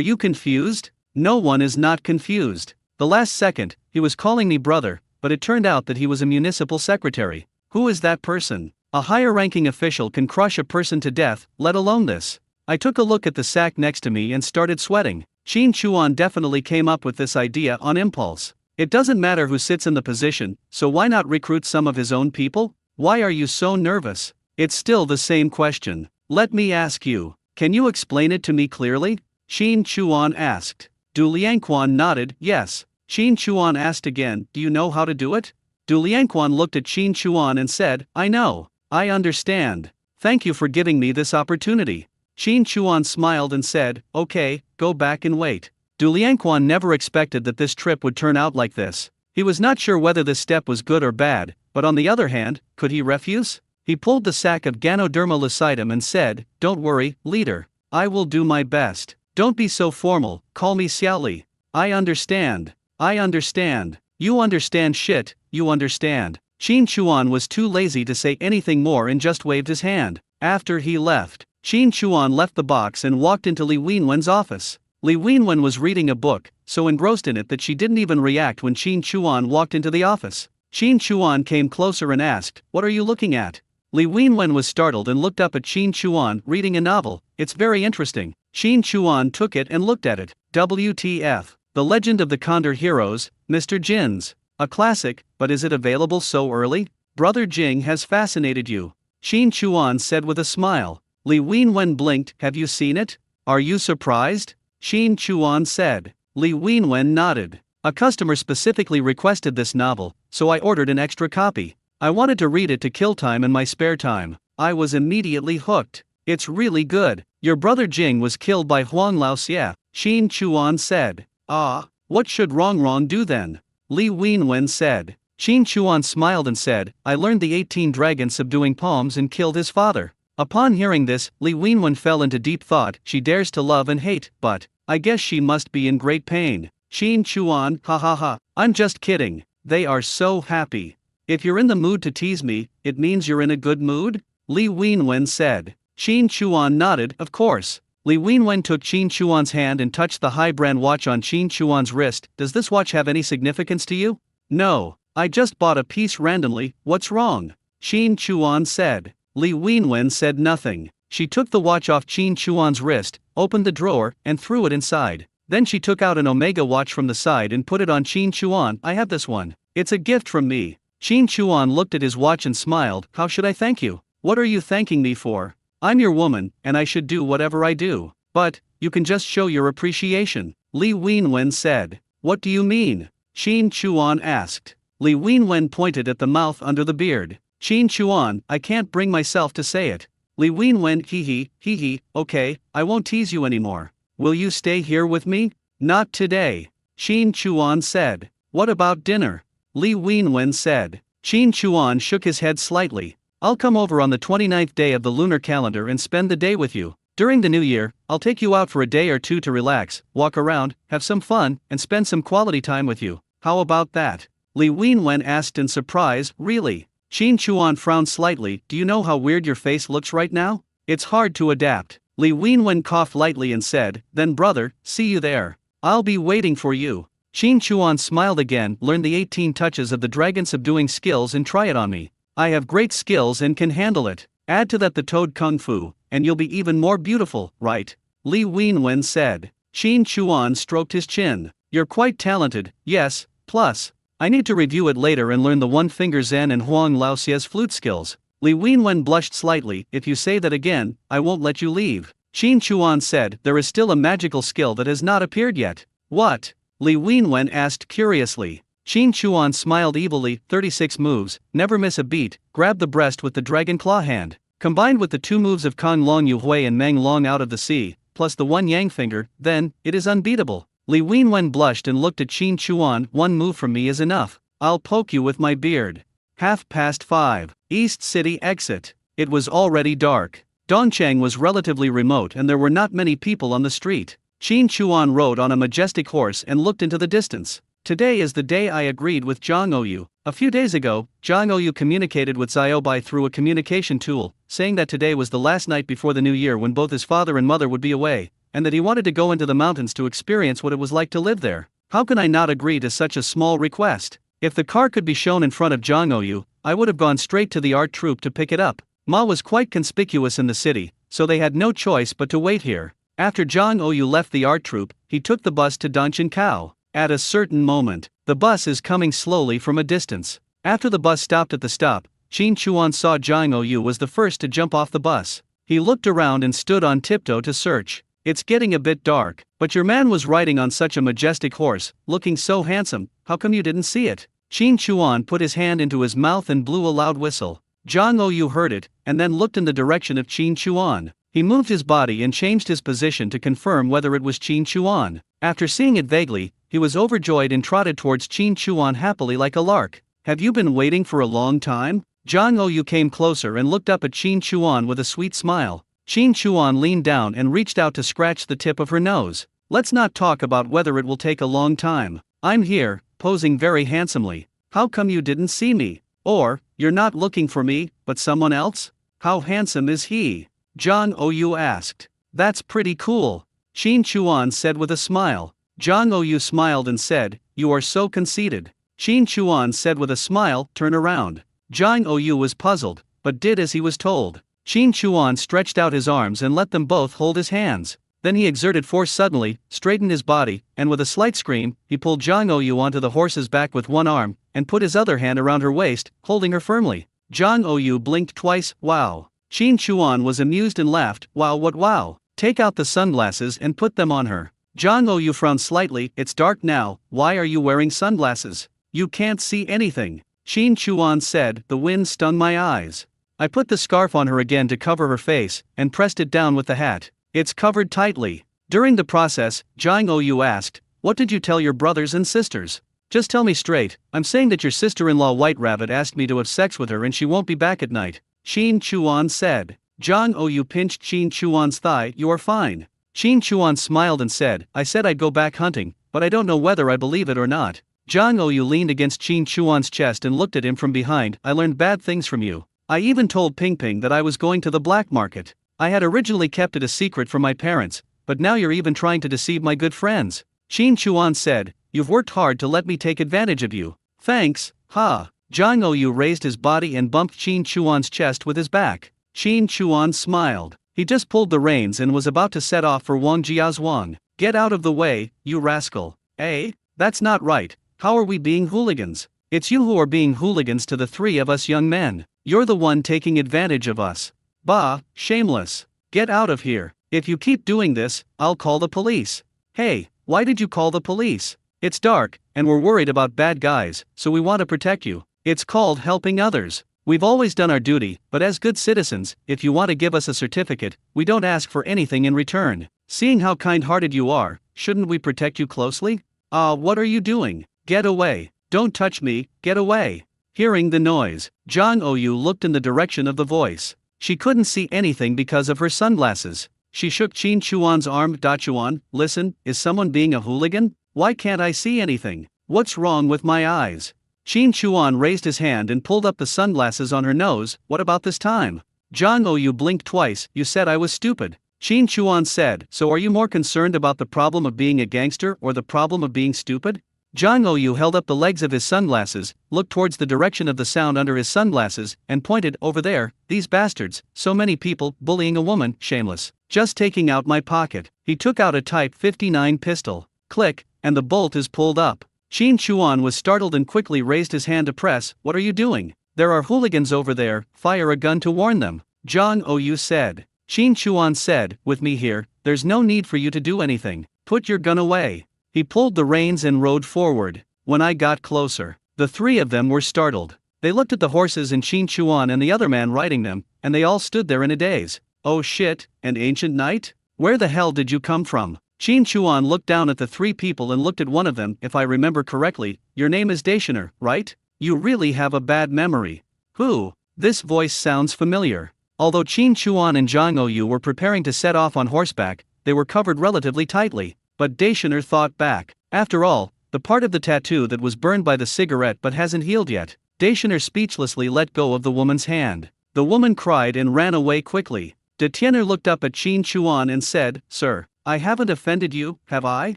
you confused? No one is not confused. The last second, he was calling me brother, but it turned out that he was a municipal secretary. Who is that person? A higher-ranking official can crush a person to death, let alone this. I took a look at the sack next to me and started sweating. Qin Chuan definitely came up with this idea on impulse. It doesn't matter who sits in the position, so why not recruit some of his own people? Why are you so nervous? It's still the same question. Let me ask you, can you explain it to me clearly? Qin Chuan asked. Du Lianquan nodded, yes. Qin Chuan asked again, do you know how to do it? Du Lianquan looked at Qin Chuan and said, I know. I understand. Thank you for giving me this opportunity. Qin Chuan smiled and said, okay, go back and wait. Du Lianquan never expected that this trip would turn out like this. He was not sure whether this step was good or bad, but on the other hand, could he refuse? He pulled the sack of Ganoderma lucidum and said, don't worry, leader. I will do my best. Don't be so formal, call me Xiaoli. I understand. You understand shit, you understand. Qin Chuan was too lazy to say anything more and just waved his hand. After he left, Qin Chuan left the box and walked into Li Wenwen's office. Li Wenwen was reading a book, so engrossed in it that she didn't even react when Qin Chuan walked into the office. Qin Chuan came closer and asked, what are you looking at? Li Wenwen was startled and looked up at Qin Chuan, reading a novel. It's very interesting. Qin Chuan took it and looked at it. WTF. The Legend of the Condor Heroes, Mr. Jin's. A classic, but is it available so early? Brother Jing has fascinated you. Qin Chuan said with a smile. Li Wenwen blinked, have you seen it? Are you surprised? Qin Chuan said. Li Wenwen nodded. A customer specifically requested this novel, so I ordered an extra copy. I wanted to read it to kill time in my spare time. I was immediately hooked. It's really good. Your brother Jing was killed by Huang Laoxia, Qin Chuan said. Ah, what should Rongrong do then? Li Wenwen said. Qin Chuan smiled and said, I learned the 18 dragons subduing palms and killed his father. Upon hearing this, Li Wenwen fell into deep thought. She dares to love and hate, but I guess she must be in great pain. Qin Chuan, ha ha ha, I'm just kidding. They are so happy. If you're in the mood to tease me, it means you're in a good mood? Li Wenwen said. Qin Chuan nodded, of course. Li Wenwen took Qin Chuan's hand and touched the high-brand watch on Qin Chuan's wrist. Does this watch have any significance to you? No, I just bought a piece randomly, what's wrong? Qin Chuan said. Li Wenwen said nothing. She took the watch off Qin Chuan's wrist, opened the drawer, and threw it inside. Then she took out an Omega watch from the side and put it on Qin Chuan. I have this one. It's a gift from me. Qin Chuan looked at his watch and smiled. How should I thank you? What are you thanking me for? I'm your woman, and I should do whatever I do. But, you can just show your appreciation. Li Wenwen said. What do you mean? Qin Chuan asked. Li Wenwen pointed at the mouth under the beard. Qin Chuan, I can't bring myself to say it. Li Wenwen, hee hee, okay, I won't tease you anymore. Will you stay here with me? Not today. Qin Chuan said. What about dinner? Li Wenwen said. Qin Chuan shook his head slightly. I'll come over on the 29th day of the lunar calendar and spend the day with you. During the new year, I'll take you out for a day or two to relax, walk around, have some fun, and spend some quality time with you. How about that? Li Wenwen asked in surprise, really? Qin Chuan frowned slightly. Do you know how weird your face looks right now? It's hard to adapt. Li Wenwen coughed lightly and said, then brother, see you there. I'll be waiting for you. Qin Chuan smiled again. Learn the 18 touches of the dragon subduing skills and try it on me. I have great skills and can handle it. Add to that the toad kung fu, and you'll be even more beautiful, right? Li Wenwen said. Qin Chuan stroked his chin. You're quite talented, yes, plus, I need to review it later and learn the one-finger Zen and Huang Laoxia's flute skills. Li Wenwen blushed slightly. If you say that again, I won't let you leave. Qin Chuan said, there is still a magical skill that has not appeared yet. What? Li Wenwen asked curiously. Qin Chuan smiled evilly. 36 moves, never miss a beat, grab the breast with the dragon claw hand. Combined with the 2 moves of Kang Long Yu Hui and Meng Long out of the sea, plus the 1 yang finger, then, it is unbeatable. Li Wenwen blushed and looked at Qin Chuan. 1 move from me is enough. I'll poke you with my beard. 5:30. East City exit. It was already dark. Dongcheng was relatively remote and there were not many people on the street. Qin Chuan rode on a majestic horse and looked into the distance. Today is the day I agreed with Zhang Oyu. A few days ago, Zhang Oyu communicated with Xiaobai through a communication tool, saying that today was the last night before the new year when both his father and mother would be away, and that he wanted to go into the mountains to experience what it was like to live there. How can I not agree to such a small request? If the car could be shown in front of Zhang Oyu, I would have gone straight to the art troupe to pick it up. Ma was quite conspicuous in the city, so they had no choice but to wait here. After Zhang Oyu left the art troupe, he took the bus to Danchenkao. At a certain moment, the bus is coming slowly from a distance. After the bus stopped at the stop, Qin Chuan saw Zhang Oyu was the first to jump off the bus. He looked around and stood on tiptoe to search. It's getting a bit dark, but your man was riding on such a majestic horse, looking so handsome, how come you didn't see it? Qin Chuan put his hand into his mouth and blew a loud whistle. Zhang Oyu heard it, and then looked in the direction of Qin Chuan. He moved his body and changed his position to confirm whether it was Qin Chuan. After seeing it vaguely, he was overjoyed and trotted towards Qin Chuan happily like a lark. Have you been waiting for a long time? Zhang Oyu came closer and looked up at Qin Chuan with a sweet smile. Qin Chuan leaned down and reached out to scratch the tip of her nose. Let's not talk about whether it will take a long time. I'm here, posing very handsomely. How come you didn't see me? Or, you're not looking for me, but someone else? How handsome is he? Zhang Oyu asked. That's pretty cool. Qin Chuan said with a smile. Zhang Oyu smiled and said, you are so conceited. Qin Chuan said with a smile, turn around. Zhang Oyu was puzzled, but did as he was told. Qin Chuan stretched out his arms and let them both hold his hands. Then he exerted force suddenly, straightened his body, and with a slight scream, he pulled Zhang Oyu onto the horse's back with one arm, and put his other hand around her waist, holding her firmly. Zhang Oyu blinked twice. Wow. Qin Chuan was amused and laughed. Wow, what wow? Take out the sunglasses and put them on her. Zhang Oyu frowned slightly. It's dark now, why are you wearing sunglasses? You can't see anything. Qin Chuan said, the wind stung my eyes. I put the scarf on her again to cover her face, and pressed it down with the hat. It's covered tightly. During the process, Jang Ou asked, "What did you tell your brothers and sisters? Just tell me straight. I'm saying that your sister-in-law White Rabbit asked me to have sex with her and she won't be back at night," Shin Chuan said. Jang Ou pinched Shin Chuan's thigh. "You are fine." Shin Chuan smiled and said, "I said I'd go back hunting, but I don't know whether I believe it or not." Jang Ou leaned against Shin Chuan's chest and looked at him from behind. "I learned bad things from you. I even told Ping Ping that I was going to the black market. I had originally kept it a secret from my parents, but now you're even trying to deceive my good friends." Shin Chuan said, "You've worked hard to let me take advantage of you." "Thanks, ha." Jang Ou raised his body and bumped Shin Chuan's chest with his back. Shin Chuan smiled. He just pulled the reins and was about to set off for Wang Jiazhuang. "Get out of the way, you rascal." "Eh? That's not right. How are we being hooligans? It's you who are being hooligans to the three of us young men. You're the one taking advantage of us. Bah, shameless. Get out of here. If you keep doing this, I'll call the police." "Hey, why did you call the police? It's dark, and we're worried about bad guys, so we want to protect you. It's called helping others. We've always done our duty, but as good citizens, if you want to give us a certificate, we don't ask for anything in return. Seeing how kind-hearted you are, shouldn't we protect you closely?" What are you doing? Get away. Don't touch me, get away." Hearing the noise, Jang Ou looked in the direction of the voice. She couldn't see anything because of her sunglasses. She shook Shin Chuan's arm. "Dachuan, listen, is someone being a hooligan? Why can't I see anything? What's wrong with my eyes?" Shin Chuan raised his hand and pulled up the sunglasses on her nose. "What about this time?" Jang Ou blinked twice. "You said I was stupid." Shin Chuan said, "So are you more concerned about the problem of being a gangster or the problem of being stupid?" Jang Ou held up the legs of his sunglasses, looked towards the direction of the sound under his sunglasses, and pointed. "Over there, these bastards, so many people, bullying a woman, shameless. Just taking out my pocket." He took out a Type 59 pistol. Click, and the bolt is pulled up. Shin Chuan was startled and quickly raised his hand to press. "What are you doing? There are hooligans over there, fire a gun to warn them," Jang Ou said. Shin Chuan said, "With me here, there's no need for you to do anything. Put your gun away." He pulled the reins and rode forward. When I got closer, the three of them were startled. They looked at the horses and Shin Chuan and the other man riding them, and they all stood there in a daze. "Oh shit, an ancient knight? Where the hell did you come from?" Shin Chuan looked down at the three people and looked at one of them. "If I remember correctly, your name is Daishoner, right? You really have a bad memory." "Who? This voice sounds familiar." Although Shin Chuan and Jang Ou were preparing to set off on horseback, they were covered relatively tightly. But Daishoner thought back. After all, the part of the tattoo that was burned by the cigarette but hasn't healed yet. Daishoner speechlessly let go of the woman's hand. The woman cried and ran away quickly. Detienner looked up at Shin Chuan and said, "Sir, I haven't offended you, have I?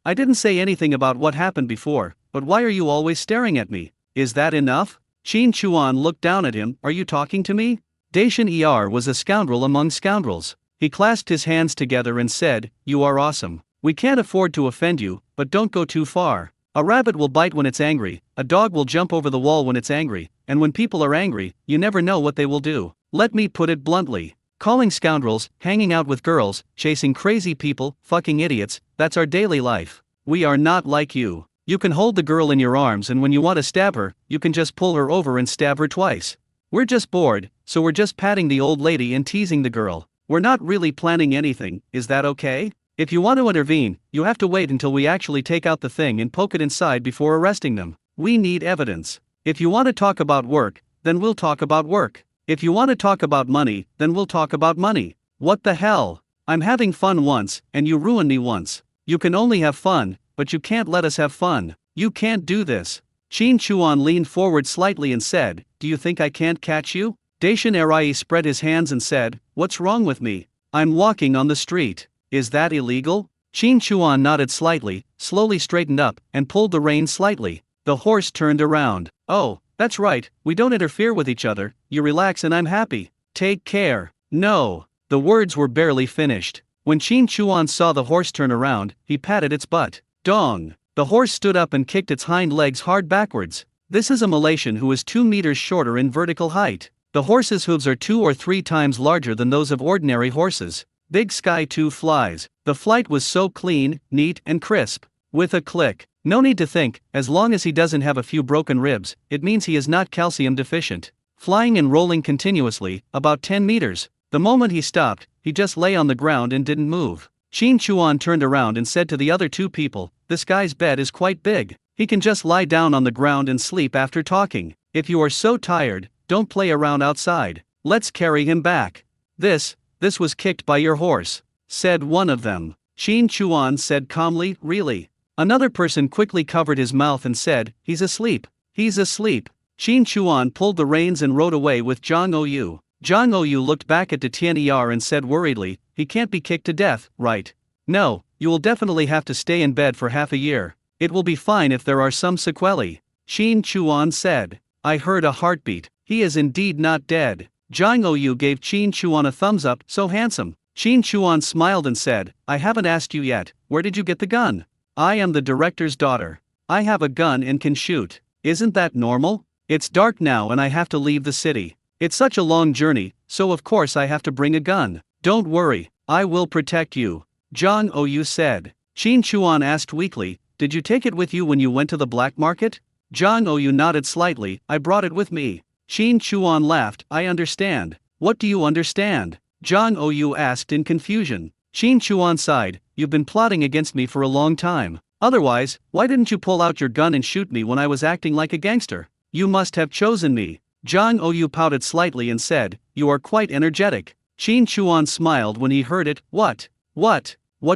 I didn't say anything about what happened before, but why are you always staring at me? Is that enough?" Shin Chuan looked down at him. "Are you talking to me?" Daishoner was a scoundrel among scoundrels. He clasped his hands together and said, "You are awesome. We can't afford to offend you, but don't go too far. A rabbit will bite when it's angry, a dog will jump over the wall when it's angry, and when people are angry, you never know what they will do. Let me put it bluntly. Calling scoundrels, hanging out with girls, chasing crazy people, fucking idiots, that's our daily life. We are not like you. You can hold the girl in your arms and when you want to stab her, you can just pull her over and stab her twice. We're just bored, so we're just patting the old lady and teasing the girl. We're not really planning anything, is that okay? If you want to intervene, you have to wait until we actually take out the thing and poke it inside before arresting them. We need evidence. If you want to talk about work, then we'll talk about work. If you want to talk about money, then we'll talk about money. What the hell? I'm having fun once, and you ruin me once. You can only have fun, but you can't let us have fun. You can't do this." Shin Chuan leaned forward slightly and said, "Do you think I can't catch you?" Daishoner spread his hands and said, "What's wrong with me? I'm walking on the street. Is that illegal?" Shin Chuan nodded slightly, slowly straightened up, and pulled the reins slightly. The horse turned around. "Oh, that's right, we don't interfere with each other, you relax and I'm happy. Take care." "No." The words were barely finished. When Shin Chuan saw the horse turn around, he patted its butt. Dong! The horse stood up and kicked its hind legs hard backwards. This is a Malaysian who is 2 meters shorter in vertical height. The horse's hooves are 2 or 3 times larger than those of ordinary horses. Big Sky 2 flies. The flight was so clean, neat, and crisp. With a click. No need to think, as long as he doesn't have a few broken ribs, it means he is not calcium deficient. flying and rolling continuously, about 10 meters. The moment he stopped, he just lay on the ground and didn't move. Qin Chuan turned around and said to the other two people, "This guy's bed is quite big. He can just lie down on the ground and sleep after talking. If you are so tired, don't play around outside. Let's carry him back." This was kicked by your horse," said one of them. Qin Chuan said calmly, "Really?" Another person quickly covered his mouth and said, "He's asleep. He's asleep." Qin Chuan pulled the reins and rode away with Zhang Oyu. Zhang Oyu looked back at Tian and said worriedly, "He can't be kicked to death, right? No, you will definitely have to stay in bed for half a year. It will be fine if there are some sequelae." Qin Chuan said, "I heard a heartbeat. He is indeed not dead." Zhang Oyu gave Qin Chuan a thumbs up, "So handsome." Qin Chuan smiled and said, "I haven't asked you yet, where did you get the gun?" "I am the director's daughter. I have a gun and can shoot. Isn't that normal? It's dark now and I have to leave the city. It's such a long journey, so of course I have to bring a gun." "Don't worry, I will protect you," Zhang Oyu said. Qin Chuan asked weakly, "Did you take it with you when you went to the black market?" Zhang Oyu nodded slightly, "I brought it with me." Qin Chuan laughed, "I understand." "What do you understand?" Zhang Oyu asked in confusion. Qin Chuan sighed, "You've been plotting against me for a long time. Otherwise, why didn't you pull out your gun and shoot me when I was acting like a gangster? You must have chosen me." Zhang Oyu pouted slightly and said, "You are quite energetic." Qin Chuan smiled when he heard it. What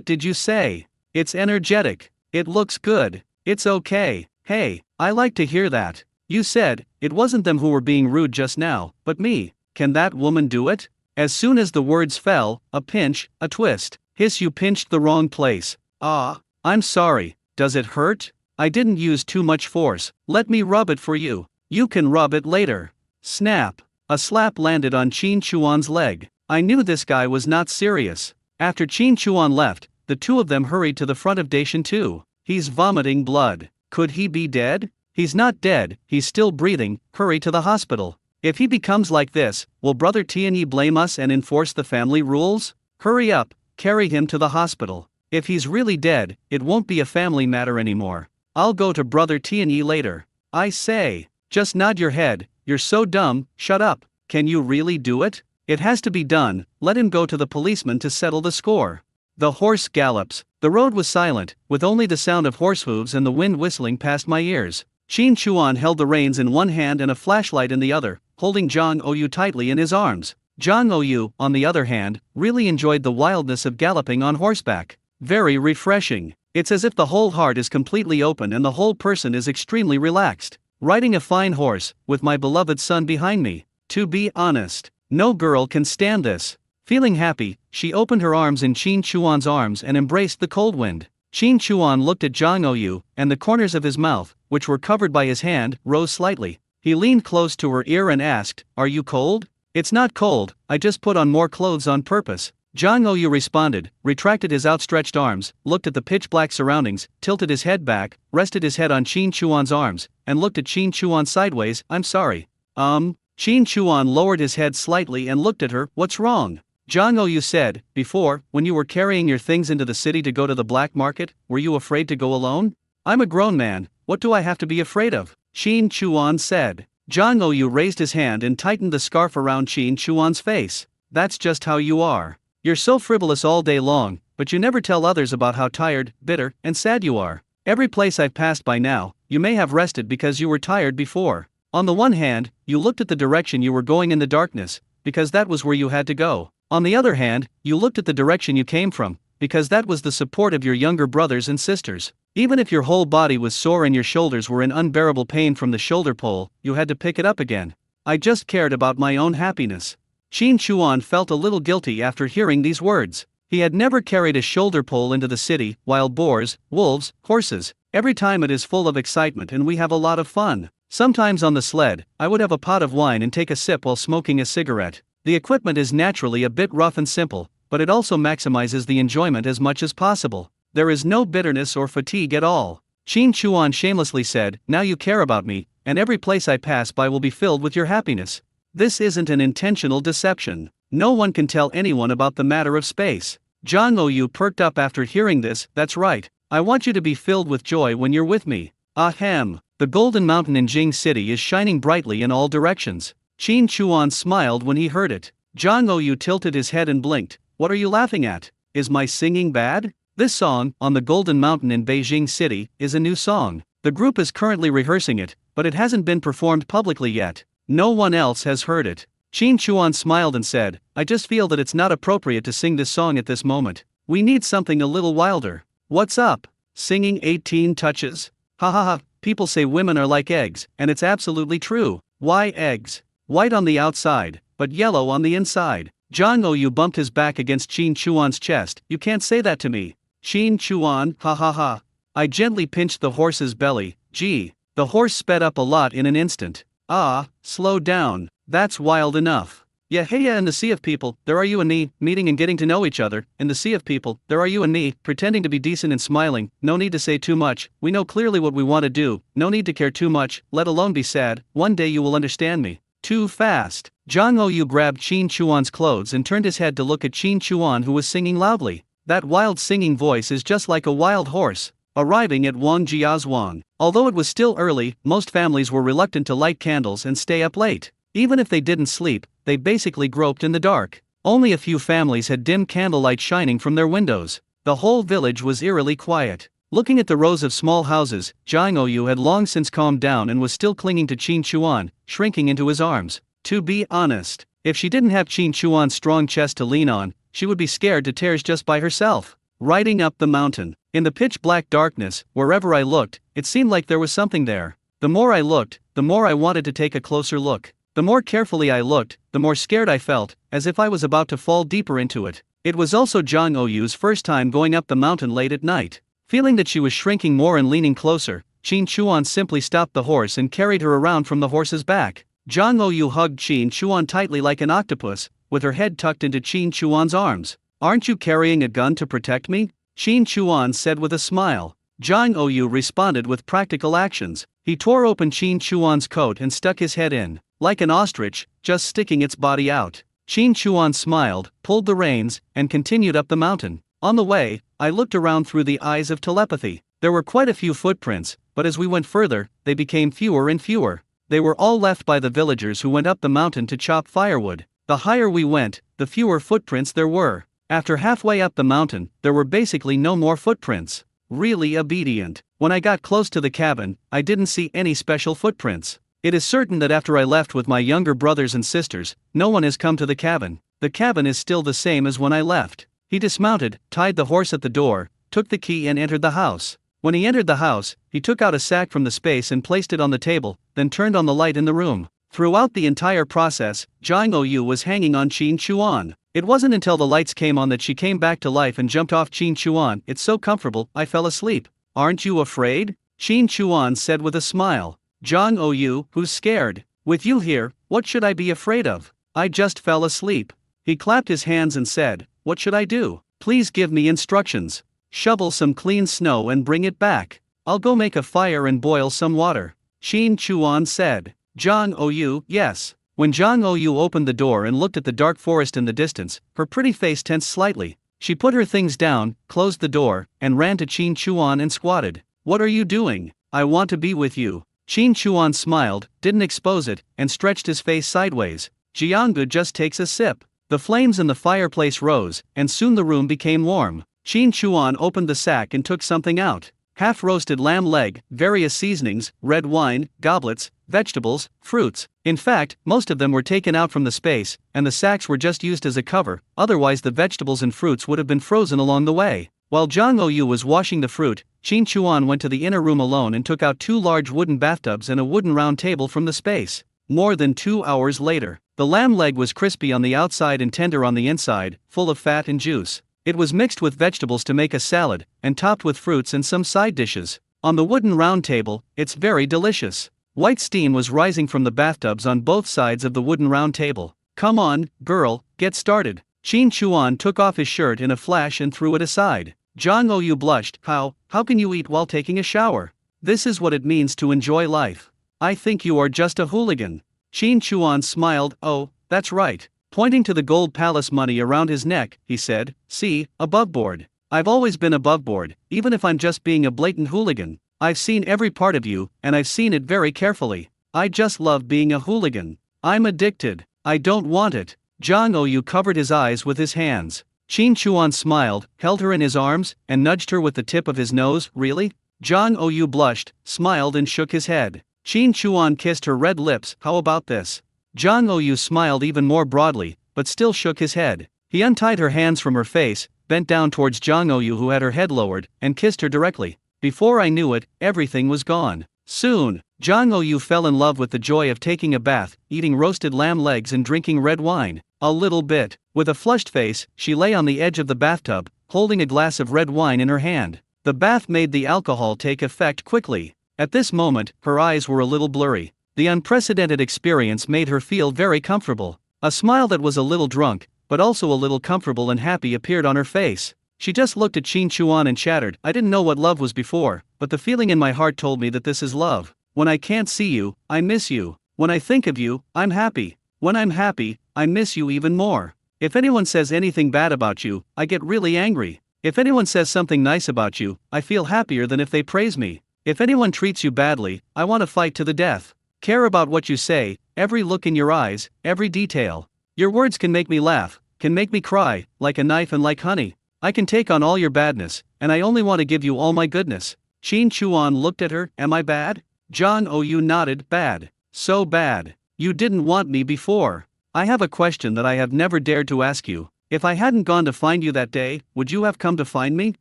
did you say?" "It's energetic. It looks good. It's okay." "Hey, I like to hear that. You said, it wasn't them who were being rude just now, but me. Can that woman do it?" As soon as the words fell, a pinch, a twist. "Hiss, you pinched the wrong place." "Ah, I'm sorry. Does it hurt?" "I didn't use too much force. Let me rub it for you." "You can rub it later." Snap. A slap landed on Qin Chuan's leg. I knew this guy was not serious. After Qin Chuan left, the two of them hurried to the front of Dacian 2. "He's vomiting blood. Could he be dead?" "He's not dead, he's still breathing. Hurry to the hospital." "If he becomes like this, will Brother Tianyi blame us and enforce the family rules?" "Hurry up, carry him to the hospital. If he's really dead, it won't be a family matter anymore. I'll go to Brother Tianyi later." "I say, just nod your head, you're so dumb, shut up. Can you really do it?" "It has to be done, let him go to the policeman to settle the score." The horse gallops. The road was silent, with only the sound of horse hooves and the wind whistling past my ears. Qin Chuan held the reins in one hand and a flashlight in the other, holding Zhang Oyu tightly in his arms. Zhang Oyu, on the other hand, really enjoyed the wildness of galloping on horseback. Very refreshing. It's as if the whole heart is completely open and the whole person is extremely relaxed. Riding a fine horse, with my beloved son behind me. To be honest, no girl can stand this. Feeling happy, she opened her arms in Qin Chuan's arms and embraced the cold wind. Qin Chuan looked at Zhang Oyu, and the corners of his mouth, which were covered by his hand, rose slightly. He leaned close to her ear and asked, "Are you cold?" "It's not cold, I just put on more clothes on purpose." Zhang Oyu responded, retracted his outstretched arms, looked at the pitch-black surroundings, tilted his head back, rested his head on Qin Chuan's arms, and looked at Qin Chuan sideways. "I'm sorry." Qin Chuan lowered his head slightly and looked at her. "What's wrong?" Zhang Oyu said, "Before, when you were carrying your things into the city to go to the black market, were you afraid to go alone?" "I'm a grown man, what do I have to be afraid of?" Qin Chuan said. Zhang Oyu raised his hand and tightened the scarf around Qin Chuan's face. "That's just how you are. You're so frivolous all day long, but you never tell others about how tired, bitter, and sad you are. Every place I've passed by now, you may have rested because you were tired before. On the one hand, you looked at the direction you were going in the darkness, because that was where you had to go. On the other hand, you looked at the direction you came from, because that was the support of your younger brothers and sisters. Even if your whole body was sore and your shoulders were in unbearable pain from the shoulder pole, you had to pick it up again. I just cared about my own happiness." Qin Chuan felt a little guilty after hearing these words. He had never carried a shoulder pole into the city, wild boars, wolves, horses. Every time it is full of excitement and we have a lot of fun. Sometimes on the sled, I would have a pot of wine and take a sip while smoking a cigarette. The equipment is naturally a bit rough and simple, but it also maximizes the enjoyment as much as possible. There is no bitterness or fatigue at all. Qin Chuan shamelessly said, "Now you care about me, and every place I pass by will be filled with your happiness." This isn't an intentional deception. No one can tell anyone about the matter of space. Zhang Oyu perked up after hearing this. "That's right. I want you to be filled with joy when you're with me." Ahem. The golden mountain in Jing City is shining brightly in all directions. Qin Chuan smiled when he heard it. Zhang Oyu tilted his head and blinked. What are you laughing at? Is my singing bad? This song, On the Golden Mountain in Beijing City, is a new song. The group is currently rehearsing it, but it hasn't been performed publicly yet. No one else has heard it. Qin Chuan smiled and said, I just feel that it's not appropriate to sing this song at this moment. We need something a little wilder. What's up? Singing 18 touches? Ha ha ha, people say women are like eggs, and it's absolutely true. Why eggs? White on the outside, but yellow on the inside. Zhang Oyu bumped his back against Qin Chuan's chest. You can't say that to me. Qin Chuan, ha ha ha. I gently pinched the horse's belly. Gee. The horse sped up a lot in an instant. Ah, slow down. That's wild enough. Yeah, hey, in the sea of people, there are you and me, meeting and getting to know each other. In the sea of people, there are you and me, pretending to be decent and smiling. No need to say too much. We know clearly what we want to do. No need to care too much, let alone be sad. One day you will understand me. Too fast. Zhang Oyu grabbed Qin Chuan's clothes and turned his head to look at Qin Chuan, who was singing loudly. That wild singing voice is just like a wild horse. Arriving at Wangjiazhuang. Although it was still early, most families were reluctant to light candles and stay up late. Even if they didn't sleep, they basically groped in the dark. Only a few families had dim candlelight shining from their windows. The whole village was eerily quiet. Looking at the rows of small houses, Zhang Oyu had long since calmed down and was still clinging to Qin Chuan, shrinking into his arms. To be honest, if she didn't have Qin Chuan's strong chest to lean on, she would be scared to tears just by herself. Riding up the mountain. In the pitch-black darkness, wherever I looked, it seemed like there was something there. The more I looked, the more I wanted to take a closer look. The more carefully I looked, the more scared I felt, as if I was about to fall deeper into it. It was also Zhang Oyu's first time going up the mountain late at night. Feeling that she was shrinking more and leaning closer, Qin Chuan simply stopped the horse and carried her around from the horse's back. Zhang Oyu hugged Qin Chuan tightly like an octopus, with her head tucked into Qin Chuan's arms. Aren't you carrying a gun to protect me? Qin Chuan said with a smile. Zhang Oyu responded with practical actions. He tore open Qin Chuan's coat and stuck his head in, like an ostrich, just sticking its body out. Qin Chuan smiled, pulled the reins, and continued up the mountain. On the way, I looked around through the eyes of telepathy. There were quite a few footprints, but as we went further, they became fewer and fewer. They were all left by the villagers who went up the mountain to chop firewood. The higher we went, the fewer footprints there were. After halfway up the mountain, there were basically no more footprints. Really obedient. When I got close to the cabin, I didn't see any special footprints. It is certain that after I left with my younger brothers and sisters, no one has come to the cabin. The cabin is still the same as when I left. He dismounted, tied the horse at the door, took the key and entered the house. When he entered the house, he took out a sack from the space and placed it on the table, then turned on the light in the room. Throughout the entire process, Zhang Oyu was hanging on Qin Chuan. It wasn't until the lights came on that she came back to life and jumped off Qin Chuan. It's so comfortable, I fell asleep. Aren't you afraid? Qin Chuan said with a smile. Zhang Oyu, who's scared? With you here, what should I be afraid of? I just fell asleep. He clapped his hands and said, what should I do? Please give me instructions. Shovel some clean snow and bring it back. I'll go make a fire and boil some water. Qin Chuan said. Zhang Oyu, yes. When Zhang Oyu opened the door and looked at the dark forest in the distance, her pretty face tensed slightly. She put her things down, closed the door, and ran to Qin Chuan and squatted. What are you doing? I want to be with you. Qin Chuan smiled, didn't expose it, and stretched his face sideways. Jianggu just takes a sip. The flames in the fireplace rose, and soon the room became warm. Qin Chuan opened the sack and took something out. Half-roasted lamb leg, various seasonings, red wine, goblets, vegetables, fruits. In fact, most of them were taken out from the space, and the sacks were just used as a cover, otherwise the vegetables and fruits would have been frozen along the way. While Zhang Oyu was washing the fruit, Qin Chuan went to the inner room alone and took out 2 large wooden bathtubs and a wooden round table from the space. More than 2 hours later, the lamb leg was crispy on the outside and tender on the inside, full of fat and juice. It was mixed with vegetables to make a salad, and topped with fruits and some side dishes. On the wooden round table, it's very delicious. White steam was rising from the bathtubs on both sides of the wooden round table. Come on, girl, get started. Qin Chuan took off his shirt in a flash and threw it aside. Zhang Oyu blushed. How can you eat while taking a shower? This is what it means to enjoy life. I think you are just a hooligan. Qin Chuan smiled. Oh, that's right. Pointing to the gold palace money around his neck, he said, see, aboveboard. I've always been aboveboard, even if I'm just being a blatant hooligan. I've seen every part of you, and I've seen it very carefully. I just love being a hooligan. I'm addicted. I don't want it. Jang Ouyu covered his eyes with his hands. Qin Chuan smiled, held her in his arms, and nudged her with the tip of his nose. Really? Jang Ouyu blushed, smiled and shook his head. Qin Chuan kissed her red lips. How about this? Jang Ouyu smiled even more broadly, but still shook his head. He untied her hands from her face, bent down towards Jang Ouyu who had her head lowered, and kissed her directly. Before I knew it, everything was gone. Soon, Jang Ouyu fell in love with the joy of taking a bath, eating roasted lamb legs and drinking red wine. A little bit. With a flushed face, she lay on the edge of the bathtub, holding a glass of red wine in her hand. The bath made the alcohol take effect quickly. At this moment, her eyes were a little blurry. The unprecedented experience made her feel very comfortable. A smile that was a little drunk, but also a little comfortable and happy appeared on her face. She just looked at Qin Chuan and chattered, I didn't know what love was before, but the feeling in my heart told me that this is love. When I can't see you, I miss you. When I think of you, I'm happy. When I'm happy, I miss you even more. If anyone says anything bad about you, I get really angry. If anyone says something nice about you, I feel happier than if they praise me. If anyone treats you badly, I want to fight to the death. Care about what you say, every look in your eyes, every detail. Your words can make me laugh, can make me cry, like a knife and like honey. I can take on all your badness, and I only want to give you all my goodness. Qin Chuan looked at her. Am I bad? Jang Ouyu nodded. Bad. So bad. You didn't want me before. I have a question that I have never dared to ask you. If I hadn't gone to find you that day, would you have come to find me?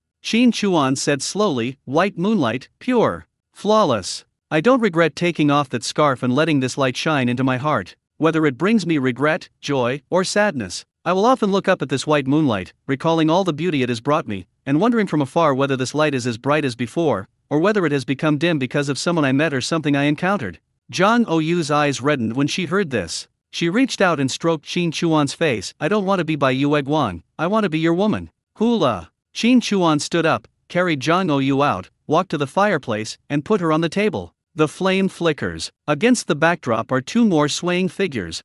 Qin Chuan said slowly, white moonlight, pure, flawless. I don't regret taking off that scarf and letting this light shine into my heart. Whether it brings me regret, joy, or sadness, I will often look up at this white moonlight, recalling all the beauty it has brought me, and wondering from afar whether this light is as bright as before, or whether it has become dim because of someone I met or something I encountered. Jang Ouyu's eyes reddened when she heard this. She reached out and stroked Qin Chuan's face. I don't want to be by Yue Guan, I want to be your woman. Hula. Qin Chuan stood up, carried Jang Ouyu out, walked to the fireplace, and put her on the table. The flame flickers. Against the backdrop are two more swaying figures.